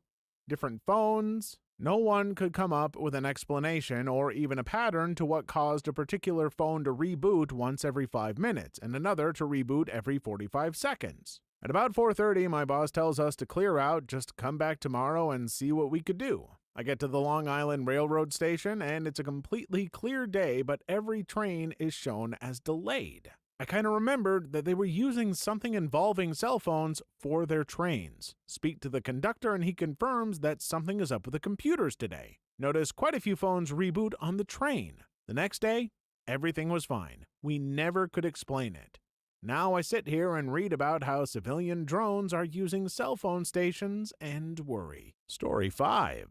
different phones. No one could come up with an explanation or even a pattern to what caused a particular phone to reboot once every 5 minutes and another to reboot every 45 seconds. At about 4:30, my boss tells us to clear out, just come back tomorrow and see what we could do. I get to the Long Island Railroad station, and it's a completely clear day, but every train is shown as delayed. I kind of remembered that they were using something involving cell phones for their trains. Speak to the conductor, and he confirms that something is up with the computers today. Notice quite a few phones reboot on the train. The next day, everything was fine. We never could explain it. Now I sit here and read about how civilian drones are using cell phone stations and worry. Story 5.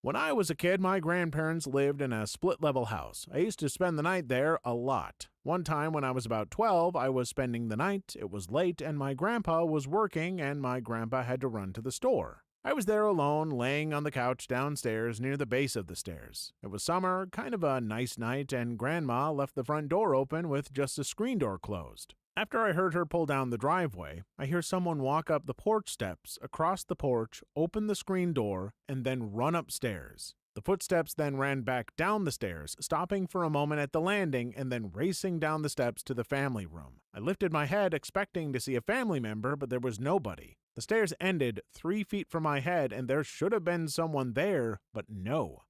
When I was a kid, my grandparents lived in a split-level house. I used to spend the night there a lot. One time when I was about 12, I was spending the night, it was late, and my grandpa was working and my grandpa had to run to the store. I was there alone, laying on the couch downstairs near the base of the stairs. It was summer, kind of a nice night, and Grandma left the front door open with just the screen door closed. After I heard her pull down the driveway, I hear someone walk up the porch steps, across the porch, open the screen door, and then run upstairs. The footsteps then ran back down the stairs, stopping for a moment at the landing and then racing down the steps to the family room. I lifted my head, expecting to see a family member, but there was nobody. The stairs ended 3 feet from my head, and there should have been someone there, but no.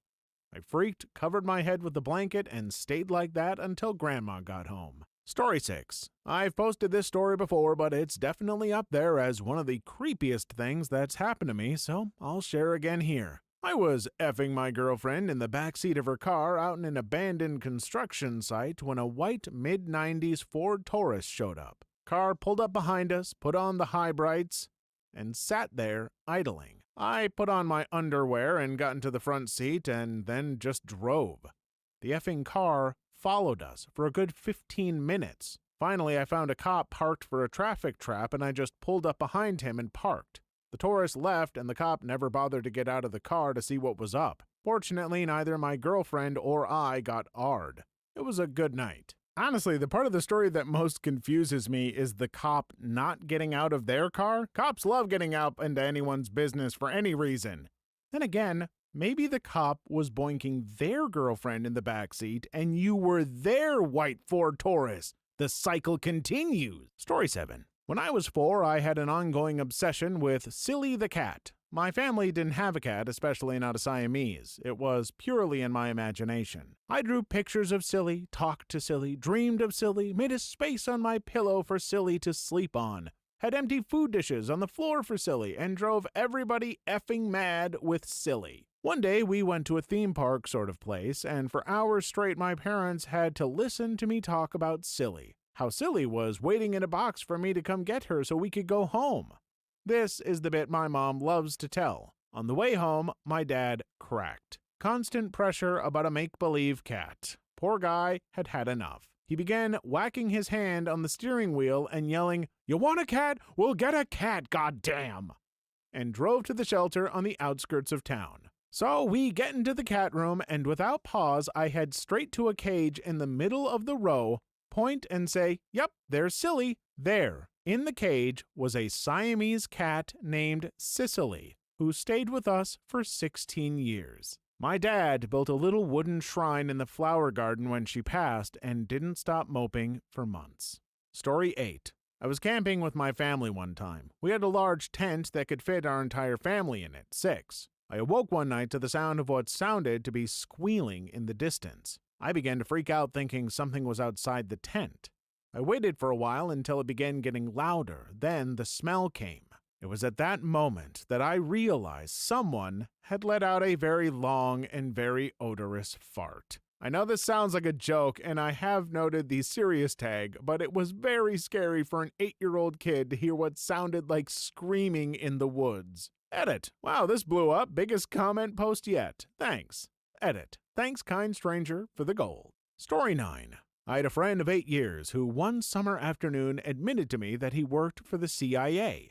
I freaked, covered my head with the blanket, and stayed like that until Grandma got home. Story 6. I've posted this story before, but it's definitely up there as one of the creepiest things that's happened to me, so I'll share again here. I was effing my girlfriend in the backseat of her car out in an abandoned construction site when a white mid-90s Ford Taurus showed up. Car pulled up behind us, put on the high brights, and sat there idling. I put on my underwear and got into the front seat and then just drove. The effing car followed us for a good 15 minutes. Finally, I found a cop parked for a traffic trap and I just pulled up behind him and parked. The Taurus left and the cop never bothered to get out of the car to see what was up. Fortunately, neither my girlfriend or I got AR'd. It was a good night. Honestly, the part of the story that most confuses me is the cop not getting out of their car. Cops love getting out into anyone's business for any reason. Then again, maybe the cop was boinking their girlfriend in the backseat and you were their white Ford Taurus. The cycle continues. Story 7. When I was 4, I had an ongoing obsession with Silly the cat. My family didn't have a cat, especially not a Siamese. It was purely in my imagination. I drew pictures of Silly, talked to Silly, dreamed of Silly, made a space on my pillow for Silly to sleep on, had empty food dishes on the floor for Silly, and drove everybody effing mad with Silly. One day, we went to a theme park sort of place, and for hours straight my parents had to listen to me talk about Silly. How Silly was waiting in a box for me to come get her so we could go home. This is the bit my mom loves to tell. On the way home, my dad cracked. Constant pressure about a make-believe cat. Poor guy had had enough. He began whacking his hand on the steering wheel and yelling, "You want a cat? We'll get a cat, goddamn!" and drove to the shelter on the outskirts of town. So we get into the cat room, and without pause, I head straight to a cage in the middle of the row, point and say, "Yep, there's Silly." There, in the cage, was a Siamese cat named Cicely, who stayed with us for 16 years. My dad built a little wooden shrine in the flower garden when she passed and didn't stop moping for months. Story 8. I was camping with my family one time. We had a large tent that could fit our entire family in it, 6. I awoke one night to the sound of what sounded to be squealing in the distance. I began to freak out thinking something was outside the tent. I waited for a while until it began getting louder, then the smell came. It was at that moment that I realized someone had let out a very long and very odorous fart. I know this sounds like a joke, and I have noted the serious tag, but it was very scary for an 8-year-old kid to hear what sounded like screaming in the woods. Edit. Wow, this blew up. Biggest comment post yet. Thanks. Edit. Thanks, kind stranger, for the gold. Story 9. I had a friend of 8 years who one summer afternoon admitted to me that he worked for the CIA.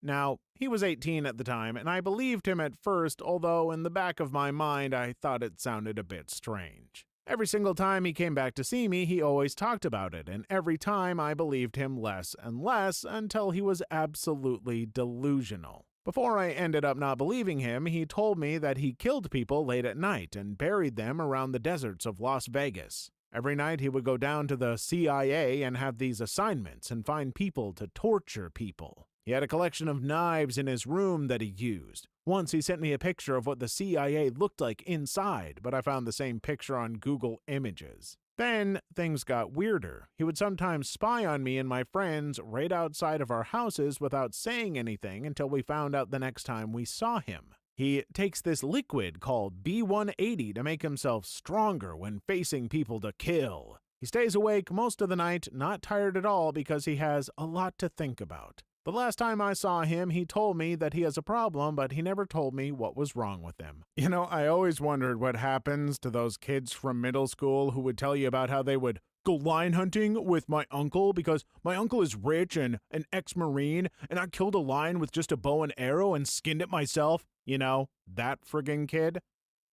Now, he was 18 at the time, and I believed him at first, although in the back of my mind I thought it sounded a bit strange. Every single time he came back to see me, he always talked about it, and every time I believed him less and less until he was absolutely delusional. Before I ended up not believing him, he told me that he killed people late at night and buried them around the deserts of Las Vegas. Every night he would go down to the CIA and have these assignments and find people to torture people. He had a collection of knives in his room that he used. Once he sent me a picture of what the CIA looked like inside, but I found the same picture on Google Images. Then things got weirder. He would sometimes spy on me and my friends right outside of our houses without saying anything until we found out the next time we saw him. He takes this liquid called B180 to make himself stronger when facing people to kill. He stays awake most of the night, not tired at all because he has a lot to think about. The last time I saw him, he told me that he has a problem, but he never told me what was wrong with him. You know, I always wondered what happens to those kids from middle school who would tell you about how they would go lion hunting with my uncle because my uncle is rich and an ex-Marine, and I killed a lion with just a bow and arrow and skinned it myself. You know, that friggin' kid.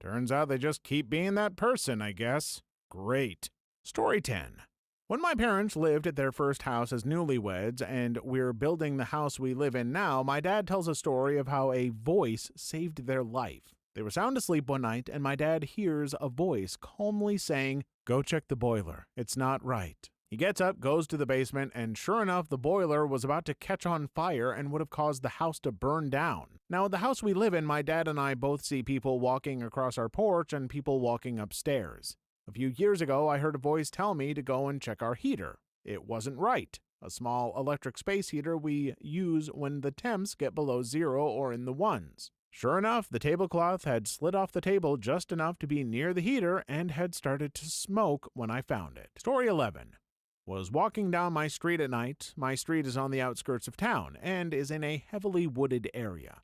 Turns out they just keep being that person, I guess. Great. Story 10. When my parents lived at their first house as newlyweds and we're building the house we live in now, my dad tells a story of how a voice saved their life. They were sound asleep one night and my dad hears a voice calmly saying, "Go check the boiler. It's not right." He gets up, goes to the basement, and sure enough, the boiler was about to catch on fire and would have caused the house to burn down. Now, at the house we live in, my dad and I both see people walking across our porch and people walking upstairs. A few years ago, I heard a voice tell me to go and check our heater. It wasn't right. A small electric space heater we use when the temps get below 0 or in the ones. Sure enough, the tablecloth had slid off the table just enough to be near the heater and had started to smoke when I found it. Story 11. Was walking down my street at night. My street is on the outskirts of town and is in a heavily wooded area.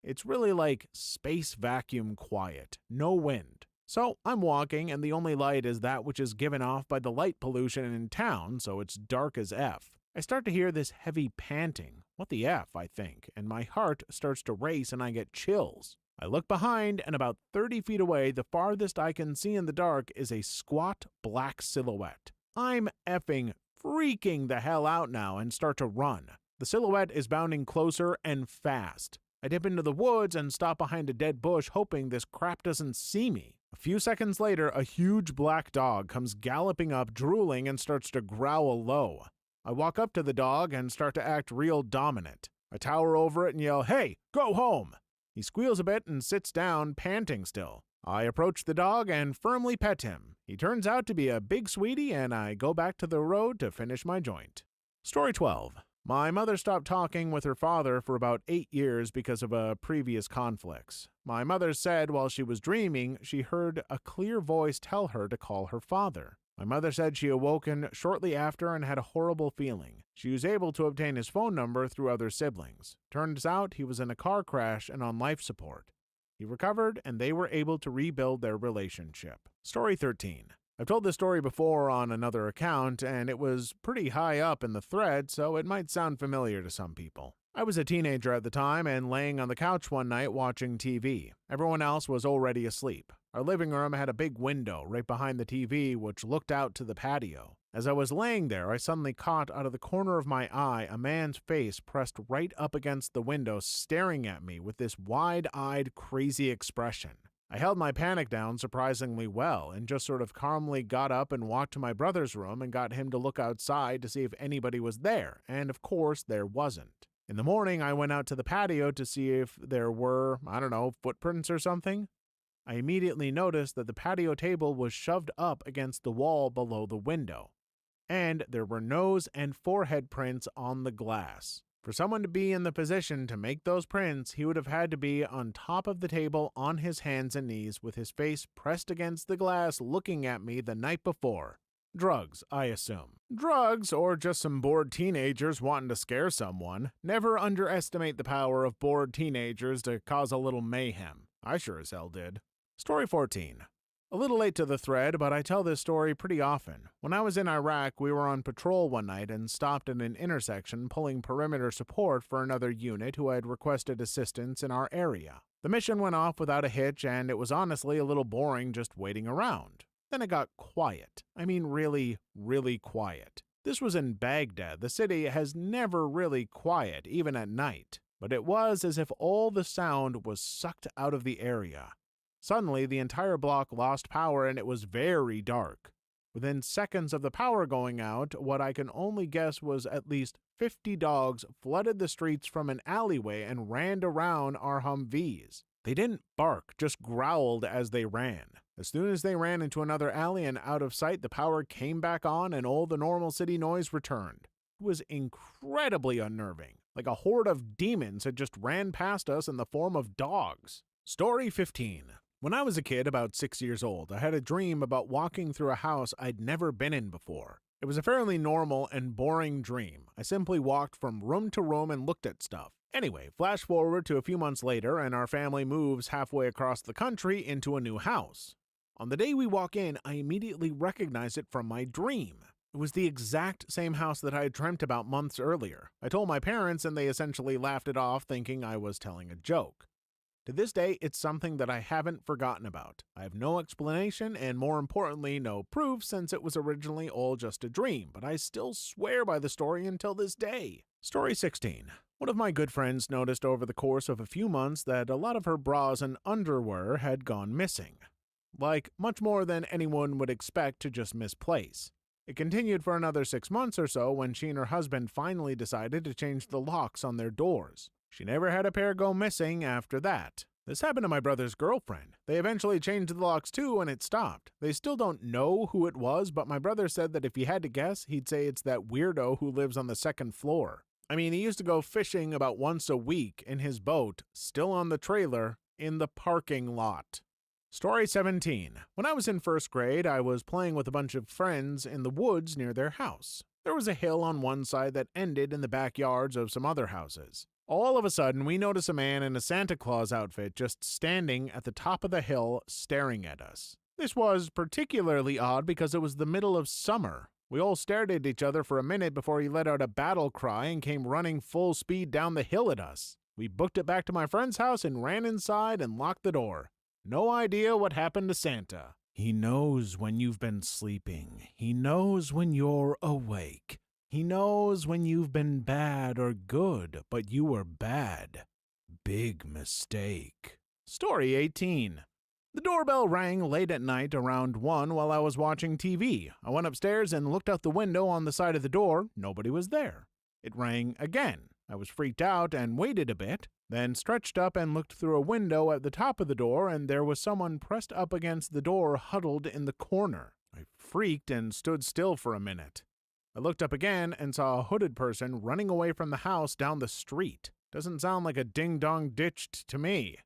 It's really like space vacuum quiet, no wind. So I'm walking, and the only light is that which is given off by the light pollution in town, so it's dark as F. I start to hear this heavy panting. What the F, I think, and my heart starts to race and I get chills. I look behind, and about 30 feet away, the farthest I can see in the dark is a squat black silhouette. I'm effing freaking the hell out now and start to run. The silhouette is bounding closer and fast. I dip into the woods and stop behind a dead bush, hoping this crap doesn't see me. A few seconds later, a huge black dog comes galloping up, drooling, and starts to growl low. I walk up to the dog and start to act real dominant. I tower over it and yell, "Hey, go home!" He squeals a bit and sits down, panting still. I approach the dog and firmly pet him. He turns out to be a big sweetie, and I go back to the road to finish my joint. Story 12. My mother stopped talking with her father for about 8 years because of previous conflicts. My mother said while she was dreaming, she heard a clear voice tell her to call her father. My mother said she awoken shortly after and had a horrible feeling. She was able to obtain his phone number through other siblings. Turns out he was in a car crash and on life support. He recovered, and they were able to rebuild their relationship. Story 13. I've told this story before on another account, and it was pretty high up in the thread, so it might sound familiar to some people. I was a teenager at the time and laying on the couch one night watching TV. Everyone else was already asleep. Our living room had a big window right behind the TV, which looked out to the patio. As I was laying there, I suddenly caught out of the corner of my eye a man's face pressed right up against the window, staring at me with this wide-eyed, crazy expression. I held my panic down surprisingly well and just sort of calmly got up and walked to my brother's room and got him to look outside to see if anybody was there, and of course there wasn't. In the morning, I went out to the patio to see if there were, footprints or something. I immediately noticed that the patio table was shoved up against the wall below the window, and there were nose and forehead prints on the glass. For someone to be in the position to make those prints, he would have had to be on top of the table on his hands and knees with his face pressed against the glass looking at me the night before. Drugs, I assume. Drugs, or just some bored teenagers wanting to scare someone. Never underestimate the power of bored teenagers to cause a little mayhem. I sure as hell did. Story 14. A little late to the thread, but I tell this story pretty often. When I was in Iraq, we were on patrol one night and stopped at an intersection pulling perimeter support for another unit who had requested assistance in our area. The mission went off without a hitch, and it was honestly a little boring just waiting around. Then it got quiet. I mean, really, really quiet. This was in Baghdad. The city has never really quiet, even at night. But it was as if all the sound was sucked out of the area. Suddenly, the entire block lost power and it was very dark. Within seconds of the power going out, what I can only guess was at least 50 dogs flooded the streets from an alleyway and ran around our Humvees. They didn't bark, just growled as they ran. As soon as they ran into another alley and out of sight, the power came back on and all the normal city noise returned. It was incredibly unnerving, like a horde of demons had just ran past us in the form of dogs. Story 15. When I was a kid, about 6 years old, I had a dream about walking through a house I'd never been in before. It was a fairly normal and boring dream. I simply walked from room to room and looked at stuff. Anyway, flash forward to a few months later, and our family moves halfway across the country into a new house. On the day we walk in, I immediately recognize it from my dream. It was the exact same house that I had dreamt about months earlier. I told my parents, and they essentially laughed it off, thinking I was telling a joke. To this day, it's something that I haven't forgotten about. I have no explanation and, more importantly, no proof since it was originally all just a dream, but I still swear by the story until this day. Story 16. One of my good friends noticed over the course of a few months that a lot of her bras and underwear had gone missing. Like, much more than anyone would expect to just misplace. It continued for another 6 months or so when she and her husband finally decided to change the locks on their doors. She never had a pair go missing after that. This happened to my brother's girlfriend. They eventually changed the locks too, and it stopped. They still don't know who it was, but my brother said that if he had to guess, he'd say it's that weirdo who lives on the second floor. I mean, he used to go fishing about once a week in his boat, still on the trailer, in the parking lot. Story 17. When I was in first grade, I was playing with a bunch of friends in the woods near their house. There was a hill on one side that ended in the backyards of some other houses. All of a sudden, we notice a man in a Santa Claus outfit just standing at the top of the hill staring at us. This was particularly odd because it was the middle of summer. We all stared at each other for a minute before he let out a battle cry and came running full speed down the hill at us. We booked it back to my friend's house and ran inside and locked the door. No idea what happened to Santa. He knows when you've been sleeping. He knows when you're awake. He knows when you've been bad or good, but you were bad. Big mistake. Story 18. The doorbell rang late at night around 1 while I was watching TV. I went upstairs and looked out the window on the side of the door. Nobody was there. It rang again. I was freaked out and waited a bit, then stretched up and looked through a window at the top of the door, and there was someone pressed up against the door huddled in the corner. I freaked and stood still for a minute. I looked up again and saw a hooded person running away from the house down the street. Doesn't sound like a ding-dong ditched to me.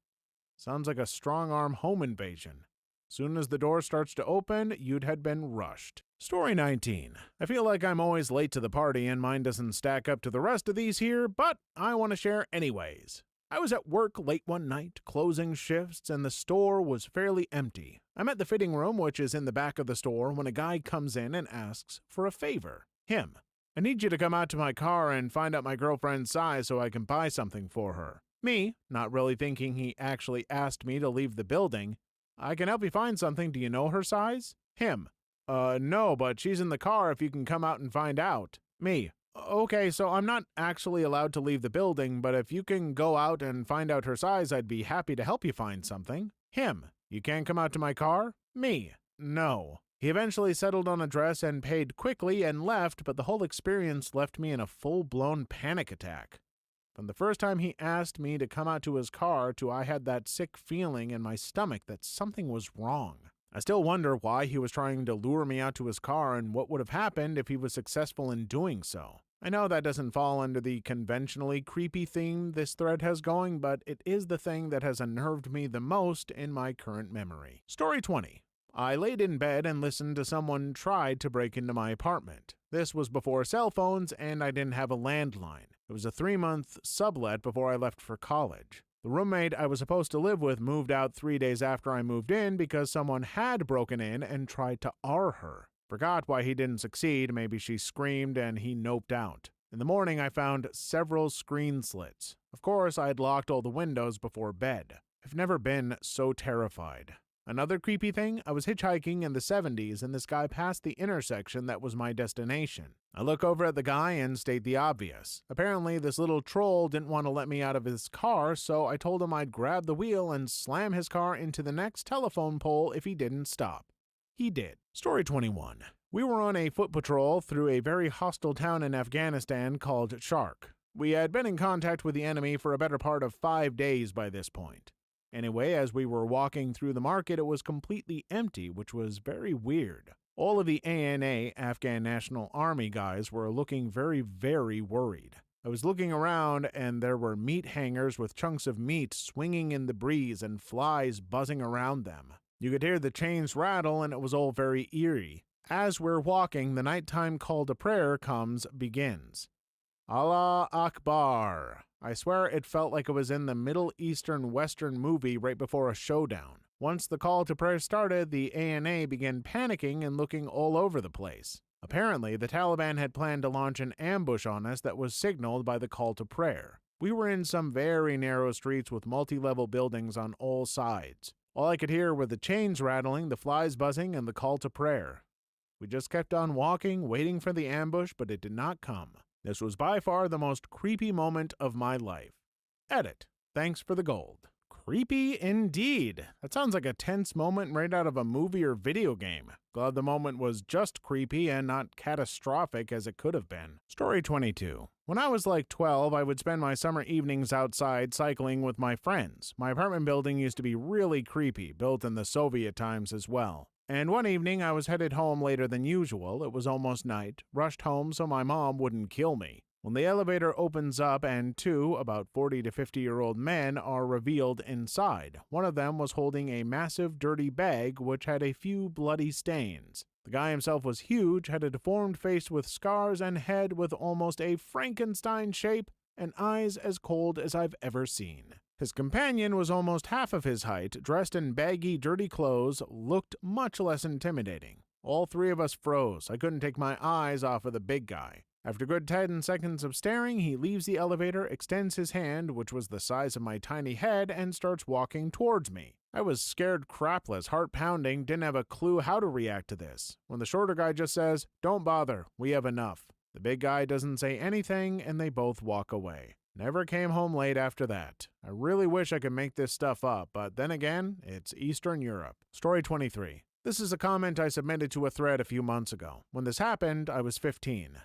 Sounds like a strong-arm home invasion. Soon as the door starts to open, you'd had been rushed. Story 19. I feel like I'm always late to the party and mine doesn't stack up to the rest of these here, but I want to share anyways. I was at work late one night, closing shifts, and the store was fairly empty. I'm at the fitting room, which is in the back of the store, when a guy comes in and asks for a favor. Him. I need you to come out to my car and find out my girlfriend's size so I can buy something for her. Me, not really thinking he actually asked me to leave the building. I can help you find something. Do you know her size? Him. No, but she's in the car if you can come out and find out. Me. Okay, so I'm not actually allowed to leave the building, but if you can go out and find out her size, I'd be happy to help you find something. Him. You can't come out to my car? Me. No. He eventually settled on a dress and paid quickly and left, but the whole experience left me in a full-blown panic attack. From the first time he asked me to come out to his car to I had that sick feeling in my stomach that something was wrong. I still wonder why he was trying to lure me out to his car and what would have happened if he was successful in doing so. I know that doesn't fall under the conventionally creepy theme this thread has going, but it is the thing that has unnerved me the most in my current memory. Story 20. I laid in bed and listened to someone tried to break into my apartment. This was before cell phones and I didn't have a landline. It was a 3-month sublet before I left for college. The roommate I was supposed to live with moved out 3 days after I moved in because someone had broken in and tried to R her. Forgot why he didn't succeed. Maybe she screamed and he noped out. In the morning, I found several screen slits. Of course, I had locked all the windows before bed. I've never been so terrified. Another creepy thing, I was hitchhiking in the 70s and this guy passed the intersection that was my destination. I look over at the guy and state the obvious. Apparently, this little troll didn't want to let me out of his car, so I told him I'd grab the wheel and slam his car into the next telephone pole if he didn't stop. He did. Story 21. We were on a foot patrol through a very hostile town in Afghanistan called Shark. We had been in contact with the enemy for a better part of 5 days by this point. Anyway, as we were walking through the market, it was completely empty, which was very weird. All of the ANA, Afghan National Army guys, were looking very, very worried. I was looking around, and there were meat hangers with chunks of meat swinging in the breeze and flies buzzing around them. You could hear the chains rattle, and it was all very eerie. As we're walking, the nighttime call to prayer begins. Allah Akbar. I swear it felt like it was in the Middle Eastern Western movie right before a showdown. Once the call to prayer started, the ANA began panicking and looking all over the place. Apparently, the Taliban had planned to launch an ambush on us that was signaled by the call to prayer. We were in some very narrow streets with multi-level buildings on all sides. All I could hear were the chains rattling, the flies buzzing, and the call to prayer. We just kept on walking, waiting for the ambush, but it did not come. This was by far the most creepy moment of my life. Edit. Thanks for the gold. Creepy indeed. That sounds like a tense moment right out of a movie or video game. Glad the moment was just creepy and not catastrophic as it could have been. Story 22. When I was like 12, I would spend my summer evenings outside cycling with my friends. My apartment building used to be really creepy, built in the Soviet times as well. And one evening, I was headed home later than usual. It was almost night. Rushed home so my mom wouldn't kill me. When the elevator opens up and two, about 40 to 50-year-old men are revealed inside. One of them was holding a massive dirty bag which had a few bloody stains. The guy himself was huge, had a deformed face with scars and head with almost a Frankenstein shape and eyes as cold as I've ever seen. His companion was almost half of his height, dressed in baggy, dirty clothes, looked much less intimidating. All three of us froze. I couldn't take my eyes off of the big guy. After a good 10 seconds of staring, he leaves the elevator, extends his hand, which was the size of my tiny head, and starts walking towards me. I was scared crapless, heart pounding, didn't have a clue how to react to this. When the shorter guy just says, "Don't bother, we have enough." The big guy doesn't say anything, and they both walk away. Never came home late after that. I really wish I could make this stuff up, but then again, it's Eastern Europe. Story 23. This is a comment I submitted to a thread a few months ago. When this happened, I was 15.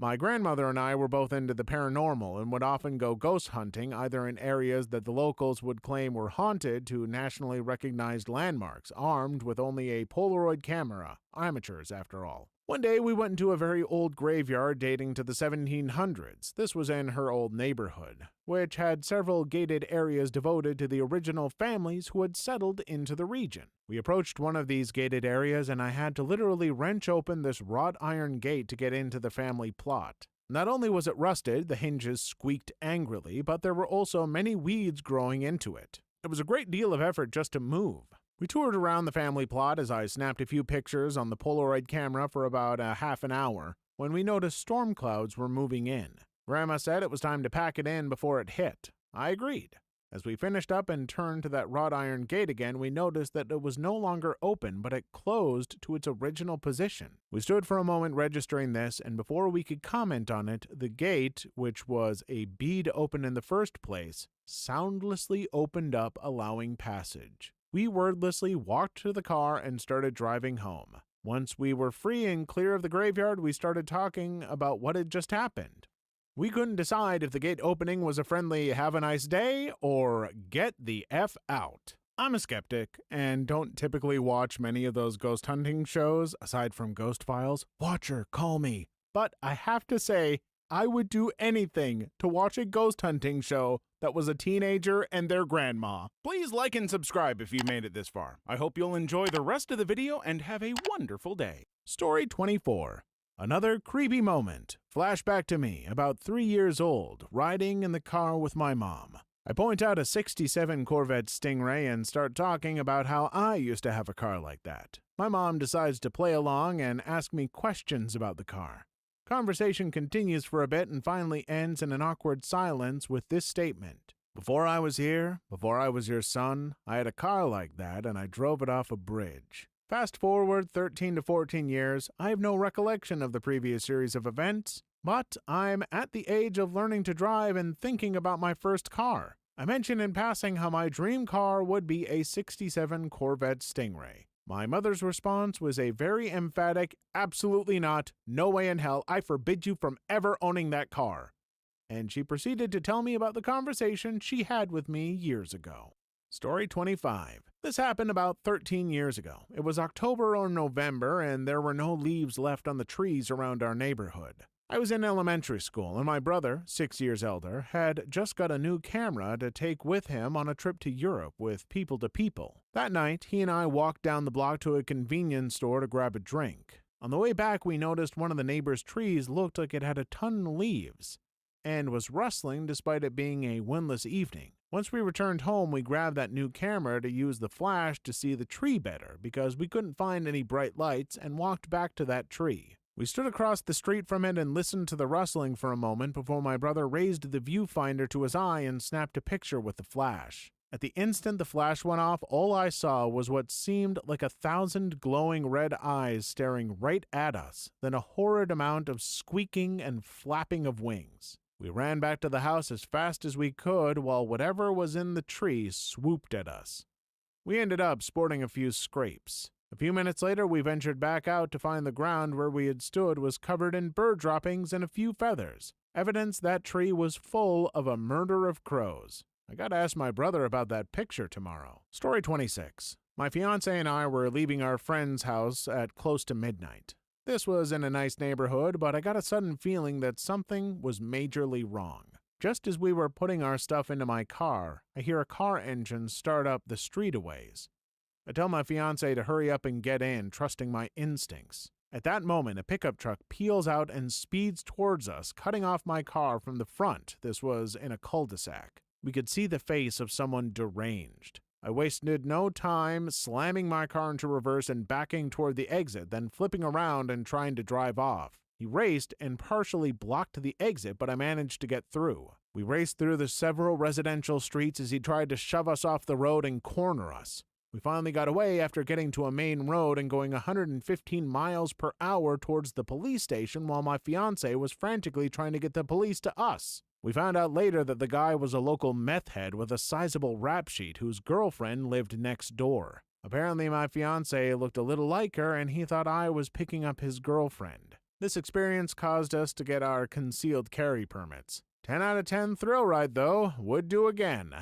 My grandmother and I were both into the paranormal and would often go ghost hunting, either in areas that the locals would claim were haunted to nationally recognized landmarks, armed with only a Polaroid camera. Amateurs, after all. One day, we went into a very old graveyard dating to the 1700s. This was in her old neighborhood, which had several gated areas devoted to the original families who had settled into the region. We approached one of these gated areas, and I had to literally wrench open this wrought iron gate to get into the family plot. Not only was it rusted, the hinges squeaked angrily, but there were also many weeds growing into it. It was a great deal of effort just to move. We toured around the family plot as I snapped a few pictures on the Polaroid camera for about a half an hour when we noticed storm clouds were moving in. Grandma said it was time to pack it in before it hit. I agreed. As we finished up and turned to that wrought iron gate again, we noticed that it was no longer open, but it closed to its original position. We stood for a moment registering this, and before we could comment on it, the gate, which was a bead open in the first place, soundlessly opened up, allowing passage. We wordlessly walked to the car and started driving home. Once we were free and clear of the graveyard, we started talking about what had just happened. We couldn't decide if the gate opening was a friendly "have a nice day" or "get the F out." I'm a skeptic and don't typically watch many of those ghost hunting shows, aside from Ghost Files. Watcher, call me. But I have to say, I would do anything to watch a ghost hunting show that was a teenager and their grandma. Please like and subscribe if you made it this far. I hope you'll enjoy the rest of the video and have a wonderful day. Story 24. Another creepy moment. Flashback to me, about 3 years old, riding in the car with my mom. I point out a 67 Corvette Stingray and start talking about how I used to have a car like that. My mom decides to play along and ask me questions about the car. Conversation continues for a bit and finally ends in an awkward silence with this statement. Before I was here, before I was your son, I had a car like that and I drove it off a bridge. Fast forward 13 to 14 years, I have no recollection of the previous series of events, but I'm at the age of learning to drive and thinking about my first car. I mentioned in passing how my dream car would be a 67 Corvette Stingray. My mother's response was a very emphatic, absolutely not, no way in hell, I forbid you from ever owning that car. And she proceeded to tell me about the conversation she had with me years ago. Story 25. This happened about 13 years ago. It was October or November, and there were no leaves left on the trees around our neighborhood. I was in elementary school, and my brother, 6 years elder, had just got a new camera to take with him on a trip to Europe with People to People. That night, he and I walked down the block to a convenience store to grab a drink. On the way back, we noticed one of the neighbor's trees looked like it had a ton of leaves and was rustling despite it being a windless evening. Once we returned home, we grabbed that new camera to use the flash to see the tree better because we couldn't find any bright lights and walked back to that tree. We stood across the street from it and listened to the rustling for a moment before my brother raised the viewfinder to his eye and snapped a picture with the flash. At the instant the flash went off, all I saw was what seemed like 1,000 glowing red eyes staring right at us, then a horrid amount of squeaking and flapping of wings. We ran back to the house as fast as we could while whatever was in the tree swooped at us. We ended up sporting a few scrapes. A few minutes later, we ventured back out to find the ground where we had stood was covered in bird droppings and a few feathers. Evidence that tree was full of a murder of crows. I gotta ask my brother about that picture tomorrow. Story 26. My fiancé and I were leaving our friend's house at close to midnight. This was in a nice neighborhood, but I got a sudden feeling that something was majorly wrong. Just as we were putting our stuff into my car, I hear a car engine start up the street a ways. I tell my fiancé to hurry up and get in, trusting my instincts. At that moment, a pickup truck peels out and speeds towards us, cutting off my car from the front. This was in a cul-de-sac. We could see the face of someone deranged. I wasted no time slamming my car into reverse and backing toward the exit, then flipping around and trying to drive off. He raced and partially blocked the exit, but I managed to get through. We raced through the several residential streets as he tried to shove us off the road and corner us. We finally got away after getting to a main road and going 115 miles per hour towards the police station while my fiancé was frantically trying to get the police to us. We found out later that the guy was a local meth head with a sizable rap sheet whose girlfriend lived next door. Apparently my fiancé looked a little like her and he thought I was picking up his girlfriend. This experience caused us to get our concealed carry permits. 10 out of 10 thrill ride though, would do again.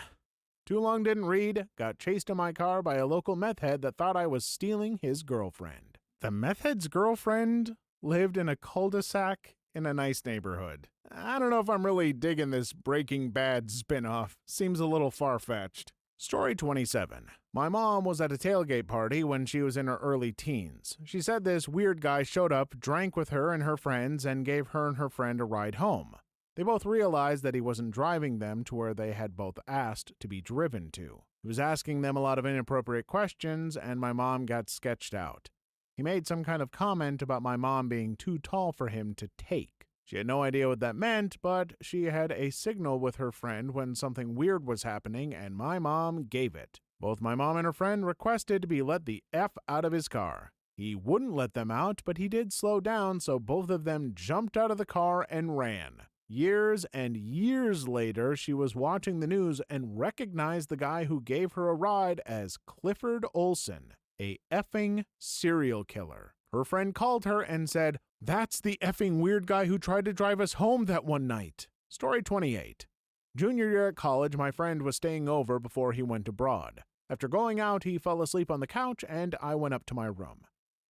Too long didn't read, got chased in my car by a local meth head that thought I was stealing his girlfriend. The meth head's girlfriend lived in a cul-de-sac in a nice neighborhood. I don't know if I'm really digging this Breaking Bad spin-off. Seems a little far-fetched. Story 27. My mom was at a tailgate party when she was in her early teens. She said this weird guy showed up, drank with her and her friends, and gave her and her friend a ride home. They both realized that he wasn't driving them to where they had both asked to be driven to. He was asking them a lot of inappropriate questions, and my mom got sketched out. He made some kind of comment about my mom being too tall for him to take. She had no idea what that meant, but she had a signal with her friend when something weird was happening, and my mom gave it. Both my mom and her friend requested to be let the F out of his car. He wouldn't let them out, but he did slow down, so both of them jumped out of the car and ran. Years and years later, she was watching the news and recognized the guy who gave her a ride as Clifford Olson, a effing serial killer. Her friend called her and said, "That's the effing weird guy who tried to drive us home that one night." Story 28. Junior year at college, my friend was staying over before he went abroad. After going out, he fell asleep on the couch and I went up to my room.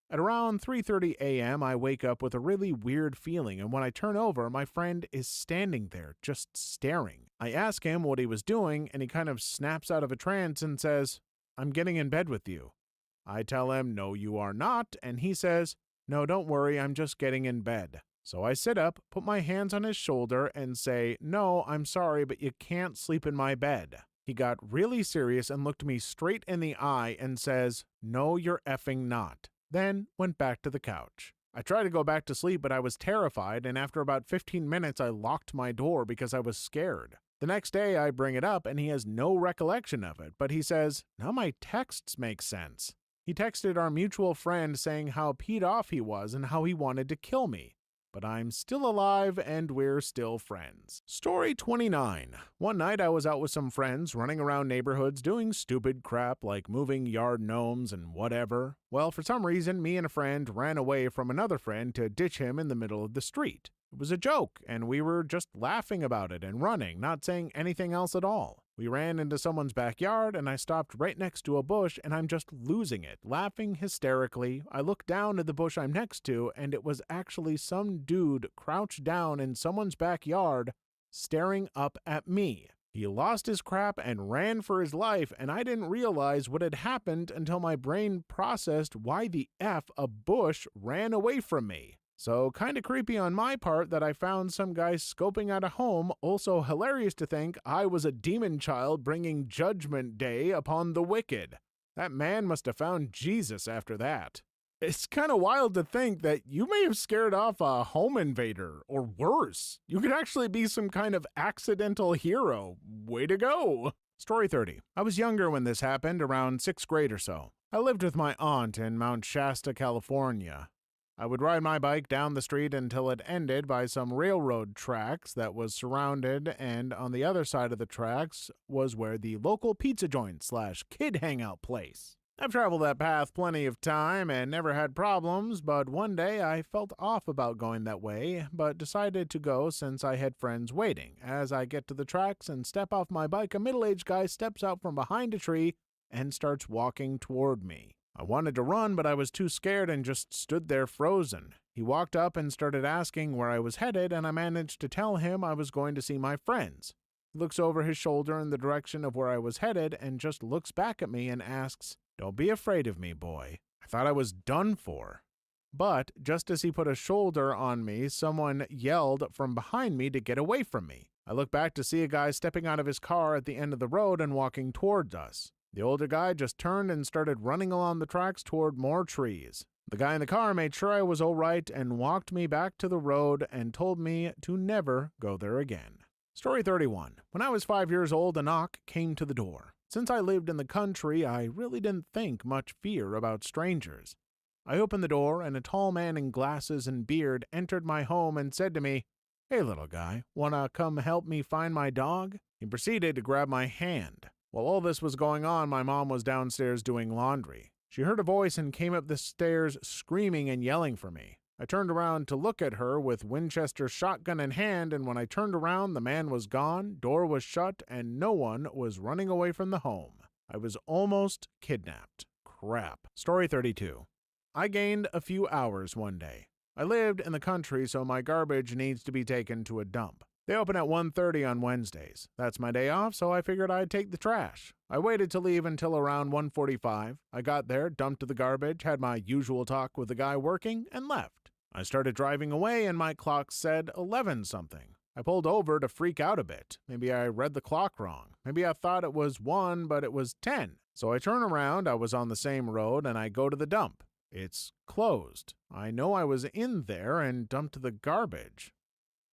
At around 3:30 a.m., I wake up with a really weird feeling, and when I turn over, my friend is standing there, just staring. I ask him what he was doing, and he kind of snaps out of a trance and says, "I'm getting in bed with you." I tell him, "No, you are not," and he says, "No, don't worry, I'm just getting in bed." So I sit up, put my hands on his shoulder, and say, "No, I'm sorry, but you can't sleep in my bed." He got really serious and looked me straight in the eye and says, "No, you're effing not." Then went back to the couch. I tried to go back to sleep, but I was terrified, and after about 15 minutes, I locked my door because I was scared. The next day, I bring it up, and he has no recollection of it, but he says, "Now my texts make sense." He texted our mutual friend saying how peed off he was and how he wanted to kill me. But I'm still alive and we're still friends. Story 29. One night I was out with some friends running around neighborhoods doing stupid crap like moving yard gnomes and whatever. Well, for some reason, me and a friend ran away from another friend to ditch him in the middle of the street. It was a joke, and we were just laughing about it and running, not saying anything else at all. We ran into someone's backyard, and I stopped right next to a bush, and I'm just losing it, laughing hysterically. I look down at the bush I'm next to, and it was actually some dude crouched down in someone's backyard, staring up at me. He lost his crap and ran for his life, and I didn't realize what had happened until my brain processed why the F a bush ran away from me. So kinda creepy on my part that I found some guy scoping out a home, also hilarious to think I was a demon child bringing judgment day upon the wicked. That man must have found Jesus after that. It's kinda wild to think that you may have scared off a home invader, or worse. You could actually be some kind of accidental hero. Way to go! Story 30. I was younger when this happened, around 6th grade or so. I lived with my aunt in Mount Shasta, California. I would ride my bike down the street until it ended by some railroad tracks that was surrounded, and on the other side of the tracks was where the local pizza joint / kid hangout place. I've traveled that path plenty of time and never had problems, but one day I felt off about going that way, but decided to go since I had friends waiting. As I get to the tracks and step off my bike, a middle-aged guy steps out from behind a tree and starts walking toward me. I wanted to run, but I was too scared and just stood there frozen. He walked up and started asking where I was headed, and I managed to tell him I was going to see my friends. He looks over his shoulder in the direction of where I was headed and just looks back at me and asks, "Don't be afraid of me, boy." I thought I was done for. But just as he put a shoulder on me, someone yelled from behind me to get away from me. I look back to see a guy stepping out of his car at the end of the road and walking towards us. The older guy just turned and started running along the tracks toward more trees. The guy in the car made sure I was all right and walked me back to the road and told me to never go there again. Story 31. When I was 5 years old, a knock came to the door. Since I lived in the country, I really didn't think much fear about strangers. I opened the door, and a tall man in glasses and beard entered my home and said to me, "Hey, little guy, wanna come help me find my dog?" He proceeded to grab my hand. While all this was going on, my mom was downstairs doing laundry. She heard a voice and came up the stairs screaming and yelling for me. I turned around to look at her with Winchester shotgun in hand, and when I turned around, the man was gone, door was shut, and no one was running away from the home. I was almost kidnapped. Crap. Story 32. I gained a few hours one day. I lived in the country, so my garbage needs to be taken to a dump. They open at 1:30 on Wednesdays. That's my day off, so I figured I'd take the trash. I waited to leave until around 1:45. I got there, dumped the garbage, had my usual talk with the guy working, and left. I started driving away, and my clock said 11-something. I pulled over to freak out a bit. Maybe I read the clock wrong. Maybe I thought it was 1, but it was 10. So I turn around, I was on the same road, and I go to the dump. It's closed. I know I was in there and dumped the garbage.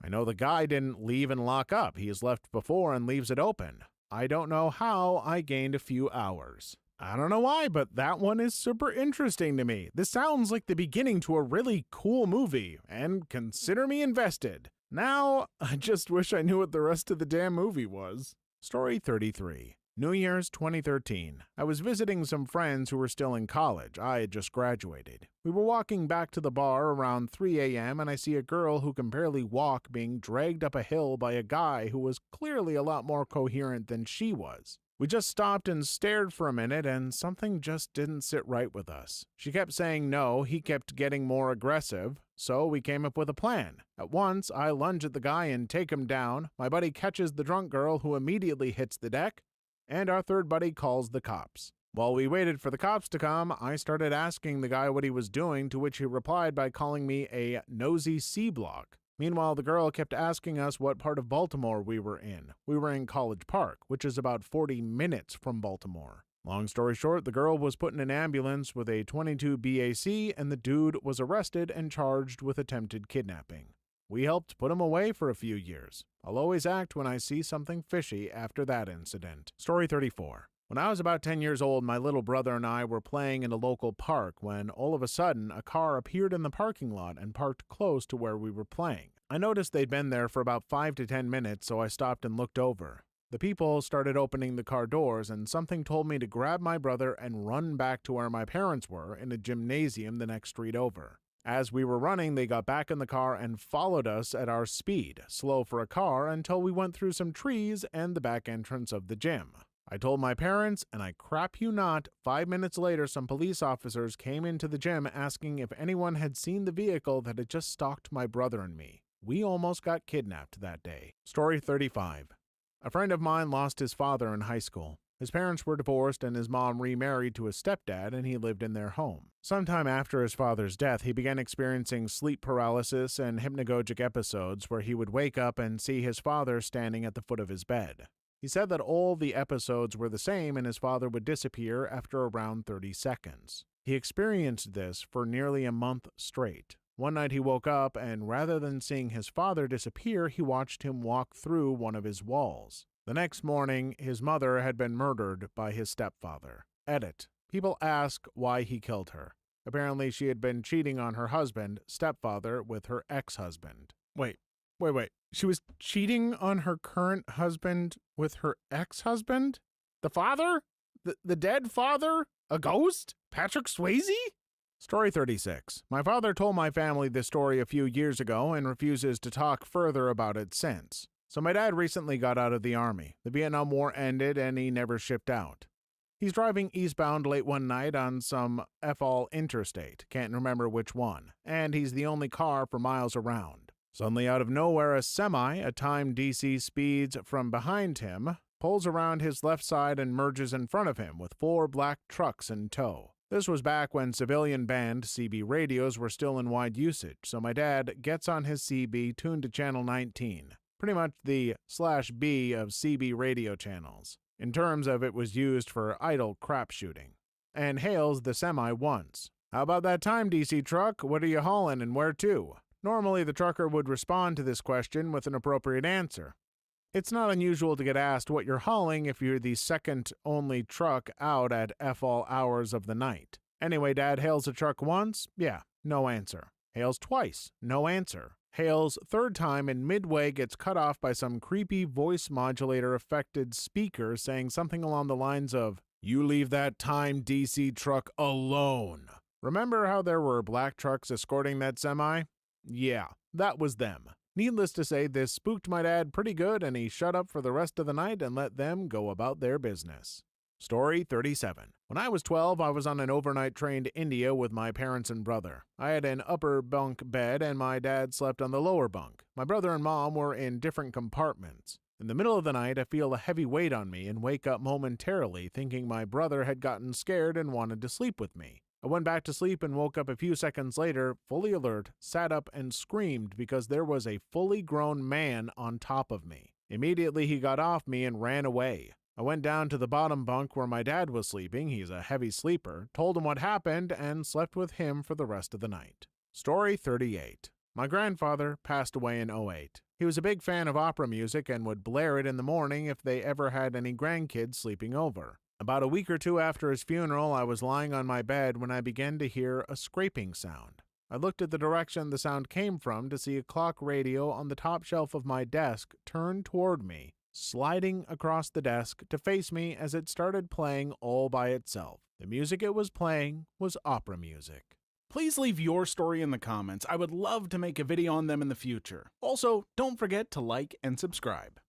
I know the guy didn't leave and lock up. He has left before and leaves it open. I don't know how I gained a few hours. I don't know why, but that one is super interesting to me. This sounds like the beginning to a really cool movie, and consider me invested. Now, I just wish I knew what the rest of the damn movie was. Story 33. New Year's 2013. I was visiting some friends who were still in college. I had just graduated. We were walking back to the bar around 3 a.m. and I see a girl who can barely walk being dragged up a hill by a guy who was clearly a lot more coherent than she was. We just stopped and stared for a minute, and something just didn't sit right with us. She kept saying no, he kept getting more aggressive, so we came up with a plan. At once, I lunge at the guy and take him down. My buddy catches the drunk girl, who immediately hits the deck, and our third buddy calls the cops. While we waited for the cops to come, I started asking the guy what he was doing, to which he replied by calling me a nosy C-block. Meanwhile, the girl kept asking us what part of Baltimore we were in. We were in College Park, which is about 40 minutes from Baltimore. Long story short, the girl was put in an ambulance with a 22 BAC, and the dude was arrested and charged with attempted kidnapping. We helped put him away for a few years. I'll always act when I see something fishy after that incident. Story 34. When I was about 10 years old, my little brother and I were playing in a local park when, all of a sudden, a car appeared in the parking lot and parked close to where we were playing. I noticed they'd been there for about 5 to 10 minutes, so I stopped and looked over. The people started opening the car doors, and something told me to grab my brother and run back to where my parents were in a gymnasium the next street over. As we were running, they got back in the car and followed us at our speed, slow for a car, until we went through some trees and the back entrance of the gym. I told my parents, and I crap you not, 5 minutes later some police officers came into the gym asking if anyone had seen the vehicle that had just stalked my brother and me. We almost got kidnapped that day. Story 35. A friend of mine lost his father in high school. His parents were divorced and his mom remarried to his stepdad, and he lived in their home. Sometime after his father's death, he began experiencing sleep paralysis and hypnagogic episodes where he would wake up and see his father standing at the foot of his bed. He said that all the episodes were the same and his father would disappear after around 30 seconds. He experienced this for nearly a month straight. One night he woke up and rather than seeing his father disappear, he watched him walk through one of his walls. The next morning, his mother had been murdered by his stepfather. Edit. People ask why he killed her. Apparently she had been cheating on her husband, stepfather, with her ex-husband. Wait. She was cheating on her current husband with her ex-husband? The father? The dead father? A ghost? Patrick Swayze? Story 36. My father told my family this story a few years ago and refuses to talk further about it since. So my dad recently got out of the army. The Vietnam War ended and he never shipped out. He's driving eastbound late one night on some FL interstate, can't remember which one, and he's the only car for miles around. Suddenly out of nowhere, a semi, a timed DC, speeds from behind him, pulls around his left side and merges in front of him with 4 black trucks in tow. This was back when civilian band CB radios were still in wide usage, so my dad gets on his CB tuned to channel 19, pretty much the /B of CB radio channels, in terms of it was used for idle crap shooting, and hails the semi once. How about that time, DC truck? What are you hauling and where to? Normally, the trucker would respond to this question with an appropriate answer. It's not unusual to get asked what you're hauling if you're the second-only truck out at all hours of the night. Anyway, Dad hails the truck once, yeah, no answer. Hails twice, no answer. Hails third time and midway gets cut off by some creepy voice modulator-affected speaker saying something along the lines of, "You leave that time DC truck alone." Remember how there were black trucks escorting that semi? Yeah, that was them. Needless to say, this spooked my dad pretty good, and he shut up for the rest of the night and let them go about their business. Story 37. When I was 12, I was on an overnight train to India with my parents and brother. I had an upper bunk bed, and my dad slept on the lower bunk. My brother and mom were in different compartments. In the middle of the night, I feel a heavy weight on me and wake up momentarily, thinking my brother had gotten scared and wanted to sleep with me. I went back to sleep and woke up a few seconds later, fully alert, sat up and screamed because there was a fully grown man on top of me. Immediately he got off me and ran away. I went down to the bottom bunk where my dad was sleeping, he's a heavy sleeper, told him what happened, and slept with him for the rest of the night. Story 38. My grandfather passed away in 2008. He was a big fan of opera music and would blare it in the morning if they ever had any grandkids sleeping over. About a week or two after his funeral, I was lying on my bed when I began to hear a scraping sound. I looked at the direction the sound came from to see a clock radio on the top shelf of my desk turn toward me, sliding across the desk to face me as it started playing all by itself. The music it was playing was opera music. Please leave your story in the comments. I would love to make a video on them in the future. Also, don't forget to like and subscribe.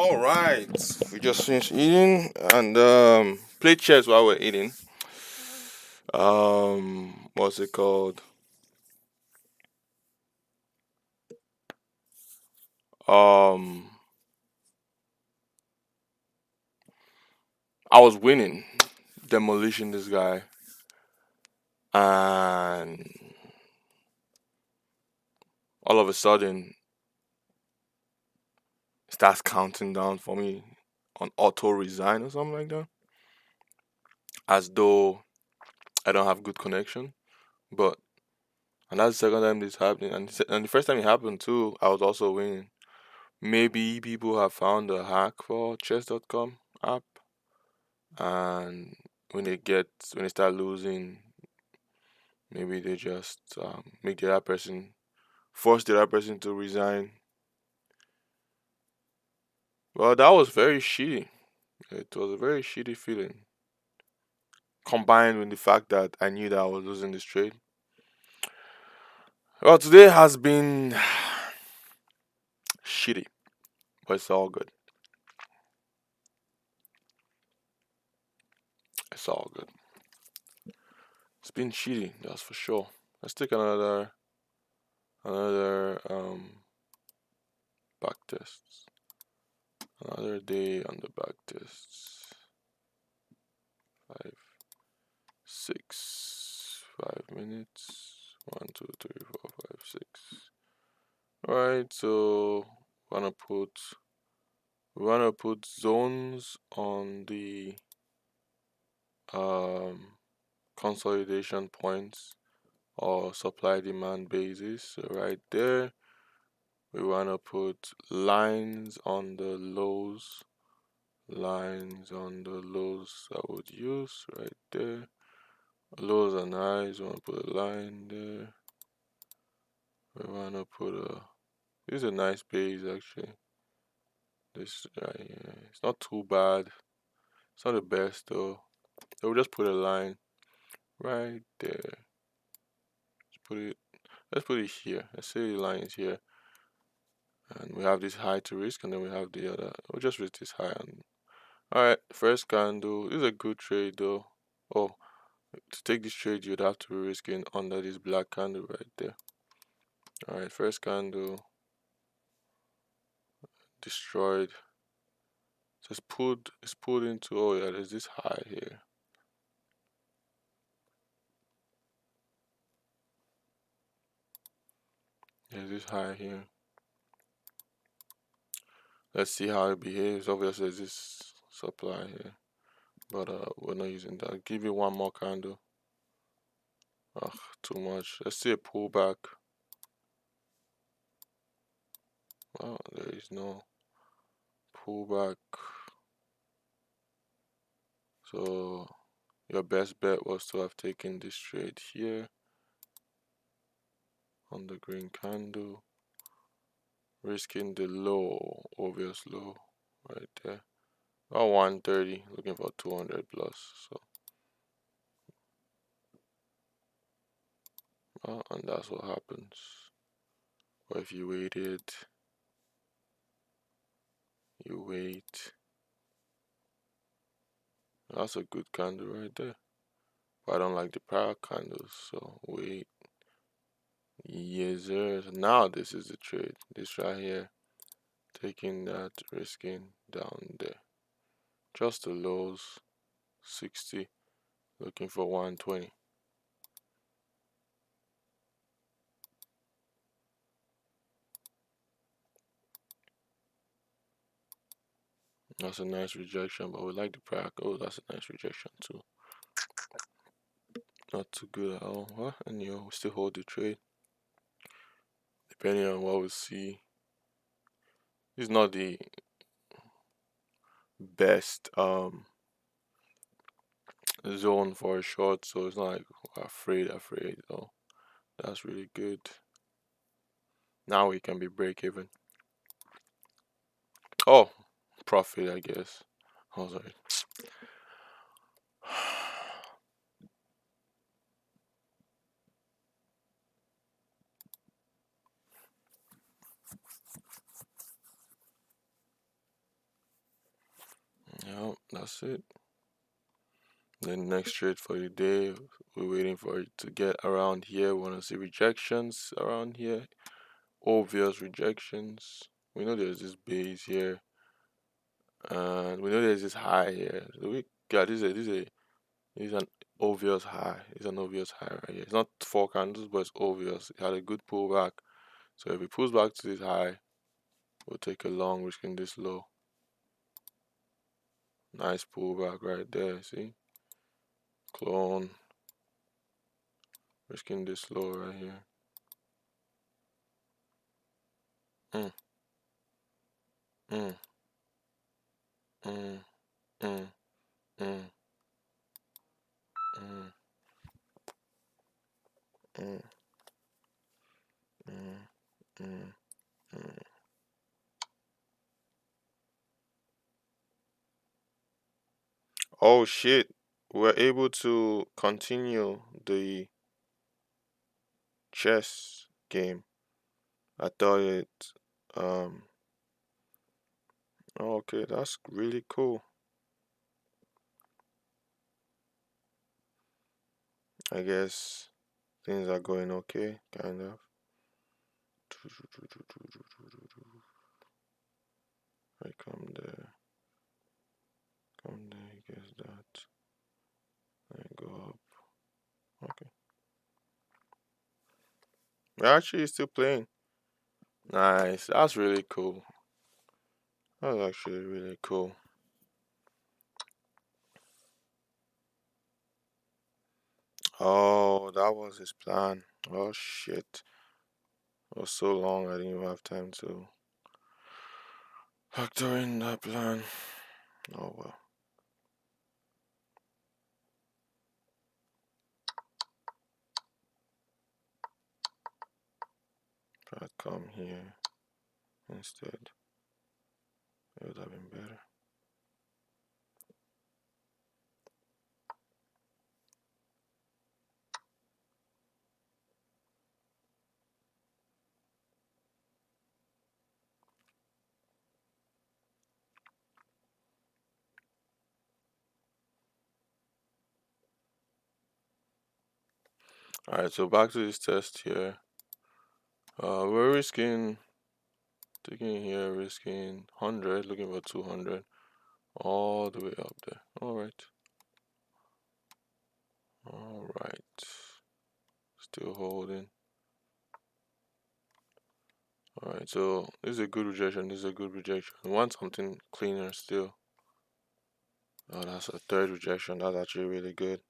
All right, we just finished eating and played chess while we're eating. What's it called? Um, I was winning, demolishing this guy, and all of a sudden, it starts counting down for me on auto resign or something like that, as though I don't have good connection. But and that's the second time this happening, and the first time it happened too, I was also winning. Maybe people have found a hack for chess.com app, and when they start losing, maybe they just make the other person force the other person to resign. Well, that was very shitty. It was a very shitty feeling, combined with the fact that I knew that I was losing this trade. Well, today has been shitty, but it's all good. It's all good. It's been shitty, that's for sure. Let's take another back tests. Another day on the back tests. 5, 6, 5 minutes. 1, 2, 3, 4, 5, 6. Alright, so we wanna put zones on the consolidation points or supply demand basis. So right there, we wanna put lines on the lows I would use right there. Lows and highs, we want to put a line there. We want to put this is a nice base actually. This right here, it's not too bad. It's not the best though. So we'll just put a line right there. Let's put it here. Let's say the line is here. And we have this high to risk, and then we have the other. We'll just risk this high. And alright, first candle. This is a good trade though. Oh, to take this trade, you'd have to be risking under this black candle right there. Alright, first candle destroyed. So it's pulled into, oh yeah, there's this high here. There's this high here. Let's see how it behaves. Obviously there's this supply here, but we're not using that. I'll give you one more candle. Ugh, too much. Let's see a pullback. Well, there is no pullback. So your best bet was to have taken this trade here on the green candle, risking the low, obvious low right there. About 130, looking for 200 plus. So and that's what happens. Or if you waited, you wait. That's a good candle right there. But I don't like the prior candles, so wait. Yes, sir. Now this is the trade. This right here, taking that, risking down there. Just the lows, 60, looking for 120. That's a nice rejection, but we like the prior. Oh, that's a nice rejection too. Not too good at all. Well, and we still hold the trade. Depending on what we see. It's not the best zone for a short, so it's not like afraid though. That's really good. Now we can be break even. Oh, profit, I guess. Oh, sorry. that's it. Then next trade for the day, we're waiting for it to get around here. We want to see rejections around here, obvious rejections. We know there's this base here, and we know there's this high here. So we got this is an obvious high. It's an obvious high right here. It's not 4 candles, but it's obvious. It had a good pullback. So if it pulls back to this high, we'll take a long, risking this low. Nice pullback right there. See, clone, risking this low right here. Mm, mm, mm, mm, mm, mm, mm, mm, mm, mm. Oh shit! We're able to continue the chess game. I thought it. Um. Okay, that's really cool. I guess things are going okay, kind of. I come there, I guess that. I go up. Okay. We're actually still playing. Nice. That's really cool. That's actually really cool. Oh, that was his plan. Oh shit. It was so long I didn't even have time to factor in that plan. Oh well. If I come here instead, it would have been better. Alright, so back to this test here. We're risking taking here, risking 100, looking for 200, all the way up there. Alright. Alright. Still holding. Alright, so this is a good rejection. This is a good rejection. We want something cleaner still. Oh, that's a third rejection. That's actually really good.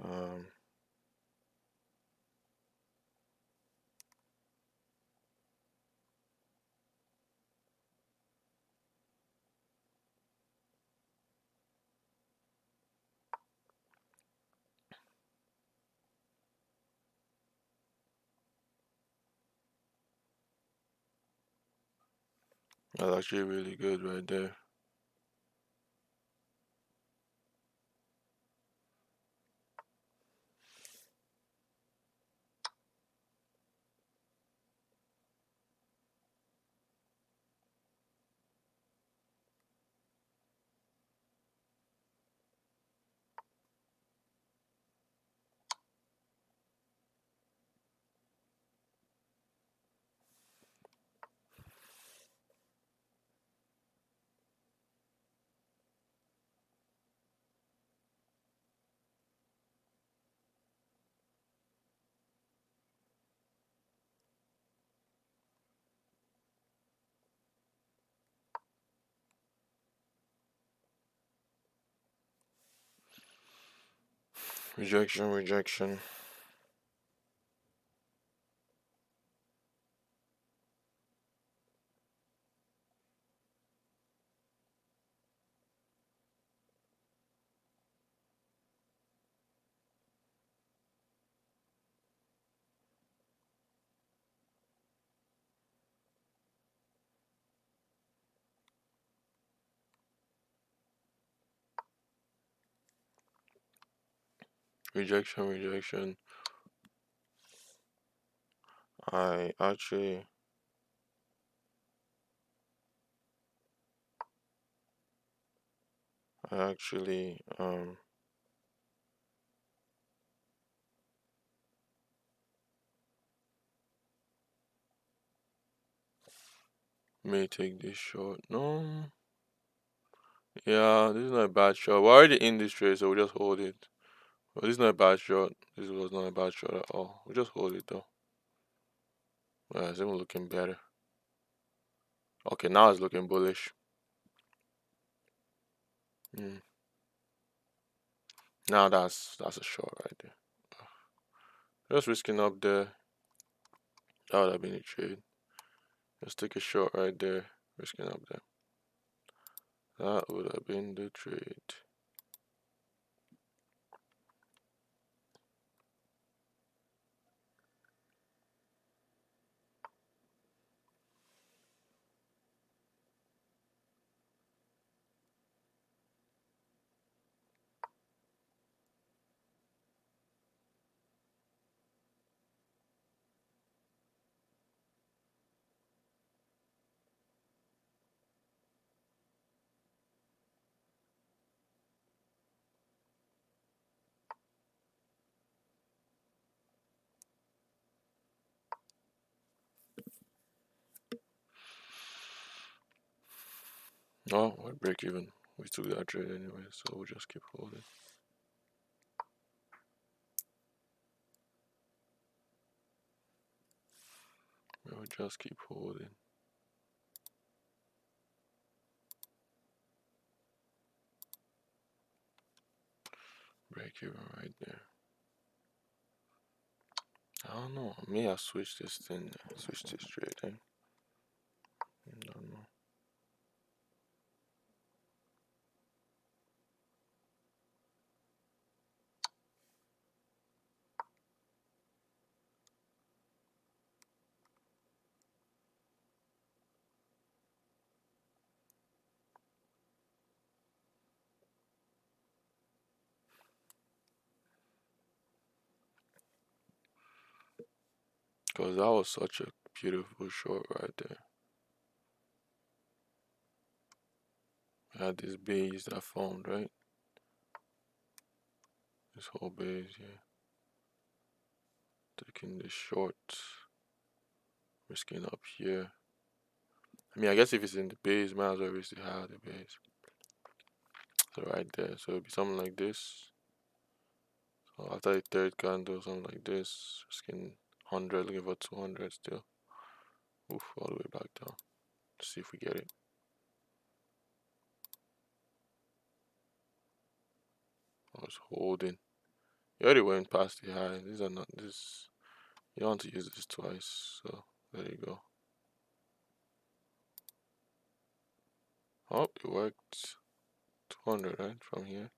Um, that's actually really good right there. Rejection, rejection. Rejection, rejection. I actually I actually may take this short. No. Yeah, this is not a bad shot. We're already in this trade, so we just hold it. But this is not a bad shot. This was not a bad shot at all. We just hold it though. Yeah, it's even looking better. Okay, now it's looking bullish. Mm. Now that's a short right there. Just risking up there. That would have been a trade. Let's take a short right there. Risking up there. That would have been the trade. Oh, what break even? We took that trade anyway, so we'll just keep holding. We'll just keep holding. Break even right there. I don't know. May have switched this thing. Switch this trade. I don't know. Because that was such a beautiful shot right there. We had this base that formed, right? This whole base here. Taking this short. Risking up here. I mean, I guess if it's in the base, might as well risk the high of the base. So right there. So it'll be something like this. So after the third candle, something like this. Risking 100, looking for 200 still. Oof, all the way back down. Let's see if we get it. I was holding. You already went past the high. These are not this. You don't want to use this twice. So there you go. Oh, it worked. 200, right? From here.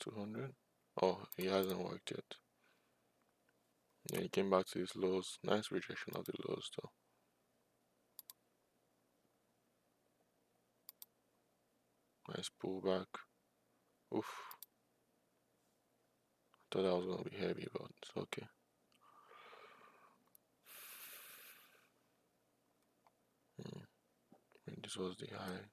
200. Oh, it hasn't worked yet. Yeah, he came back to his lows. Nice rejection of the lows though. Nice pullback. Oof. Thought that was gonna be heavy, but it's okay. I mean, this was the high.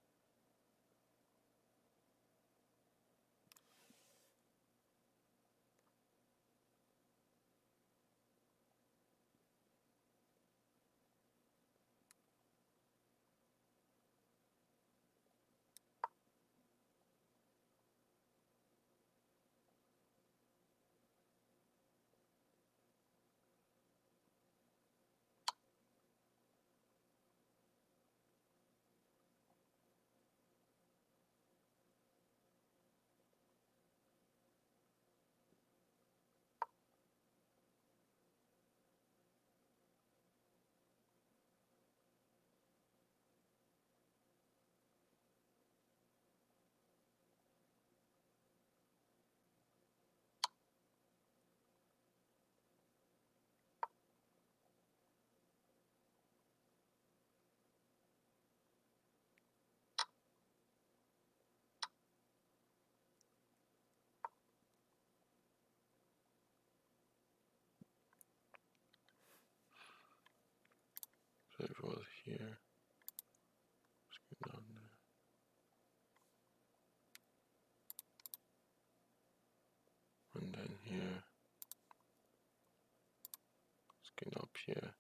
So if it was here, let's go down there. and then here, skin up here.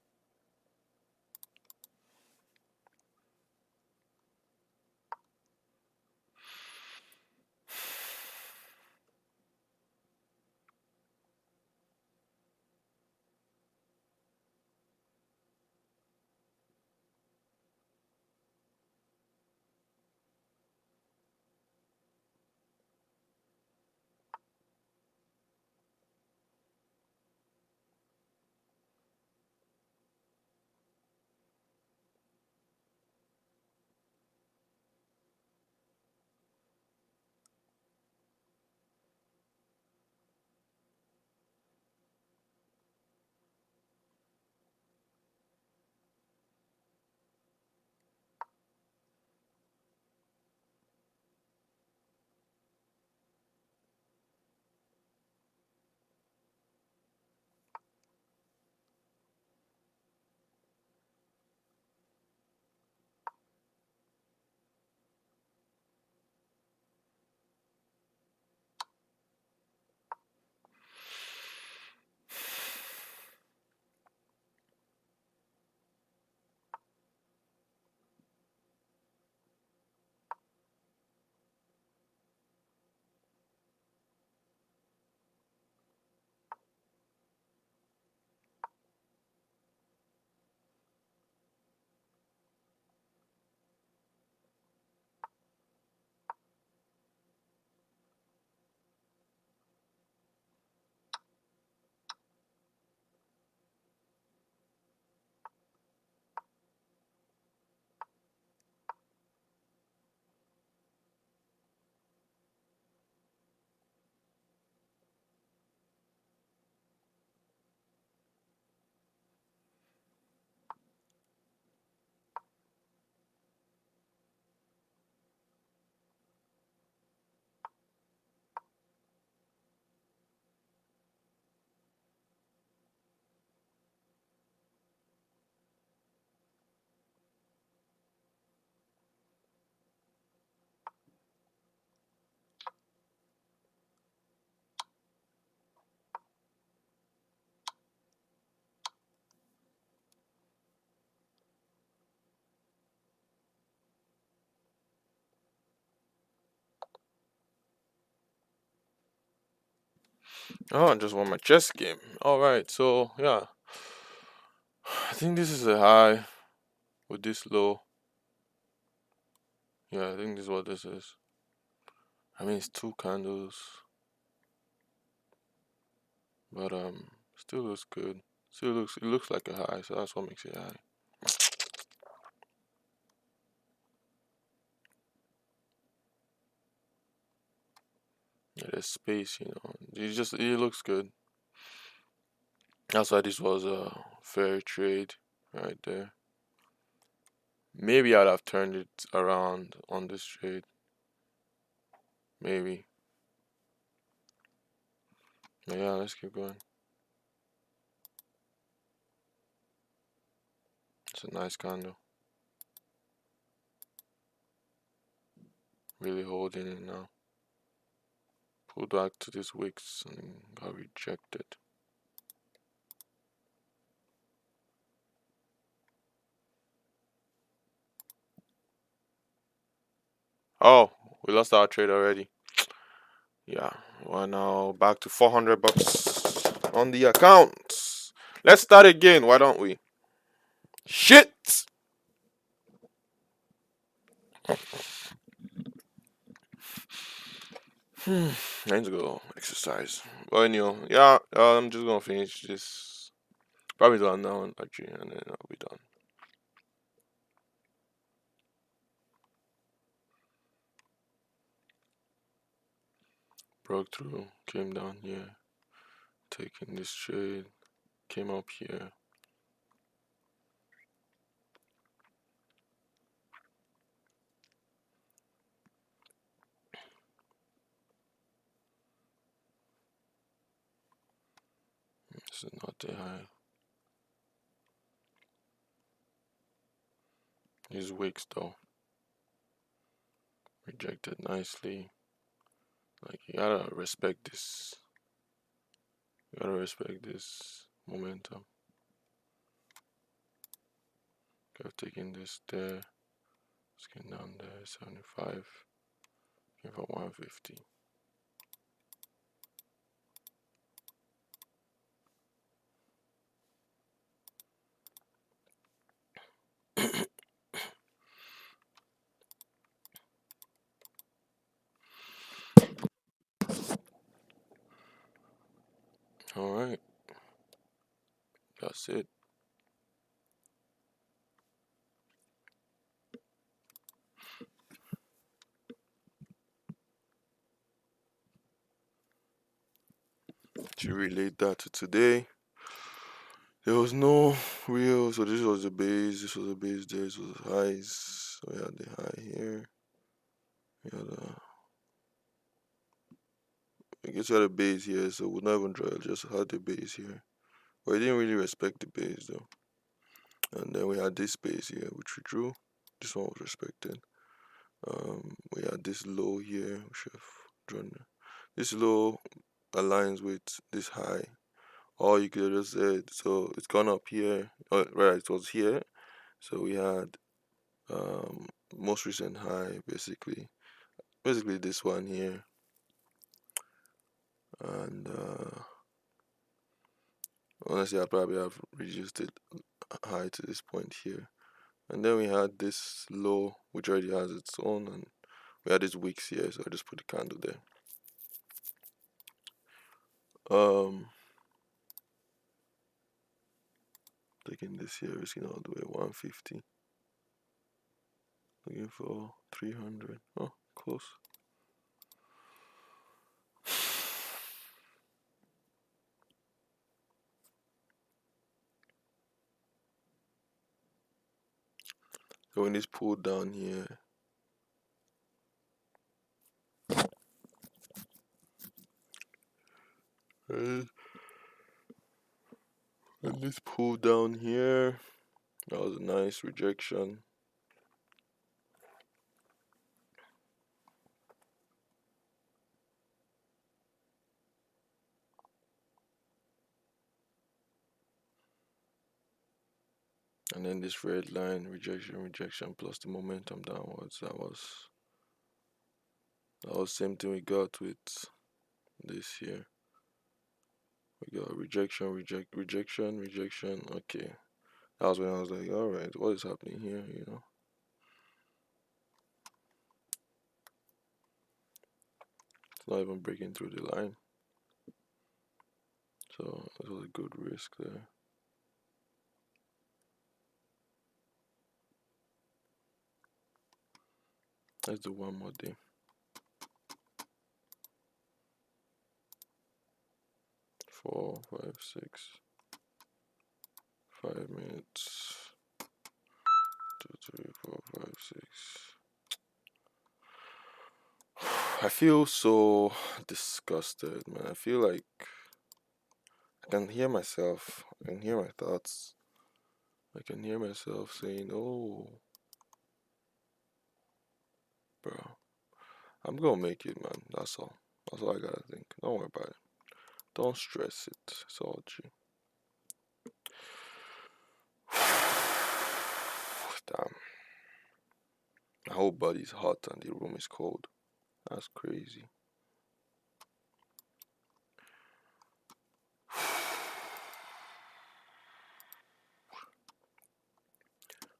Oh, I just won my chess game. Alright, so yeah. I think this is a high with this low. Yeah, I think this is what this is. I mean, it's two candles, but still looks good. It looks like a high, so that's what makes it high. Yeah, there's space, it looks good. That's why this was a fair trade right there. Maybe I'd have turned it around on this trade. Maybe. But yeah, let's keep going. It's a nice candle. Really holding it now. Pulled back to this wicks and got rejected. Oh, we lost our trade already. Yeah, we're now back to 400 bucks on the account. Let's start again, why don't we? Shit! I need to go exercise. But anyway, yeah, I'm just gonna finish this. Probably done now, actually, and then I'll be done. Broke through, came down here, taking this trade, came up here. This is not the high. These wicks though. Rejected nicely. Like, you gotta respect this Gotta respect this momentum. Could have taken this there. Skin down there, 75. Give up 150. Alright, that's it. To relate that to today, there was no real. So this was the base, this was the base there, this was the highs. So we had the high here. We had I guess we had a base here, so we're not even draw, just had the base here. But we didn't really respect the base though. And then we had this base here, which we drew. This one was respected. We had this low here, we should have drawn. This low aligns with this high. Or you could have just said, so it's gone up here. Right, it was here. So we had most recent high, basically this one here. And honestly, I probably have reduced it high to this point here. And then we had this low, which already has its own, and we had these wicks here, so I just put the candle there. Taking this here, risking all the way 150. Looking for 300. Oh, close. So when it's pulled down here, and this pull down here, that was a nice rejection. And then this red line, rejection plus the momentum downwards. That was same thing we got with this here. We got rejection. Okay, that was when I was like, all right, what is happening here? You know. It's not even breaking through the line. So it was a good risk there. Let's do one more day. 4, 5, 6, 5 minutes. 2, 3, 4, 5, 6. I feel so disgusted, man. I feel like I can hear myself. I can hear my thoughts. I can hear myself saying, "Oh, bro, I'm gonna make it, man. That's all. That's all I gotta think. Don't worry about it. Don't stress it. It's all G." Damn. My whole body's hot and the room is cold. That's crazy.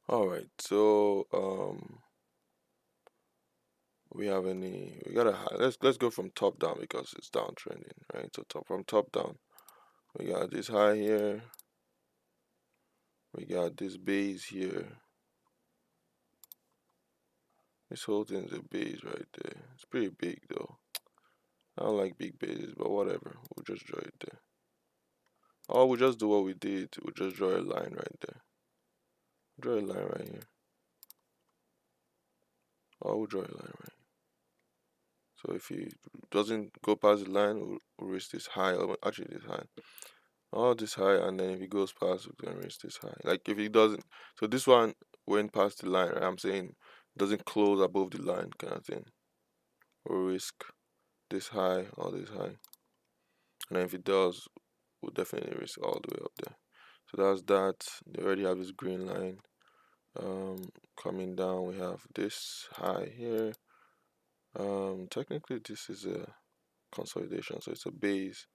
All right, so we gotta let's go from top down because it's downtrending, right? So from top down, we got this high here, we got this base here. This whole thing's a base right there. It's pretty big though. I don't like big bases, but whatever, we'll just draw it there. Or we'll just do what we did, we'll just draw a line right there. Draw a line right here. Or we'll draw a line right here. So if he doesn't go past the line, we'll raise this high. Actually, this high. All this high, and then if he goes past, we're gonna raise this high. Like if he doesn't, so this one went past the line. Right? I'm saying doesn't close above the line, kind of thing. We'll risk this high or this high, and then if it does, we'll definitely risk all the way up there. So that's that. They already have this green line. Coming down, we have this high here. Technically this is a consolidation, so it's a base.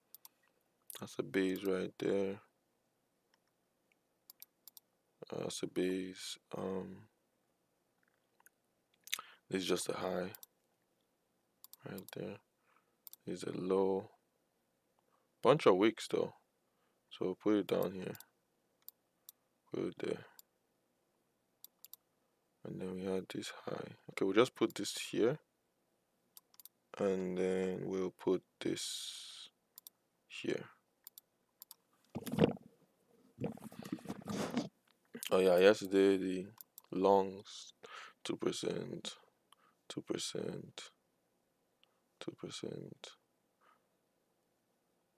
That's a base right there. That's a base. This is just a high right there. This is a low. Bunch of wicks though, so put it down here, put it there, and then we had this high. Okay, we'll just put this here, and then we'll put this here. Oh yeah, yesterday the longs 2%, 2%, 2%.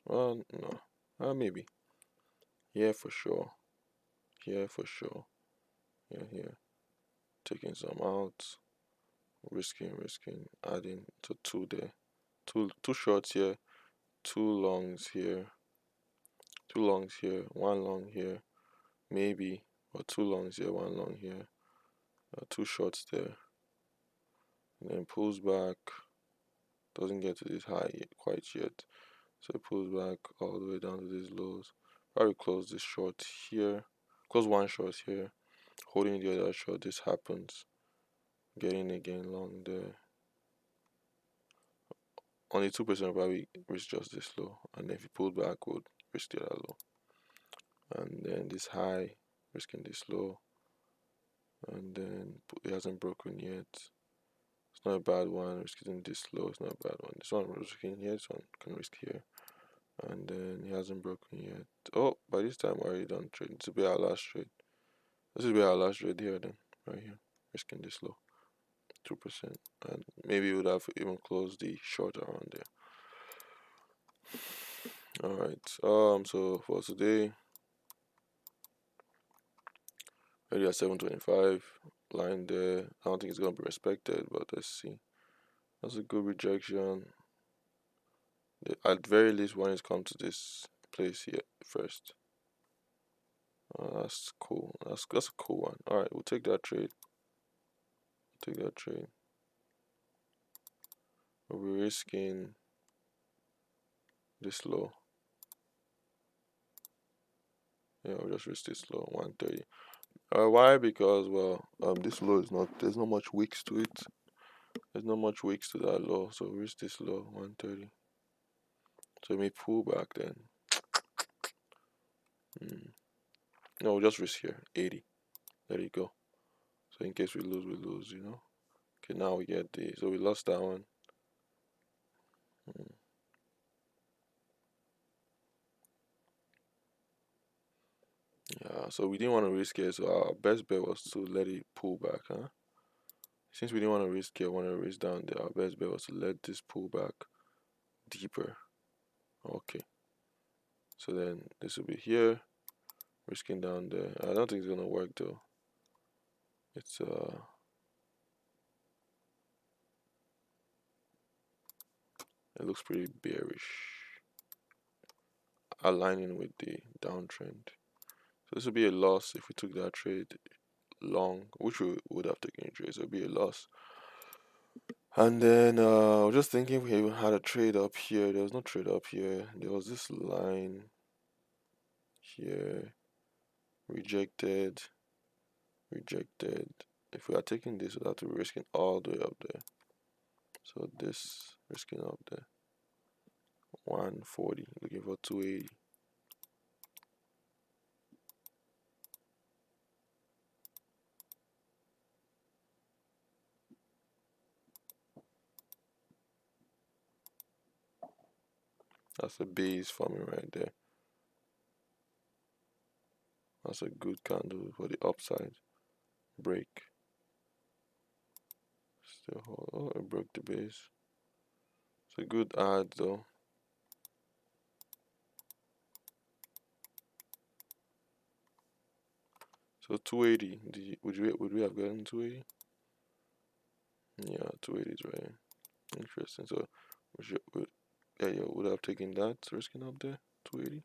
Well, no, maybe. Yeah, for sure. Here for sure. Here. Taking some out. Risking, adding to 2 there. Two shorts here, 2 longs here, 2 longs here, 1 long here, maybe, or 2 longs here, 1 long here, 2 shorts there, and then pulls back. Doesn't get to this high yet, quite yet, so it pulls back all the way down to these lows. Probably close this short here, close 1 short here, holding the other short. This happens, getting again long there. Only 2% probably risk just this low, and then if you pull back, would risk the other low. And then this high, risking this low, and then it hasn't broken yet. It's not a bad one. Risking this low, it's not a bad one. This one risking here, this one can risk here, and then it hasn't broken yet. Oh, by this time I already done trade. This will be our last trade. This will be our last trade here then, right here, risking this low. 2%, and maybe we would have even closed the short around there. All right, so for today, already at 725, line there. I don't think it's gonna be respected, but let's see. That's a good rejection. At very least, one is come to this place here first. That's cool. That's a cool one. All right, we'll take that trade. We're risking this low. Yeah, we'll just risk this low, 130. Why? Because, well, this low is not, there's not much wicks to it. There's not much wicks to that low, so we risk this low, 130. So we may pull back then. No, we'll just risk here, 80. There you go. So in case we lose, you know. Okay, now we get the, so we lost that one. Yeah, so we didn't want to risk it, so our best bet was to let it pull back, huh? Since we didn't want to risk it, I want to risk down there, our best bet was to let this pull back deeper. Okay, so then this will be here, risking down there. I don't think it's gonna work though. It's it looks pretty bearish, aligning with the downtrend. So this would be a loss if we took that trade long, which we would have taken a trade, so it'd be a loss. And then I was just thinking if we even had a trade up here. There was no trade up here. There was this line here, rejected. If we are taking this, we'd have to be risking all the way up there. So this risking up there, 140, looking for 280. That's a base forming right there. That's a good candle for the upside. Break. Still hold. Oh, it broke the base. It's a good add though. So 280. Would we have gotten 280? Yeah, 280 is right. Interesting. So we would have taken that risking up there, 280.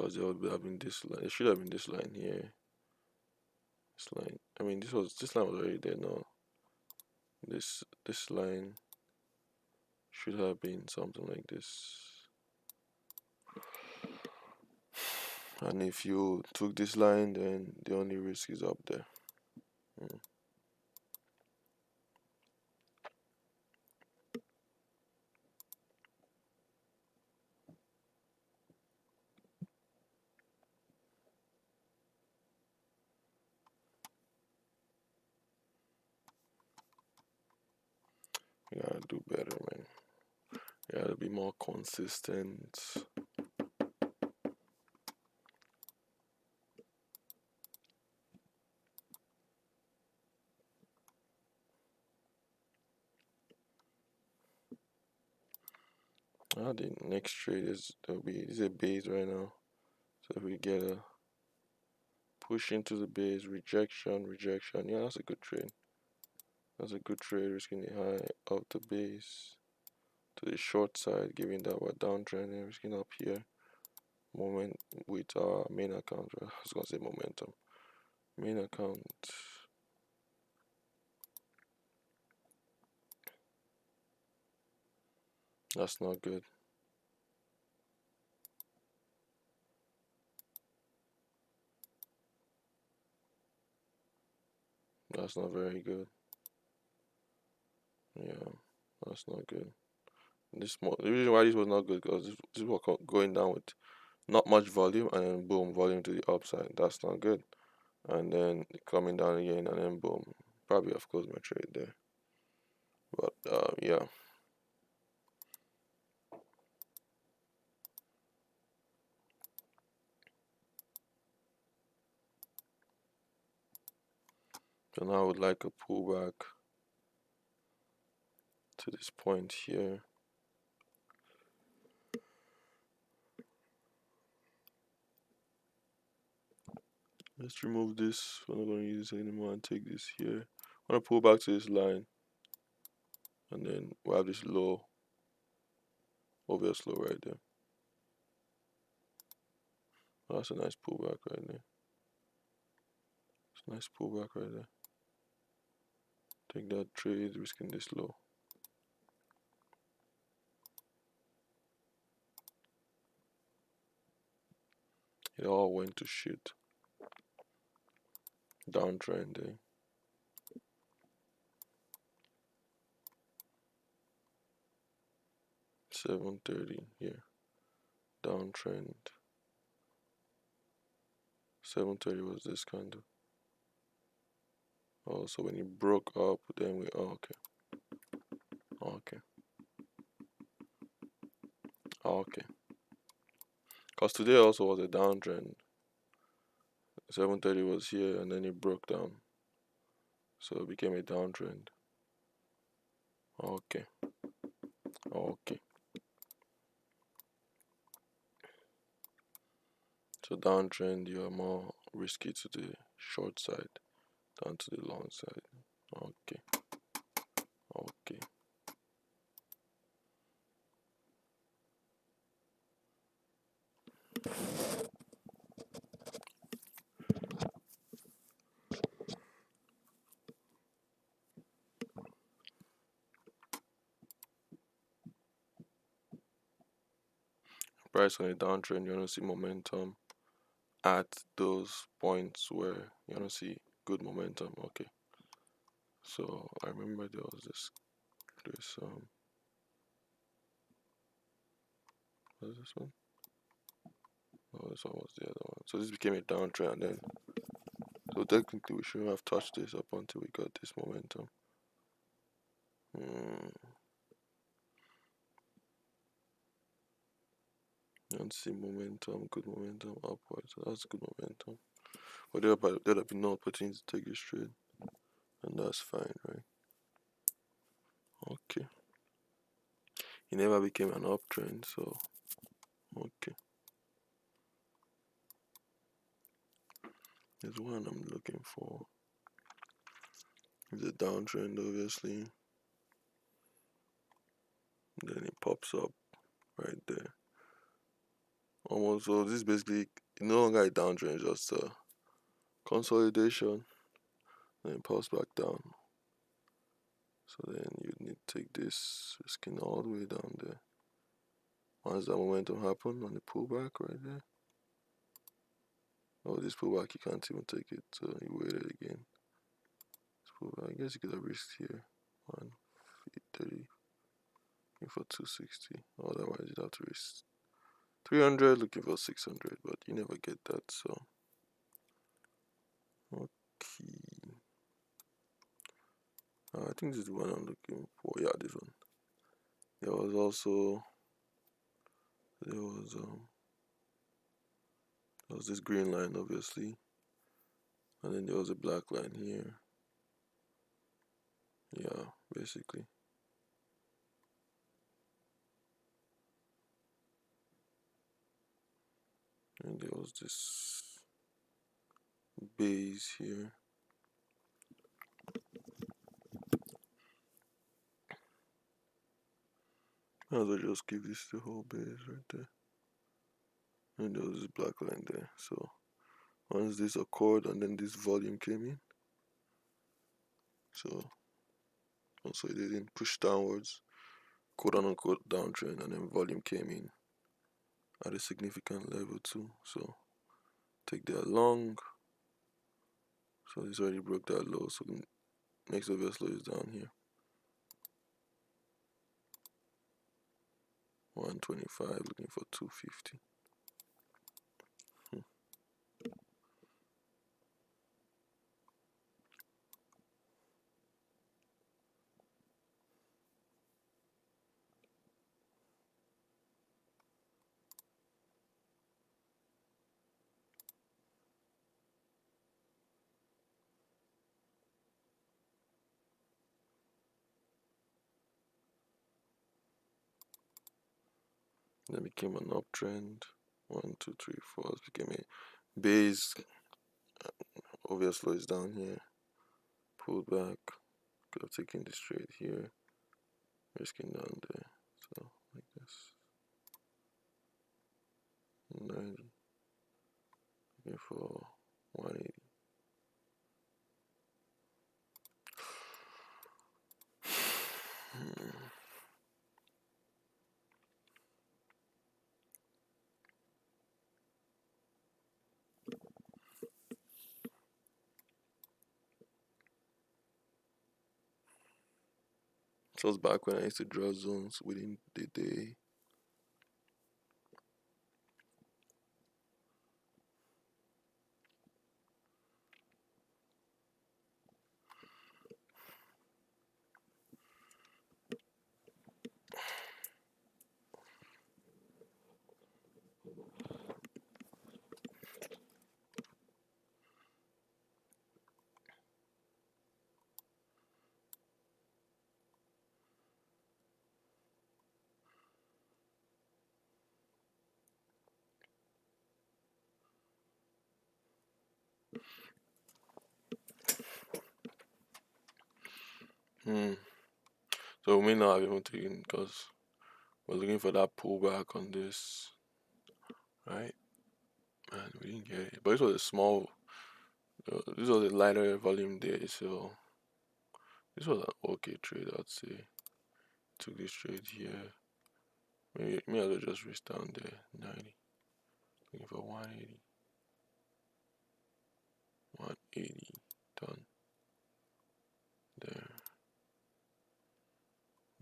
because there would have been this line. It should have been this line here. This line. I mean, this line was already there now. This line should have been something like this. And if you took this line, then the only risk is up there. You gotta do better, man. You gotta be more consistent. The next trade is this is a base right now. So if we get a push into the base, rejection, yeah, that's a good trade. That's a good trade, risking the high of the base to the short side, giving that we're downtrend and risking up here. Moment with our main account. I was gonna say momentum. Main account. That's not good. That's not very good. Yeah, that's not good. The reason why this was not good because this was going down with not much volume and then boom, volume to the upside. That's not good. And then coming down again and then boom. Probably of course my trade there. But yeah. So now I would like a pullback to this point here. Let's remove this. We're not going to use this anymore and take this here. I'm going to pull back to this line. And then we'll have this low, obvious low right there. Oh, that's a nice pullback right there. It's a nice pullback right there. Take that trade, risking this low. It all went to shit. Downtrend there. $7.30 here. Downtrend. 7.30 was this kind of. Oh, so when it broke up, then we. Oh, okay. Okay. Because today also was a downtrend. 7.30 was here and then it broke down. So it became a downtrend. Okay. So downtrend, you are more risky to the short side than to the long side. Okay. Price on a downtrend, you want to see momentum at those points where you want to see good momentum. Okay. So I remember there was this what is this one? Oh, this one was the other one. So this became a downtrend and then. So technically we shouldn't have touched this up until we got this momentum. And see momentum, good momentum upwards. So that's good momentum. But there'll be no opportunity to take this trade. And that's fine, right? Okay. It never became an uptrend, so okay. There's one I'm looking for. It's a downtrend, obviously. Then it pops up right there. almost. So this is basically no longer a downtrend, just a consolidation, then pulse back down. So then you need to take this skin all the way down there. Once that momentum happen on the pullback right there. Oh, this pullback you can't even take it, so you wait it again. This pullback, I guess you could have risked here. 130, looking for 260. Otherwise you'd have to risk 300, looking for 600, but you never get that, so. Okay. I think this is the one I'm looking for. Yeah, this one. There was also there was this green line, obviously, and then there was a black line here. Yeah, basically. And there was this base here. Might as well just give this the whole base right there. And there was this black line there. So once this occurred and then this volume came in. So also it didn't push downwards, quote unquote downtrend, and then volume came in at a significant level too. So take that long. So this already broke that low. So next obvious low is down here. 125, looking for 250. Then became an uptrend. 1, 2, 3, 4. It became a base. Obvious low is down here. Pulled back. Could have taken this trade here. Risking down there. So like this. 90. Looking for 180. So it's back when I used to draw zones within the day. So we may not have even taken because we're looking for that pullback on this, right? And we didn't get it. But this was a small, this was a lighter volume day, so this was an okay trade, I'd say. Took this trade here. Maybe may as well just risk down there, 90. Looking for 180. 180, done. There.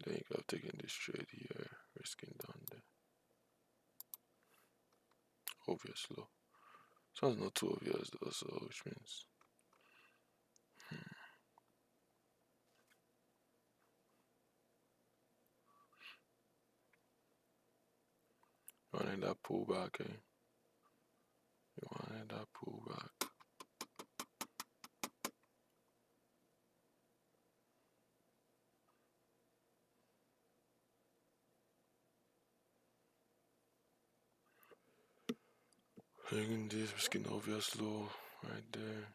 Then you could have taken this trade here, risking down there. Obvious low. Sounds not too obvious though, so which means you wanted that pullback, eh? You wanted that pullback. Taking this, risking obvious low right there.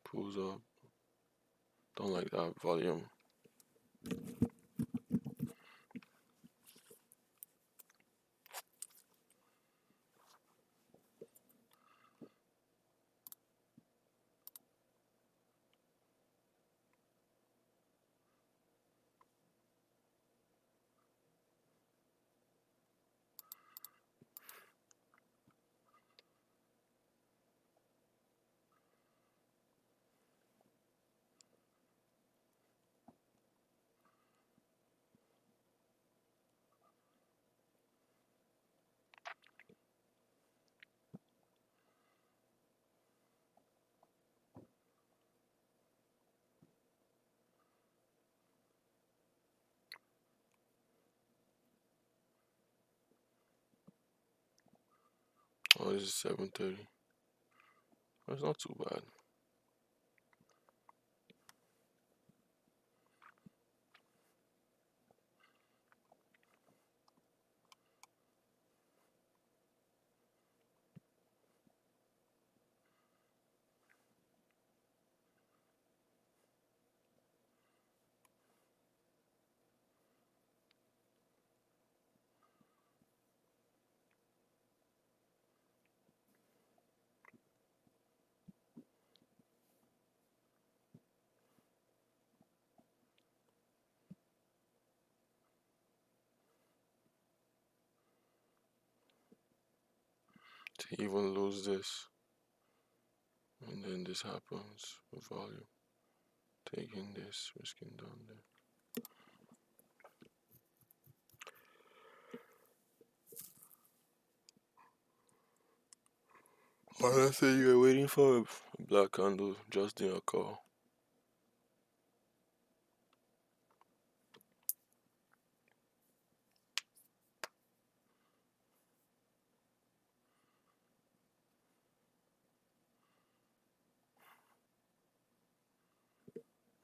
Pulls up. Don't like that volume. Oh, this is 7:30. That's not too bad. To even lose this, and then this happens with volume. Taking this, risking down there. Let's say you're waiting for a black candle just in a call.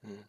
Mm.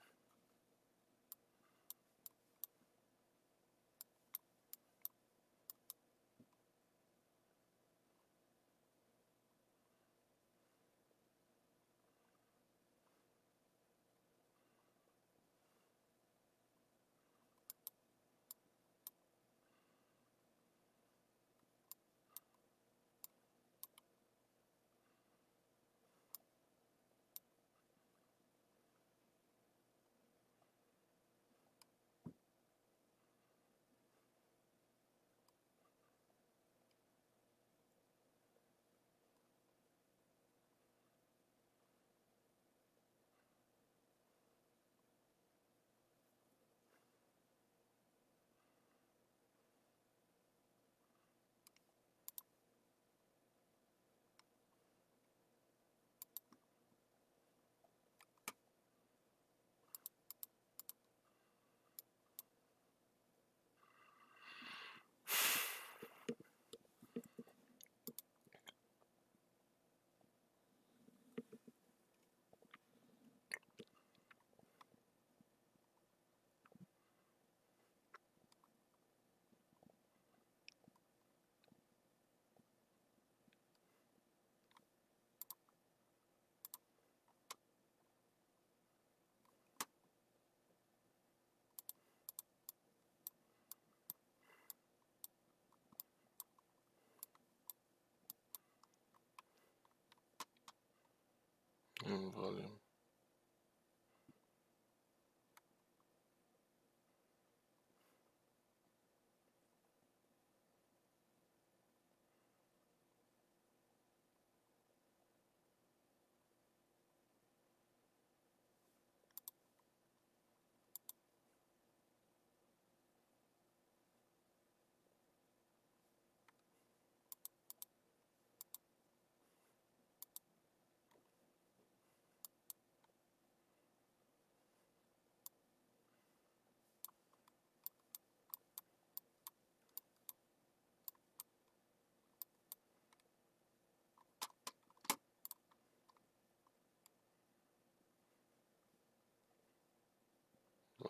Volume.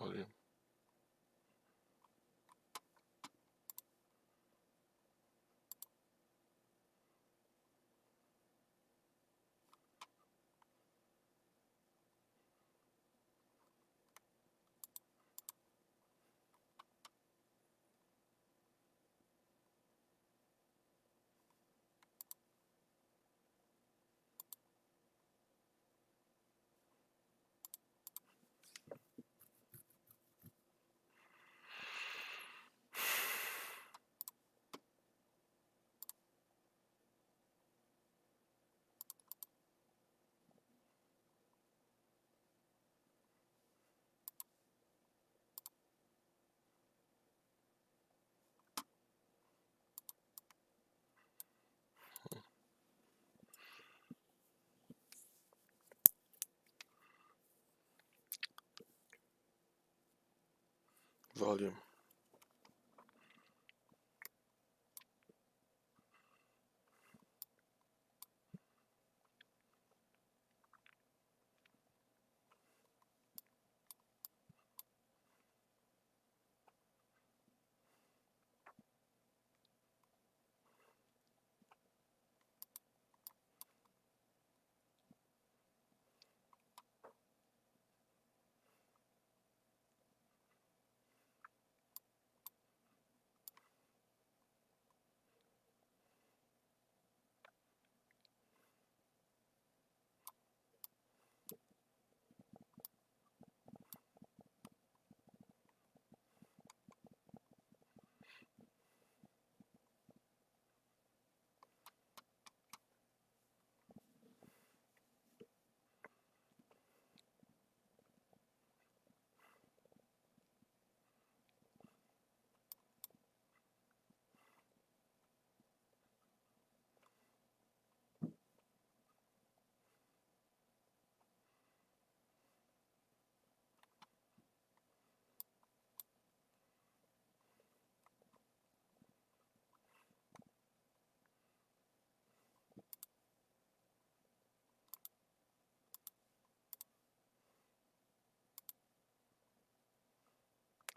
Volume. Volume.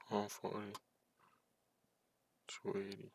140, 280.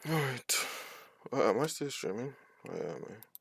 Alright. Am I still streaming? Oh, yeah, man.